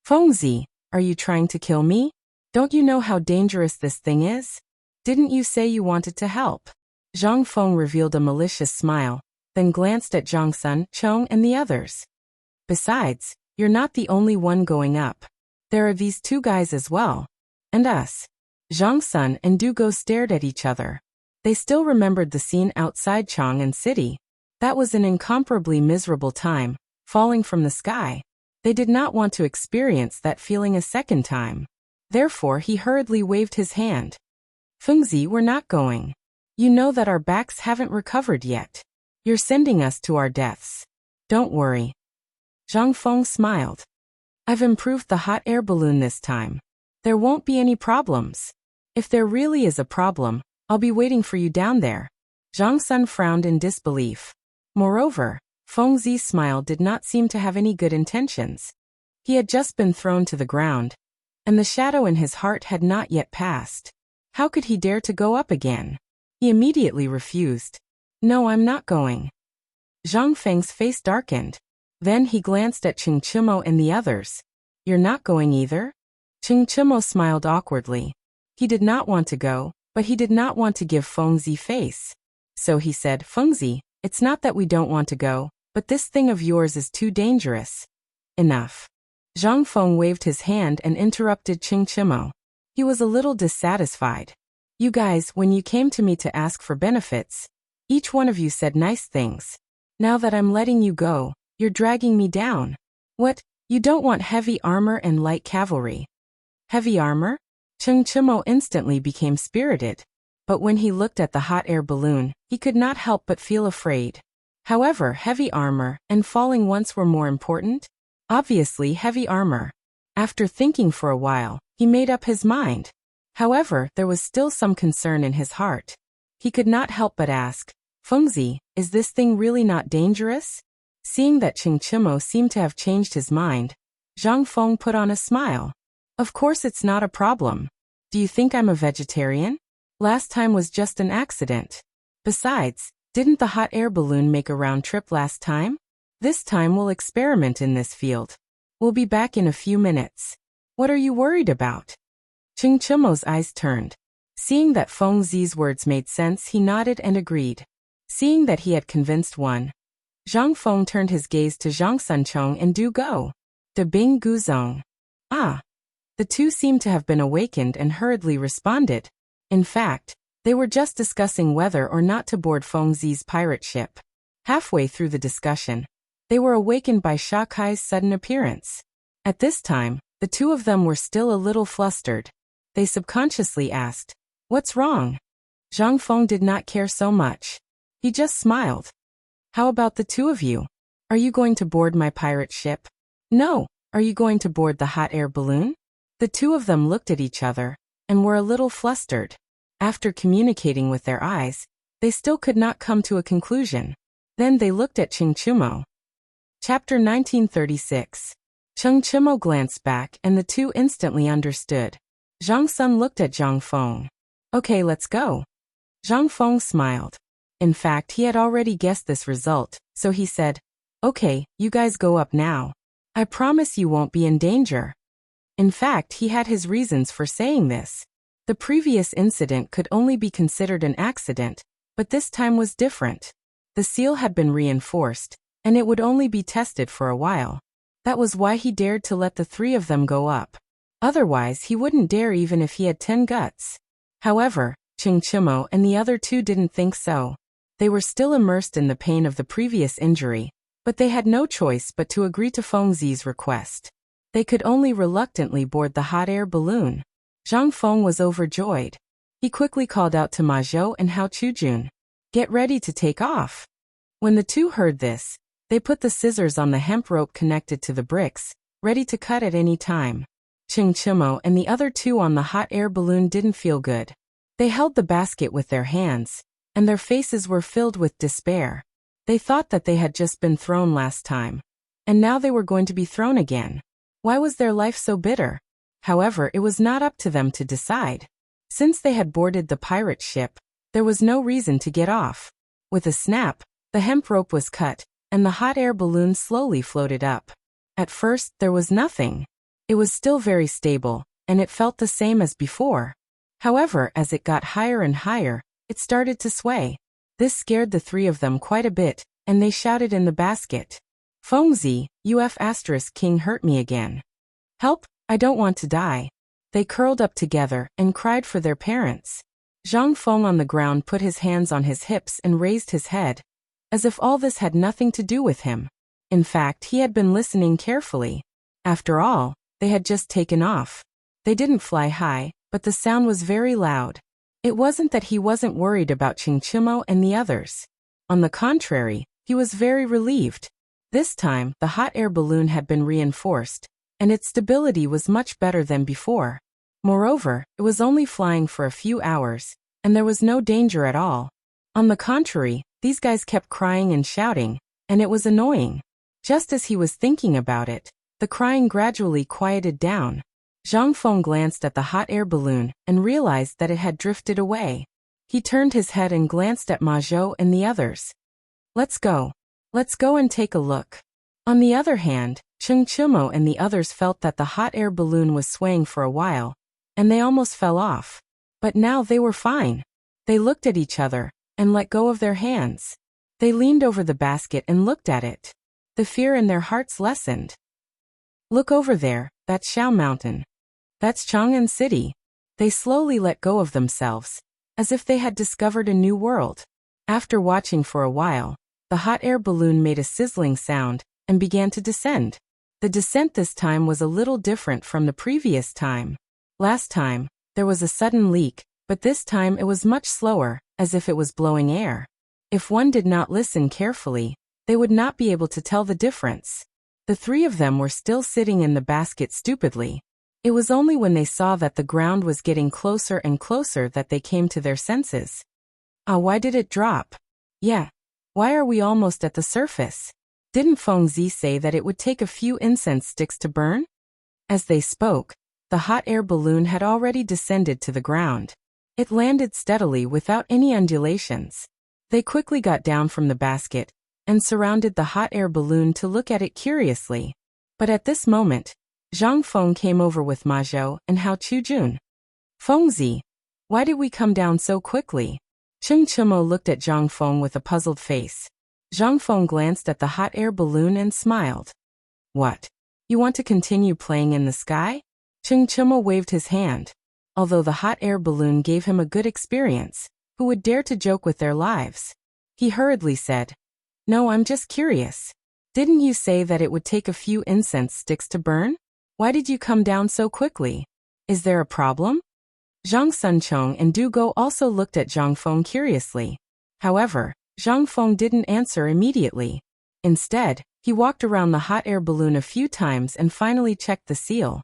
"Fengzi, are you trying to kill me? Don't you know how dangerous this thing is? Didn't you say you wanted to help?" Zhang Feng revealed a malicious smile, then glanced at Zhang Sun, Chong and the others. "Besides, you're not the only one going up. There are these two guys as well. And us." Zhang Sun and Du Go stared at each other. They still remembered the scene outside Chang'an City. That was an incomparably miserable time, falling from the sky. They did not want to experience that feeling a second time. Therefore, he hurriedly waved his hand. "Fengzi, we're not going. You know that our backs haven't recovered yet. You're sending us to our deaths. Don't worry." Zhang Feng smiled. "I've improved the hot air balloon this time. There won't be any problems. If there really is a problem, I'll be waiting for you down there." Zhang Sun frowned in disbelief. Moreover, Fengzi's smile did not seem to have any good intentions. He had just been thrown to the ground, and the shadow in his heart had not yet passed. How could he dare to go up again? He immediately refused. "No, I'm not going." Zhang Feng's face darkened. Then he glanced at Cheng Chimo and the others. "You're not going either?" Cheng Chimo smiled awkwardly. He did not want to go, but he did not want to give Fengzi face. So he said, "Fengzi, it's not that we don't want to go, but this thing of yours is too dangerous." "Enough." Zhang Feng waved his hand and interrupted Cheng Chimo. He was a little dissatisfied. "You guys, when you came to me to ask for benefits, each one of you said nice things. Now that I'm letting you go, you're dragging me down. What? You don't want heavy armor and light cavalry?" "Heavy armor?" Cheng Chimo instantly became spirited. But when he looked at the hot air balloon, he could not help but feel afraid. However, heavy armor and falling once were more important. Obviously, heavy armor. After thinking for a while, he made up his mind. However, there was still some concern in his heart. He could not help but ask, "Fengzi, is this thing really not dangerous?" Seeing that Cheng Chimo seemed to have changed his mind, Zhang Feng put on a smile. "Of course it's not a problem. Do you think I'm a vegetarian? Last time was just an accident. Besides, didn't the hot air balloon make a round trip last time? This time we'll experiment in this field. We'll be back in a few minutes. What are you worried about?" Cheng Chimo's eyes turned. Seeing that Fengzi's words made sense, he nodded and agreed. Seeing that he had convinced one, Zhang Feng turned his gaze to Zhang Sunchong and Du Go. "De Bing Guzong." "Ah." The two seemed to have been awakened and hurriedly responded. In fact, they were just discussing whether or not to board Fengzi's pirate ship. Halfway through the discussion, they were awakened by Sha Kai's sudden appearance. At this time, the two of them were still a little flustered. They subconsciously asked, "What's wrong?" Zhang Feng did not care so much. He just smiled. "How about the two of you? Are you going to board my pirate ship?" "No." "Are you going to board the hot air balloon?" The two of them looked at each other and were a little flustered. After communicating with their eyes, they still could not come to a conclusion. Then they looked at Cheng Chimo. Chapter 1936. Cheng Chimo glanced back and the two instantly understood. Zhang Sun looked at Zhang Feng. "Okay, let's go." Zhang Feng smiled. In fact, he had already guessed this result, so he said, "Okay, you guys go up now. I promise you won't be in danger." In fact, he had his reasons for saying this. The previous incident could only be considered an accident, but this time was different. The seal had been reinforced, and it would only be tested for a while. That was why he dared to let the three of them go up. Otherwise, he wouldn't dare even if he had 10 guts. However, Chimo and the other two didn't think so. They were still immersed in the pain of the previous injury, but they had no choice but to agree to Fengzi's request. They could only reluctantly board the hot air balloon. Zhang Feng was overjoyed. He quickly called out to Ma Zhou and Hao Chujun, "Get ready to take off." When the two heard this, they put the scissors on the hemp rope connected to the bricks, ready to cut at any time. Chimo and the other two on the hot air balloon didn't feel good. They held the basket with their hands, and their faces were filled with despair. They thought that they had just been thrown last time, and now they were going to be thrown again. Why was their life so bitter? However, it was not up to them to decide. Since they had boarded the pirate ship, there was no reason to get off. With a snap, the hemp rope was cut, and the hot air balloon slowly floated up. At first, there was nothing. It was still very stable, and it felt the same as before. However, as it got higher and higher, it started to sway. This scared the three of them quite a bit, and they shouted in the basket, "Fengzi, King hurt me again. Help, I don't want to die." They curled up together and cried for their parents. Zhang Feng on the ground put his hands on his hips and raised his head, as if all this had nothing to do with him. In fact, he had been listening carefully. After all, they had just taken off. They didn't fly high, but the sound was very loud. It wasn't that he wasn't worried about Chimo and the others. On the contrary, he was very relieved. This time, the hot air balloon had been reinforced, and its stability was much better than before. Moreover, it was only flying for a few hours, and there was no danger at all. On the contrary, these guys kept crying and shouting, and it was annoying. Just as he was thinking about it, the crying gradually quieted down. Zhang Feng glanced at the hot air balloon and realized that it had drifted away. He turned his head and glanced at Ma Zhou and the others. Let's go and take a look." On the other hand, Chimo and the others felt that the hot air balloon was swaying for a while, and they almost fell off. But now they were fine. They looked at each other and let go of their hands. They leaned over the basket and looked at it. The fear in their hearts lessened. "Look over there, that's Shao Mountain. That's Chang'an City." They slowly let go of themselves, as if they had discovered a new world. After watching for a while, the hot air balloon made a sizzling sound and began to descend. The descent this time was a little different from the previous time. Last time, there was a sudden leak, but this time it was much slower, as if it was blowing air. If one did not listen carefully, they would not be able to tell the difference. The three of them were still sitting in the basket stupidly. It was only when they saw that the ground was getting closer and closer that they came to their senses. Why did it drop? Yeah. Why are we almost at the surface? Didn't Fengzi say that it would take a few incense sticks to burn? As they spoke, the hot air balloon had already descended to the ground. It landed steadily without any undulations. They quickly got down from the basket and surrounded the hot air balloon to look at it curiously. But at this moment, Zhang Feng came over with Ma Zhou and Hao Chujun. "Fengzi, why did we come down so quickly?" Chimo looked at Zhang Feng with a puzzled face. Zhang Feng glanced at the hot air balloon and smiled. "What? You want to continue playing in the sky?" Chimo waved his hand. Although the hot air balloon gave him a good experience, who would dare to joke with their lives? He hurriedly said, "No, I'm just curious. Didn't you say that it would take a few incense sticks to burn? Why did you come down so quickly? Is there a problem?" Zhang Sunchong and Du Go also looked at Zhang Feng curiously. However, Zhang Feng didn't answer immediately. Instead, he walked around the hot air balloon a few times and finally checked the seal.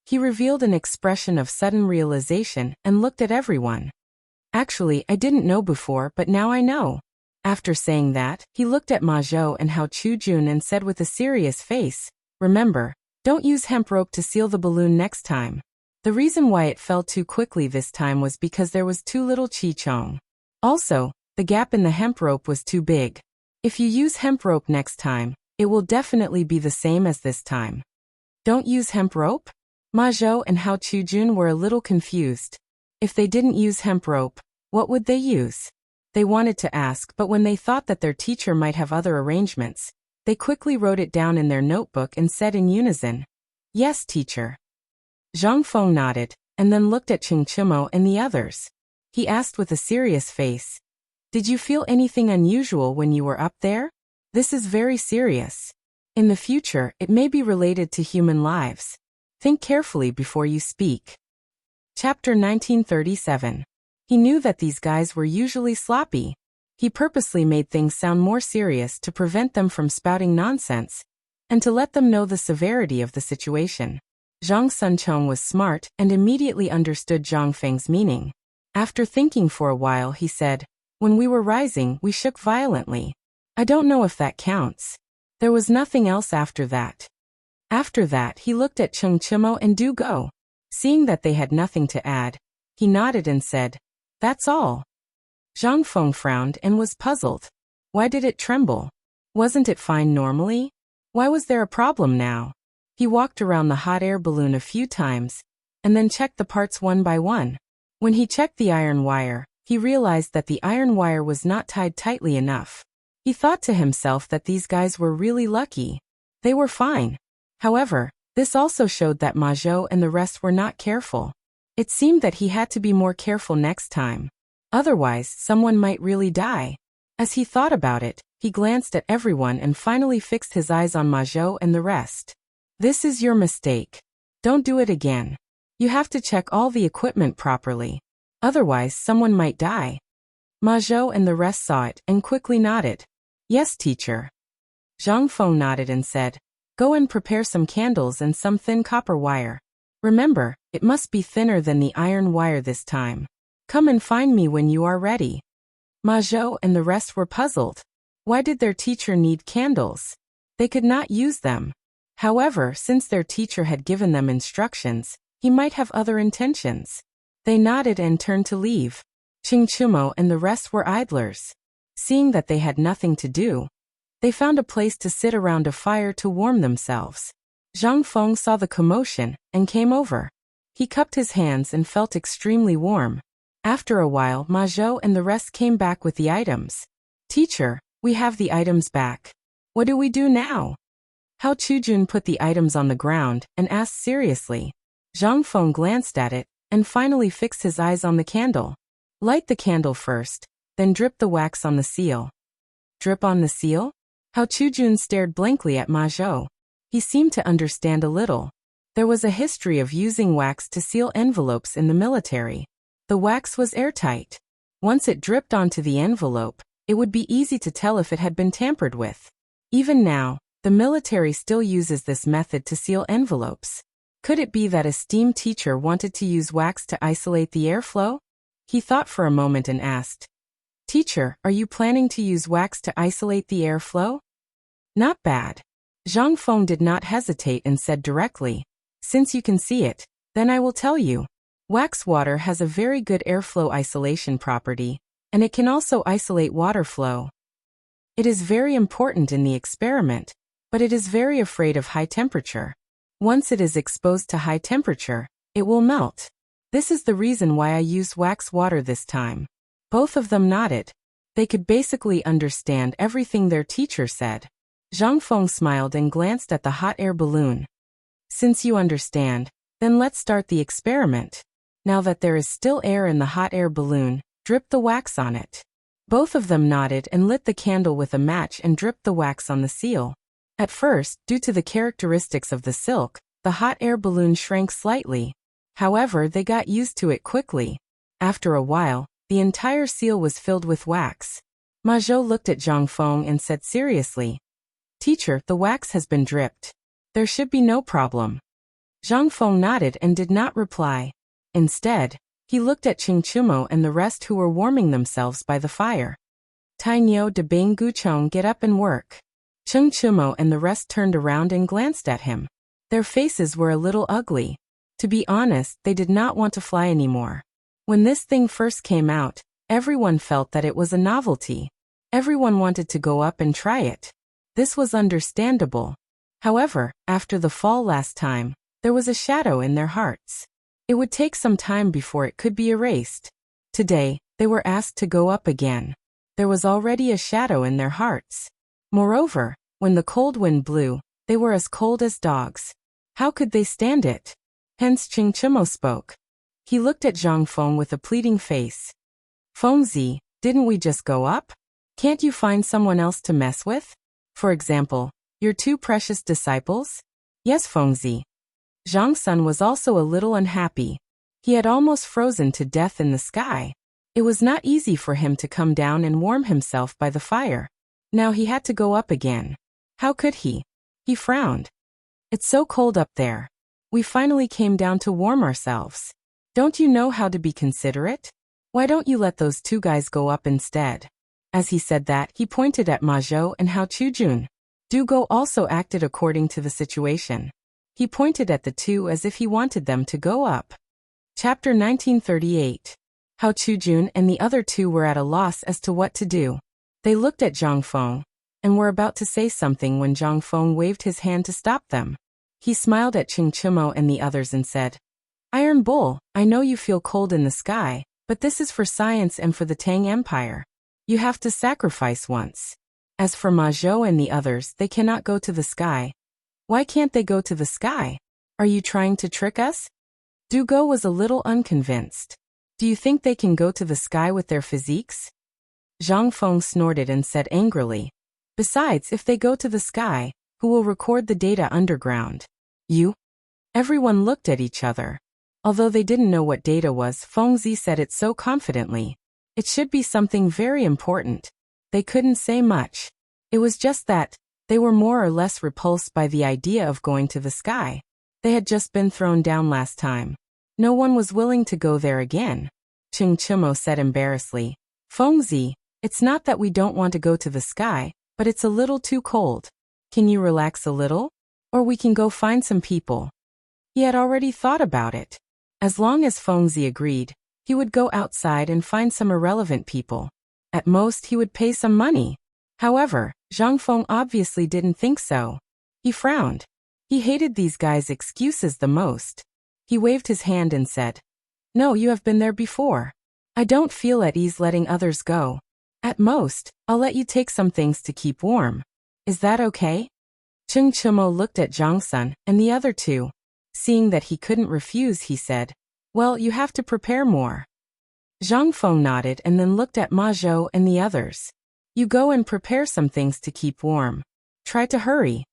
He revealed an expression of sudden realization and looked at everyone. "Actually, I didn't know before, but now I know." After saying that, he looked at Ma Zhou and Hao Chujun and said with a serious face, "Remember, don't use hemp rope to seal the balloon next time." The reason why it fell too quickly this time was because there was too little chi chong. Also, the gap in the hemp rope was too big. If you use hemp rope next time, it will definitely be the same as this time. "Don't use hemp rope?" Ma Zhou and Hao Chujun were a little confused. If they didn't use hemp rope, what would they use? They wanted to ask, but when they thought that their teacher might have other arrangements, they quickly wrote it down in their notebook and said in unison, "Yes, teacher." Zhang Feng nodded, and then looked at Cheng Chimo and the others. He asked with a serious face, "Did you feel anything unusual when you were up there? This is very serious. In the future, it may be related to human lives. Think carefully before you speak." Chapter 1937. He knew that these guys were usually sloppy. He purposely made things sound more serious to prevent them from spouting nonsense, and to let them know the severity of the situation. Zhang Sunchong was smart and immediately understood Zhang Feng's meaning. After thinking for a while, he said, "When we were rising, we shook violently. I don't know if that counts." There was nothing else after that. After that, he looked at Cheng Chimo and Du Go. Seeing that they had nothing to add, he nodded and said, "That's all." Zhang Feng frowned and was puzzled. Why did it tremble? Wasn't it fine normally? Why was there a problem now? He walked around the hot air balloon a few times, and then checked the parts one by one. When he checked the iron wire, he realized that the iron wire was not tied tightly enough. He thought to himself that these guys were really lucky. They were fine. However, this also showed that Ma Zhou and the rest were not careful. It seemed that he had to be more careful next time. Otherwise, someone might really die. As he thought about it, he glanced at everyone and finally fixed his eyes on Ma Zhou and the rest. "This is your mistake. Don't do it again. You have to check all the equipment properly. Otherwise, someone might die." Ma Zhou and the rest saw it and quickly nodded. "Yes, teacher." Zhang Feng nodded and said, "Go and prepare some candles and some thin copper wire. Remember, it must be thinner than the iron wire this time. Come and find me when you are ready." Ma Zhou and the rest were puzzled. Why did their teacher need candles? They could not use them. However, since their teacher had given them instructions, he might have other intentions. They nodded and turned to leave. Cheng Chimo and the rest were idlers. Seeing that they had nothing to do, they found a place to sit around a fire to warm themselves. Zhang Feng saw the commotion and came over. He cupped his hands and felt extremely warm. After a while, Ma Zhou and the rest came back with the items. "Teacher, we have the items back. What do we do now?" Hao Chujun put the items on the ground and asked seriously. Zhang Feng glanced at it and finally fixed his eyes on the candle. "Light the candle first, then drip the wax on the seal." "Drip on the seal?" Hao Chujun stared blankly at Ma Zhou. He seemed to understand a little. There was a history of using wax to seal envelopes in the military. The wax was airtight. Once it dripped onto the envelope, it would be easy to tell if it had been tampered with. Even now, the military still uses this method to seal envelopes. Could it be that a STEAM teacher wanted to use wax to isolate the airflow? He thought for a moment and asked, "Teacher, are you planning to use wax to isolate the airflow?" "Not bad." Zhang Feng did not hesitate and said directly, "Since you can see it, then I will tell you. Wax water has a very good airflow isolation property, and it can also isolate water flow. It is very important in the experiment, but it is very afraid of high temperature. Once it is exposed to high temperature, it will melt. This is the reason why I used wax water this time." Both of them nodded. They could basically understand everything their teacher said. Zhang Feng smiled and glanced at the hot air balloon. "Since you understand, then let's start the experiment. Now that there is still air in the hot air balloon, drip the wax on it." Both of them nodded and lit the candle with a match and dripped the wax on the seal. At first, due to the characteristics of the silk, the hot air balloon shrank slightly. However, they got used to it quickly. After a while, the entire seal was filled with wax. Ma Zhou looked at Zhang Feng and said seriously, "Teacher, the wax has been dripped. There should be no problem." Zhang Feng nodded and did not reply. Instead, he looked at Cheng Chimo and the rest who were warming themselves by the fire. "Tai Niu de Bing Guchong, get up and work." Cheng Chimo and the rest turned around and glanced at him. Their faces were a little ugly. To be honest, they did not want to fly anymore. When this thing first came out, everyone felt that it was a novelty. Everyone wanted to go up and try it. This was understandable. However, after the fall last time, There was a shadow in their hearts. It would take some time before it could be erased. Today, they were asked to go up again. There was already a shadow in their hearts. Moreover, when the cold wind blew, they were as cold as dogs. How could they stand it? Hence Chingchimo spoke. He looked at Zhang Feng with a pleading face. Fengzi, didn't we just go up? Can't you find someone else to mess with? For example, your two precious disciples? Yes, Fengzi. Zhang Sun was also a little unhappy. He had almost frozen to death in the sky. It was not easy for him to come down and warm himself by the fire. Now he had to go up again. How could he? He frowned. It's so cold up there. We finally came down to warm ourselves. Don't you know how to be considerate? Why don't you let those two guys go up instead? As he said that, he pointed at Ma Zhou and Hao Chujun. Dugo also acted according to the situation. He pointed at the two as if he wanted them to go up. Chapter 1938. Hao Chujun and the other two were at a loss as to what to do. They looked at Zhang Feng and were about to say something when Zhang Feng waved his hand to stop them. He smiled at Chingchimo and the others and said, Iron Bull, I know you feel cold in the sky, but this is for science and for the Tang Empire. You have to sacrifice once. As for Ma Zhou and the others, they cannot go to the sky. Why can't they go to the sky? Are you trying to trick us? Dugo was a little unconvinced. Do you think they can go to the sky with their physiques? Zhang Feng snorted and said angrily. Besides, if they go to the sky, who will record the data underground? You? Everyone looked at each other. Although they didn't know what data was, Fengzi said it so confidently. It should be something very important. They couldn't say much. It was just that they were more or less repulsed by the idea of going to the sky. They had just been thrown down last time. No one was willing to go there again. Chingchimo said embarrassedly. Fengzi, it's not that we don't want to go to the sky, but it's a little too cold. Can you relax a little? Or we can go find some people. He had already thought about it. As long as Fengzi agreed, he would go outside and find some irrelevant people. At most, he would pay some money. However, Zhang Feng obviously didn't think so. He frowned. He hated these guys' excuses the most. He waved his hand and said, No, you have been there before. I don't feel at ease letting others go. At most, I'll let you take some things to keep warm. Is that okay? Chingchimo looked at Zhang Sun and the other two. Seeing that he couldn't refuse, he said, Well, you have to prepare more. Zhang Feng nodded and then looked at Ma Zhou and the others. You go and prepare some things to keep warm. Try to hurry.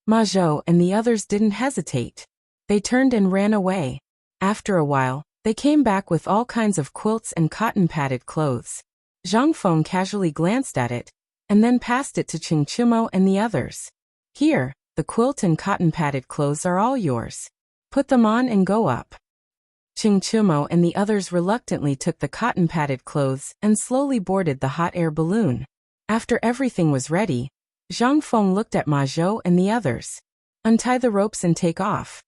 Ma Zhou and the others didn't hesitate. They turned and ran away. After a while, they came back with all kinds of quilts and cotton-padded clothes. Zhang Feng casually glanced at it, and then passed it to Chingchimo and the others. Here, the quilt and cotton-padded clothes are all yours. Put them on and go up. Chingchimo and the others reluctantly took the cotton-padded clothes and slowly boarded the hot air balloon. After everything was ready, Zhang Feng looked at Ma Zhou and the others. Untie the ropes and take off.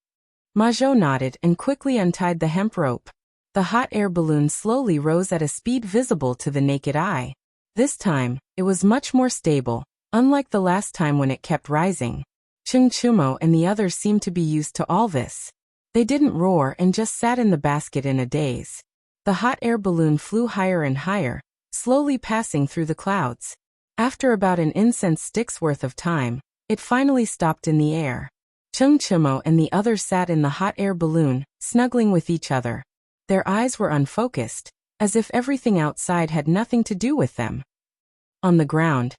Ma Zhou nodded and quickly untied the hemp rope. The hot air balloon slowly rose at a speed visible to the naked eye. This time, it was much more stable, unlike the last time when it kept rising. Chingchimo and the others seemed to be used to all this. They didn't roar and just sat in the basket in a daze. The hot air balloon flew higher and higher, slowly passing through the clouds. After about an incense stick's worth of time, it finally stopped in the air. Chingchimo and the others sat in the hot air balloon, snuggling with each other. Their eyes were unfocused, as if everything outside had nothing to do with them. On the ground,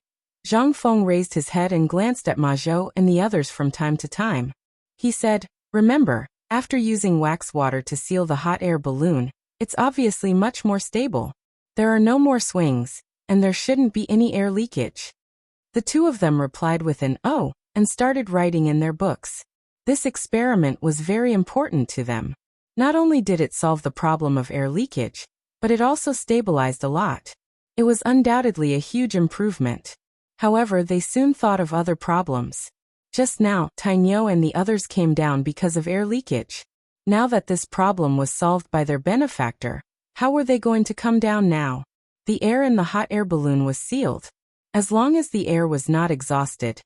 Zhang Feng raised his head and glanced at Ma Zhou and the others from time to time. He said, Remember, after using wax water to seal the hot air balloon, it's obviously much more stable. There are no more swings, and there shouldn't be any air leakage. The two of them replied with an "oh," and started writing in their books. This experiment was very important to them. Not only did it solve the problem of air leakage, but it also stabilized a lot. It was undoubtedly a huge improvement. However, they soon thought of other problems. Just now, Tainyo and the others came down because of air leakage. Now that this problem was solved by their benefactor, how were they going to come down now? The air in the hot air balloon was sealed. As long as the air was not exhausted,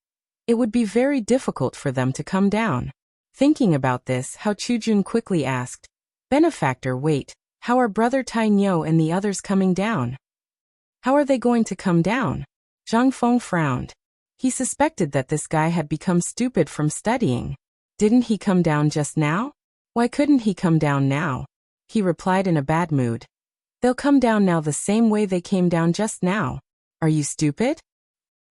it would be very difficult for them to come down. Thinking about this, Hao Chujun quickly asked, Benefactor, wait, how are Brother Tai Nyo and the others coming down? How are they going to come down? Zhang Feng frowned. He suspected that this guy had become stupid from studying. Didn't he come down just now? Why couldn't he come down now? He replied in a bad mood. They'll come down now the same way they came down just now. Are you stupid?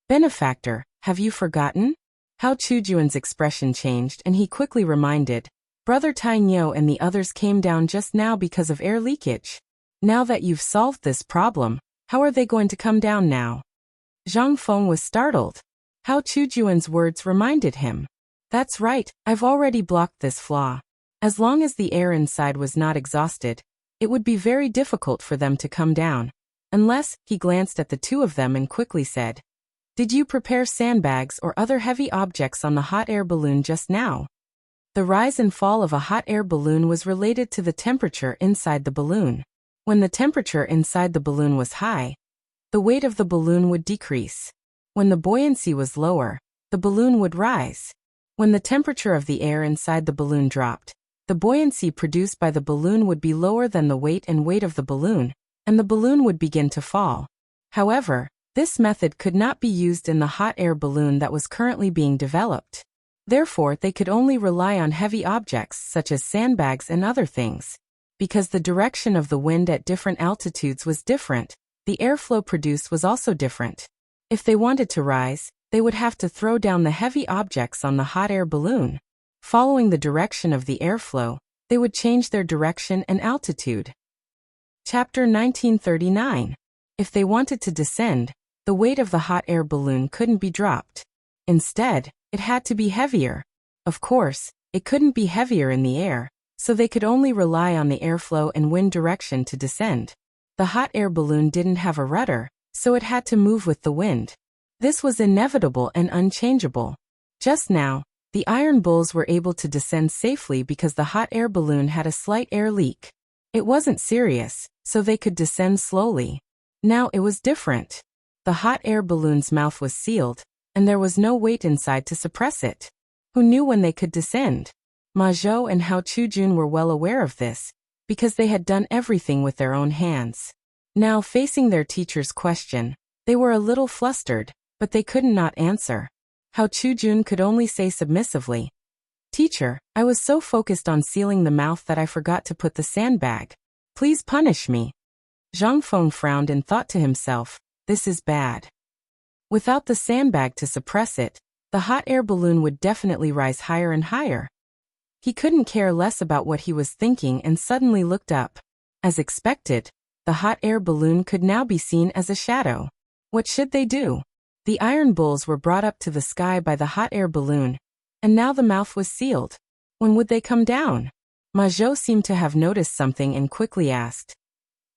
Benefactor, have you forgotten? Hao Chujuan's expression changed and he quickly reminded, Brother Tai Nyo and the others came down just now because of air leakage. Now that you've solved this problem, how are they going to come down now? Zhang Feng was startled. Hao Chujuan's words reminded him. That's right, I've already blocked this flaw. As long as the air inside was not exhausted, it would be very difficult for them to come down. Unless, he glanced at the two of them and quickly said, Did you prepare sandbags or other heavy objects on the hot air balloon just now? The rise and fall of a hot air balloon was related to the temperature inside the balloon. When the temperature inside the balloon was high, the weight of the balloon would decrease. When the buoyancy was lower, the balloon would rise. When the temperature of the air inside the balloon dropped, the buoyancy produced by the balloon would be lower than the weight of the balloon, and the balloon would begin to fall. However, this method could not be used in the hot air balloon that was currently being developed. Therefore, they could only rely on heavy objects such as sandbags and other things. Because the direction of the wind at different altitudes was different, the airflow produced was also different. If they wanted to rise, they would have to throw down the heavy objects on the hot air balloon. Following the direction of the airflow, they would change their direction and altitude. Chapter 1939. If they wanted to descend, the weight of the hot air balloon couldn't be dropped. Instead, it had to be heavier. Of course, it couldn't be heavier in the air, so they could only rely on the airflow and wind direction to descend. The hot air balloon didn't have a rudder, so it had to move with the wind. This was inevitable and unchangeable. Just now, the iron bulls were able to descend safely because the hot air balloon had a slight air leak. It wasn't serious, so they could descend slowly. Now it was different. The hot air balloon's mouth was sealed, and there was no weight inside to suppress it. Who knew when they could descend? Ma Zhou and Hao Chujun were well aware of this, because they had done everything with their own hands. Now, facing their teacher's question, they were a little flustered, but they could not answer. Hao Chujun could only say submissively, Teacher, I was so focused on sealing the mouth that I forgot to put the sandbag. Please punish me. Zhang Feng frowned and thought to himself, this is bad. Without the sandbag to suppress it, the hot air balloon would definitely rise higher and higher. He couldn't care less about what he was thinking and suddenly looked up. As expected, the hot air balloon could now be seen as a shadow. What should they do? The iron bulls were brought up to the sky by the hot air balloon, and now the mouth was sealed. When would they come down? Ma Zhou seemed to have noticed something and quickly asked,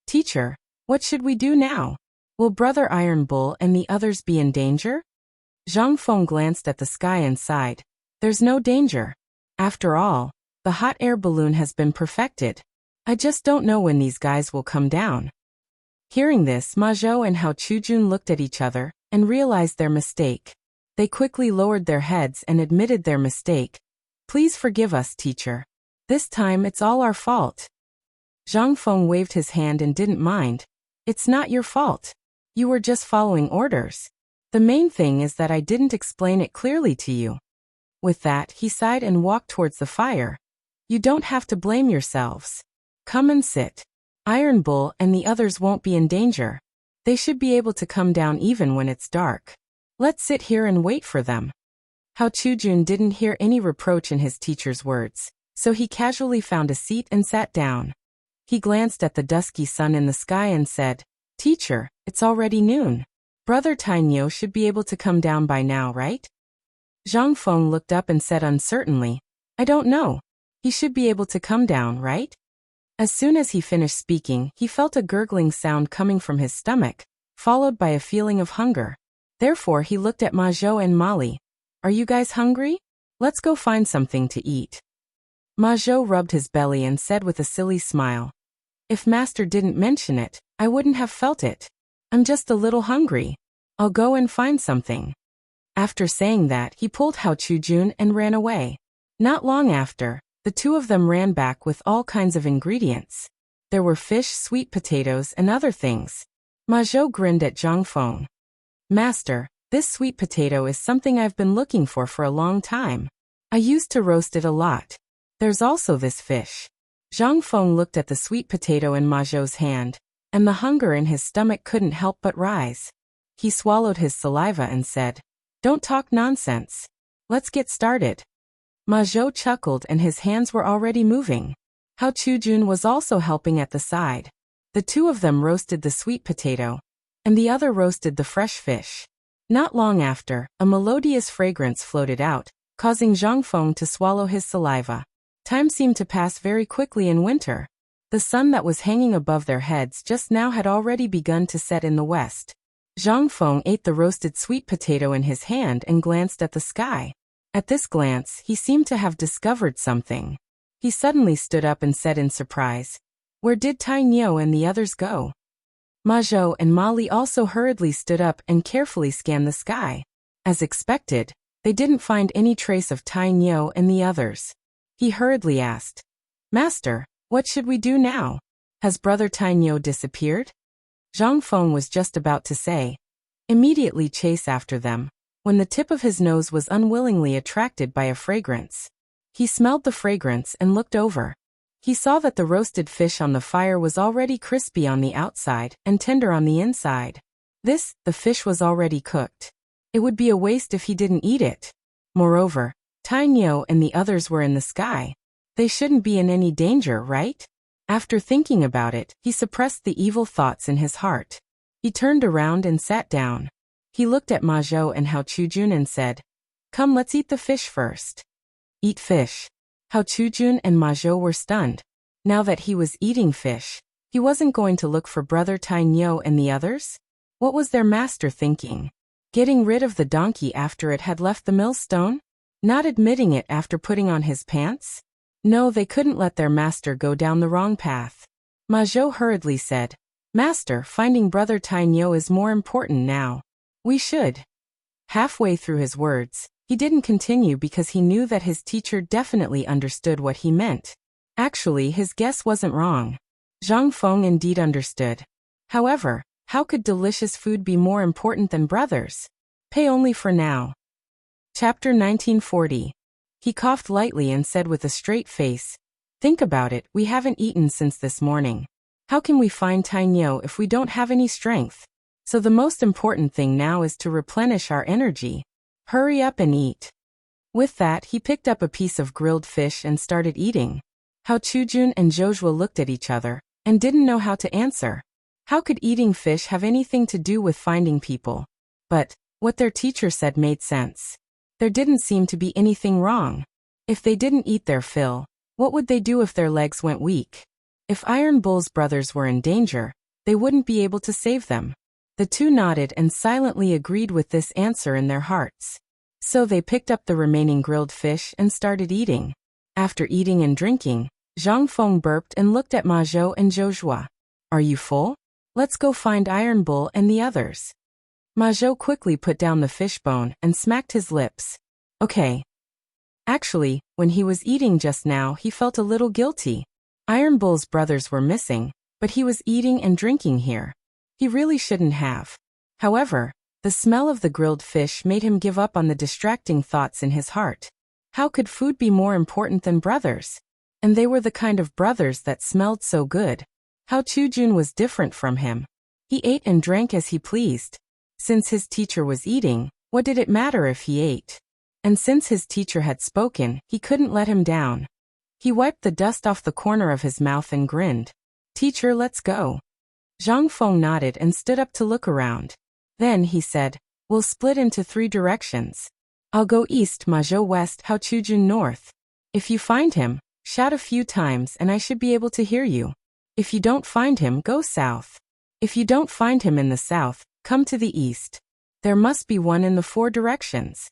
Teacher, what should we do now? Will Brother Iron Bull and the others be in danger? Zhang Feng glanced at the sky and sighed. There's no danger. After all, the hot air balloon has been perfected. I just don't know when these guys will come down. Hearing this, Ma Zhou and Hao Chujun looked at each other and realized their mistake. They quickly lowered their heads and admitted their mistake. Please forgive us, teacher. This time it's all our fault. Zhang Feng waved his hand and didn't mind. It's not your fault. You were just following orders. The main thing is that I didn't explain it clearly to you. With that, he sighed and walked towards the fire. You don't have to blame yourselves. Come and sit. Iron Bull and the others won't be in danger. They should be able to come down even when it's dark. Let's sit here and wait for them. Hao Chujun didn't hear any reproach in his teacher's words, so he casually found a seat and sat down. He glanced at the dusky sun in the sky and said, Teacher, it's already noon. Brother Tai Nyo should be able to come down by now, right? Zhang Feng looked up and said uncertainly, I don't know. He should be able to come down, right? As soon as he finished speaking, he felt a gurgling sound coming from his stomach, followed by a feeling of hunger. Therefore, he looked at Ma Zhou and Molly. Are you guys hungry? Let's go find something to eat. Ma Zhou rubbed his belly and said with a silly smile, If Master didn't mention it, I wouldn't have felt it. I'm just a little hungry. I'll go and find something. After saying that, he pulled Hao Chujun and ran away. Not long after, the two of them ran back with all kinds of ingredients. There were fish, sweet potatoes, and other things. Ma Zhou grinned at Zhang Feng. Master, this sweet potato is something I've been looking for a long time. I used to roast it a lot. There's also this fish. Zhang Feng looked at the sweet potato in Ma Zhou's hand, and the hunger in his stomach couldn't help but rise. He swallowed his saliva and said, "Don't talk nonsense. Let's get started." Ma Zhou chuckled and his hands were already moving. Hao Chujun was also helping at the side. The two of them roasted the sweet potato, and the other roasted the fresh fish. Not long after, a melodious fragrance floated out, causing Zhang Feng to swallow his saliva. Time seemed to pass very quickly in winter. The sun that was hanging above their heads just now had already begun to set in the west. Zhang Feng ate the roasted sweet potato in his hand and glanced at the sky. At this glance, he seemed to have discovered something. He suddenly stood up and said in surprise, "Where did Tai Niu and the others go?" Ma Zhou and Ma Li also hurriedly stood up and carefully scanned the sky. As expected, they didn't find any trace of Tai Niu and the others. He hurriedly asked, "Master, what should we do now? Has brother Tai Niu disappeared?" Zhang Feng was just about to say, "Immediately chase after them," when the tip of his nose was unwillingly attracted by a fragrance. He smelled the fragrance and looked over. He saw that the roasted fish on the fire was already crispy on the outside and tender on the inside. The fish was already cooked. It would be a waste if he didn't eat it. Moreover, Tai Niu and the others were in the sky. They shouldn't be in any danger, right? After thinking about it, he suppressed the evil thoughts in his heart. He turned around and sat down. He looked at Ma Zhou and Hao Chujun and said, "Come, let's eat the fish first." Eat fish. Hao Chujun and Ma Zhou were stunned. Now that he was eating fish, he wasn't going to look for brother Tai Niu and the others? What was their master thinking? Getting rid of the donkey after it had left the millstone? Not admitting it after putting on his pants? No, they couldn't let their master go down the wrong path. Ma Zhou hurriedly said, "Master, finding brother Tai Niu is more important now. We should." Halfway through his words, he didn't continue because he knew that his teacher definitely understood what he meant. Actually, his guess wasn't wrong. Zhang Feng indeed understood. However, how could delicious food be more important than brothers? Pay only for now. Chapter 1940. He coughed lightly and said with a straight face, "Think about it, we haven't eaten since this morning. How can we find Tai Niu if we don't have any strength? So the most important thing now is to replenish our energy. Hurry up and eat." With that, he picked up a piece of grilled fish and started eating. Hao Chujun and Joshua looked at each other and didn't know how to answer. How could eating fish have anything to do with finding people? But what their teacher said made sense. There didn't seem to be anything wrong. If they didn't eat their fill, what would they do if their legs went weak? If Iron Bull's brothers were in danger, they wouldn't be able to save them. The two nodded and silently agreed with this answer in their hearts. So they picked up the remaining grilled fish and started eating. After eating and drinking, Zhang Feng burped and looked at Ma Zhou and Joshua. "Are you full? Let's go find Iron Bull and the others." Ma Zhou quickly put down the fish bone and smacked his lips. "Okay." Actually, when he was eating just now, he felt a little guilty. Iron Bull's brothers were missing, but he was eating and drinking here. He really shouldn't have. However, the smell of the grilled fish made him give up on the distracting thoughts in his heart. How could food be more important than brothers? And they were the kind of brothers that smelled so good. Hao Chujun was different from him. He ate and drank as he pleased. Since his teacher was eating, what did it matter if he ate? And since his teacher had spoken, he couldn't let him down. He wiped the dust off the corner of his mouth and grinned. "Teacher, let's go." Zhang Feng nodded and stood up to look around. Then he said, "We'll split into 3 directions. I'll go east, Ma Zhou west, Hao Chujun north. If you find him, shout a few times and I should be able to hear you. If you don't find him, go south. If you don't find him in the south, come to the east. There must be one in the 4 directions."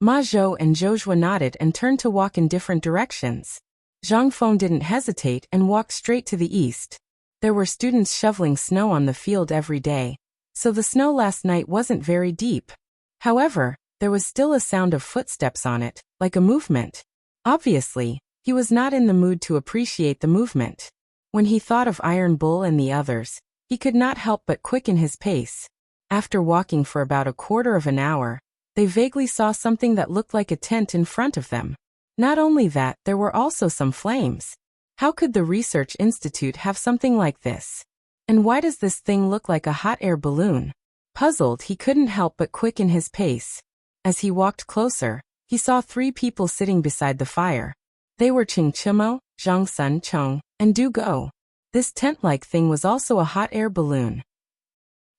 Ma Zhou and Joshua nodded and turned to walk in different directions. Zhang Feng didn't hesitate and walked straight to the east. There were students shoveling snow on the field every day, so the snow last night wasn't very deep. However, there was still a sound of footsteps on it, like a movement. Obviously, he was not in the mood to appreciate the movement. When he thought of Iron Bull and the others, he could not help but quicken his pace. After walking for about a quarter of an hour, they vaguely saw something that looked like a tent in front of them. Not only that, there were also some flames. How could the research institute have something like this? And why does this thing look like a hot air balloon? Puzzled, he couldn't help but quicken his pace. As he walked closer, he saw 3 people sitting beside the fire. They were Ching Chimo, Zhang Sun Chong, and Du Go. This tent-like thing was also a hot air balloon.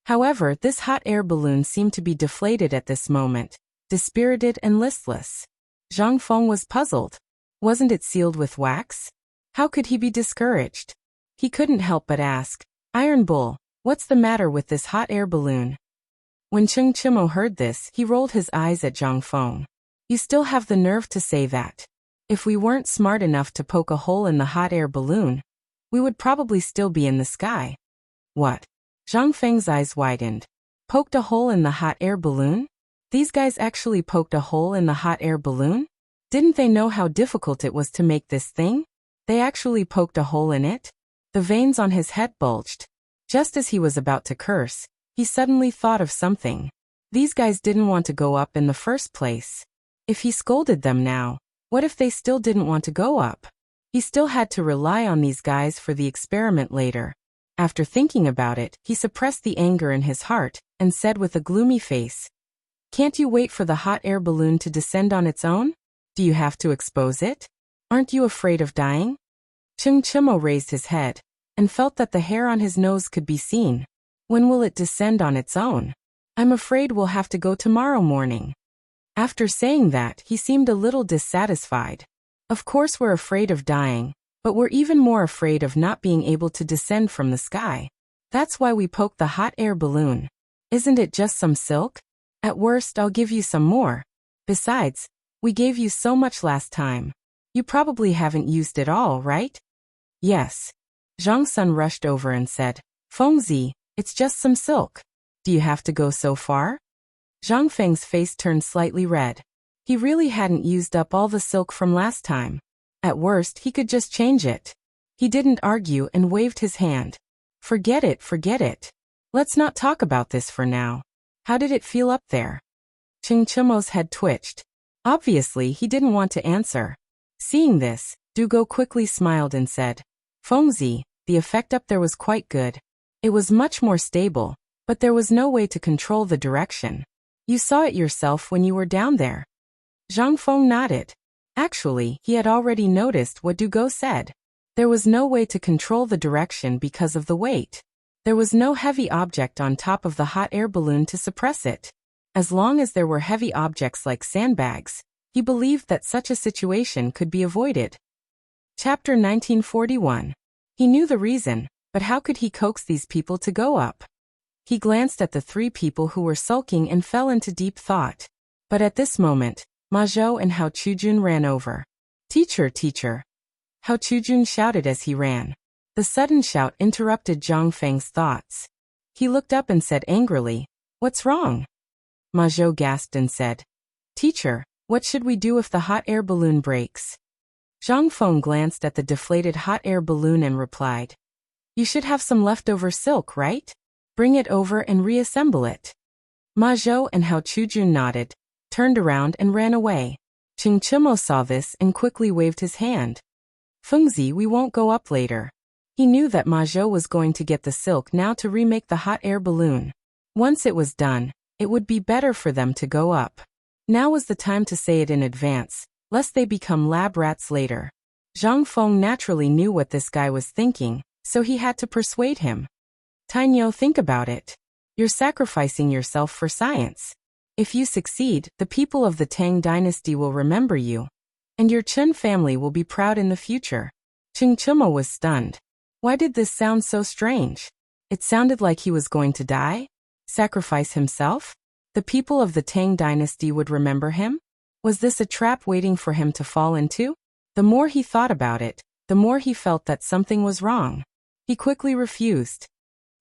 However, this hot air balloon seemed to be deflated at this moment, dispirited and listless. Zhang Feng was puzzled. Wasn't it sealed with wax? How could he be discouraged? He couldn't help but ask, Iron Bull, what's the matter with this hot air balloon? When Cheng Chimo heard this, he rolled his eyes at Zhang Feng. You still have the nerve to say that. If we weren't smart enough to poke a hole in the hot air balloon, we would probably still be in the sky. What? Zhang Feng's eyes widened. Poked a hole in the hot air balloon? These guys actually poked a hole in the hot air balloon? Didn't they know how difficult it was to make this thing? They actually poked a hole in it? The veins on his head bulged. Just as he was about to curse, he suddenly thought of something. These guys didn't want to go up in the first place. If he scolded them now, what if they still didn't want to go up? He still had to rely on these guys for the experiment later. After thinking about it, he suppressed the anger in his heart and said with a gloomy face, Can't you wait for the hot air balloon to descend on its own? Do you have to expose it? Aren't you afraid of dying? Cheng Chimo raised his head and felt that the hair on his nose could be seen. When will it descend on its own? I'm afraid we'll have to go tomorrow morning. After saying that, he seemed a little dissatisfied. Of course we're afraid of dying, but we're even more afraid of not being able to descend from the sky. That's why we poked the hot air balloon. Isn't it just some silk? At worst, I'll give you some more. Besides, we gave you so much last time. You probably haven't used it all, right? Yes. Zhang Sun rushed over and said, Fengzi, it's just some silk. Do you have to go so far? Zhang Feng's face turned slightly red. He really hadn't used up all the silk from last time. At worst, he could just change it. He didn't argue and waved his hand. Forget it, forget it. Let's not talk about this for now. How did it feel up there? Ching Chimo's head twitched. Obviously, he didn't want to answer. Seeing this, Dugo quickly smiled and said, Fengzi, the effect up there was quite good. It was much more stable, but there was no way to control the direction. You saw it yourself when you were down there. Zhang Feng nodded. Actually, he had already noticed what Dugo said. There was no way to control the direction because of the weight. There was no heavy object on top of the hot air balloon to suppress it. As long as there were heavy objects like sandbags, he believed that such a situation could be avoided. Chapter 1941. He knew the reason, but how could he coax these people to go up? He glanced at the 3 people who were sulking and fell into deep thought. But at this moment, Ma Zhou and Hao Chujun ran over. Teacher, teacher. Hao Chujun shouted as he ran. The sudden shout interrupted Zhang Feng's thoughts. He looked up and said angrily, What's wrong? Ma Zhou gasped and said, Teacher, what should we do if the hot air balloon breaks? Zhang Feng glanced at the deflated hot air balloon and replied, You should have some leftover silk, right? Bring it over and reassemble it. Ma Zhou and Hao Chujun nodded, turned around and ran away. Ching Chimo saw this and quickly waved his hand. Fengzi, we won't go up later. He knew that Ma Zhou was going to get the silk now to remake the hot air balloon. Once it was done, it would be better for them to go up. Now was the time to say it in advance, lest they become lab rats later. Zhang Feng naturally knew what this guy was thinking, so he had to persuade him. Tainyo, think about it. You're sacrificing yourself for science. If you succeed, the people of the Tang dynasty will remember you, and your Chen family will be proud in the future. Ching Chimo was stunned. Why did this sound so strange? It sounded like he was going to die? Sacrifice himself? The people of the Tang dynasty would remember him? Was this a trap waiting for him to fall into? The more he thought about it, the more he felt that something was wrong. He quickly refused.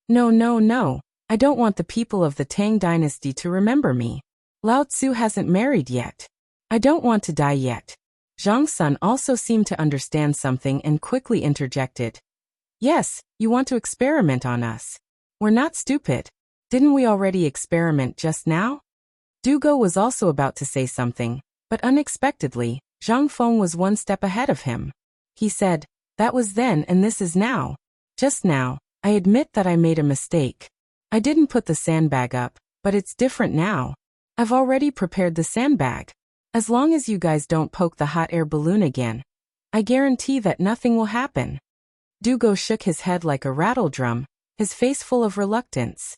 No, no, no. I don't want the people of the Tang dynasty to remember me. Lao Tzu hasn't married yet. I don't want to die yet. Zhang Sun also seemed to understand something and quickly interjected. Yes, you want to experiment on us. We're not stupid. Didn't we already experiment just now? Dugo was also about to say something, but unexpectedly, Zhang Feng was one step ahead of him. He said, that was then and this is now. Just now, I admit that I made a mistake. I didn't put the sandbag up, but it's different now. I've already prepared the sandbag. As long as you guys don't poke the hot air balloon again, I guarantee that nothing will happen. Dugo shook his head like a rattle drum, his face full of reluctance.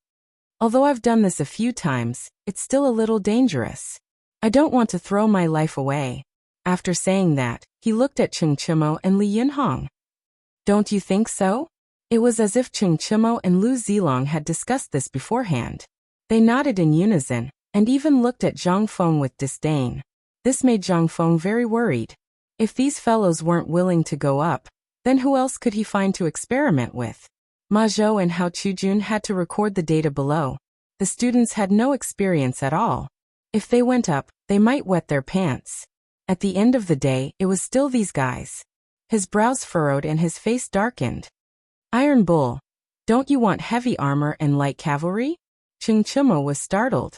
Although I've done this a few times, it's still a little dangerous. I don't want to throw my life away. After saying that, he looked at Cheng Chimo and Li Yunhong. Don't you think so? It was as if Cheng Chimo and Lu Zilong had discussed this beforehand. They nodded in unison, and even looked at Zhang Feng with disdain. This made Zhang Feng very worried. If these fellows weren't willing to go up, then who else could he find to experiment with? Ma Zhou and Hao Chujun had to record the data below. The students had no experience at all. If they went up, they might wet their pants. At the end of the day, it was still these guys. His brows furrowed and his face darkened. Iron Bull, don't you want heavy armor and light cavalry? Cheng Chimo was startled.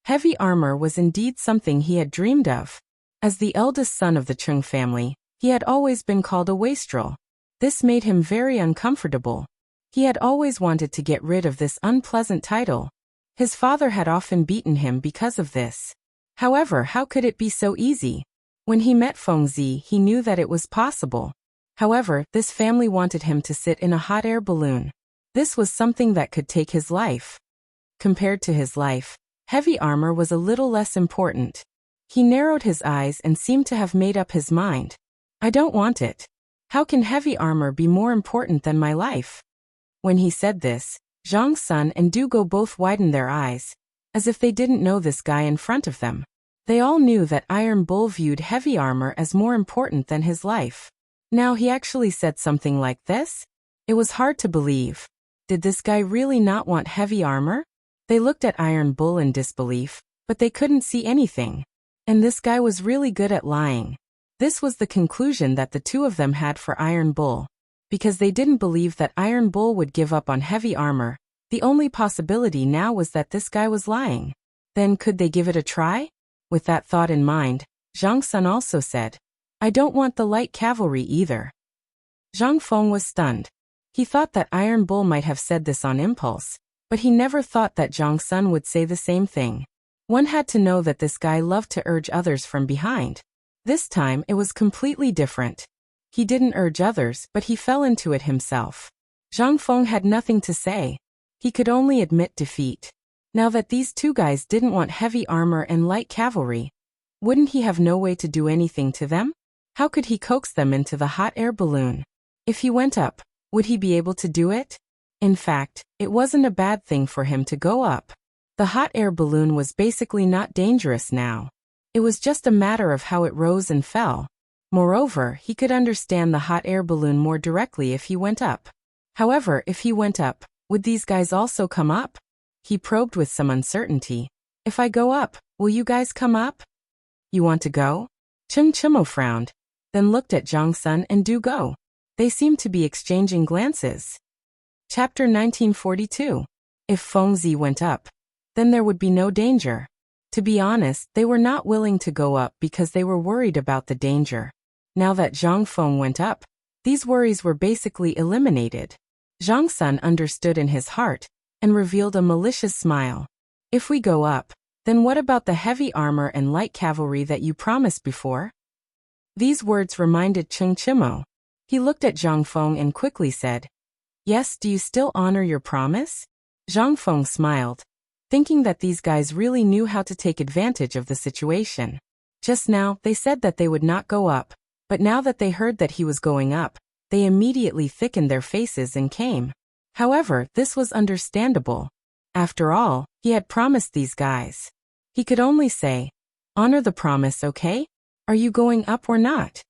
Heavy armor was indeed something he had dreamed of. As the eldest son of the Cheng family, he had always been called a wastrel. This made him very uncomfortable. He had always wanted to get rid of this unpleasant title. His father had often beaten him because of this. However, how could it be so easy? When he met Feng Zi, he knew that it was possible. However, this family wanted him to sit in a hot air balloon. This was something that could take his life. Compared to his life, heavy armor was a little less important. He narrowed his eyes and seemed to have made up his mind. I don't want it. How can heavy armor be more important than my life? When he said this, Zhang Sun and Dugo both widened their eyes, as if they didn't know this guy in front of them. They all knew that Iron Bull viewed heavy armor as more important than his life. Now he actually said something like this? It was hard to believe. Did this guy really not want heavy armor? They looked at Iron Bull in disbelief, but they couldn't see anything. And this guy was really good at lying. This was the conclusion that the two of them had for Iron Bull. Because they didn't believe that Iron Bull would give up on heavy armor, the only possibility now was that this guy was lying. Then could they give it a try? With that thought in mind, Zhang Sun also said, I don't want the light cavalry either. Zhang Feng was stunned. He thought that Iron Bull might have said this on impulse, but he never thought that Zhang Sun would say the same thing. One had to know that this guy loved to urge others from behind. This time it was completely different. He didn't urge others, but he fell into it himself. Zhang Feng had nothing to say. He could only admit defeat. Now that these two guys didn't want heavy armor and light cavalry, wouldn't he have no way to do anything to them? How could he coax them into the hot air balloon? If he went up, would he be able to do it? In fact, it wasn't a bad thing for him to go up. The hot air balloon was basically not dangerous now. It was just a matter of how it rose and fell. Moreover, he could understand the hot air balloon more directly if he went up. However, if he went up, would these guys also come up? He probed with some uncertainty. If I go up, will you guys come up? You want to go? Cheng Chimo frowned, then looked at Zhang Sun and Du Go. They seemed to be exchanging glances. Chapter 1942. If Feng Zi went up, then there would be no danger. To be honest, they were not willing to go up because they were worried about the danger. Now that Zhang Feng went up, these worries were basically eliminated. Zhang Sun understood in his heart and revealed a malicious smile. If we go up, then what about the heavy armor and light cavalry that you promised before? These words reminded Cheng Chimo. He looked at Zhang Feng and quickly said, Yes, do you still honor your promise? Zhang Feng smiled, thinking that these guys really knew how to take advantage of the situation. Just now, they said that they would not go up, but now that they heard that he was going up, they immediately thickened their faces and came. However, this was understandable. After all, he had promised these guys. He could only say, Honor the promise, okay? Are you going up or not?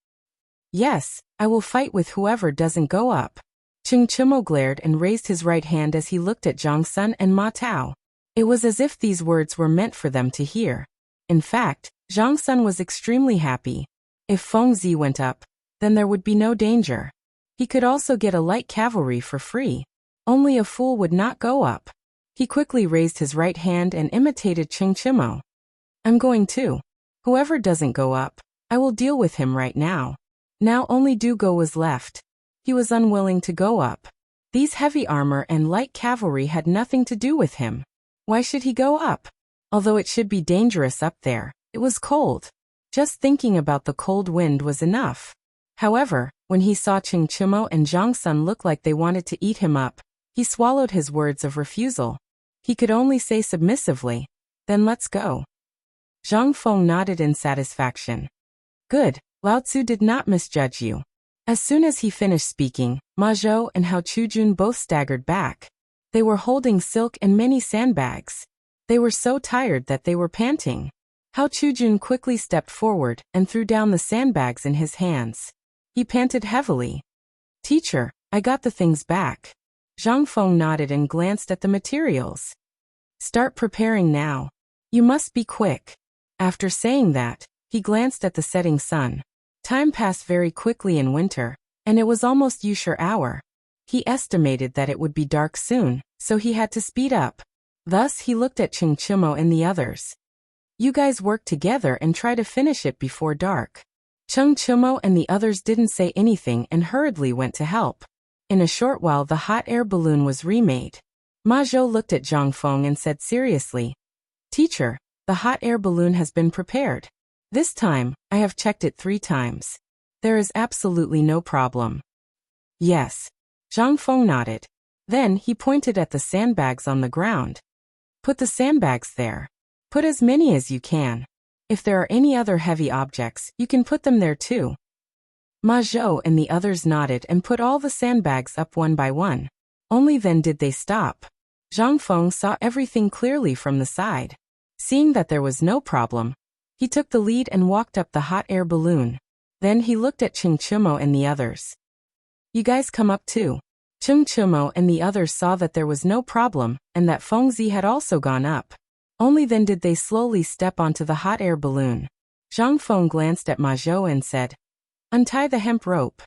Yes, I will fight with whoever doesn't go up. Cheng Chimo glared and raised his right hand as he looked at Zhang Sun and Ma Tao. It was as if these words were meant for them to hear. In fact, Zhang Sun was extremely happy. If Feng Zi went up, then there would be no danger. He could also get a light cavalry for free. Only a fool would not go up. He quickly raised his right hand and imitated Ching Chimo. I'm going too. Whoever doesn't go up, I will deal with him right now. Now only Du Go was left. He was unwilling to go up. These heavy armor and light cavalry had nothing to do with him. Why should he go up? Although it should be dangerous up there, it was cold. Just thinking about the cold wind was enough. However, when he saw Ching Chimo and Zhang Sun look like they wanted to eat him up, he swallowed his words of refusal. He could only say submissively, "Then let's go." Zhang Feng nodded in satisfaction. Good, Lao Tzu did not misjudge you. As soon as he finished speaking, Ma Zhou and Hao Chujun both staggered back. They were holding silk and many sandbags. They were so tired that they were panting. Hao Chujun quickly stepped forward and threw down the sandbags in his hands. He panted heavily. Teacher, I got the things back. Zhang Feng nodded and glanced at the materials. Start preparing now. You must be quick. After saying that, he glanced at the setting sun. Time passed very quickly in winter, and it was almost Yushur hour. He estimated that it would be dark soon, so he had to speed up. Thus he looked at Ching Chimo and the others. You guys work together and try to finish it before dark. Ching Chimo and the others didn't say anything and hurriedly went to help. In a short while the hot air balloon was remade. Ma Zhou looked at Zhang Feng and said seriously, Teacher, the hot air balloon has been prepared. This time, I have checked it 3 times. There is absolutely no problem. Yes. Zhang Feng nodded. Then he pointed at the sandbags on the ground. Put the sandbags there. Put as many as you can. If there are any other heavy objects, you can put them there too. Ma Zhou and the others nodded and put all the sandbags up one by one. Only then did they stop. Zhang Feng saw everything clearly from the side. Seeing that there was no problem, he took the lead and walked up the hot air balloon. Then he looked at Ching Chimo and the others. You guys come up too. Ching Chimo and the others saw that there was no problem and that Feng Zi had also gone up. Only then did they slowly step onto the hot air balloon. Zhang Feng glanced at Ma Zhou and said, Untie the hemp rope.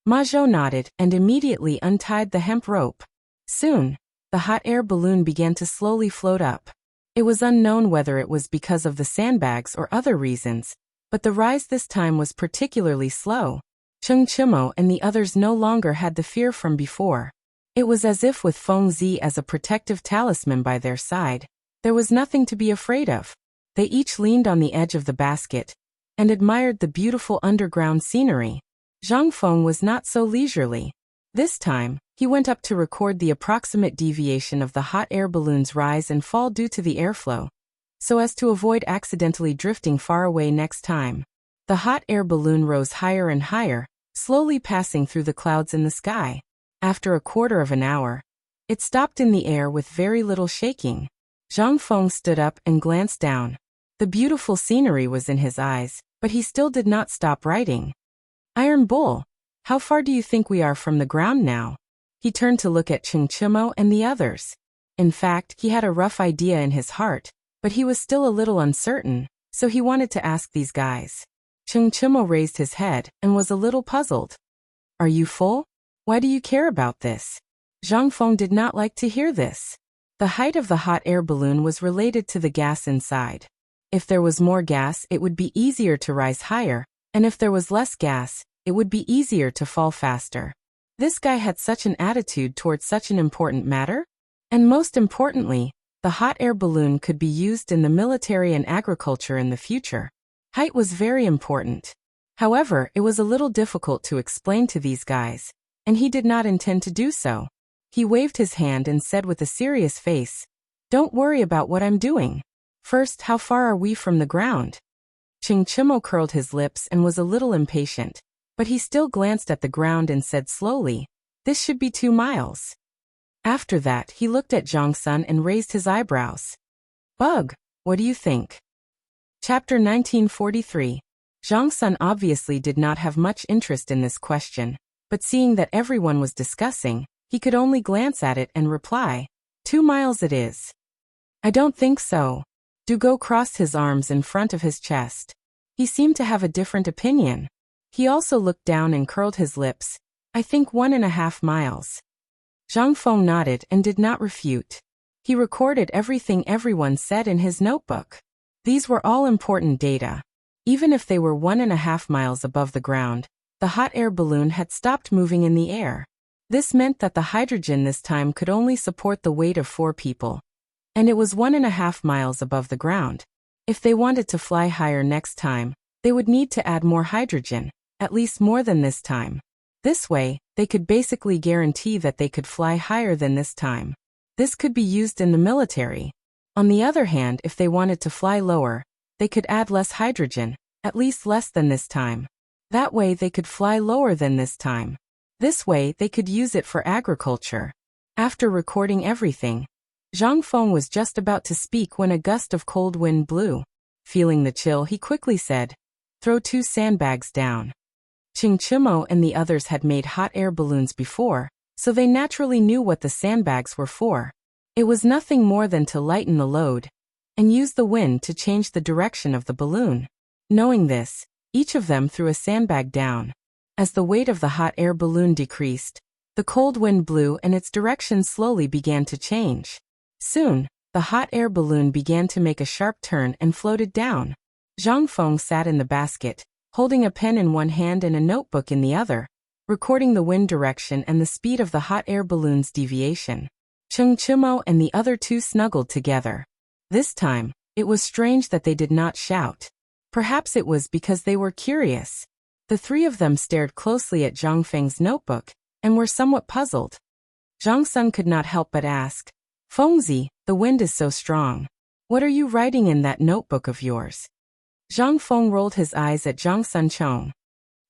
Ma Zhou nodded and immediately untied the hemp rope. Soon, the hot air balloon began to slowly float up. It was unknown whether it was because of the sandbags or other reasons, but the rise this time was particularly slow. Ching Chimo and the others no longer had the fear from before. It was as if with Feng Zi as a protective talisman by their side, there was nothing to be afraid of. They each leaned on the edge of the basket and admired the beautiful underground scenery. Zhang Feng was not so leisurely. This time, he went up to record the approximate deviation of the hot air balloon's rise and fall due to the airflow, so as to avoid accidentally drifting far away next time. The hot air balloon rose higher and higher, slowly passing through the clouds in the sky. After a quarter of an hour, it stopped in the air with very little shaking. Zhang Feng stood up and glanced down. The beautiful scenery was in his eyes, but he still did not stop writing. Iron Bull, how far do you think we are from the ground now? He turned to look at Ching Chimo and the others. In fact, he had a rough idea in his heart, but he was still a little uncertain, so he wanted to ask these guys. Ching Chimo raised his head and was a little puzzled. Are you full? Why do you care about this? Zhang Feng did not like to hear this. The height of the hot air balloon was related to the gas inside. If there was more gas, it would be easier to rise higher, and if there was less gas, it would be easier to fall faster. This guy had such an attitude towards such an important matter? And most importantly, the hot air balloon could be used in the military and agriculture in the future. Height was very important. However, it was a little difficult to explain to these guys, and he did not intend to do so. He waved his hand and said with a serious face, Don't worry about what I'm doing. First, how far are we from the ground? Ching Chimo curled his lips and was a little impatient, but he still glanced at the ground and said slowly, This should be 2 miles. After that, he looked at Zhang Sun and raised his eyebrows. Bug, what do you think? Chapter 1943. Zhang Sun obviously did not have much interest in this question, but seeing that everyone was discussing, he could only glance at it and reply, 2 miles it is. I don't think so. Du Go crossed his arms in front of his chest. He seemed to have a different opinion. He also looked down and curled his lips. I think 1.5 miles. Zhang Feng nodded and did not refute. He recorded everything everyone said in his notebook. These were all important data. Even if they were 1.5 miles above the ground, the hot air balloon had stopped moving in the air. This meant that the hydrogen this time could only support the weight of 4 people. And it was 1.5 miles above the ground. If they wanted to fly higher next time, they would need to add more hydrogen, at least more than this time. This way, they could basically guarantee that they could fly higher than this time. This could be used in the military. On the other hand, if they wanted to fly lower, they could add less hydrogen, at least less than this time. That way they could fly lower than this time. This way they could use it for agriculture. After recording everything, Zhang Feng was just about to speak when a gust of cold wind blew. Feeling the chill, he quickly said, "Throw 2 sandbags down." Qing Chimo and the others had made hot air balloons before, so they naturally knew what the sandbags were for. It was nothing more than to lighten the load and use the wind to change the direction of the balloon. Knowing this, each of them threw a sandbag down. As the weight of the hot air balloon decreased, the cold wind blew and its direction slowly began to change. Soon, the hot air balloon began to make a sharp turn and floated down. Zhang Feng sat in the basket, holding a pen in one hand and a notebook in the other, recording the wind direction and the speed of the hot air balloon's deviation. Cheng Chimo and the other 2 snuggled together. This time, it was strange that they did not shout. Perhaps it was because they were curious. The 3 of them stared closely at Zhang Feng's notebook and were somewhat puzzled. Zhang Sun could not help but ask, "Fengzi, the wind is so strong. What are you writing in that notebook of yours?" Zhang Feng rolled his eyes at Zhang Sun Chong.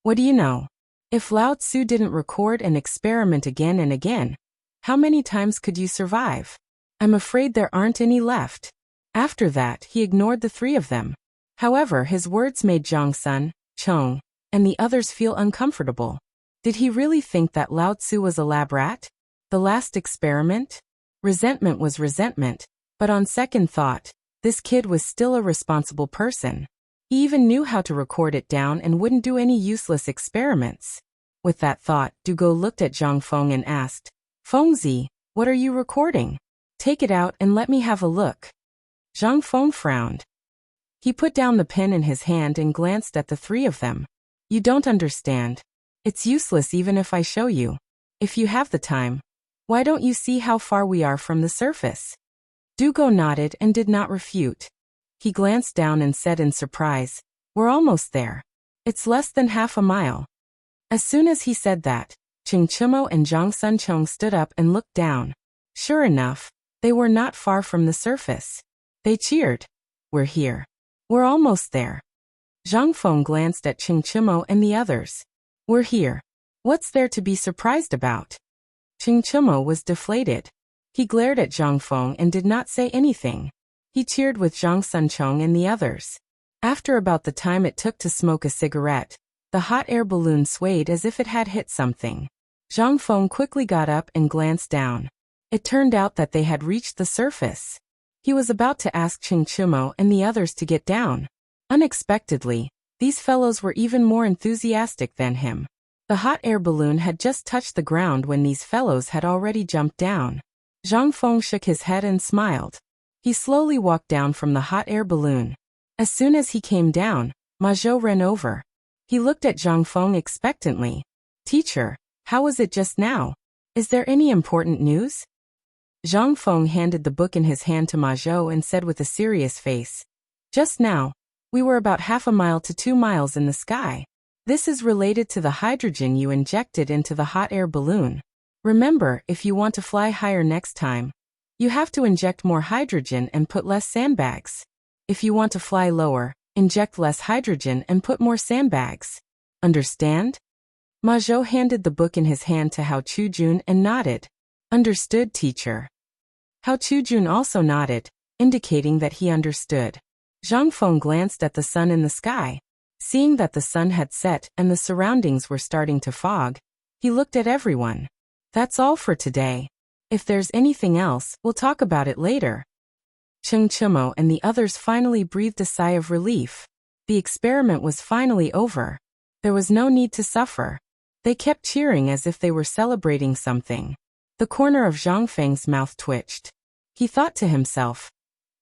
"What do you know? If Lao Tzu didn't record and experiment again and again, how many times could you survive? I'm afraid there aren't any left." After that, he ignored the 3 of them. However, his words made Zhang Sun, Chong, and the others feel uncomfortable. Did he really think that Lao Tzu was a lab rat? The last experiment? Resentment was resentment, but on second thought, this kid was still a responsible person. He even knew how to record it down and wouldn't do any useless experiments. With that thought, Dugo looked at Zhang Feng and asked, "Fengzi, what are you recording? Take it out and let me have a look." Zhang Feng frowned. He put down the pen in his hand and glanced at the 3 of them. "You don't understand. It's useless even if I show you. If you have the time, why don't you see how far we are from the surface?" Dugo nodded and did not refute. He glanced down and said in surprise, "We're almost there. It's less than half a mile." As soon as he said that, Ching Chimo and Zhang Sunchong stood up and looked down. Sure enough, they were not far from the surface. They cheered. "We're here. We're almost there." Zhang Feng glanced at Ching Chimo and the others. "We're here. What's there to be surprised about?" Ching Chimo was deflated. He glared at Zhang Feng and did not say anything. He cheered with Zhang Sunchong and the others. After about the time it took to smoke a cigarette, the hot air balloon swayed as if it had hit something. Zhang Feng quickly got up and glanced down. It turned out that they had reached the surface. He was about to ask Ching Chimo and the others to get down. Unexpectedly, these fellows were even more enthusiastic than him. The hot air balloon had just touched the ground when these fellows had already jumped down. Zhang Feng shook his head and smiled. He slowly walked down from the hot air balloon. As soon as he came down, Ma Zhou ran over. He looked at Zhang Feng expectantly. "Teacher, how was it just now? Is there any important news?" Zhang Feng handed the book in his hand to Ma Zhou and said with a serious face, "Just now, we were about half a mile to 2 miles in the sky. This is related to the hydrogen you injected into the hot air balloon. Remember, if you want to fly higher next time, you have to inject more hydrogen and put less sandbags. If you want to fly lower, inject less hydrogen and put more sandbags. Understand?" Ma Zhou handed the book in his hand to Hao Chujun and nodded. "Understood, teacher." Hao Chujun also nodded, indicating that he understood. Zhang Feng glanced at the sun in the sky. Seeing that the sun had set and the surroundings were starting to fog, he looked at everyone. "That's all for today. If there's anything else, we'll talk about it later." Cheng Chimo and the others finally breathed a sigh of relief. The experiment was finally over. There was no need to suffer. They kept cheering as if they were celebrating something. The corner of Zhang Feng's mouth twitched. He thought to himself,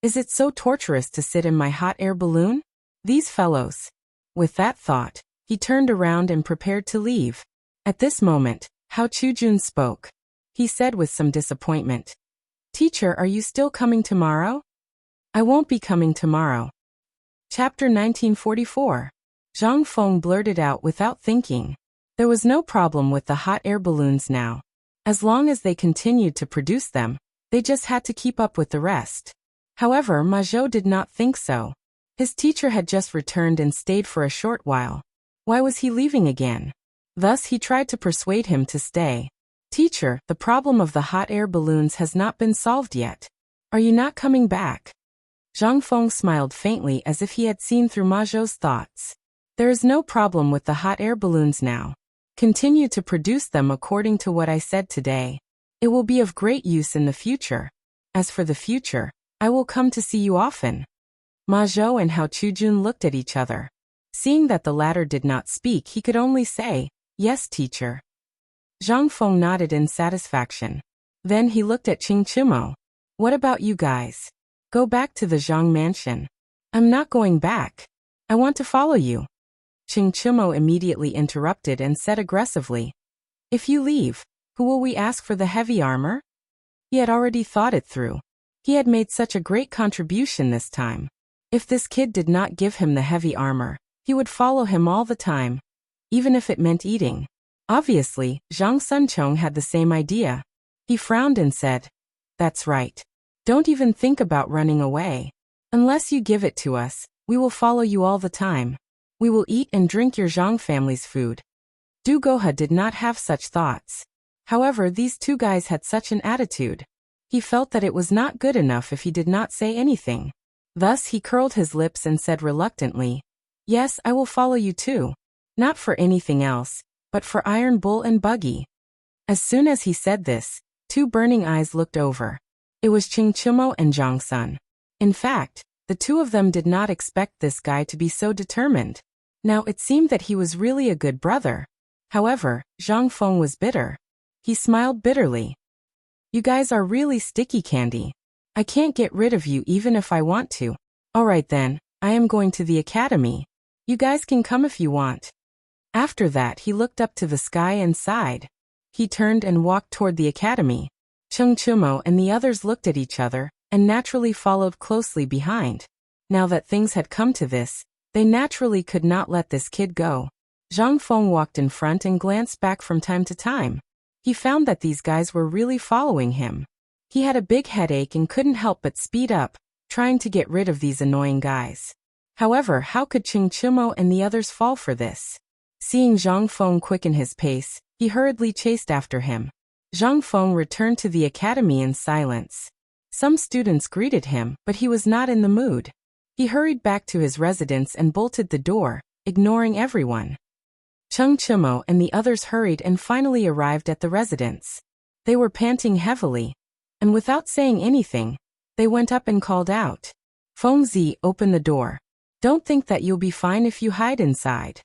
is it so torturous to sit in my hot air balloon? These fellows. With that thought, he turned around and prepared to leave. At this moment, Hao Chujun spoke. He said with some disappointment, Teacher, are you still coming tomorrow? I won't be coming tomorrow. Chapter 1944. Zhang Feng blurted out without thinking. There was no problem with the hot air balloons now. As long as they continued to produce them, they just had to keep up with the rest. However, Ma Zhou did not think so. His teacher had just returned and stayed for a short while. Why was he leaving again? Thus he tried to persuade him to stay. Teacher, the problem of the hot air balloons has not been solved yet. Are you not coming back? Zhang Feng smiled faintly as if he had seen through Ma Zhou's thoughts. There is no problem with the hot air balloons now. Continue to produce them according to what I said today. It will be of great use in the future. As for the future, I will come to see you often. Ma Zhou and Hao Chujun looked at each other. Seeing that the latter did not speak, he could only say, yes, teacher. Zhang Feng nodded in satisfaction. Then he looked at Qing Chimo. What about you guys? Go back to the Zhang mansion. I'm not going back. I want to follow you. Qing Chimo immediately interrupted and said aggressively, if you leave, who will we ask for the heavy armor? He had already thought it through. He had made such a great contribution this time. If this kid did not give him the heavy armor, he would follow him all the time, even if it meant eating. Obviously, Zhang Sunchong had the same idea. He frowned and said, that's right. Don't even think about running away. Unless you give it to us, we will follow you all the time. We will eat and drink your Zhang family's food. Du Gohe did not have such thoughts. However, these two guys had such an attitude. He felt that it was not good enough if he did not say anything. Thus he curled his lips and said reluctantly, yes, I will follow you too. Not for anything else, but for Iron Bull and Buggy. As soon as he said this, two burning eyes looked over. It was Qing Chimo and Zhang Sun. In fact, the two of them did not expect this guy to be so determined. Now it seemed that he was really a good brother. However, Zhang Feng was bitter. He smiled bitterly. You guys are really sticky candy. I can't get rid of you even if I want to. Alright then, I am going to the academy. You guys can come if you want. After that he looked up to the sky and sighed. He turned and walked toward the academy. Qing Chimo and the others looked at each other, and naturally followed closely behind. Now that things had come to this, they naturally could not let this kid go. Zhang Feng walked in front and glanced back from time to time. He found that these guys were really following him. He had a big headache and couldn't help but speed up, trying to get rid of these annoying guys. However, how could Qing Chimo and the others fall for this? Seeing Zhang Feng quicken his pace, he hurriedly chased after him. Zhang Feng returned to the academy in silence. Some students greeted him, but he was not in the mood. He hurried back to his residence and bolted the door, ignoring everyone. Qing Chimo and the others hurried and finally arrived at the residence. They were panting heavily, and without saying anything, they went up and called out, Fengzi, open the door. Don't think that you'll be fine if you hide inside.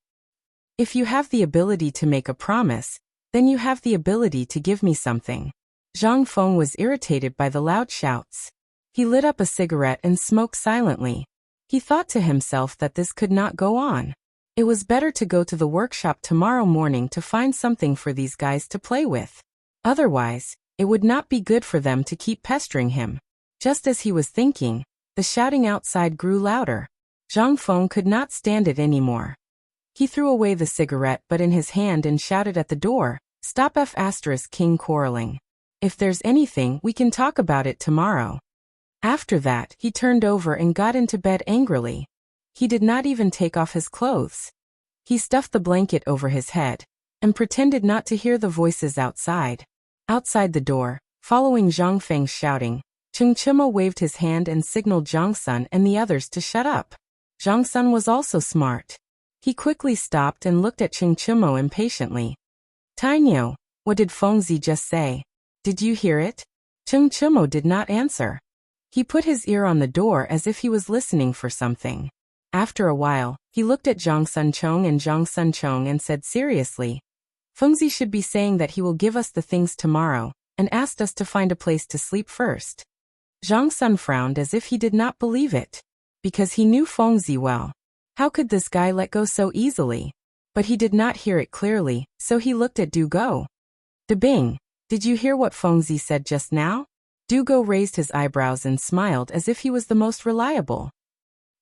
If you have the ability to make a promise, then you have the ability to give me something. Zhang Feng was irritated by the loud shouts. He lit up a cigarette and smoked silently. He thought to himself that this could not go on. It was better to go to the workshop tomorrow morning to find something for these guys to play with. Otherwise, it would not be good for them to keep pestering him. Just as he was thinking, the shouting outside grew louder. Zhang Feng could not stand it anymore. He threw away the cigarette but in his hand and shouted at the door, Stop King quarreling. If there's anything, we can talk about it tomorrow. After that, he turned over and got into bed angrily. He did not even take off his clothes. He stuffed the blanket over his head and pretended not to hear the voices outside. Outside the door, following Zhang Feng's shouting, Qing Chimo waved his hand and signaled Zhang Sun and the others to shut up. Zhang Sun was also smart. He quickly stopped and looked at Qing Chimo impatiently. Tainyo, what did Fengzi just say? Did you hear it? Qing Chimo did not answer. He put his ear on the door as if he was listening for something. After a while, he looked at Zhang Sunchong and Zhang Sunchong and said seriously, Fengzi should be saying that he will give us the things tomorrow, and asked us to find a place to sleep first. Zhang Sun frowned as if he did not believe it, because he knew Fengzi well. How could this guy let go so easily? But he did not hear it clearly, so he looked at Du Go. Bing, did you hear what Fengzi said just now? Du Go raised his eyebrows and smiled as if he was the most reliable.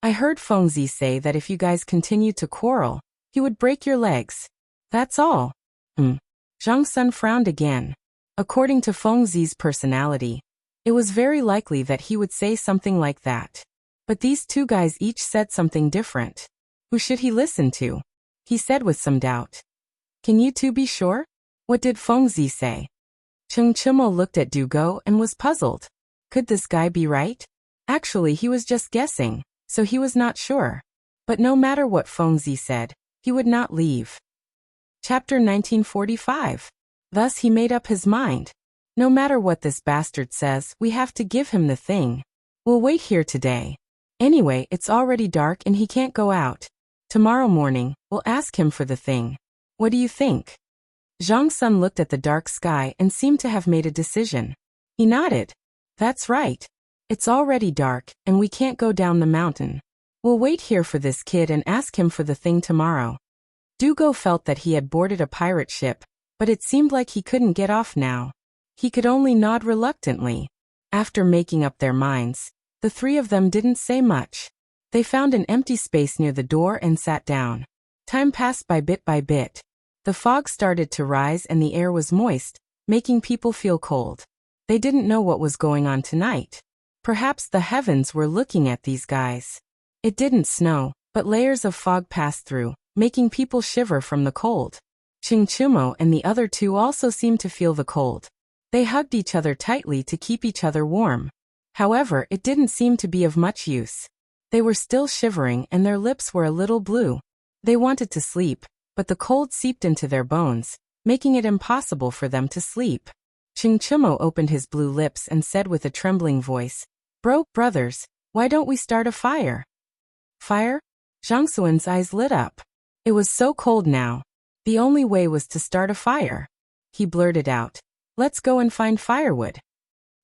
I heard Fengzi say that if you guys continue to quarrel, he would break your legs. That's all. Zhang Sun frowned again. According to Fengzi's personality, it was very likely that he would say something like that. But these two guys each said something different. Who should he listen to? He said with some doubt. Can you two be sure? What did Fengzi say? Cheng Chimo looked at Du Go and was puzzled. Could this guy be right? Actually, he was just guessing, so he was not sure. But no matter what Fengzi said, he would not leave. Chapter 1945. Thus he made up his mind. No matter what this bastard says, we have to give him the thing. We'll wait here today. Anyway, it's already dark and he can't go out. Tomorrow morning, we'll ask him for the thing. What do you think? Zhang Sun looked at the dark sky and seemed to have made a decision. He nodded. That's right. It's already dark, and we can't go down the mountain. We'll wait here for this kid and ask him for the thing tomorrow. Du Go felt that he had boarded a pirate ship, but it seemed like he couldn't get off now. He could only nod reluctantly. After making up their minds, the three of them didn't say much. They found an empty space near the door and sat down. Time passed by bit. The fog started to rise and the air was moist, making people feel cold. They didn't know what was going on tonight. Perhaps the heavens were looking at these guys. It didn't snow, but layers of fog passed through, making people shiver from the cold. Ching Chumo and the other two also seemed to feel the cold. They hugged each other tightly to keep each other warm. However, it didn't seem to be of much use. They were still shivering and their lips were a little blue. They wanted to sleep, but the cold seeped into their bones, making it impossible for them to sleep. Ching Chumo opened his blue lips and said with a trembling voice, Brothers, why don't we start a fire? Fire? Zhang Suan's eyes lit up. It was so cold now. The only way was to start a fire. He blurted out, let's go and find firewood.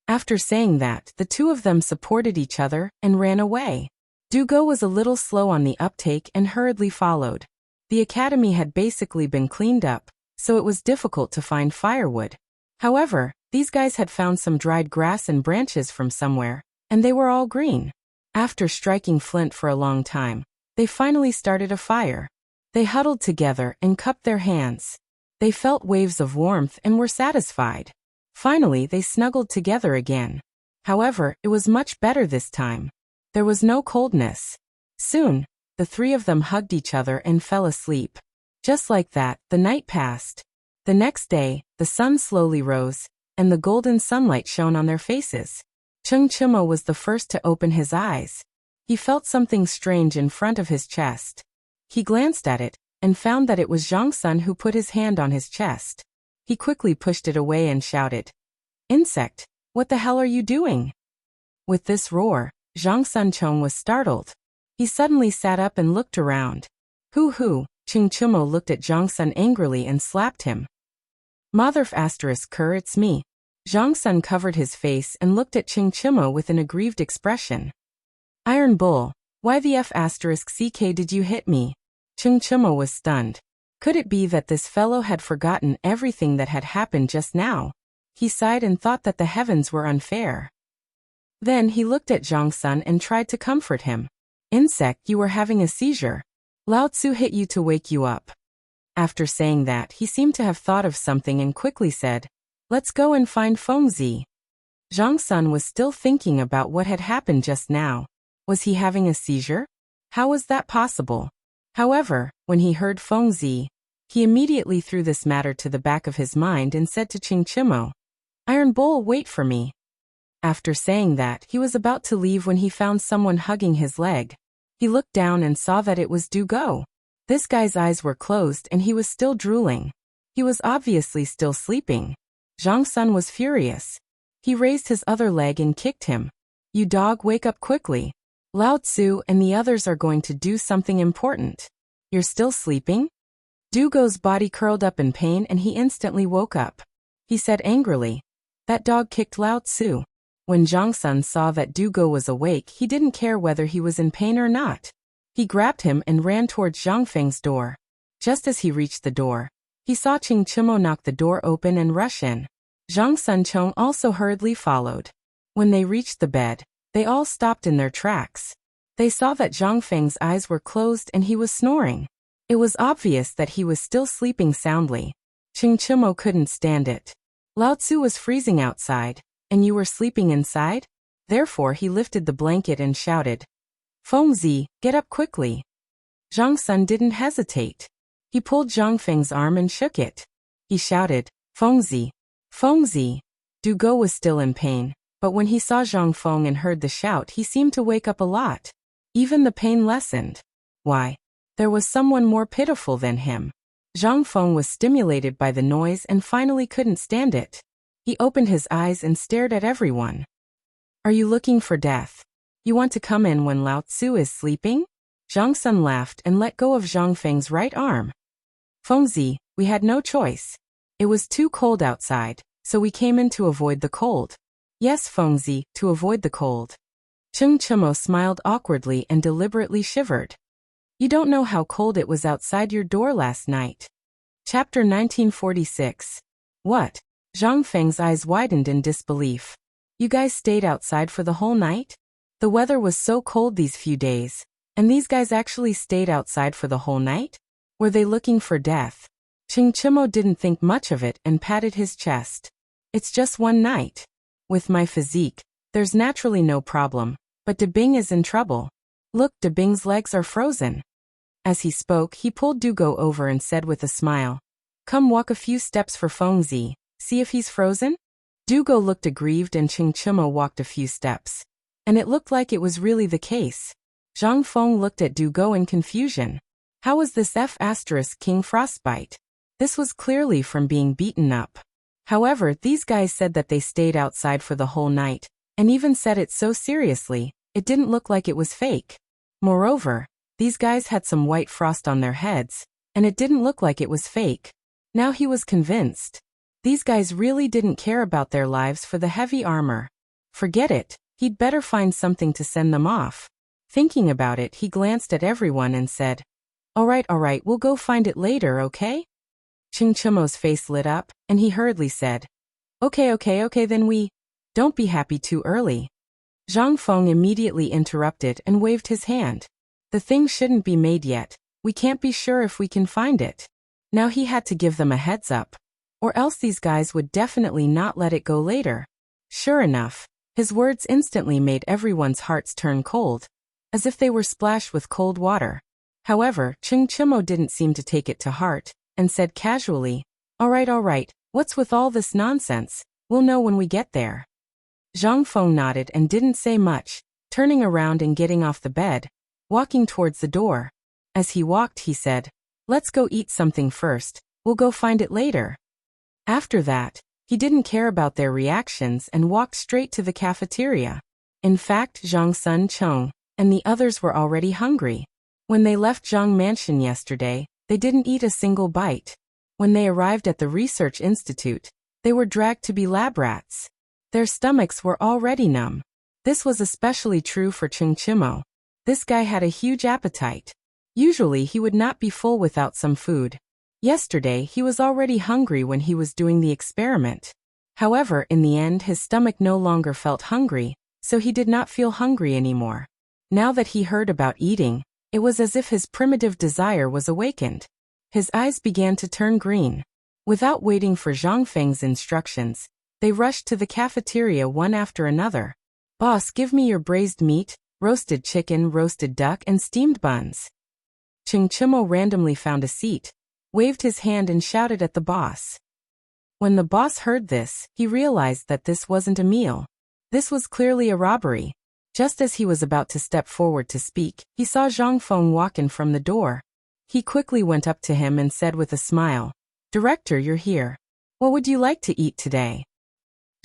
After saying that, the two of them supported each other and ran away. Du Go was a little slow on the uptake and hurriedly followed. The academy had basically been cleaned up, so it was difficult to find firewood. However, these guys had found some dried grass and branches from somewhere, and they were all green. After striking flint for a long time, they finally started a fire. They huddled together and cupped their hands. They felt waves of warmth and were satisfied. Finally, they snuggled together again. However, it was much better this time. There was no coldness. Soon, the three of them hugged each other and fell asleep. Just like that, the night passed. The next day, the sun slowly rose, and the golden sunlight shone on their faces. Cheng Chimo was the first to open his eyes. He felt something strange in front of his chest. He glanced at it, and found that it was Zhang Sun who put his hand on his chest. He quickly pushed it away and shouted, Insect, what the hell are you doing? With this roar, Zhang Sunchong was startled. He suddenly sat up and looked around. Hoo! Ching Chumo looked at Zhang Sun angrily and slapped him. Motherf ***, it's me. Zhang Sun covered his face and looked at Ching Chumo with an aggrieved expression. Iron Bull, why the ***ck did you hit me? Ching Chumo was stunned. Could it be that this fellow had forgotten everything that had happened just now? He sighed and thought that the heavens were unfair. Then he looked at Zhang Sun and tried to comfort him. Insect, you were having a seizure. Lao Tzu hit you to wake you up. After saying that, he seemed to have thought of something and quickly said, Let's go and find Fengzi. Zhang Sun was still thinking about what had happened just now. Was he having a seizure? How was that possible? However, when he heard Fengzi, he immediately threw this matter to the back of his mind and said to Ching Chimo, Iron Bull, wait for me. After saying that, he was about to leave when he found someone hugging his leg. He looked down and saw that it was Du Go. This guy's eyes were closed and he was still drooling. He was obviously still sleeping. Zhang Sun was furious. He raised his other leg and kicked him. You dog, wake up quickly. Lao Tzu and the others are going to do something important. You're still sleeping? Dugo's body curled up in pain and he instantly woke up. He said angrily, "That dog kicked Lao Tzu." When Zhang Sun saw that Dugo was awake, he didn't care whether he was in pain or not. He grabbed him and ran towards Zhang Feng's door. Just as he reached the door, he saw Qing Chimo knock the door open and rush in. Zhang Sun Chong also hurriedly followed. When they reached the bed, they all stopped in their tracks. They saw that Zhang Feng's eyes were closed and he was snoring. It was obvious that he was still sleeping soundly. Qing Chimo couldn't stand it. Lao Tzu was freezing outside, and you were sleeping inside? Therefore he lifted the blanket and shouted, "Fengzi, get up quickly." Zhang Sun didn't hesitate. He pulled Zhang Feng's arm and shook it. He shouted, "Fengzi, Fengzi." Dugo was still in pain, but when he saw Zhang Feng and heard the shout, he seemed to wake up a lot. Even the pain lessened. Why? There was someone more pitiful than him. Zhang Feng was stimulated by the noise and finally couldn't stand it. He opened his eyes and stared at everyone. "Are you looking for death? You want to come in when Lao Tzu is sleeping?" Zhang Sun laughed and let go of Zhang Feng's right arm. "Fengzi, we had no choice. It was too cold outside, so we came in to avoid the cold." "Yes, Fengzi, to avoid the cold." Qing Chimo smiled awkwardly and deliberately shivered. "You don't know how cold it was outside your door last night." Chapter 1946. What? Zhang Feng's eyes widened in disbelief. "You guys stayed outside for the whole night? The weather was so cold these few days, and these guys actually stayed outside for the whole night? Were they looking for death?" Qing Chimo didn't think much of it and patted his chest. "It's just one night. With my physique, there's naturally no problem, but De Bing is in trouble. Look, De Bing's legs are frozen." As he spoke, he pulled Dugo over and said with a smile, "Come walk a few steps for Fengzi, see if he's frozen?" Dugo looked aggrieved and Qing Chimo walked a few steps. And it looked like it was really the case. Zhang Feng looked at Dugo in confusion. How was this King frostbite? This was clearly from being beaten up. However, these guys said that they stayed outside for the whole night, and even said it so seriously, it didn't look like it was fake. Moreover, these guys had some white frost on their heads, and it didn't look like it was fake. Now he was convinced. These guys really didn't care about their lives for the heavy armor. Forget it, he'd better find something to send them off. Thinking about it, he glanced at everyone and said, all right, we'll go find it later, okay?" Qing Chimo's face lit up, and he hurriedly said, Okay, then we... Don't be happy too early." Zhang Feng immediately interrupted and waved his hand. "The thing shouldn't be made yet. We can't be sure if we can find it." Now he had to give them a heads up, or else these guys would definitely not let it go later. Sure enough, his words instantly made everyone's hearts turn cold, as if they were splashed with cold water. However, Qing Chimo didn't seem to take it to heart, and said casually, All right, what's with all this nonsense? We'll know when we get there." Zhang Feng nodded and didn't say much, turning around and getting off the bed, walking towards the door. As he walked, he said, "Let's go eat something first, we'll go find it later." After that, he didn't care about their reactions and walked straight to the cafeteria. In fact, Zhang Sun Chong and the others were already hungry. When they left Zhang Mansion yesterday, they didn't eat a single bite. When they arrived at the research institute, they were dragged to be lab rats. Their stomachs were already numb. This was especially true for Qing Chimo. This guy had a huge appetite. Usually he would not be full without some food. Yesterday he was already hungry when he was doing the experiment. However, in the end his stomach no longer felt hungry, so he did not feel hungry anymore. Now that he heard about eating, it was as if his primitive desire was awakened. His eyes began to turn green. Without waiting for Zhang Feng's instructions, they rushed to the cafeteria one after another. "Boss, give me your braised meat, roasted chicken, roasted duck, and steamed buns." Qing Chimo randomly found a seat, waved his hand and shouted at the boss. When the boss heard this, he realized that this wasn't a meal. This was clearly a robbery. Just as he was about to step forward to speak, he saw Zhang Feng walk in from the door. He quickly went up to him and said with a smile, "Director, you're here. What would you like to eat today?"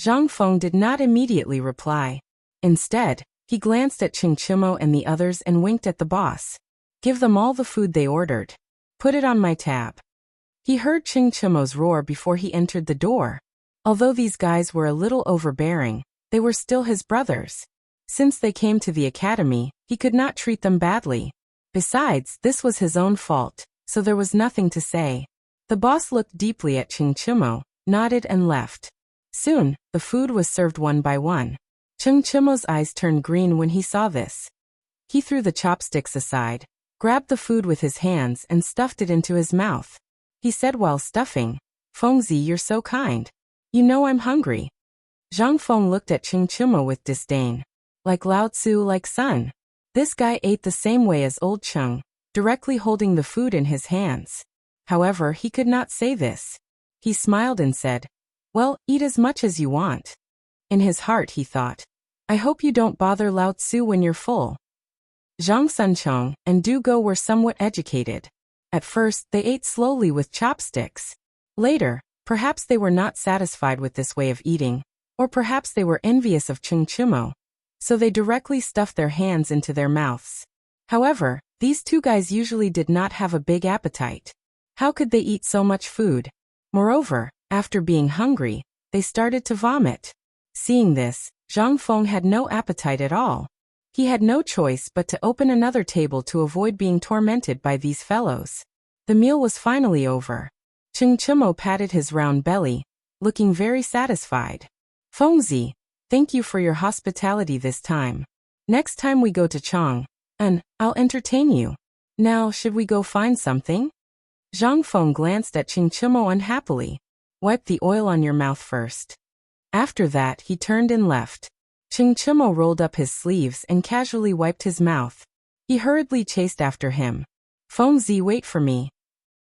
Zhang Feng did not immediately reply. Instead, He glanced at Ching Chimo and the others and winked at the boss. Give them all the food they ordered. Put it on my tab. He heard Ching Chimo's roar before he entered the door. Although these guys were a little overbearing, they were still his brothers. Since they came to the academy, he could not treat them badly. Besides, this was his own fault, so there was nothing to say. The boss looked deeply at Ching Chimo, nodded and left. Soon, the food was served one by one. Ching Chimo's eyes turned green when he saw this. He threw the chopsticks aside, grabbed the food with his hands and stuffed it into his mouth. He said while stuffing, Fengzi, you're so kind. You know I'm hungry. Zhang Feng looked at Ching Chimo with disdain. Like Lao Tzu, like Sun. This guy ate the same way as old Cheng, directly holding the food in his hands. However, he could not say this. He smiled and said, well, eat as much as you want. In his heart he thought, I hope you don't bother Lao Tzu when you're full. Zhang Suncheng and Du Go were somewhat educated. At first, they ate slowly with chopsticks. Later, perhaps they were not satisfied with this way of eating, or perhaps they were envious of Ching Chimo. So they directly stuffed their hands into their mouths. However, these two guys usually did not have a big appetite. How could they eat so much food? Moreover, after being hungry, they started to vomit. Seeing this, Zhang Feng had no appetite at all. He had no choice but to open another table to avoid being tormented by these fellows. The meal was finally over. Ching Chimo patted his round belly, looking very satisfied. Fengzi, thank you for your hospitality this time. Next time we go to Chang, I'll entertain you. Now, should we go find something? Zhang Feng glanced at Ching Chimo unhappily. Wipe the oil on your mouth first. After that, he turned and left. Ching Chimo rolled up his sleeves and casually wiped his mouth. He hurriedly chased after him. Fengzi, wait for me.